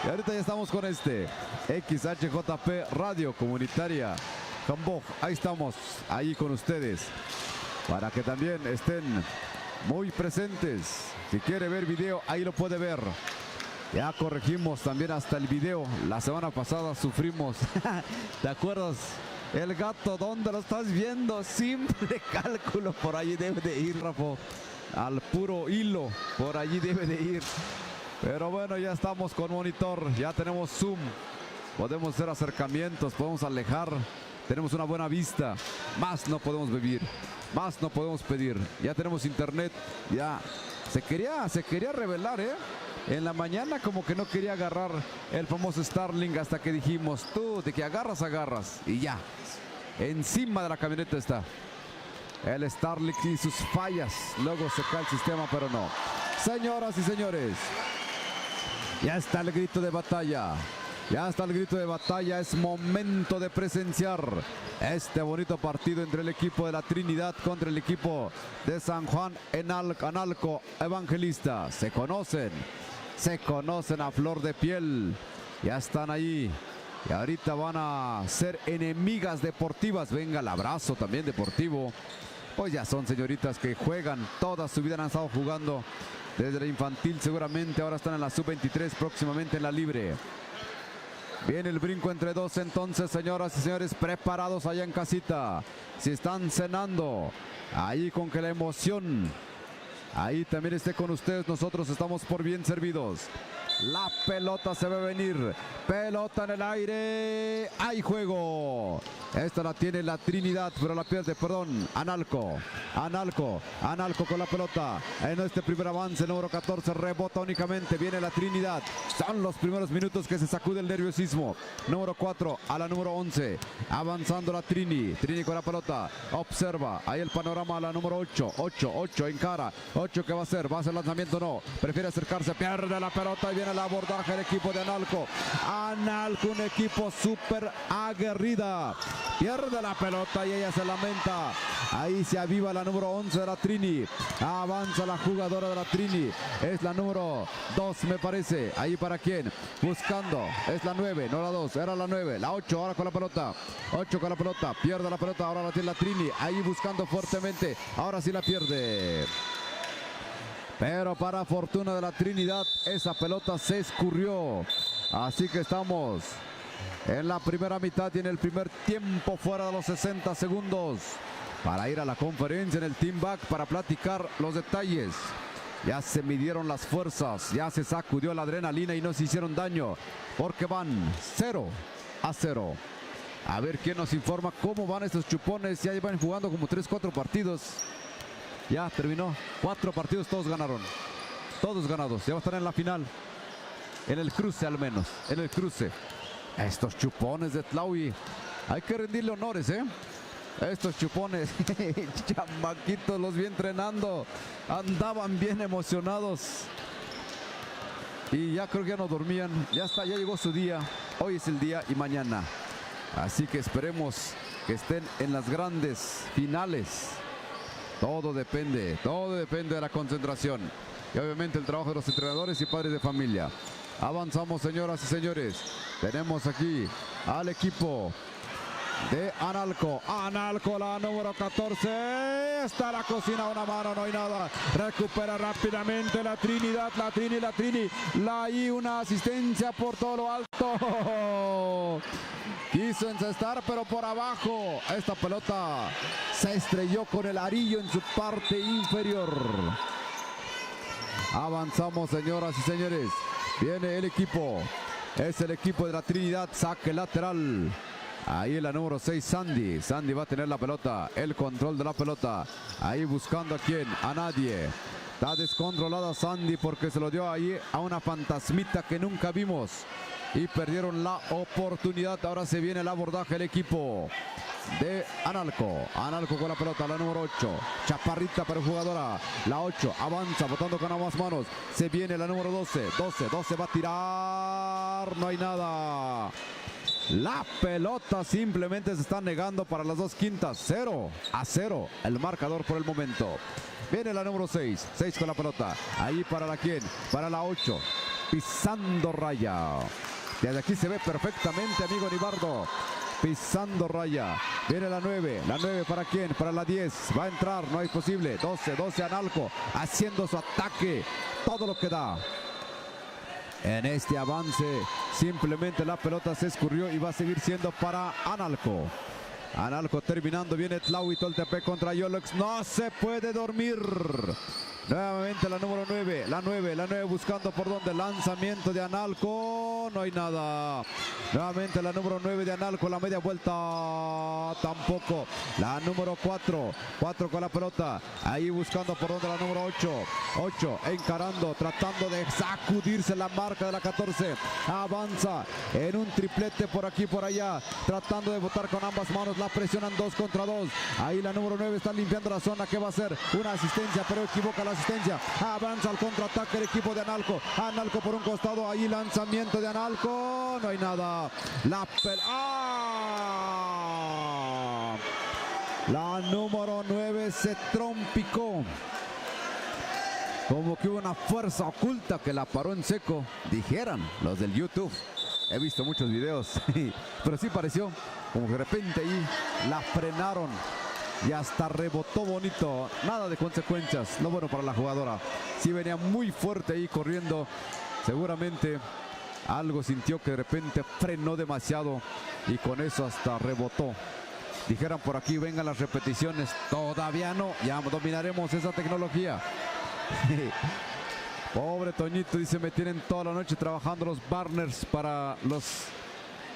Y ahorita ya estamos con XHJP Radio Comunitaria Camboj. Ahí estamos, ahí con ustedes, para que también estén muy presentes. Si quiere ver video, ahí lo puede ver. Ya corregimos también hasta el video. La semana pasada sufrimos. ¿Te acuerdas? El gato, ¿dónde lo estás viendo? Simple cálculo, por allí debe de ir, Rafa. Al puro hilo, por allí debe de ir. Pero bueno, ya estamos con monitor, ya tenemos zoom. Podemos hacer acercamientos, podemos alejar. Tenemos una buena vista. Más no podemos vivir. Más no podemos pedir. Ya tenemos internet. Ya se quería revelar, ¿eh? En la mañana como que no quería agarrar el famoso Starlink hasta que dijimos, tú de que agarras, agarras. Y ya. Encima de la camioneta está el Starlink y sus fallas. Luego se cae el sistema, pero no. Señoras y señores, ya está el grito de batalla. Ya está el grito de batalla. Es momento de presenciar este bonito partido entre el equipo de la Trinidad contra el equipo de San Juan Analco Evangelista. Se conocen a flor de piel. Ya están ahí. Y ahorita van a ser enemigas deportivas. Venga el abrazo también deportivo. Pues ya son señoritas que juegan toda su vida, han estado jugando desde la infantil seguramente. Ahora están en la sub-23, próximamente en la libre. Viene el brinco entre dos entonces, señoras y señores, preparados allá en casita. Si están cenando, ahí con que la emoción ahí también esté con ustedes, nosotros estamos por bien servidos. La pelota se ve venir, pelota en el aire, hay juego. Esta la tiene la Trinidad, pero la pierde, perdón, Analco con la pelota. En este primer avance, número 14, rebota únicamente, viene la Trinidad. Son los primeros minutos que se sacude el nerviosismo. Número 4 a la número 11, avanzando la Trini con la pelota, observa, ahí el panorama a la número 8 encara, 8 que va a hacer lanzamiento, no, prefiere acercarse, pierde la pelota y viene el abordaje del equipo de Analco. Analco, un equipo súper aguerrida. Pierde la pelota y ella se lamenta. Ahí se aviva la número 11 de la Trini. Avanza la jugadora de la Trini. Es la número 2, me parece. Ahí para quién. Buscando. Es la 9, no la 2. Era la 9. La 8 ahora con la pelota. 8 con la pelota. Pierde la pelota. Ahora la tiene la Trini. Ahí buscando fuertemente. Ahora sí la pierde. Pero para fortuna de la Trinidad, esa pelota se escurrió. Así que estamos en la primera mitad y en el primer tiempo fuera de los 60 segundos. Para ir a la conferencia en el Team Back para platicar los detalles. Ya se midieron las fuerzas, ya se sacudió la adrenalina y no se hicieron daño. Porque van 0-0. A ver quién nos informa cómo van estos chupones. Ya llevan jugando como 3-4 partidos. Ya terminó, 4 partidos, todos ganaron. Todos ganados, ya va a estar en la final. En el cruce al menos, en el cruce. Estos chupones de Tlaui, hay que rendirle honores, ¿eh? Estos chupones, chamaquitos, los vi entrenando. Andaban bien emocionados. Y ya creo que ya no dormían. Ya está, ya llegó su día. Hoy es el día y mañana. Así que esperemos que estén en las grandes finales. Todo depende de la concentración y obviamente el trabajo de los entrenadores y padres de familia. Avanzamos, señoras y señores. Tenemos aquí al equipo de Analco. Analco, la número 14. Está la cocina, una mano, no hay nada. Recupera rápidamente la Trinidad. La Trini. Y una asistencia por todo lo alto. Quiso encestar, pero por abajo. Esta pelota se estrelló con el arillo en su parte inferior. Avanzamos, señoras y señores. Viene el equipo. Es el equipo de la Trinidad. Saque lateral. Ahí la número 6, Sandy. Sandy va a tener la pelota. El control de la pelota. Ahí buscando a quién. A nadie. Está descontrolada Sandy porque se lo dio ahí a una fantasmita que nunca vimos. Y perdieron la oportunidad. Ahora se viene el abordaje del equipo de Analco. Analco con la pelota, la número 8. Chaparrita pero jugadora. La 8 avanza, botando con ambas manos. Se viene la número 12. 12 va a tirar. No hay nada. La pelota simplemente se está negando para las dos quintas. 0-0 el marcador por el momento. Viene la número 6. 6 con la pelota. Ahí para la quién. Para la 8. Pisando raya. Desde aquí se ve perfectamente, amigo Nibardo. Pisando raya. Viene la 9. La 9 para quién. Para la 10. Va a entrar. No es posible. 12 Analco. Haciendo su ataque. Todo lo que da. En este avance simplemente la pelota se escurrió y va a seguir siendo para Analco. Analco terminando. Viene Tlaui Toltepec contra Yolox. No se puede dormir. Nuevamente la número 9. La 9 buscando por donde. Lanzamiento de Analco. No hay nada. Nuevamente la número 9 de Analco. La media vuelta. Tampoco. La número 4. 4 con la pelota. Ahí buscando por donde la número 8. 8 encarando. Tratando de sacudirse la marca de la 14. Avanza en un triplete por aquí por allá. Tratando de botar con ambas manos. La presionan 2 contra 2. Ahí la número 9 está limpiando la zona. ¿Qué va a hacer? Una asistencia, pero equivoca la asistencia. Avanza al contraataque el equipo de Analco. Analco por un costado. Ahí lanzamiento de Analco. No hay nada. La número 9 se trompicó. Como que hubo una fuerza oculta que la paró en seco. Dijeran los del YouTube. he visto muchos videos, pero sí pareció como que de repente ahí la frenaron y hasta rebotó bonito. Nada de consecuencias, no bueno para la jugadora. Sí venía muy fuerte ahí corriendo, seguramente algo sintió que de repente frenó demasiado y con eso hasta rebotó. Dijeran por aquí, vengan las repeticiones. Todavía no, ya dominaremos esa tecnología. Pobre Toñito, dice, me tienen toda la noche trabajando los banners para los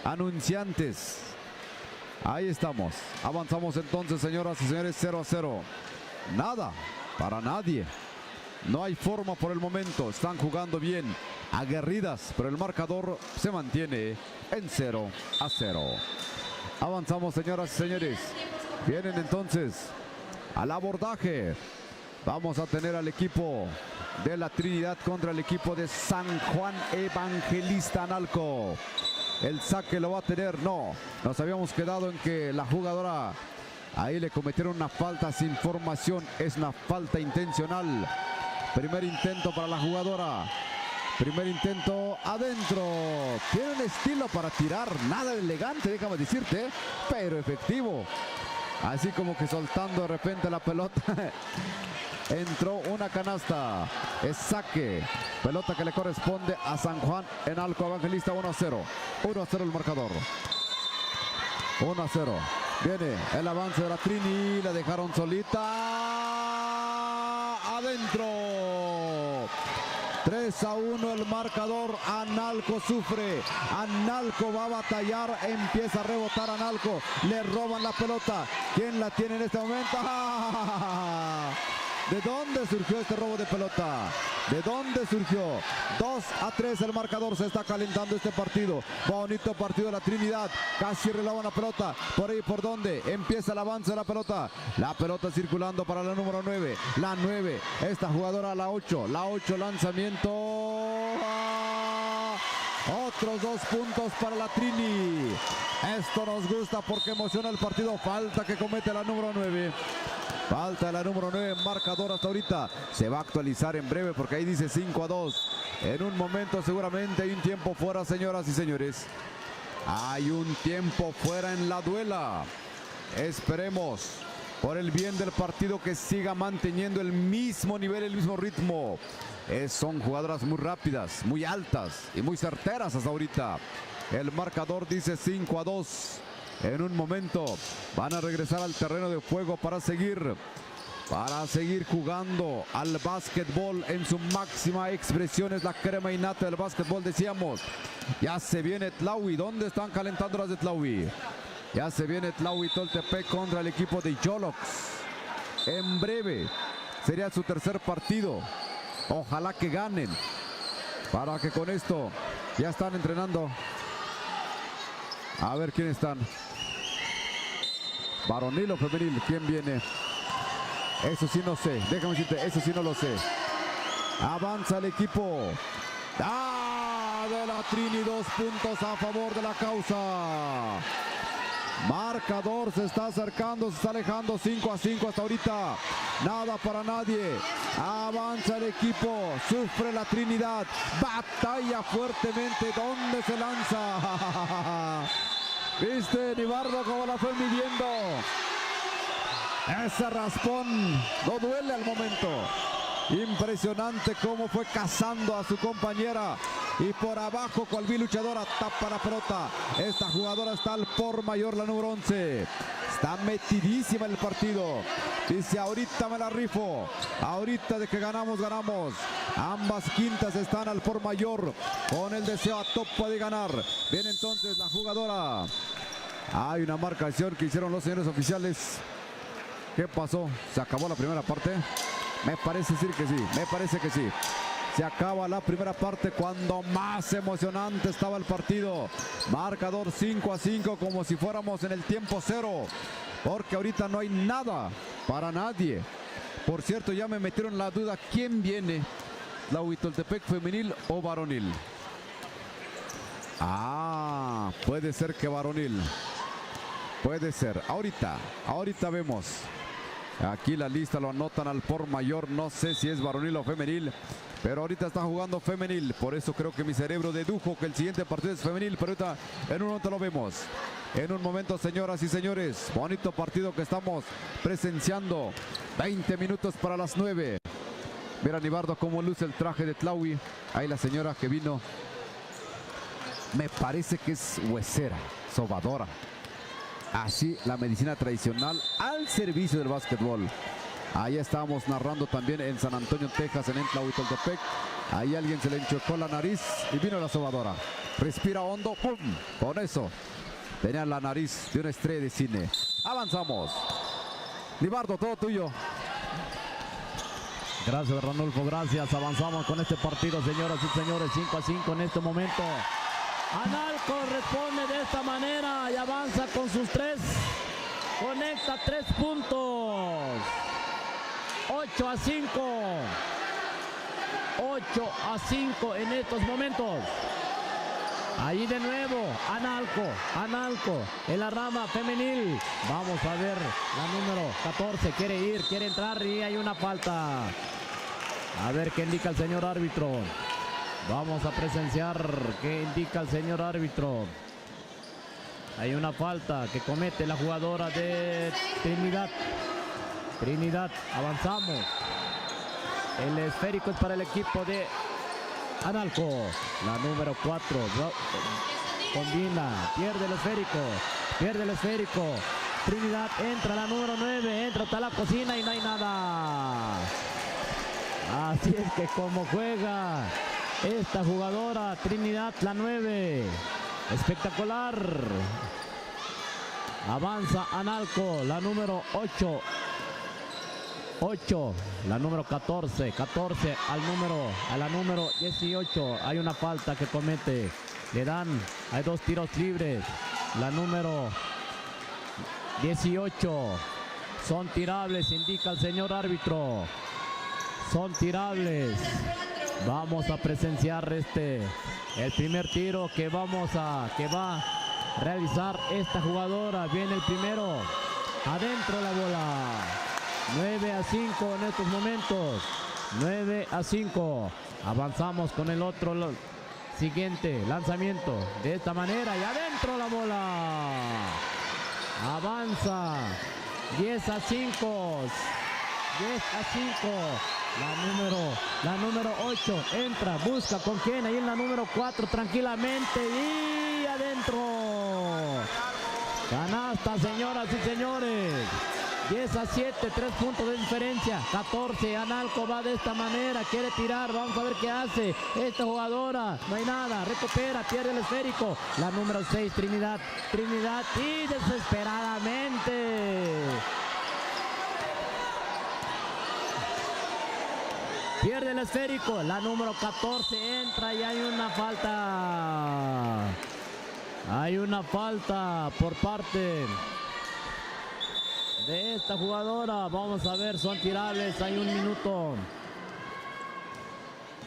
anunciantes. Ahí estamos. Avanzamos entonces, señoras y señores, 0-0. Nada para nadie. No hay forma por el momento. Están jugando bien, aguerridas, pero el marcador se mantiene en 0-0. Avanzamos, señoras y señores. Vienen entonces al abordaje. Vamos a tener al equipo de la Trinidad contra el equipo de San Juan Evangelista Analco. El saque lo va a tener, no. Nos habíamos quedado en que la jugadora ahí le cometieron una falta sin formación. Es una falta intencional. Primer intento para la jugadora. Primer intento adentro. Tiene un estilo para tirar, nada elegante, déjame decirte, pero efectivo. Así como que soltando de repente la pelota. Entró una canasta. Es saque. Pelota que le corresponde a San Juan Analco Evangelista. 1-0. 1-0 el marcador. 1-0. Viene el avance de la Trini. La dejaron solita. Adentro. 3-1 el marcador. Analco sufre. Analco va a batallar. Empieza a rebotar Analco. Le roban la pelota. ¿Quién la tiene en este momento? ¿De dónde surgió este robo de pelota? ¿De dónde surgió? 2-3 el marcador. Se está calentando este partido. Bonito partido de la Trinidad. Casi relaban la pelota. Por ahí, ¿por dónde? Empieza el avance de la pelota. La pelota circulando para la número 9. La 9. Esta jugadora la 8. La 8 lanzamiento. Otros 2 puntos para la Trini. Esto nos gusta porque emociona el partido. Falta que comete la número 9. Falta la número 9, marcador hasta ahorita. Se va a actualizar en breve porque ahí dice 5-2. En un momento seguramente hay un tiempo fuera, señoras y señores. Hay un tiempo fuera en la duela. Esperemos por el bien del partido que siga manteniendo el mismo nivel, el mismo ritmo. Son jugadoras muy rápidas, muy altas y muy certeras hasta ahorita. El marcador dice 5-2. En un momento van a regresar al terreno de juego para seguir jugando al básquetbol en su máxima expresión. Es la crema innata del básquetbol, decíamos. Ya se viene Tlahui. ¿Dónde están calentando las de Tlahui? Ya se viene Tlahui Toltepec contra el equipo de Yolox. En breve sería su tercer partido. Ojalá que ganen, para que con esto ya están entrenando. A ver quién están. ¿Varonil o femenil? ¿Quién viene? Eso sí no sé. Déjame decirte, eso sí no lo sé. Avanza el equipo. De la Trini, 2 puntos a favor de la causa. Marcador se está acercando, se está alejando. 5-5 hasta ahorita. Nada para nadie. Avanza el equipo. Sufre la Trinidad. Batalla fuertemente. ¿Dónde se lanza? ¿Viste, Nibardo, cómo la fue midiendo? Ese raspón no duele al momento. Impresionante cómo fue cazando a su compañera. Y por abajo, cual vi luchadora, tapa la pelota. Esta jugadora está al por mayor, la número 11. Está metidísima en el partido. Dice, ahorita me la rifo. Ahorita de que ganamos, ganamos. Ambas quintas están al por mayor, con el deseo a tope de ganar. Viene entonces la jugadora. Hay una marcación que hicieron los señores oficiales. ¿Qué pasó? ¿Se acabó la primera parte? Me parece decir que sí. Me parece que sí. Se acaba la primera parte cuando más emocionante estaba el partido. Marcador 5-5, como si fuéramos en el tiempo cero. Porque ahorita no hay nada para nadie. Por cierto, ya me metieron la duda. ¿Quién viene? ¿La Huitoltepec femenil o varonil? Puede ser que varonil. Puede ser. Ahorita vemos. Aquí la lista lo anotan al por mayor. No sé si es varonil o femenil. pero ahorita está jugando femenil. Por eso creo que mi cerebro dedujo que el siguiente partido es femenil, pero ahorita en un momento lo vemos. En un momento, señoras y señores, bonito partido que estamos presenciando. 20 minutos para las 9. Mira, Nibardo, cómo luce el traje de Tlaui. Ahí la señora que vino. Me parece que es huesera, sobadora. Así la medicina tradicional al servicio del básquetbol. Ahí estábamos narrando también en San Antonio, Texas, en Tlahuitoltepec. Ahí alguien se le enchocó la nariz y vino la sobadora. Respira hondo, ¡pum! Con eso tenía la nariz de una estrella de cine. Avanzamos. Nibardo, todo tuyo. Gracias, Ranulfo, gracias. Avanzamos con este partido, señoras y señores, 5-5 en este momento. Analco responde de esta manera y avanza con sus 3. Conecta 3 puntos. 8-5. 8-5 en estos momentos. Ahí de nuevo, Analco en la rama femenil. Vamos a ver la número 14, quiere entrar y hay una falta. A ver qué indica el señor árbitro. Vamos a presenciar qué indica el señor árbitro. Hay una falta que comete la jugadora de Trinidad. Avanzamos. El esférico es para el equipo de Analco. La número 4 combina, pierde el esférico. Trinidad entra la número 9, entra hasta la cocina y no hay nada. Así es que como juega esta jugadora Trinidad, la 9. Espectacular. Avanza Analco, la número 8. La número 14 a la número 18. Hay una falta que comete. Hay 2 tiros libres. La número 18. Son tirables, indica el señor árbitro. Son tirables. Vamos a presenciar el primer tiro que va a realizar esta jugadora. Viene el primero. Adentro la bola. 9-5 en estos momentos. 9-5. Avanzamos con el otro siguiente lanzamiento. De esta manera y adentro la bola. Avanza. 10-5. La número 8 entra, busca con quién. Ahí en la número 4 tranquilamente y adentro. Canasta, señoras y señores. 10-7, 3 puntos de diferencia. 14, Analco va de esta manera, quiere tirar, vamos a ver qué hace esta jugadora. No hay nada, recupera, pierde el esférico. La número 6, Trinidad y desesperadamente pierde el esférico. La número 14 entra y hay una falta. Hay una falta por parte de esta jugadora. Vamos a ver, son tirables. Hay 1 minuto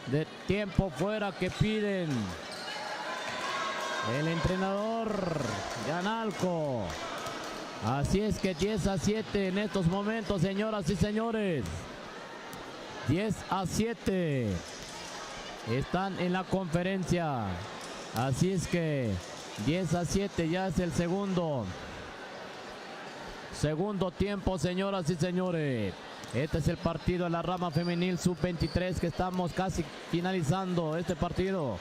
de tiempo fuera que piden el entrenador de Analco. Así es que 10-7 en estos momentos, señoras y señores. 10-7 están en la conferencia. Así es que 10-7 ya es el segundo tiempo, señoras y señores. Este es el partido de la rama femenil sub-23 que estamos casi finalizando este partido.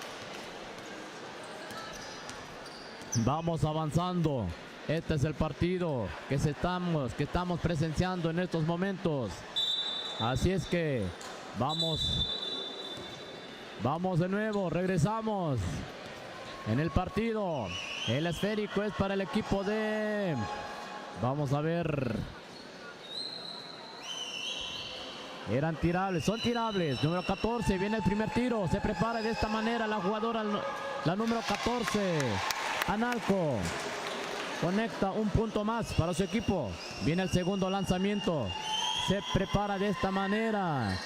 Vamos avanzando. Este es el partido que estamos presenciando en estos momentos. Así es que vamos de nuevo, regresamos en el partido. El esférico es para el equipo de... Vamos a ver. Eran tirables, son tirables. Número 14, viene el primer tiro. Se prepara de esta manera la jugadora, la número 14. Analco conecta 1 punto más para su equipo. Viene el segundo lanzamiento. Se prepara de esta manera.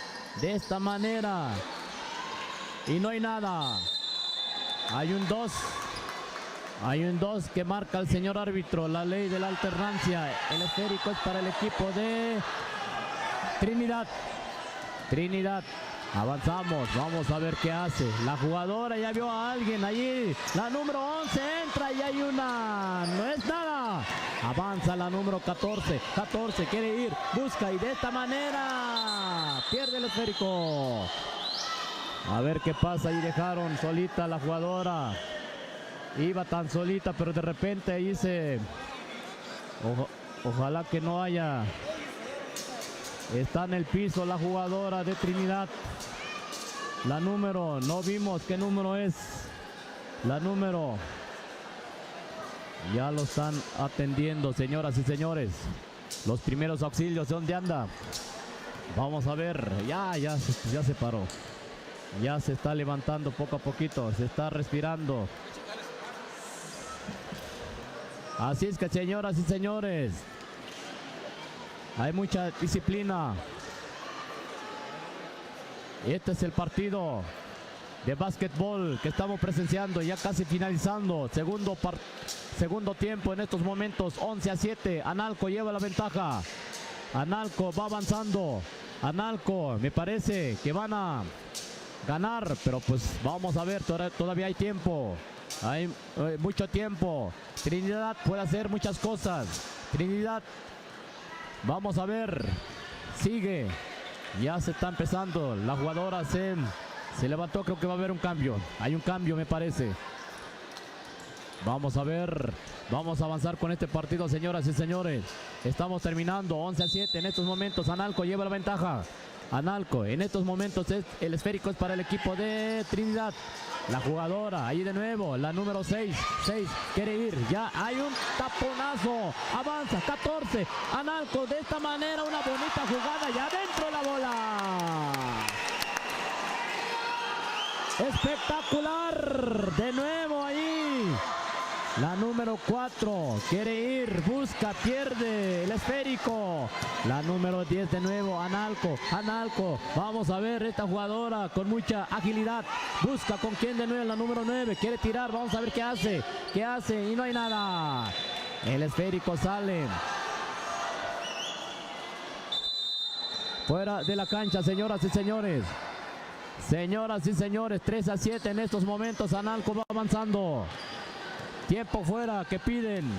Y no hay nada. Hay un 2. Hay un 2 que marca el señor árbitro. La ley de la alternancia. El esférico es para el equipo de Trinidad. Avanzamos, vamos a ver qué hace. La jugadora ya vio a alguien allí. La número 11 entra y hay una. No es nada. Avanza la número 14. 14 quiere ir, busca y de esta manera pierde el esférico. A ver qué pasa. Ahí dejaron solita a la jugadora. Iba tan solita, pero de repente ahí se... Ojalá que no haya... Está en el piso la jugadora de Trinidad. La número, no vimos qué número es. La número. Ya lo están atendiendo, señoras y señores. Los primeros auxilios, ¿dónde anda? Vamos a ver. Ya se paró. Ya se está levantando poco a poquito. Se está respirando. Así es que, señoras y señores, hay mucha disciplina. Este es el partido de básquetbol que estamos presenciando, ya casi finalizando. Segundo tiempo en estos momentos, 11-7. Analco lleva la ventaja. Analco va avanzando. Analco, me parece que van a ganar, pero pues vamos a ver, todavía hay tiempo. Hay mucho tiempo. Trinidad puede hacer muchas cosas. Trinidad, vamos a ver. Sigue. Ya se está empezando. La jugadora se levantó. Creo que va a haber un cambio. Hay un cambio, me parece. Vamos a ver. Vamos a avanzar con este partido, señoras y señores. Estamos terminando. 11-7 en estos momentos. Analco lleva la ventaja. Analco, en estos momentos el esférico es para el equipo de Trinidad. La jugadora, ahí de nuevo, la número 6 quiere ir, ya hay un taponazo, avanza, 14, Analco, de esta manera una bonita jugada, ya dentro la bola. Espectacular, de nuevo ahí. La número 4 quiere ir, busca, pierde el esférico. La número 10 de nuevo, Analco. Vamos a ver esta jugadora con mucha agilidad. Busca con quién de nuevo, la número 9. Quiere tirar, vamos a ver qué hace. Y no hay nada. El esférico sale fuera de la cancha, señoras y señores. 3-7 en estos momentos. Analco va avanzando. Tiempo fuera que piden.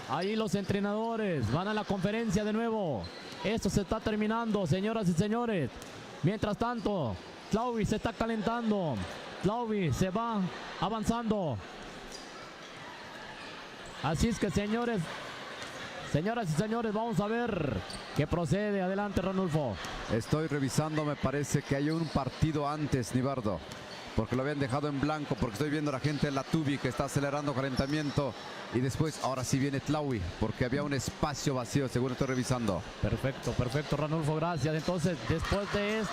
Ahí los entrenadores van a la conferencia de nuevo. Esto se está terminando, señoras y señores. Mientras tanto, Tlaui se está calentando. Tlaui se va avanzando. Así es que, señoras y señores, vamos a ver qué procede. Adelante, Ranulfo. Estoy revisando, me parece que hay un partido antes, Nibardo, porque lo habían dejado en blanco, porque estoy viendo a la gente en la Tubi que está acelerando calentamiento y después, ahora sí viene Tlaui, porque había un espacio vacío, según estoy revisando. Perfecto, Ranulfo, gracias. Entonces, después de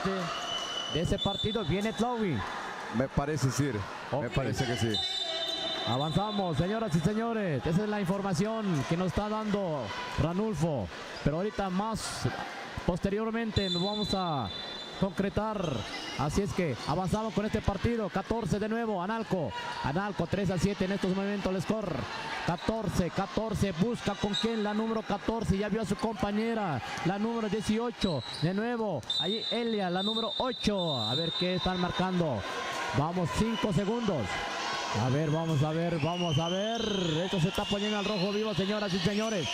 ese partido viene Tlaui. Me parece, Sir, Okay. Me parece que sí. Avanzamos, señoras y señores. Esa es la información que nos está dando Ranulfo. Pero ahorita más posteriormente nos vamos a concretar. Así es que avanzamos con este partido. 14 de nuevo, Analco 3-7 en estos momentos el score. 14, busca con quién, la número 14, ya vio a su compañera, la número 18, de nuevo, ahí Elia, la número 8, a ver qué están marcando. Vamos, 5 segundos. A ver, vamos a ver. Esto se está poniendo al rojo vivo, señoras y señores.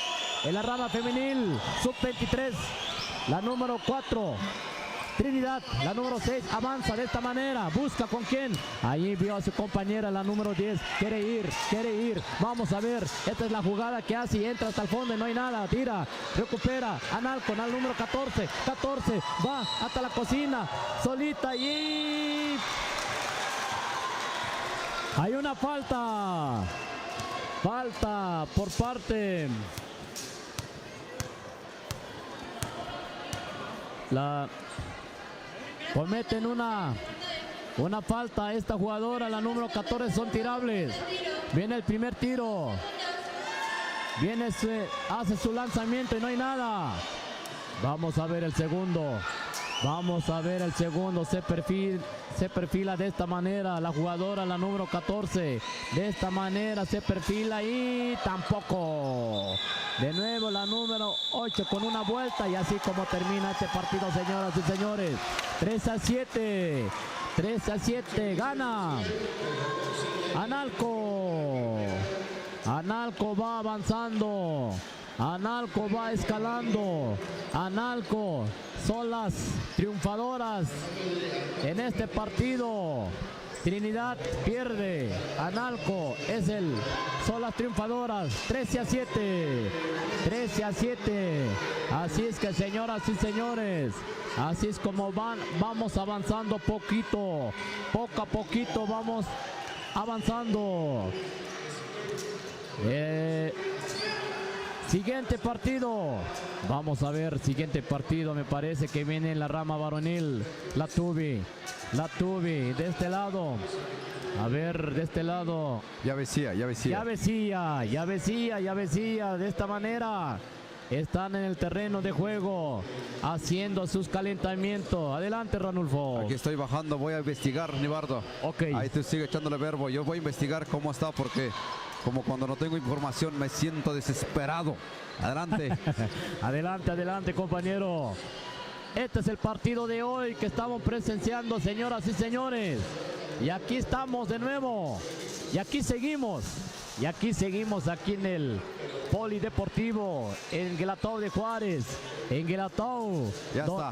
En la rama femenil, sub-23, la número 4. Trinidad, la número 6, avanza de esta manera, busca con quién. Ahí vio a su compañera, la número 10, quiere ir. Vamos a ver, esta es la jugada que hace y entra hasta el fondo, no hay nada, tira, recupera, Analco, al número 14, va hasta la cocina, solita y... Hay una falta por parte... Cometen una falta esta jugadora, la número 14, son tirables. Viene el primer tiro. Hace su lanzamiento y no hay nada. Vamos a ver el segundo. Vamos a ver el segundo, se perfila de esta manera la jugadora, la número 14. De esta manera se perfila y tampoco. De nuevo la número 8 con una vuelta y así como termina este partido, señoras y señores. 3-7. 3-7. Gana Analco. Analco va avanzando. Analco va escalando. Analco son las triunfadoras en este partido. Trinidad pierde. Analco son las triunfadoras. 13-7. 13-7. Así es que, señoras y señores, así es como vamos avanzando poquito. Poco a poquito vamos avanzando. Siguiente partido. Vamos a ver, siguiente partido. Me parece que viene en la rama varonil. La Tubi de este lado. A ver, de este lado. Ya vecía. De esta manera están en el terreno de juego haciendo sus calentamientos. Adelante, Ranulfo. Aquí estoy bajando, voy a investigar, Nibardo. Ok. Ahí te sigue echándole verbo. Yo voy a investigar cómo está porque como cuando no tengo información me siento desesperado. Adelante. Adelante, compañero. Este es el partido de hoy que estamos presenciando, señoras y señores. Y aquí estamos de nuevo. Y aquí seguimos. Aquí en el Polideportivo, en Guelatao de Juárez. En Guelatao.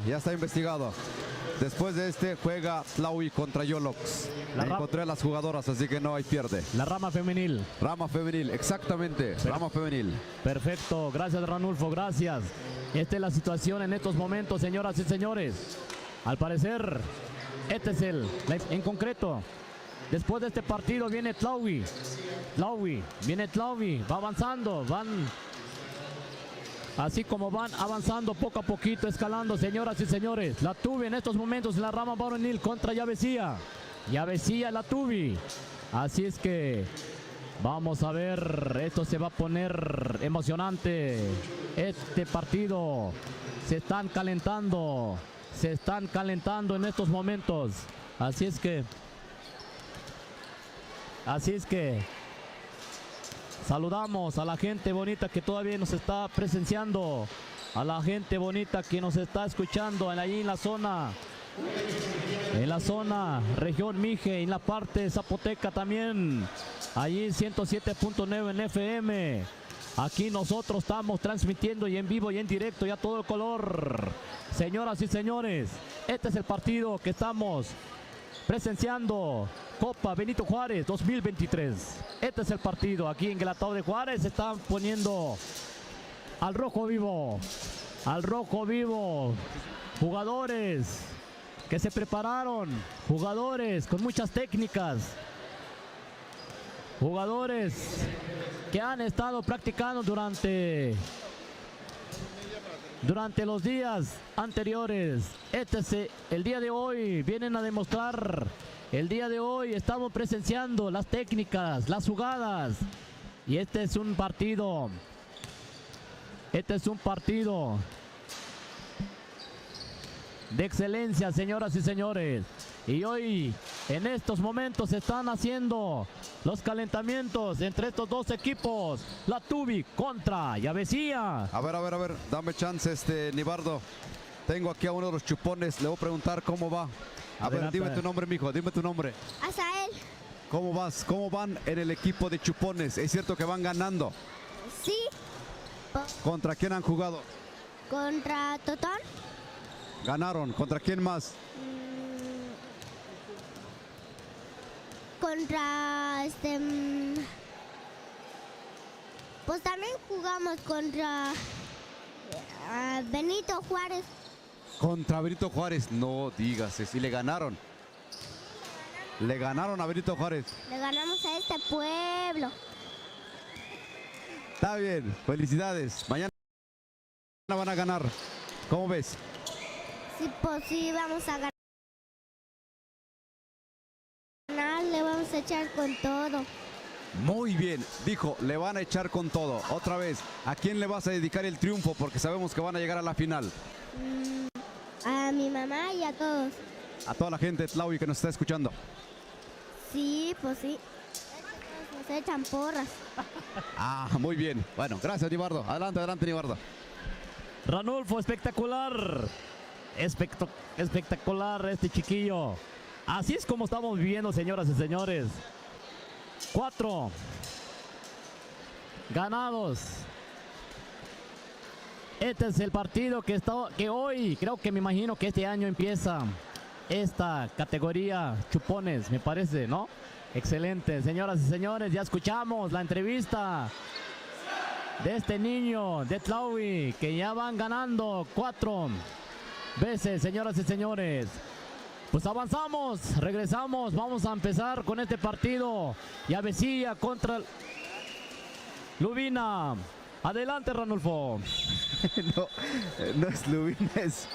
Ya está investigado. Después de este juega Tlaui contra Yolox. Encontré a las jugadoras, así que no hay pierde. La rama femenil. Rama femenil, exactamente. Rama femenil. Perfecto, gracias Ranulfo, gracias. Esta es la situación en estos momentos, señoras y señores. Al parecer, este es en concreto. Después de este partido viene Tlaui. Viene Tlaui, va avanzando, así como van avanzando poco a poquito, escalando, señoras y señores. La Tubi en estos momentos en la rama varonil contra Yavesía. La Tubi. Así es que vamos a ver, esto se va a poner emocionante. Este partido se están calentando en estos momentos. Así es que saludamos a la gente bonita que todavía nos está presenciando, a la gente bonita que nos está escuchando allí en la zona región Mije, en la parte zapoteca también, allí 107.9 en FM. Aquí nosotros estamos transmitiendo y en vivo y en directo y a todo color. Señoras y señores, este es el partido que estamos presenciando. Copa Benito Juárez 2023. Este es el partido aquí en Guelatao de Juárez. Se están poniendo al rojo vivo. Jugadores que se prepararon. Jugadores con muchas técnicas. Jugadores que han estado practicando durante los días anteriores. El día de hoy vienen a demostrar. El día de hoy estamos presenciando las técnicas, las jugadas. Y este es un partido. De excelencia, señoras y señores. Y hoy, en estos momentos, se están haciendo los calentamientos entre estos dos equipos. La Tubi contra Yavesía. A ver, dame chance, Nibardo. Tengo aquí a uno de los chupones, le voy a preguntar cómo va. A ver, dime tu nombre, mijo, dime tu nombre. Azael. ¿Cómo vas? ¿Cómo van en el equipo de chupones? ¿Es cierto que van ganando? Sí. ¿Contra quién han jugado? Contra Totón. Ganaron. ¿Contra quién más? Contra pues también jugamos contra Benito Juárez. Contra Benito Juárez, no digas eso. ¿Y le ganaron? Le ganaron a Benito Juárez. Le ganamos a este pueblo. Está bien, felicidades. Mañana van a ganar. ¿Cómo ves? Sí, pues sí, vamos a ganar. Le vamos a echar con todo. Muy bien, dijo, le van a echar con todo. Otra vez, ¿a quién le vas a dedicar el triunfo? Porque sabemos que van a llegar a la final. A mi mamá y a todos. A toda la gente de Tlaui que nos está escuchando. Sí, pues sí. Todos nos echan porras. Ah, muy bien. Bueno, gracias, Nibardo. Adelante, adelante, Nibardo. Ranulfo, espectacular. Espectacular este chiquillo. Así es como estamos viviendo, señoras y señores. 4 ganados. Este es el partido que hoy, creo que me imagino que este año empieza esta categoría chupones, me parece, ¿no? Excelente, señoras y señores, ya escuchamos la entrevista de este niño de Tlaui, que ya van ganando 4 veces, señoras y señores. Pues avanzamos, regresamos, vamos a empezar con este partido. Yavesía contra Lubina. Adelante, Ranulfo. No, no es Lubina, es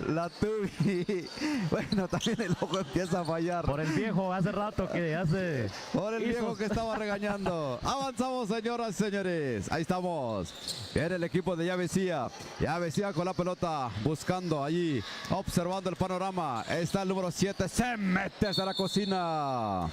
la Tubi. Bueno, también el ojo empieza a fallar. Por el viejo, hace rato que hace... Por el viejo que estaba regañando. Avanzamos, señoras y señores. Ahí estamos. Viene el equipo de Yavesía. Yavesía con la pelota, buscando allí, observando el panorama. Está el número 7, se mete hacia la cocina.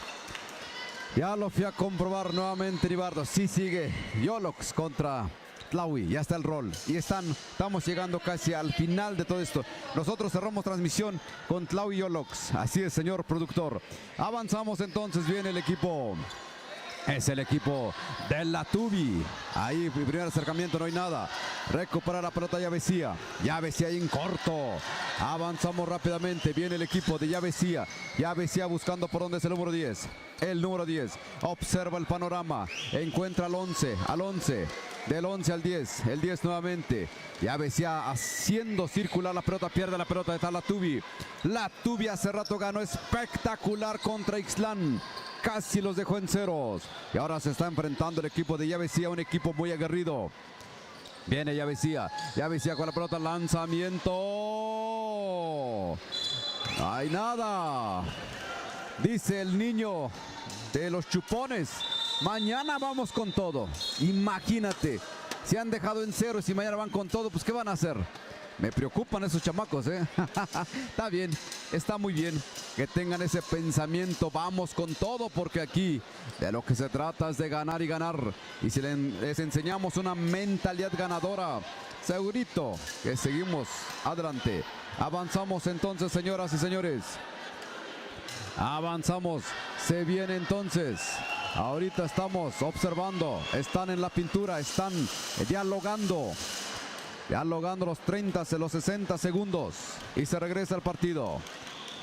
Ya lo fui a comprobar nuevamente, Nibardo. Sí sigue Yolox contra Tlaui. Ya está el rol. Y estamos llegando casi al final de todo esto. Nosotros cerramos transmisión con Tlaui y Yolox. Así es, señor productor. Avanzamos entonces. Viene el equipo. Es el equipo de la Tubi. Ahí, primer acercamiento, no hay nada. Recupera la pelota Yavesía. Yavesía ahí en corto. Avanzamos rápidamente. Viene el equipo de Yavesía. Yavesía buscando por dónde es el número 10. El número 10. Observa el panorama. Encuentra al 11. Al 11. Del 11 al 10. El 10 nuevamente. Yavesía haciendo circular la pelota. Pierde la pelota. Está la Tubi. La Tubi hace rato ganó espectacular contra Ixtlán. Casi los dejó en ceros. Y ahora se está enfrentando el equipo de Yavesía, un equipo muy aguerrido. Viene Yavesía. Yavesía con la pelota. Lanzamiento. No hay nada. Dice el niño de los chupones. Mañana vamos con todo. Imagínate. Si han dejado en ceros y mañana van con todo, pues ¿qué van a hacer? Me preocupan esos chamacos, ¿eh? Está bien, está muy bien que tengan ese pensamiento. Vamos con todo, porque aquí de lo que se trata es de ganar y ganar. Y si les enseñamos una mentalidad ganadora, segurito que seguimos adelante. Avanzamos entonces, señoras y señores. Avanzamos. Se viene entonces. Ahorita estamos observando. Están en la pintura, están dialogando. Dialogando los 30, los 60 segundos. Y se regresa al partido.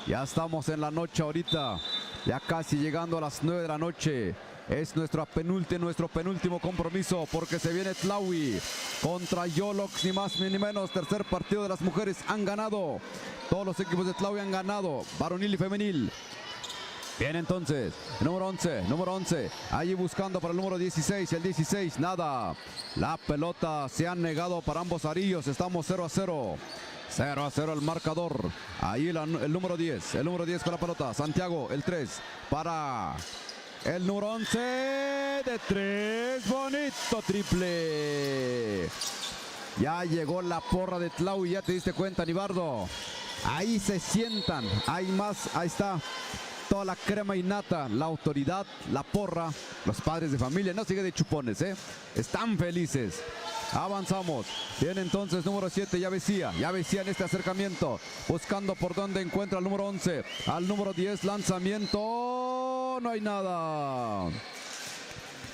Ya estamos en la noche ahorita. Ya casi llegando a las 9 de la noche. Es nuestro penúltimo compromiso, porque se viene Tlaui contra Yolox, ni más ni menos. Tercer partido de las mujeres. Han ganado. Todos los equipos de Tlaui han ganado, varonil y femenil. Bien, entonces, número 11, allí buscando para el número 16, el 16, nada. La pelota se han negado para ambos arillos, estamos 0-0. 0-0 el marcador. Ahí el número 10 con la pelota. Santiago, el 3, para el número 11 de 3, bonito triple. Ya llegó la porra de Tlaui, ya te diste cuenta, Nibardo. Ahí se sientan, hay más, ahí está. Toda la crema innata, la autoridad, la porra, los padres de familia, no sigue de chupones, están felices. Avanzamos. Viene entonces número 7, Yavesía en este acercamiento, buscando por donde encuentra al número 11, al número 10, lanzamiento, no hay nada.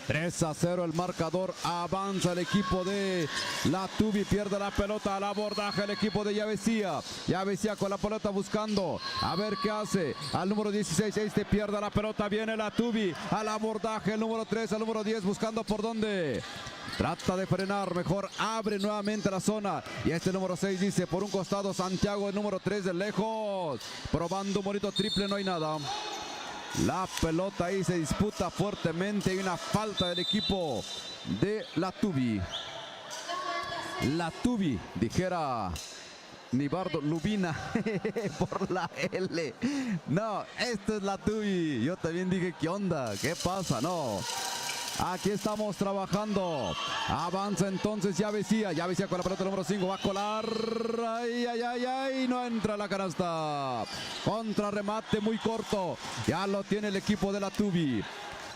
3-0 el marcador. Avanza el equipo de la Tubi. Pierde la pelota al abordaje el equipo de Yavesía. Yavesía con la pelota buscando. A ver qué hace. Al número 16. Este pierde la pelota. Viene la Tubi. Al abordaje el número 3. Al número 10 buscando por dónde. Trata de frenar. Mejor abre nuevamente la zona. Y este número 6 dice por un costado Santiago. El número 3 de lejos. Probando un bonito triple. No hay nada. La pelota ahí se disputa fuertemente. Hay una falta del equipo de la Tubi. La Tubi, dijera Nibardo, Lubina por la L. No, esto es la Tubi. Yo también dije, ¿qué onda? ¿Qué pasa? No. Aquí estamos trabajando. Avanza entonces Yavesía con la pelota número 5. Va a colar. Ay, ay, ay, ay. No entra la canasta. Contrarremate muy corto. Ya lo tiene el equipo de la Tubi.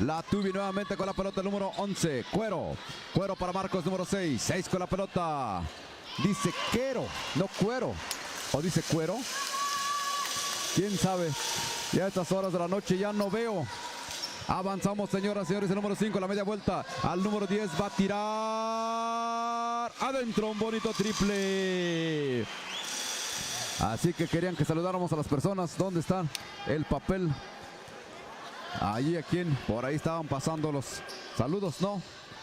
La Tubi nuevamente con la pelota número 11. Cuero para Marcos número 6. 6 con la pelota. Dice Quero, no Cuero. ¿O dice Cuero? ¿Quién sabe? Ya a estas horas de la noche ya no veo. Avanzamos, señoras y señores, el número 5, la media vuelta. Al número 10 va a tirar. Adentro, un bonito triple. Así que querían que saludáramos a las personas. ¿Dónde está el papel? Allí, ¿a quién? Por ahí estaban pasando los saludos, ¿no?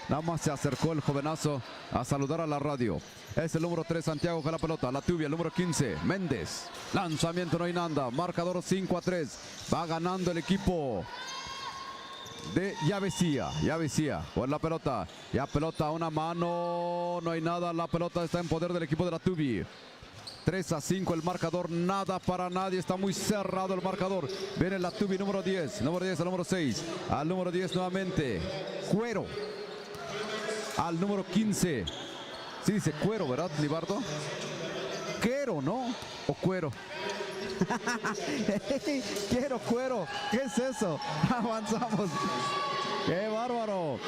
Nada más se acercó el jovenazo a saludar a la radio. Es el número 3, Santiago con la pelota. La Tubi, el número 15, Méndez. Lanzamiento, no hay nada. Marcador 5-3. Va ganando el equipo de Yavesía por la pelota. Ya pelota, una mano. No hay nada. La pelota está en poder del equipo de la Tubi. 3-5 el marcador, nada para nadie, está muy cerrado el marcador. Viene la Tubi número 10, al número 6, al número 10 nuevamente, Cuero, al número 15, sí dice Cuero, ¿verdad, Libardo? Quero, ¿no? O Cuero. Quiero Cuero, ¿qué es eso? Avanzamos. ¡Qué bárbaro!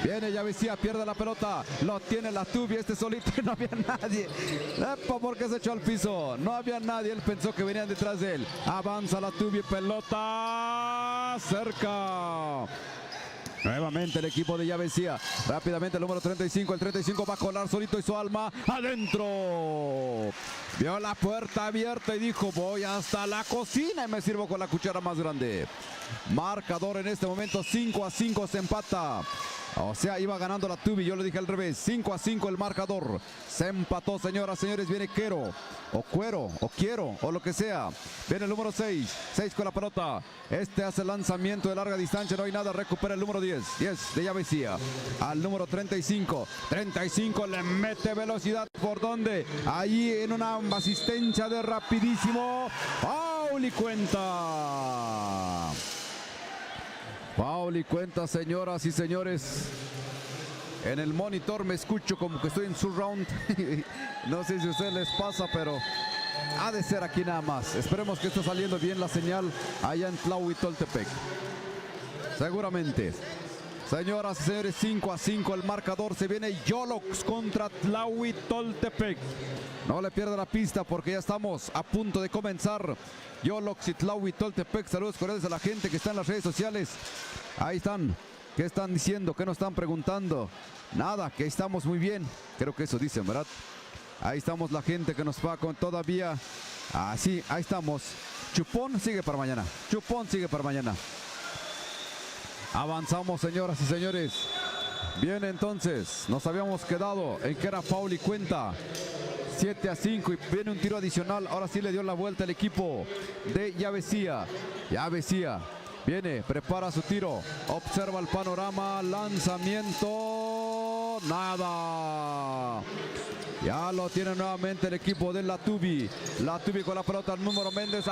Viene Yavesía, pierde la pelota. Lo tiene la Tubi, este solito y no había nadie. ¡Epa! ¿Por qué se echó al piso? No había nadie, él pensó que venían detrás de él. Avanza la Tubi, pelota cerca. Nuevamente el equipo de Yavesía. Rápidamente el número 35. El 35 va a colar solito y su alma adentro. Vio la puerta abierta y dijo: voy hasta la cocina y me sirvo con la cuchara más grande. Marcador en este momento 5-5, se empata. O sea, iba ganando la Tubi, yo lo dije al revés. 5-5 el marcador. Se empató, señoras, señores. Viene Quero, o Cuero, o Quiero, o lo que sea. Viene el número 6. 6 con la pelota. Este hace lanzamiento de larga distancia. No hay nada. Recupera el número 10. 10 de Yavesía. Al número 35. 35 le mete velocidad. ¿Por dónde? Ahí en una asistencia de rapidísimo. ¡Foul y cuenta! Foul y cuenta, señoras y señores. En el monitor me escucho como que estoy en surround. No sé si a ustedes les pasa, pero ha de ser aquí nada más. Esperemos que esté saliendo bien la señal allá en Tlahuitoltepec. Seguramente. Señoras y señores, 5-5 el marcador. Se viene Yolox contra Tlahuitoltepec. No le pierda la pista porque ya estamos a punto de comenzar. Yolox y Tlahuitoltepec. Saludos cordiales a la gente que está en las redes sociales. Ahí están. ¿Qué están diciendo? ¿Qué nos están preguntando? Nada, que estamos muy bien. Creo que eso dicen, ¿verdad? Ahí estamos la gente que nos va con todavía. Así, ahí estamos. Chupón sigue para mañana. Chupón sigue para mañana. Avanzamos, señoras y señores. Bien, entonces, nos habíamos quedado en que era foul y cuenta. 7-5 y viene un tiro adicional. Ahora sí le dio la vuelta el equipo de Yavesía. Yavesía viene, prepara su tiro. Observa el panorama. Lanzamiento. Nada. Ya lo tiene nuevamente el equipo de la Tubi. La Tubi con la pelota, el número Méndez.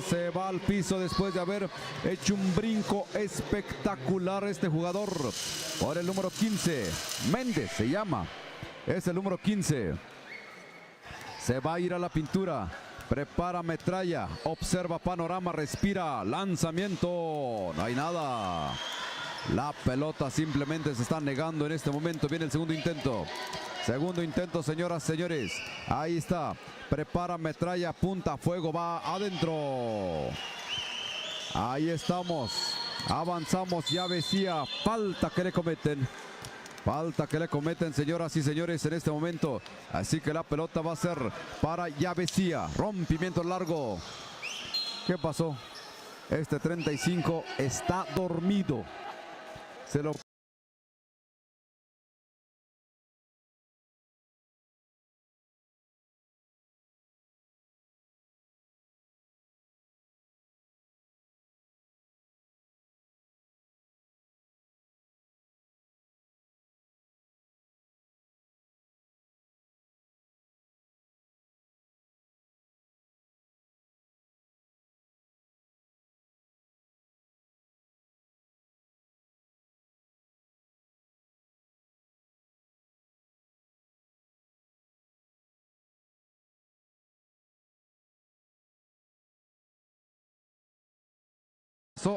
Se va al piso después de haber hecho un brinco espectacular este jugador. Por el número 15. Méndez se llama. Es el número 15. Se va a ir a la pintura. Prepara metralla. Observa panorama. Respira. Lanzamiento. No hay nada. La pelota simplemente se está negando en este momento. Viene el segundo intento. Segundo intento, señoras, señores. Ahí está. Prepara metralla. Punta fuego. Va adentro. Ahí estamos. Avanzamos. Yavesía. Falta que le cometen. Falta que le cometen, señoras y señores, en este momento. Así que la pelota va a ser para Yavesía. Rompimiento largo. ¿Qué pasó? Este 35 está dormido. Se lo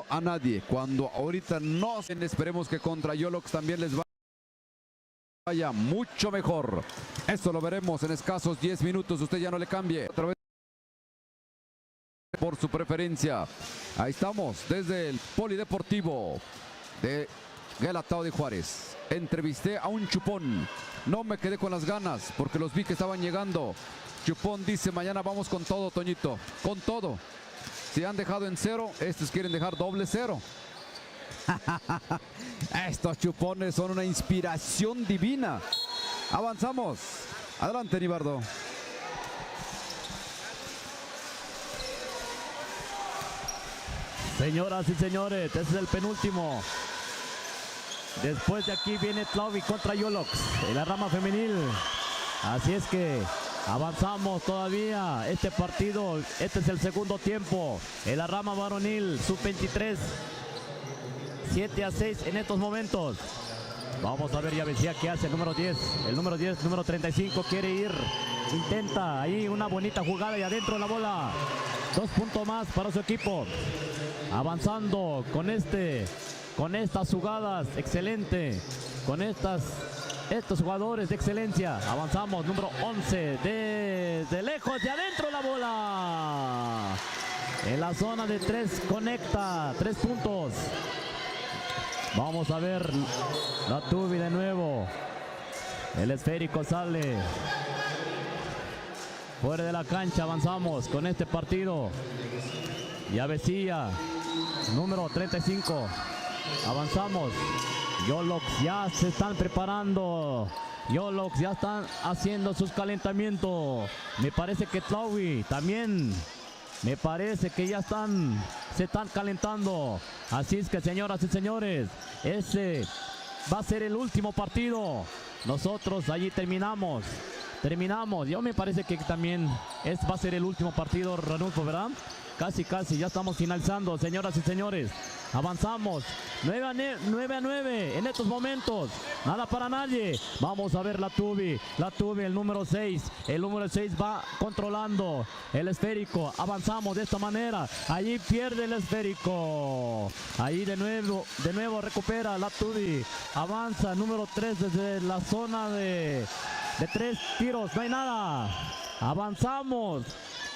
a nadie. Cuando ahorita no, esperemos que contra Yolox también les vaya mucho mejor. Esto lo veremos en escasos 10 minutos. Usted ya no le cambie. Otra vez por su preferencia. Ahí estamos desde el Polideportivo de Guelatao de Juárez. Entrevisté a un chupón. No me quedé con las ganas porque los vi que estaban llegando. Chupón dice: mañana vamos con todo, Toñito. Con todo. Si han dejado en 0, estos quieren dejar doble 0. Estos chupones son una inspiración divina. Avanzamos. Adelante, Nibardo. Señoras y señores, este es el penúltimo. Después de aquí viene Tlaui contra Yolox en la rama femenil. Así es que avanzamos todavía este partido. Este es el segundo tiempo en la rama varonil sub-23. 7-6 en estos momentos. Vamos a ver, ya decía que hace el número 10. El número 10, número 35 quiere ir. Intenta ahí una bonita jugada y adentro la bola. 2 puntos más para su equipo. Avanzando con estas jugadas, excelente. Con estos jugadores de excelencia. Avanzamos, número 11, desde lejos, de adentro la bola. En la zona de 3 conecta, 3 puntos. Vamos a ver la Tubi de nuevo. El esférico sale fuera de la cancha. Avanzamos con este partido. Ya Besía, número 35. Avanzamos. Yolox ya se están preparando. Yolox ya están haciendo sus calentamientos. Me parece que Tlaui también. Me parece que ya se están calentando. Así es que, señoras y señores, ese va a ser el último partido. Nosotros allí terminamos. Yo me parece que también va a ser el último partido, Ranulfo, ¿verdad? Casi, ya estamos finalizando, señoras y señores. Avanzamos, 9-9 en estos momentos. Nada para nadie. Vamos a ver la Tubi, el número 6. El número 6 va controlando el esférico. Avanzamos de esta manera. Allí pierde el esférico. Ahí de nuevo recupera la Tubi. Avanza, número 3 desde la zona de 3 tiros. No hay nada. Avanzamos.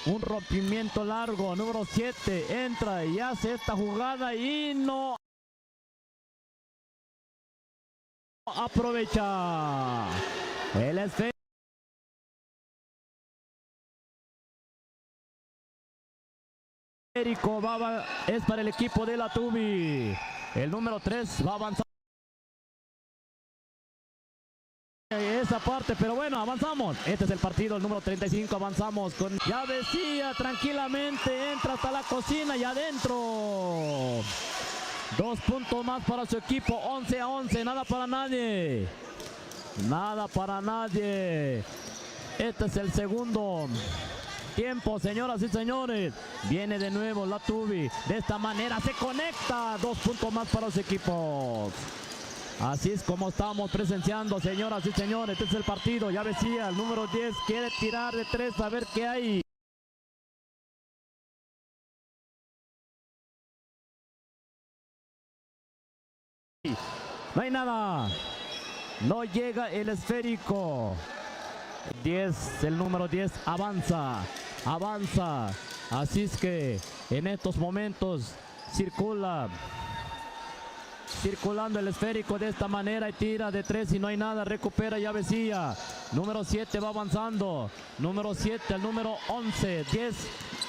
Un rompimiento largo, número 7, entra y hace esta jugada y no aprovecha. El esférico es para el equipo de la Tubi. El número 3 va a avanzar esa parte, pero bueno, avanzamos. Este es el partido, el número 35. Avanzamos con ya decía, tranquilamente entra hasta la cocina y adentro. 2 puntos más para su equipo. 11-11, nada para nadie. Este es el segundo tiempo, señoras y señores. Viene de nuevo la Tubi. De esta manera se conecta. 2 puntos más para los equipos. Así es como estamos presenciando, señoras y señores. Este es el partido. Ya decía, el número 10 quiere tirar de 3 a ver qué hay. No hay nada. No llega el esférico. El número 10 avanza. Así es que en estos momentos circulando el esférico de esta manera y tira de 3 y no hay nada. Recupera ya Besía. Número 7 va avanzando. Número 7 al número 11.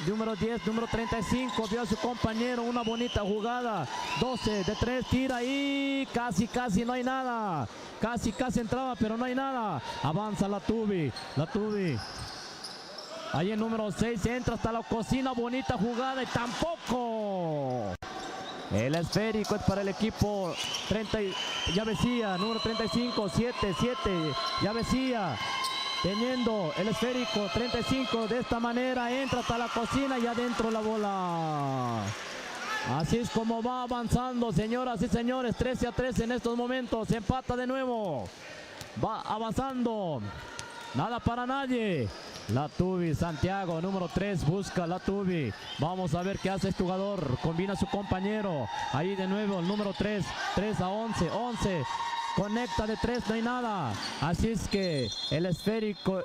Número 10, número 35. Vio a su compañero una bonita jugada. 12 de 3, tira y casi no hay nada. Casi entraba, pero no hay nada. Avanza la Tubi. Ahí el número 6 entra hasta la cocina. Bonita jugada y tampoco. El esférico es para el equipo 30, ya Besía, número 35, 7, ya Besía, teniendo el esférico 35, de esta manera entra hasta la cocina y adentro la bola. Así es como va avanzando, señoras y señores, 13-13 en estos momentos, se empata de nuevo, va avanzando, nada para nadie. La Tubi, Santiago, número 3, busca la Tubi. Vamos a ver qué hace este jugador. Combina a su compañero. Ahí de nuevo el número 3. 3 a 11. 11. Conecta de 3, no hay nada. Así es que el esférico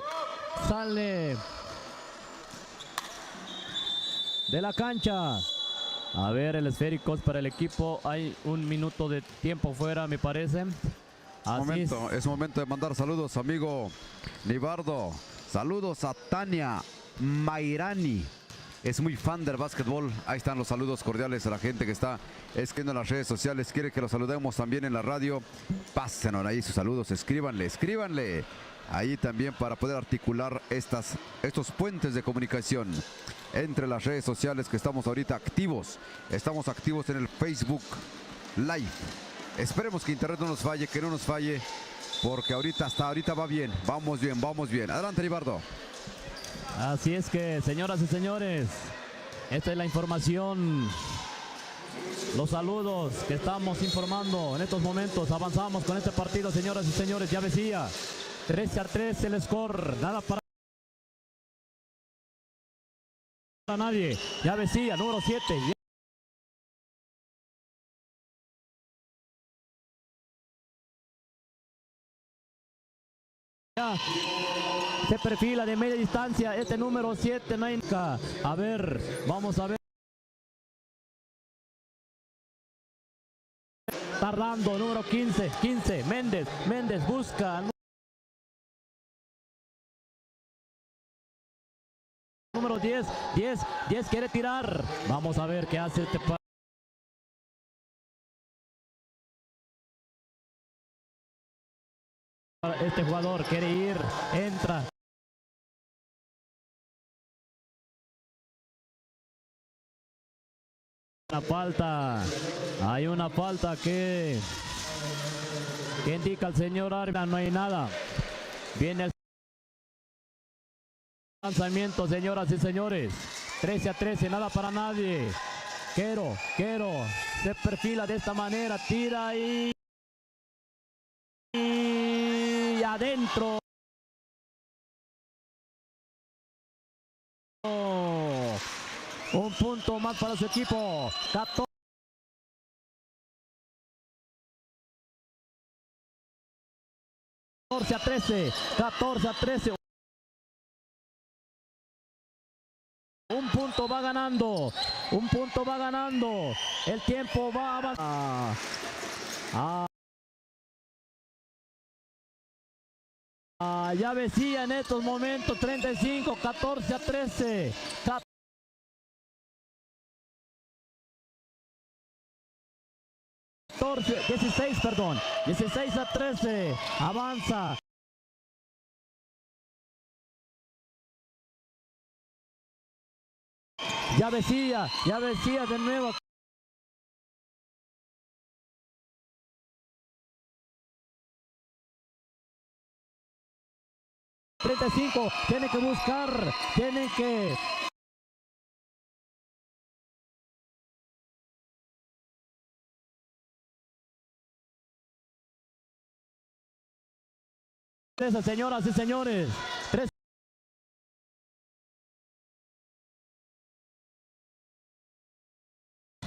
sale de la cancha. A ver, el esférico es para el equipo. Hay un minuto de tiempo fuera, me parece. Es momento de mandar saludos, amigo Nibardo. Saludos a Tania Mairani. Es muy fan del básquetbol. Ahí están los saludos cordiales a la gente que está escribiendo en las redes sociales. Quiere que los saludemos también en la radio. Pásenos ahí sus saludos. Escríbanle. Ahí también para poder articular estos puentes de comunicación entre las redes sociales que estamos ahorita activos. Estamos activos en el Facebook Live. Esperemos que internet no nos falle, que no nos falle, porque hasta ahorita va bien. Vamos bien. Adelante, Libardo. Así es que, señoras y señores, esta es la información, los saludos que estamos informando en estos momentos. Avanzamos con este partido, señoras y señores. Ya decía, 13 a 3 el score, nada para nadie. Ya decía, número 7. Se perfila de media distancia este número 7, no hay nada. A ver, vamos a ver. Tardando, número 15, Méndez busca. Número 10 quiere tirar. Vamos a ver qué hace este jugador, quiere ir, entra. Hay una falta que indica el señor árbitro. No hay nada. Viene el lanzamiento, señoras y señores. 13 a 13, nada para nadie. Quero se perfila de esta manera, tira y adentro. Un punto más para su equipo. 14 a 13. Un punto va ganando. El tiempo va avanzando. Ya decía en estos momentos 35, 14 a 13. 16 a 13. Avanza. Ya decía de nuevo. Tiene que buscar, señoras y señores, 3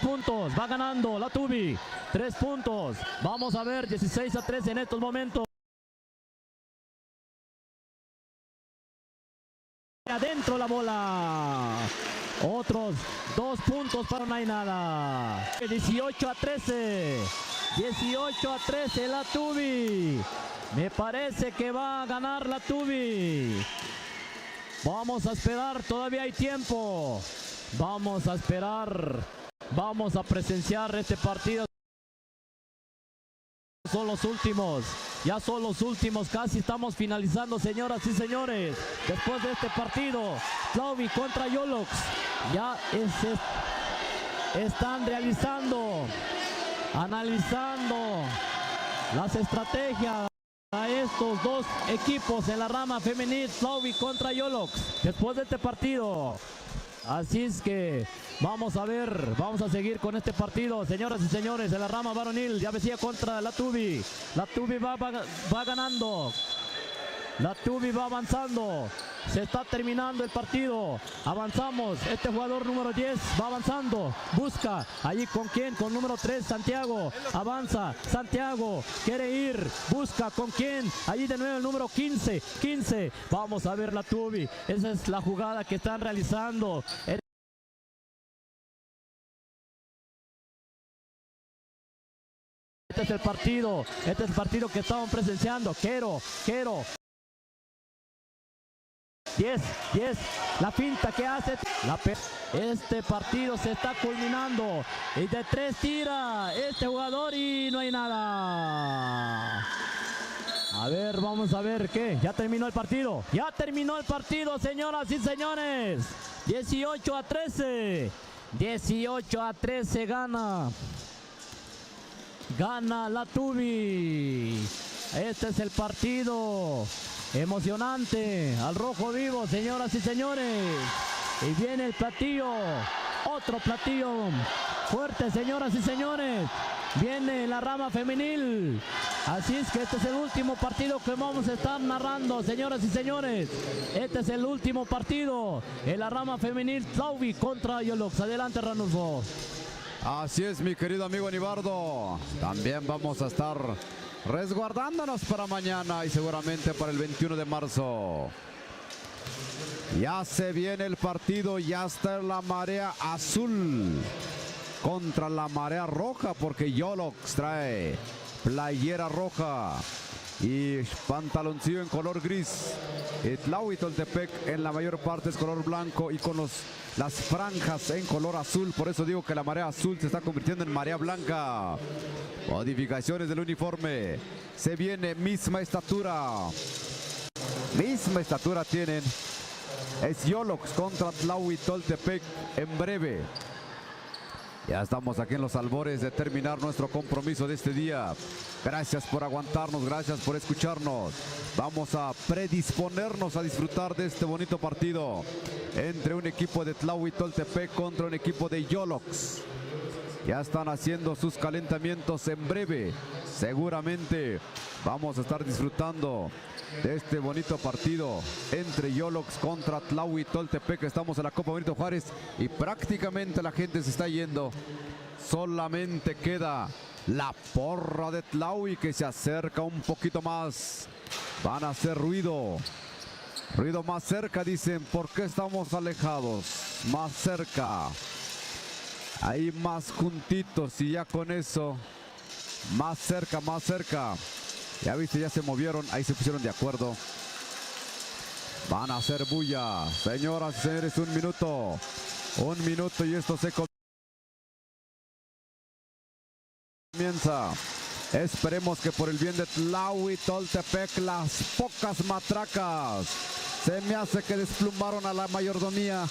puntos, va ganando la Tubi, 3 puntos, vamos a ver, 16 a 13 en estos momentos. Adentro la bola. Otros 2 puntos para no hay nada. 18 a 13 la Tubi. Me parece que va a ganar la Tubi. Vamos a esperar, todavía hay tiempo. Vamos a esperar. Vamos a presenciar este partido. Son los últimos, casi estamos finalizando, señoras y señores. Después de este partido, Tlaui contra Yolox, ya están analizando las estrategias a estos dos equipos en la rama femenil, Tlaui contra Yolox, después de este partido. Así es que vamos a ver, vamos a seguir con este partido, señoras y señores, en la rama varonil. Ya decía contra la Tubi. La Tubi va ganando. La Tubi va avanzando. Se está terminando el partido. Avanzamos. Este jugador número 10 va avanzando. Busca. Allí con quién. Con número 3, Santiago. Avanza. Santiago. Quiere ir. Busca con quién. Allí de nuevo el número 15. 15. Vamos a ver la Tubi. Esa es la jugada que están realizando. Este es el partido. Este es el partido que estamos presenciando. Quero. 10, la finta que hace, este partido se está culminando, y de 3 tira este jugador y no hay nada. A ver, vamos a ver qué, ya terminó el partido, señoras y señores, 18-13, 18-13 gana la Tubi. Este es el partido emocionante, al rojo vivo, señoras y señores. Y viene el platillo, otro platillo fuerte, señoras y señores. Viene la rama femenil. Así es que este es el último partido que vamos a estar narrando, señoras y señores. Este es el último partido en la rama femenil, Tlaui contra Yolox. Adelante, Ranulfo. Así es, mi querido amigo Anibardo. También vamos a estar resguardándonos para mañana y seguramente para el 21 de marzo. Ya se viene el partido, ya está la marea azul contra la marea roja, porque Yolox trae playera roja y pantaloncillo en color gris. Tlaui Toltepec en la mayor parte es color blanco y con las franjas en color azul. Por eso digo que la marea azul se está convirtiendo en marea blanca. Modificaciones del uniforme. Se viene misma estatura. Misma estatura tienen. Es Yolox contra Tlaui Toltepec en breve. Ya estamos aquí en los albores de terminar nuestro compromiso de este día. Gracias por aguantarnos, gracias por escucharnos. Vamos a predisponernos a disfrutar de este bonito partido entre un equipo de Tlaui Toltepec contra un equipo de Yolox. Ya están haciendo sus calentamientos en breve. Seguramente vamos a estar disfrutando de este bonito partido entre Yolox contra Tlaui Toltepec. Estamos en la Copa Benito Juárez y prácticamente la gente se está yendo. Solamente queda la porra de Tlaui que se acerca un poquito más. Van a hacer ruido. Ruido más cerca, dicen. ¿Por qué estamos alejados? Más cerca. Ahí más juntitos y ya con eso. Más cerca, más cerca. Ya viste, ya se movieron, ahí se pusieron de acuerdo. Van a hacer bulla. Señoras y señores, un minuto y esto se comienza. Esperemos que por el bien de Tlaui Toltepec, las pocas matracas, se me hace que desplumaron a la mayordomía.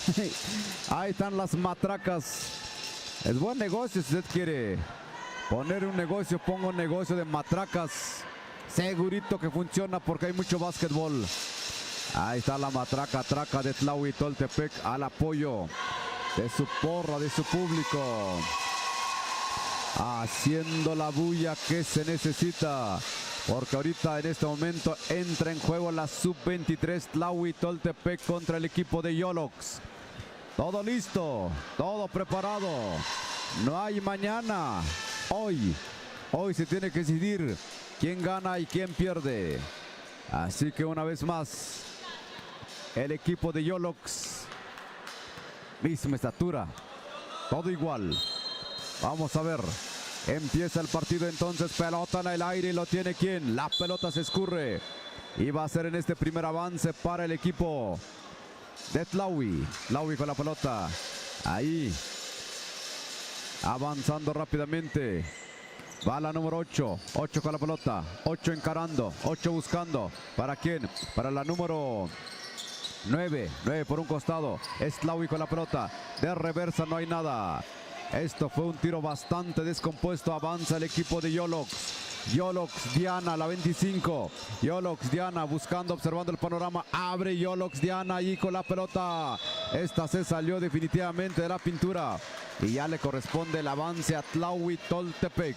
Ahí están las matracas. Es buen negocio si usted quiere poner un negocio, ponga un negocio de matracas. Segurito que funciona porque hay mucho básquetbol. Ahí está la matraca de Tlaui Toltepec al apoyo de su porra, de su público. Haciendo la bulla que se necesita. Porque ahorita en este momento entra en juego la sub-23 Tlaui Toltepec contra el equipo de Yolox. Todo listo, todo preparado. No hay mañana. Hoy se tiene que decidir quién gana y quién pierde. Así que una vez más, el equipo de Yolox, misma estatura, todo igual. Vamos a ver. Empieza el partido entonces, pelota en el aire y lo tiene ¿quién? La pelota se escurre. Y va a ser en este primer avance para el equipo de Tlaui. Tlaui con la pelota. Ahí. Avanzando rápidamente. Va la número 8. 8 con la pelota. 8 encarando. 8 buscando. ¿Para quién? Para la número 9. 9 por un costado. Es Tlaui con la pelota. De reversa no hay nada. Esto fue un tiro bastante descompuesto. Avanza el equipo de Yolox. Yolox Diana, la 25. Yolox Diana buscando, observando el panorama. Abre Yolox Diana ahí con la pelota. Esta se salió definitivamente de la pintura. Y ya le corresponde el avance a Tlaui Toltepec.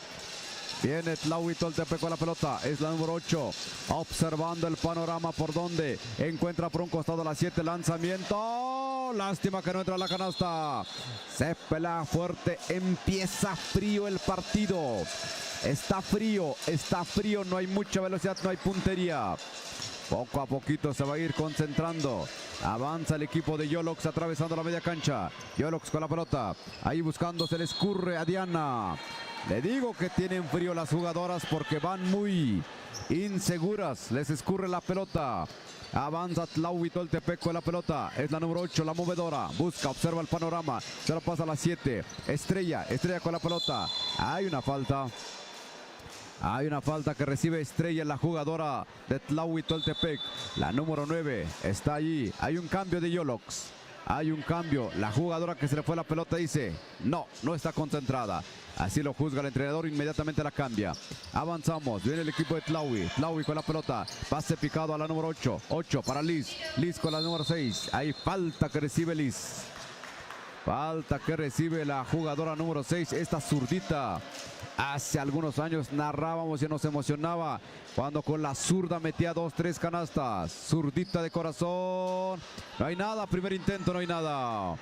Viene Tlaui Toltepec con la pelota. Es la número 8. Observando el panorama por donde encuentra por un costado la 7. Lanzamiento. Lástima que no entra a la canasta. Se pelea fuerte. Empieza frío el partido. Está frío. No hay mucha velocidad, no hay puntería. Poco a poquito se va a ir concentrando. Avanza el equipo de Yolox atravesando la media cancha. Yolox con la pelota. Ahí buscando, se le escurre a Diana. Le digo que tienen frío las jugadoras porque van muy inseguras. Les escurre la pelota. Avanza Tlaui Toltepec con la pelota. Es la número 8, la movedora. Busca, observa el panorama. Se lo pasa a la 7. Estrella con la pelota. Hay una falta. Hay una falta que recibe Estrella, la jugadora de Tlaui Toltepec. La número 9 está allí. Hay un cambio de Yolox. Hay un cambio. La jugadora que se le fue la pelota dice, no está concentrada. Así lo juzga el entrenador, inmediatamente la cambia. Avanzamos, viene el equipo de Tlaui. Tlaui con la pelota, pase picado a la número 8. 8 para Liz. Liz con la número 6. Hay falta que recibe Liz. Falta que recibe la jugadora número 6, esta zurdita. Hace algunos años narrábamos y nos emocionaba cuando con la zurda metía 2-3 canastas. Zurdita de corazón. No hay nada, primer intento, no hay nada.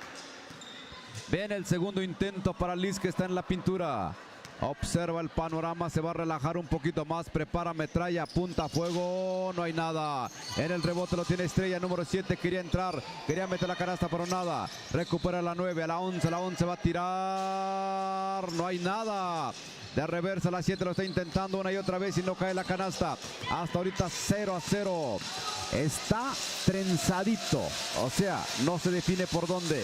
Viene el segundo intento para Liz, que está en la pintura. Observa el panorama, se va a relajar un poquito más, prepara metralla, apunta a fuego, no hay nada. En el rebote lo tiene Estrella, número 7, quería entrar, quería meter la canasta, pero nada. Recupera la 9, a la 11 va a tirar, no hay nada. De reversa la 7 lo está intentando una y otra vez y no cae la canasta. Hasta ahorita 0-0. Está trenzadito, o sea, no se define por dónde.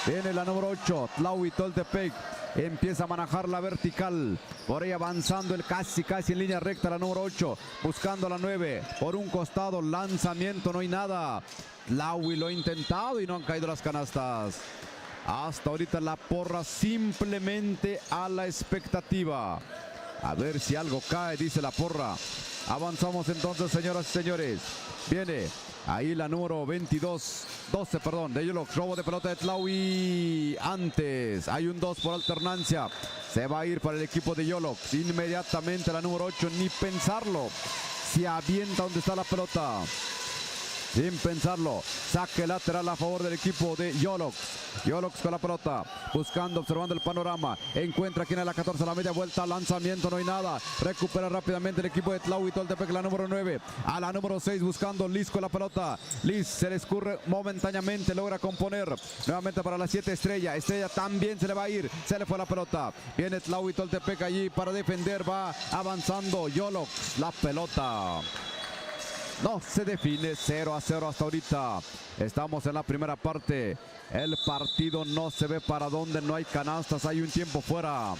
Viene la número 8, Tlaui Toltepec. Empieza a manejar la vertical. Por ahí avanzando el casi en línea recta la número 8. Buscando la 9. Por un costado, lanzamiento, no hay nada. Tlaui lo ha intentado y no han caído las canastas. Hasta ahorita la porra simplemente a la expectativa. A ver si algo cae, dice la porra. Avanzamos entonces, señoras y señores. Viene ahí la número 12, de Yolox. Robo de pelota de Tlaui. Antes hay un 2 por alternancia. Se va a ir para el equipo de Yolox. Inmediatamente la número 8, ni pensarlo. Se avienta donde está la pelota. Sin pensarlo, saque lateral a favor del equipo de Yolox. Yolox con la pelota, buscando, observando el panorama. Encuentra quien es la 14, la media vuelta, lanzamiento, no hay nada. Recupera rápidamente el equipo de Tlaui Toltepec, la número 9. A la número 6, buscando Liz con la pelota. Liz se le escurre momentáneamente, logra componer. Nuevamente para la 7, Estrella. Estrella también se le va a ir, se le fue la pelota. Viene Tlaui Toltepec allí para defender, va avanzando Yolox, la pelota. No se define, 0-0 hasta ahorita. Estamos en la primera parte. El partido no se ve para dónde, no hay canastas, hay un tiempo fuera.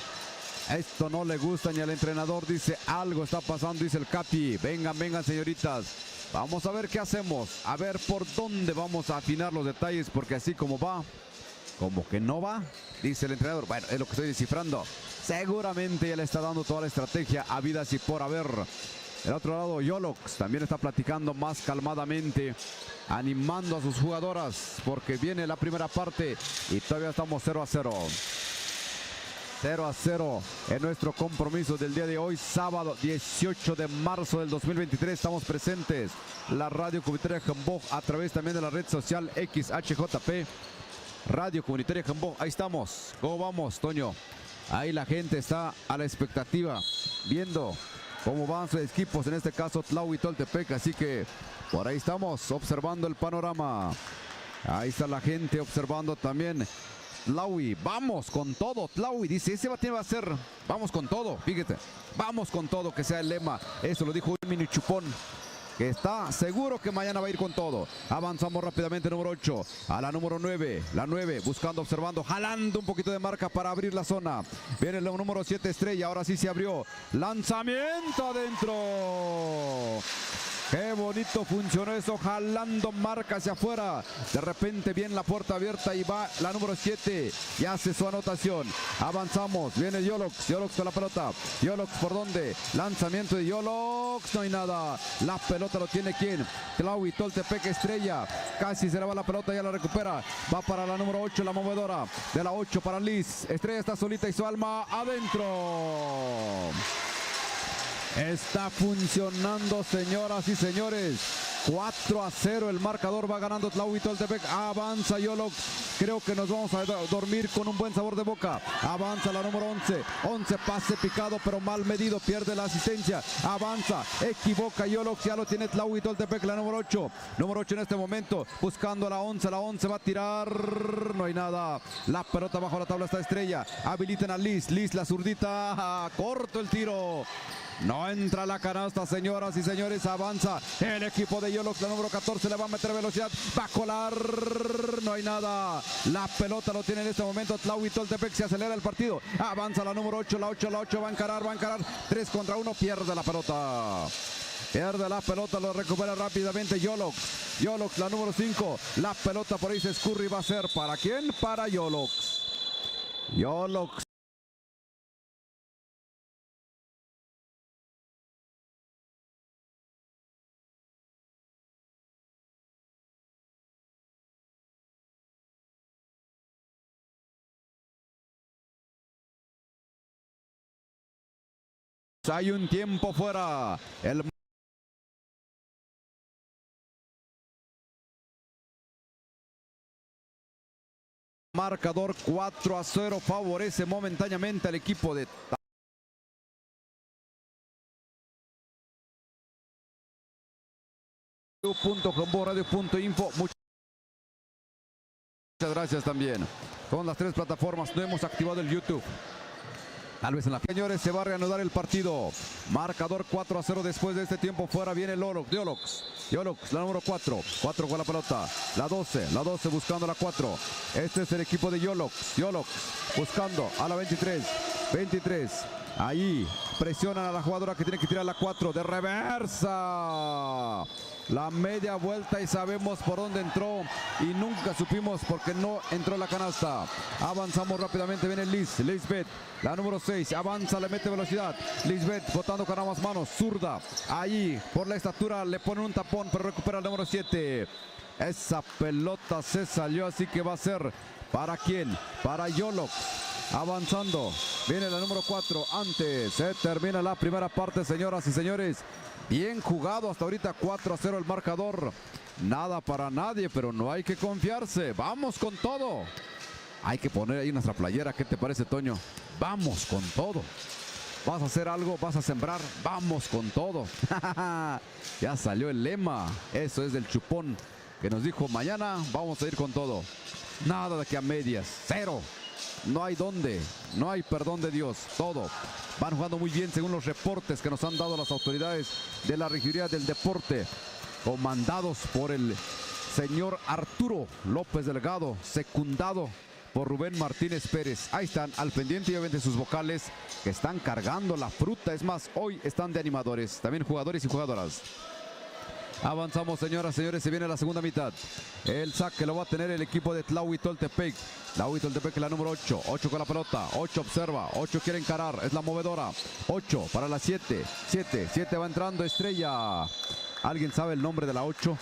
Esto no le gusta ni al entrenador, dice algo está pasando, dice el Capi. Vengan, señoritas. Vamos a ver qué hacemos, a ver por dónde vamos a afinar los detalles, porque así como va, como que no va, dice el entrenador. Bueno, es lo que estoy descifrando. Seguramente ya le está dando toda la estrategia a vidas y por haber. Del otro lado, Yolox también está platicando más calmadamente, animando a sus jugadoras, porque viene la primera parte y todavía estamos 0-0. 0-0 en nuestro compromiso del día de hoy, sábado 18 de marzo del 2023. Estamos presentes, la Radio Comunitaria Jamboj, a través también de la red social XHJP, Radio Comunitaria Jamboj. Ahí estamos. ¿Cómo vamos, Toño? Ahí la gente está a la expectativa, viendo cómo van sus equipos, en este caso Tlaui Toltepec, así que por ahí estamos observando el panorama. Ahí está la gente observando también. Tlaui, vamos con todo. Tlaui dice, ese bate va a ser, vamos con todo, fíjate, vamos con todo, que sea el lema. Eso lo dijo un mini chupón, que está seguro que mañana va a ir con todo. Avanzamos rápidamente, número 8, a la número 9, la 9, buscando, observando, jalando un poquito de marca para abrir la zona. Viene el número 7, Estrella, ahora sí se abrió, lanzamiento adentro. Qué bonito funcionó eso, jalando marca hacia afuera. De repente viene la puerta abierta y va la número 7 y hace su anotación. Avanzamos, viene Yolox, Yolox con la pelota. Yolox, ¿por dónde? Lanzamiento de Yolox, no hay nada. La pelota lo tiene ¿quién? Tlaui Toltepec, Estrella. Casi se le va la pelota, ya la recupera. Va para la número 8, la movedora. De la 8 para Liz. Estrella está solita y su alma adentro. Está funcionando, señoras y señores. 4-0 el marcador, va ganando Tlahui Toltepec. Avanza Yolox. Creo que nos vamos a dormir con un buen sabor de boca. Avanza la número 11. 11 pase picado pero mal medido. Pierde la asistencia. Avanza. Equivoca Yolox. Ya lo tiene Tlahui Toltepec, la número 8. Número 8 en este momento. Buscando a la 11. La 11 va a tirar. No hay nada. La pelota bajo la tabla está Estrella. Habilitan a Liz. Liz la zurdita. Corto el tiro. No entra la canasta, señoras y señores. Avanza el equipo de Yolox. La número 14 le va a meter velocidad. Va a colar. No hay nada. La pelota lo tiene en este momento Tlahui Toltepec. Se acelera el partido. Avanza la número 8. La 8 va a encarar. 3 contra 1. Pierde la pelota. Pierde la pelota, lo recupera rápidamente Yolox. Yolox, la número 5. La pelota por ahí se escurre y va a ser ¿para quién? Para Yolox. Yolox. Hay un tiempo fuera. El marcador 4-0 favorece momentáneamente al equipo de radio.info. Muchas gracias también. Con las 3 plataformas no hemos activado el YouTube. Tal vez en la... Señores, se va a reanudar el partido. Marcador 4-0 después de este tiempo fuera. Viene Yolox. Yolox, la número 4. 4 con la pelota. La 12 buscando la 4. Este es el equipo de Yolox. Yolox buscando a la 23. 23. Ahí presionan a la jugadora que tiene que tirar la 4 de reversa. La media vuelta y sabemos por dónde entró y nunca supimos porque no entró la canasta. Avanzamos rápidamente, viene Lisbeth, la número 6, avanza, le mete velocidad. Lisbeth botando con ambas manos, zurda. Ahí por la estatura le ponen un tapón pero recupera el número 7. Esa pelota se salió, así que va a ser ¿para quién? Para Yolox. Avanzando, viene la número 4. Antes se termina la primera parte, señoras y señores. Bien jugado hasta ahorita, 4-0 el marcador. Nada para nadie, pero no hay que confiarse. Vamos con todo. Hay que poner ahí nuestra playera. ¿Qué te parece, Toño? Vamos con todo. ¿Vas a hacer algo? ¿Vas a sembrar? Vamos con todo. Ya salió el lema. Eso es del Chupón, que nos dijo mañana vamos a ir con todo. Nada de que a medias. Cero. No hay dónde, no hay perdón de Dios, todo. Van jugando muy bien según los reportes que nos han dado las autoridades de la regiduría del deporte, comandados por el señor Arturo López Delgado, secundado por Rubén Martínez Pérez. Ahí están al pendiente y obviamente sus vocales que están cargando la fruta. Es más, hoy están de animadores, también jugadores y jugadoras. Avanzamos, señoras y señores, se viene la segunda mitad. El saque lo va a tener el equipo de Tlahui Toltepec. Tlahui Toltepec, la número 8. 8 con la pelota. 8 observa. 8 quiere encarar. Es la movedora. 8 para la 7. 7 va entrando Estrella. ¿Alguien sabe el nombre de la 8?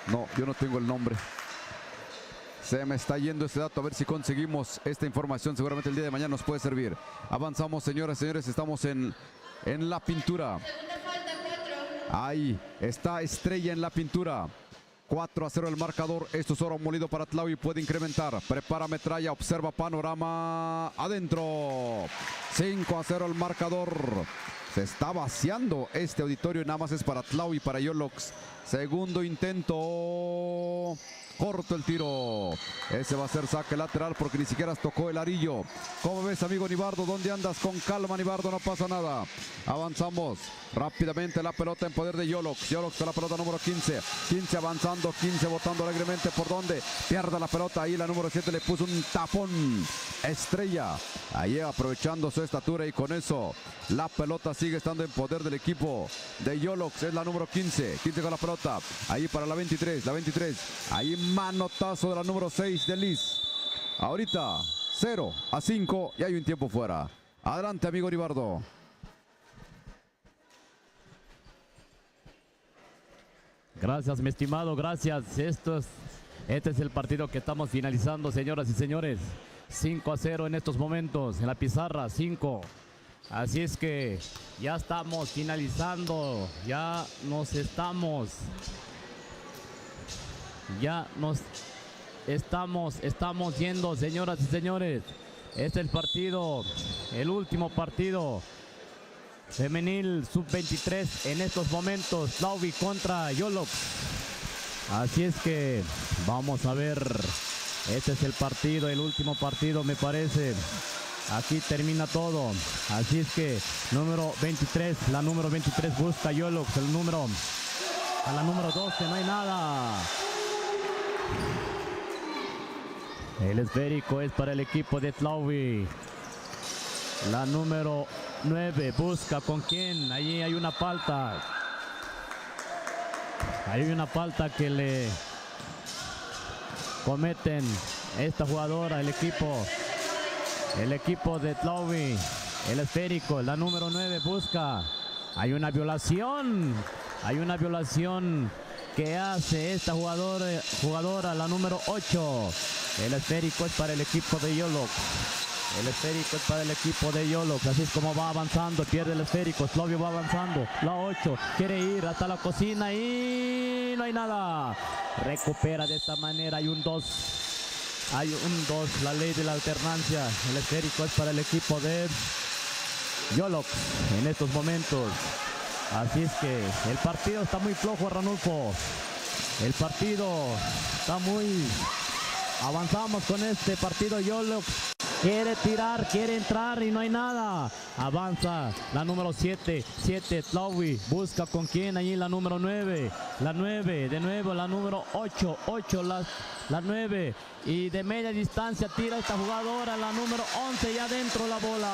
No, yo no tengo el nombre. Se me está yendo ese dato. A ver si conseguimos esta información. Seguramente el día de mañana nos puede servir. Avanzamos, señoras y señores. Estamos en la pintura. Ahí está Estrella en la pintura. 4-0 el marcador. Esto es oro molido para Tlahui. Puede incrementar. Prepara metralla. Observa panorama. Adentro. 5-0 el marcador. Se está vaciando este auditorio. Nada más es para Tlahui y para Yolox. Segundo intento. Corto el tiro. Ese va a ser saque lateral porque ni siquiera tocó el arillo. ¿Cómo ves, amigo Nibardo? ¿Dónde andas? Con calma, Nibardo, no pasa nada. Avanzamos rápidamente, la pelota en poder de Yolox. Yolox con la pelota número 15. 15 avanzando, 15 botando alegremente. ¿Por dónde? Pierde la pelota. Ahí la número 7 le puso un tapón. Estrella. Ahí aprovechando su estatura y con eso la pelota sigue estando en poder del equipo de Yolox. Es la número 15. 15 con la pelota. Ahí para la 23. La 23. Ahí manotazo de la número 6 de Liz. Ahorita 0-5 y hay un tiempo fuera. Adelante, amigo Nibardo. Gracias, mi estimado, gracias. Este es el partido que estamos finalizando, señoras y señores. 5-0 en estos momentos, en la pizarra, 5. Así es que ya estamos finalizando, ya nos estamos yendo, señoras y señores. Este es el partido, el último partido femenil sub-23 en estos momentos, Tlaui contra Yolox. Así es que vamos a ver, este es el partido, el último partido me parece. Aquí termina todo. Así es que número 23, la número 23 busca Yolox, el número a la número 12 no hay nada. El esférico es para el equipo de Tlaui. La número 9 busca con quién. Allí hay una falta. Hay una falta que le cometen esta jugadora, el equipo de Tlaui. El esférico, la número 9 busca. Hay una violación que hace esta jugadora, la número 8. El esférico es para el equipo de Yolox. El esférico es para el equipo de Yolox. Así es como va avanzando, pierde el esférico. Slovio va avanzando. La 8 quiere ir hasta la cocina y no hay nada. Recupera de esta manera. Hay un 2. Hay un 2. La ley de la alternancia. El esférico es para el equipo de Yolox en estos momentos. Así es que el partido está muy flojo, Ranulfo. El partido está muy... Avanzamos con este partido. Yolox quiere tirar, quiere entrar y no hay nada. Avanza la número 7. Tlaui busca con quién. Allí la número 9. La 9, de nuevo la número 8. La 9. Y de media distancia tira esta jugadora, la número 11. Y adentro la bola.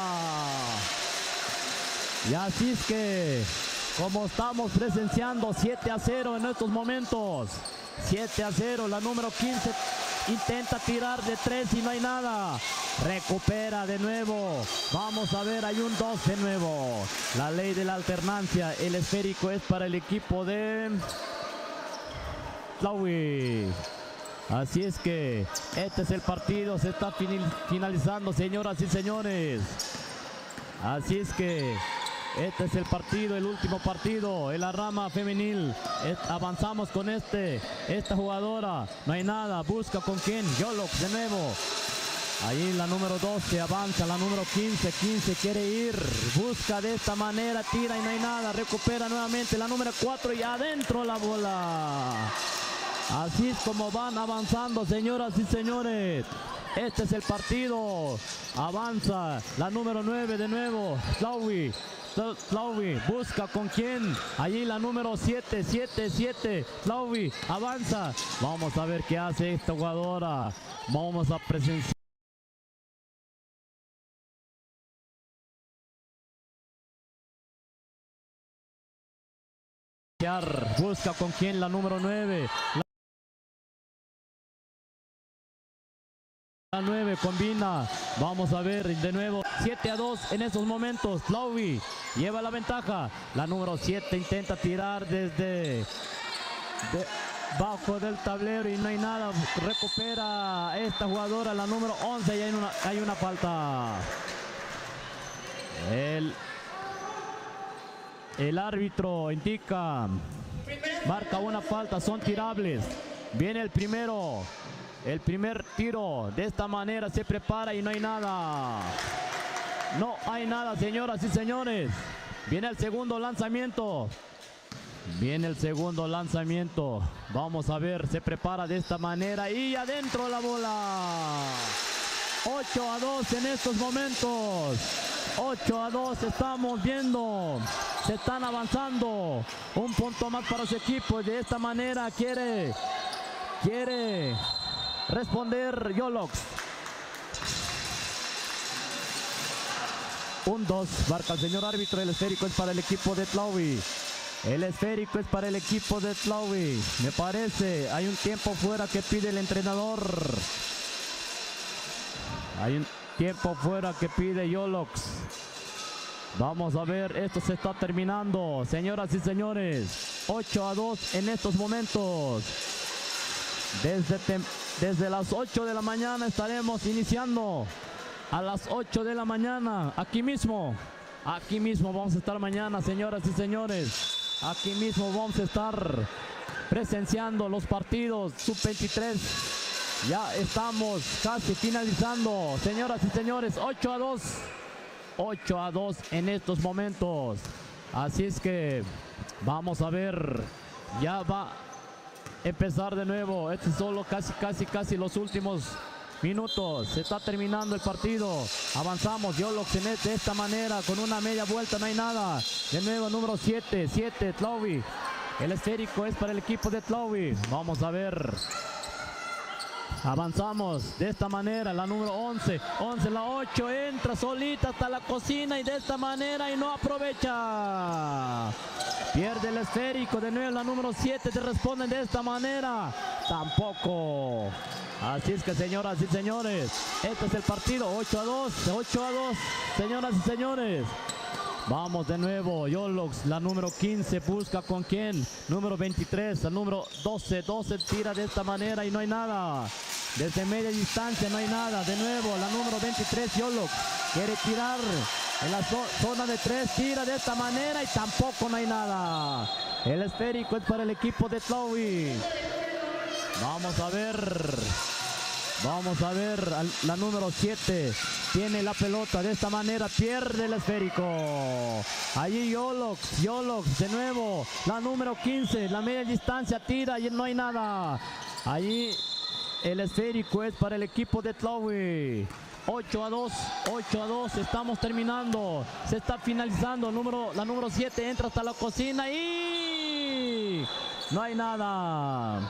Y así es que, como estamos presenciando, 7-0 en estos momentos. 7-0, la número 15 intenta tirar de 3 y no hay nada. Recupera de nuevo. Vamos a ver, hay un 2 de nuevo. La ley de la alternancia. El esférico es para el equipo de Tlaui. Así es que este es el partido. Se está finalizando, señoras y señores. Así es que este es el partido, el último partido en la rama femenil. Avanzamos con esta jugadora. No hay nada, busca con quién. Yolox de nuevo. Ahí la número 12 avanza, la número 15 quiere ir. Busca de esta manera, tira y no hay nada. Recupera nuevamente la número 4 y adentro la bola. Así es como van avanzando, señoras y señores. Este es el partido. Avanza la número 9 de nuevo. Tlaui busca con quién. Allí la número 7. Tlaui avanza. Vamos a ver qué hace esta jugadora. Vamos a presenciar. Busca con quién la número 9. La 9 combina. Vamos a ver de nuevo. 7-2 en estos momentos. Tlaui lleva la ventaja. La número 7 intenta tirar desde bajo del tablero y no hay nada. Recupera esta jugadora, la número 11, y hay una falta. El árbitro indica, marca una falta, son tirables. Viene el primer tiro. De esta manera se prepara y no hay nada. No hay nada, señoras y señores. Viene el segundo lanzamiento. Vamos a ver, se prepara de esta manera y adentro la bola. 8-2 en estos momentos. 8-2 estamos viendo. Se están avanzando. Un punto más para su equipo. De esta manera quiere responder Yolox. Un 2, marca el señor árbitro. El esférico es para el equipo de Tlaui. Me parece, hay un tiempo fuera que pide el entrenador. Hay un tiempo fuera que pide Yolox. Vamos a ver, esto se está terminando, señoras y señores. 8-2 en estos momentos. Desde las 8 de la mañana estaremos iniciando. A las 8 de la mañana, aquí mismo, Aquí mismo vamos a estar mañana, señoras y señores. Aquí mismo vamos a estar presenciando los partidos sub-23. Ya estamos casi finalizando, señoras y señores, 8-2. 8-2 en estos momentos. Así es que vamos a ver, ya va a empezar de nuevo. Este es solo casi los últimos minutos. Se está terminando el partido. Avanzamos, Yolox de esta manera, con una media vuelta, no hay nada. De nuevo, número 7, Tlaui. El esférico es para el equipo de Tlaui. Vamos a ver. Avanzamos de esta manera, la número 11, la 8, entra solita hasta la cocina y de esta manera y no aprovecha. Pierde el esférico, de nuevo la número 7, te responden de esta manera. Tampoco. Así es que, señoras y señores, este es el partido, 8-2, señoras y señores. Vamos de nuevo, Yolox, la número 15, busca con quién, número 23, el número 12, tira de esta manera y no hay nada. Desde media distancia no hay nada, de nuevo, la número 23, Yolox, quiere tirar en la zona de 3, tira de esta manera y tampoco no hay nada. El esférico es para el equipo de Tlaui. Vamos a ver, la número 7 tiene la pelota, de esta manera pierde el esférico. Allí Yolox, de nuevo, la número 15, la media distancia tira y no hay nada. Allí el esférico es para el equipo de Tlaui. 8-2, estamos terminando, se está finalizando, la número 7 entra hasta la cocina y no hay nada.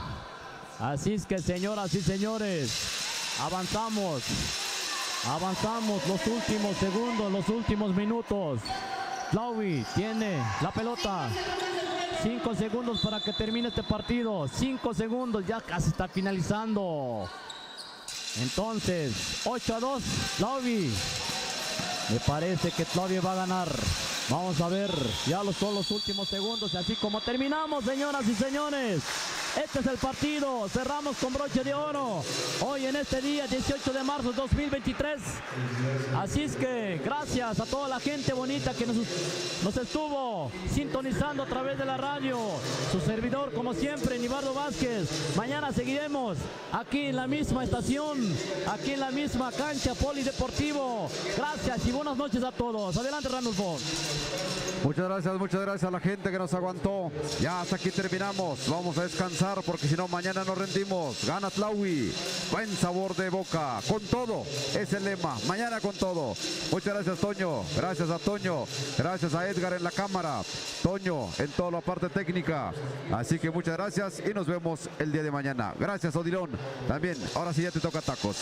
Así es que, señoras y señores, avanzamos los últimos segundos, los últimos minutos. Tlaui tiene la pelota. 5 segundos para que termine este partido. 5 segundos, ya casi está finalizando. Entonces, 8-2, Tlaui. Me parece que Tlaui va a ganar. Vamos a ver, ya son los últimos segundos y así como terminamos, señoras y señores. Este es el partido, cerramos con broche de oro, hoy en este día 18 de marzo de 2023. Así es que gracias a toda la gente bonita que nos estuvo sintonizando a través de la radio. Su servidor, como siempre, Nibardo Vázquez. Mañana seguiremos aquí en la misma estación, aquí en la misma cancha polideportivo. Gracias y buenas noches a todos. Adelante, Ranulfo. Muchas gracias a la gente que nos aguantó. Ya hasta aquí terminamos. Vamos a descansar porque si no mañana nos rendimos. Gana Tlaui. Buen sabor de boca. Con todo es el lema. Mañana con todo. Muchas gracias, Toño. Gracias a Toño. Gracias a Edgar en la cámara. Toño en toda la parte técnica. Así que muchas gracias y nos vemos el día de mañana. Gracias, Odilón. También, ahora sí ya te toca tacos.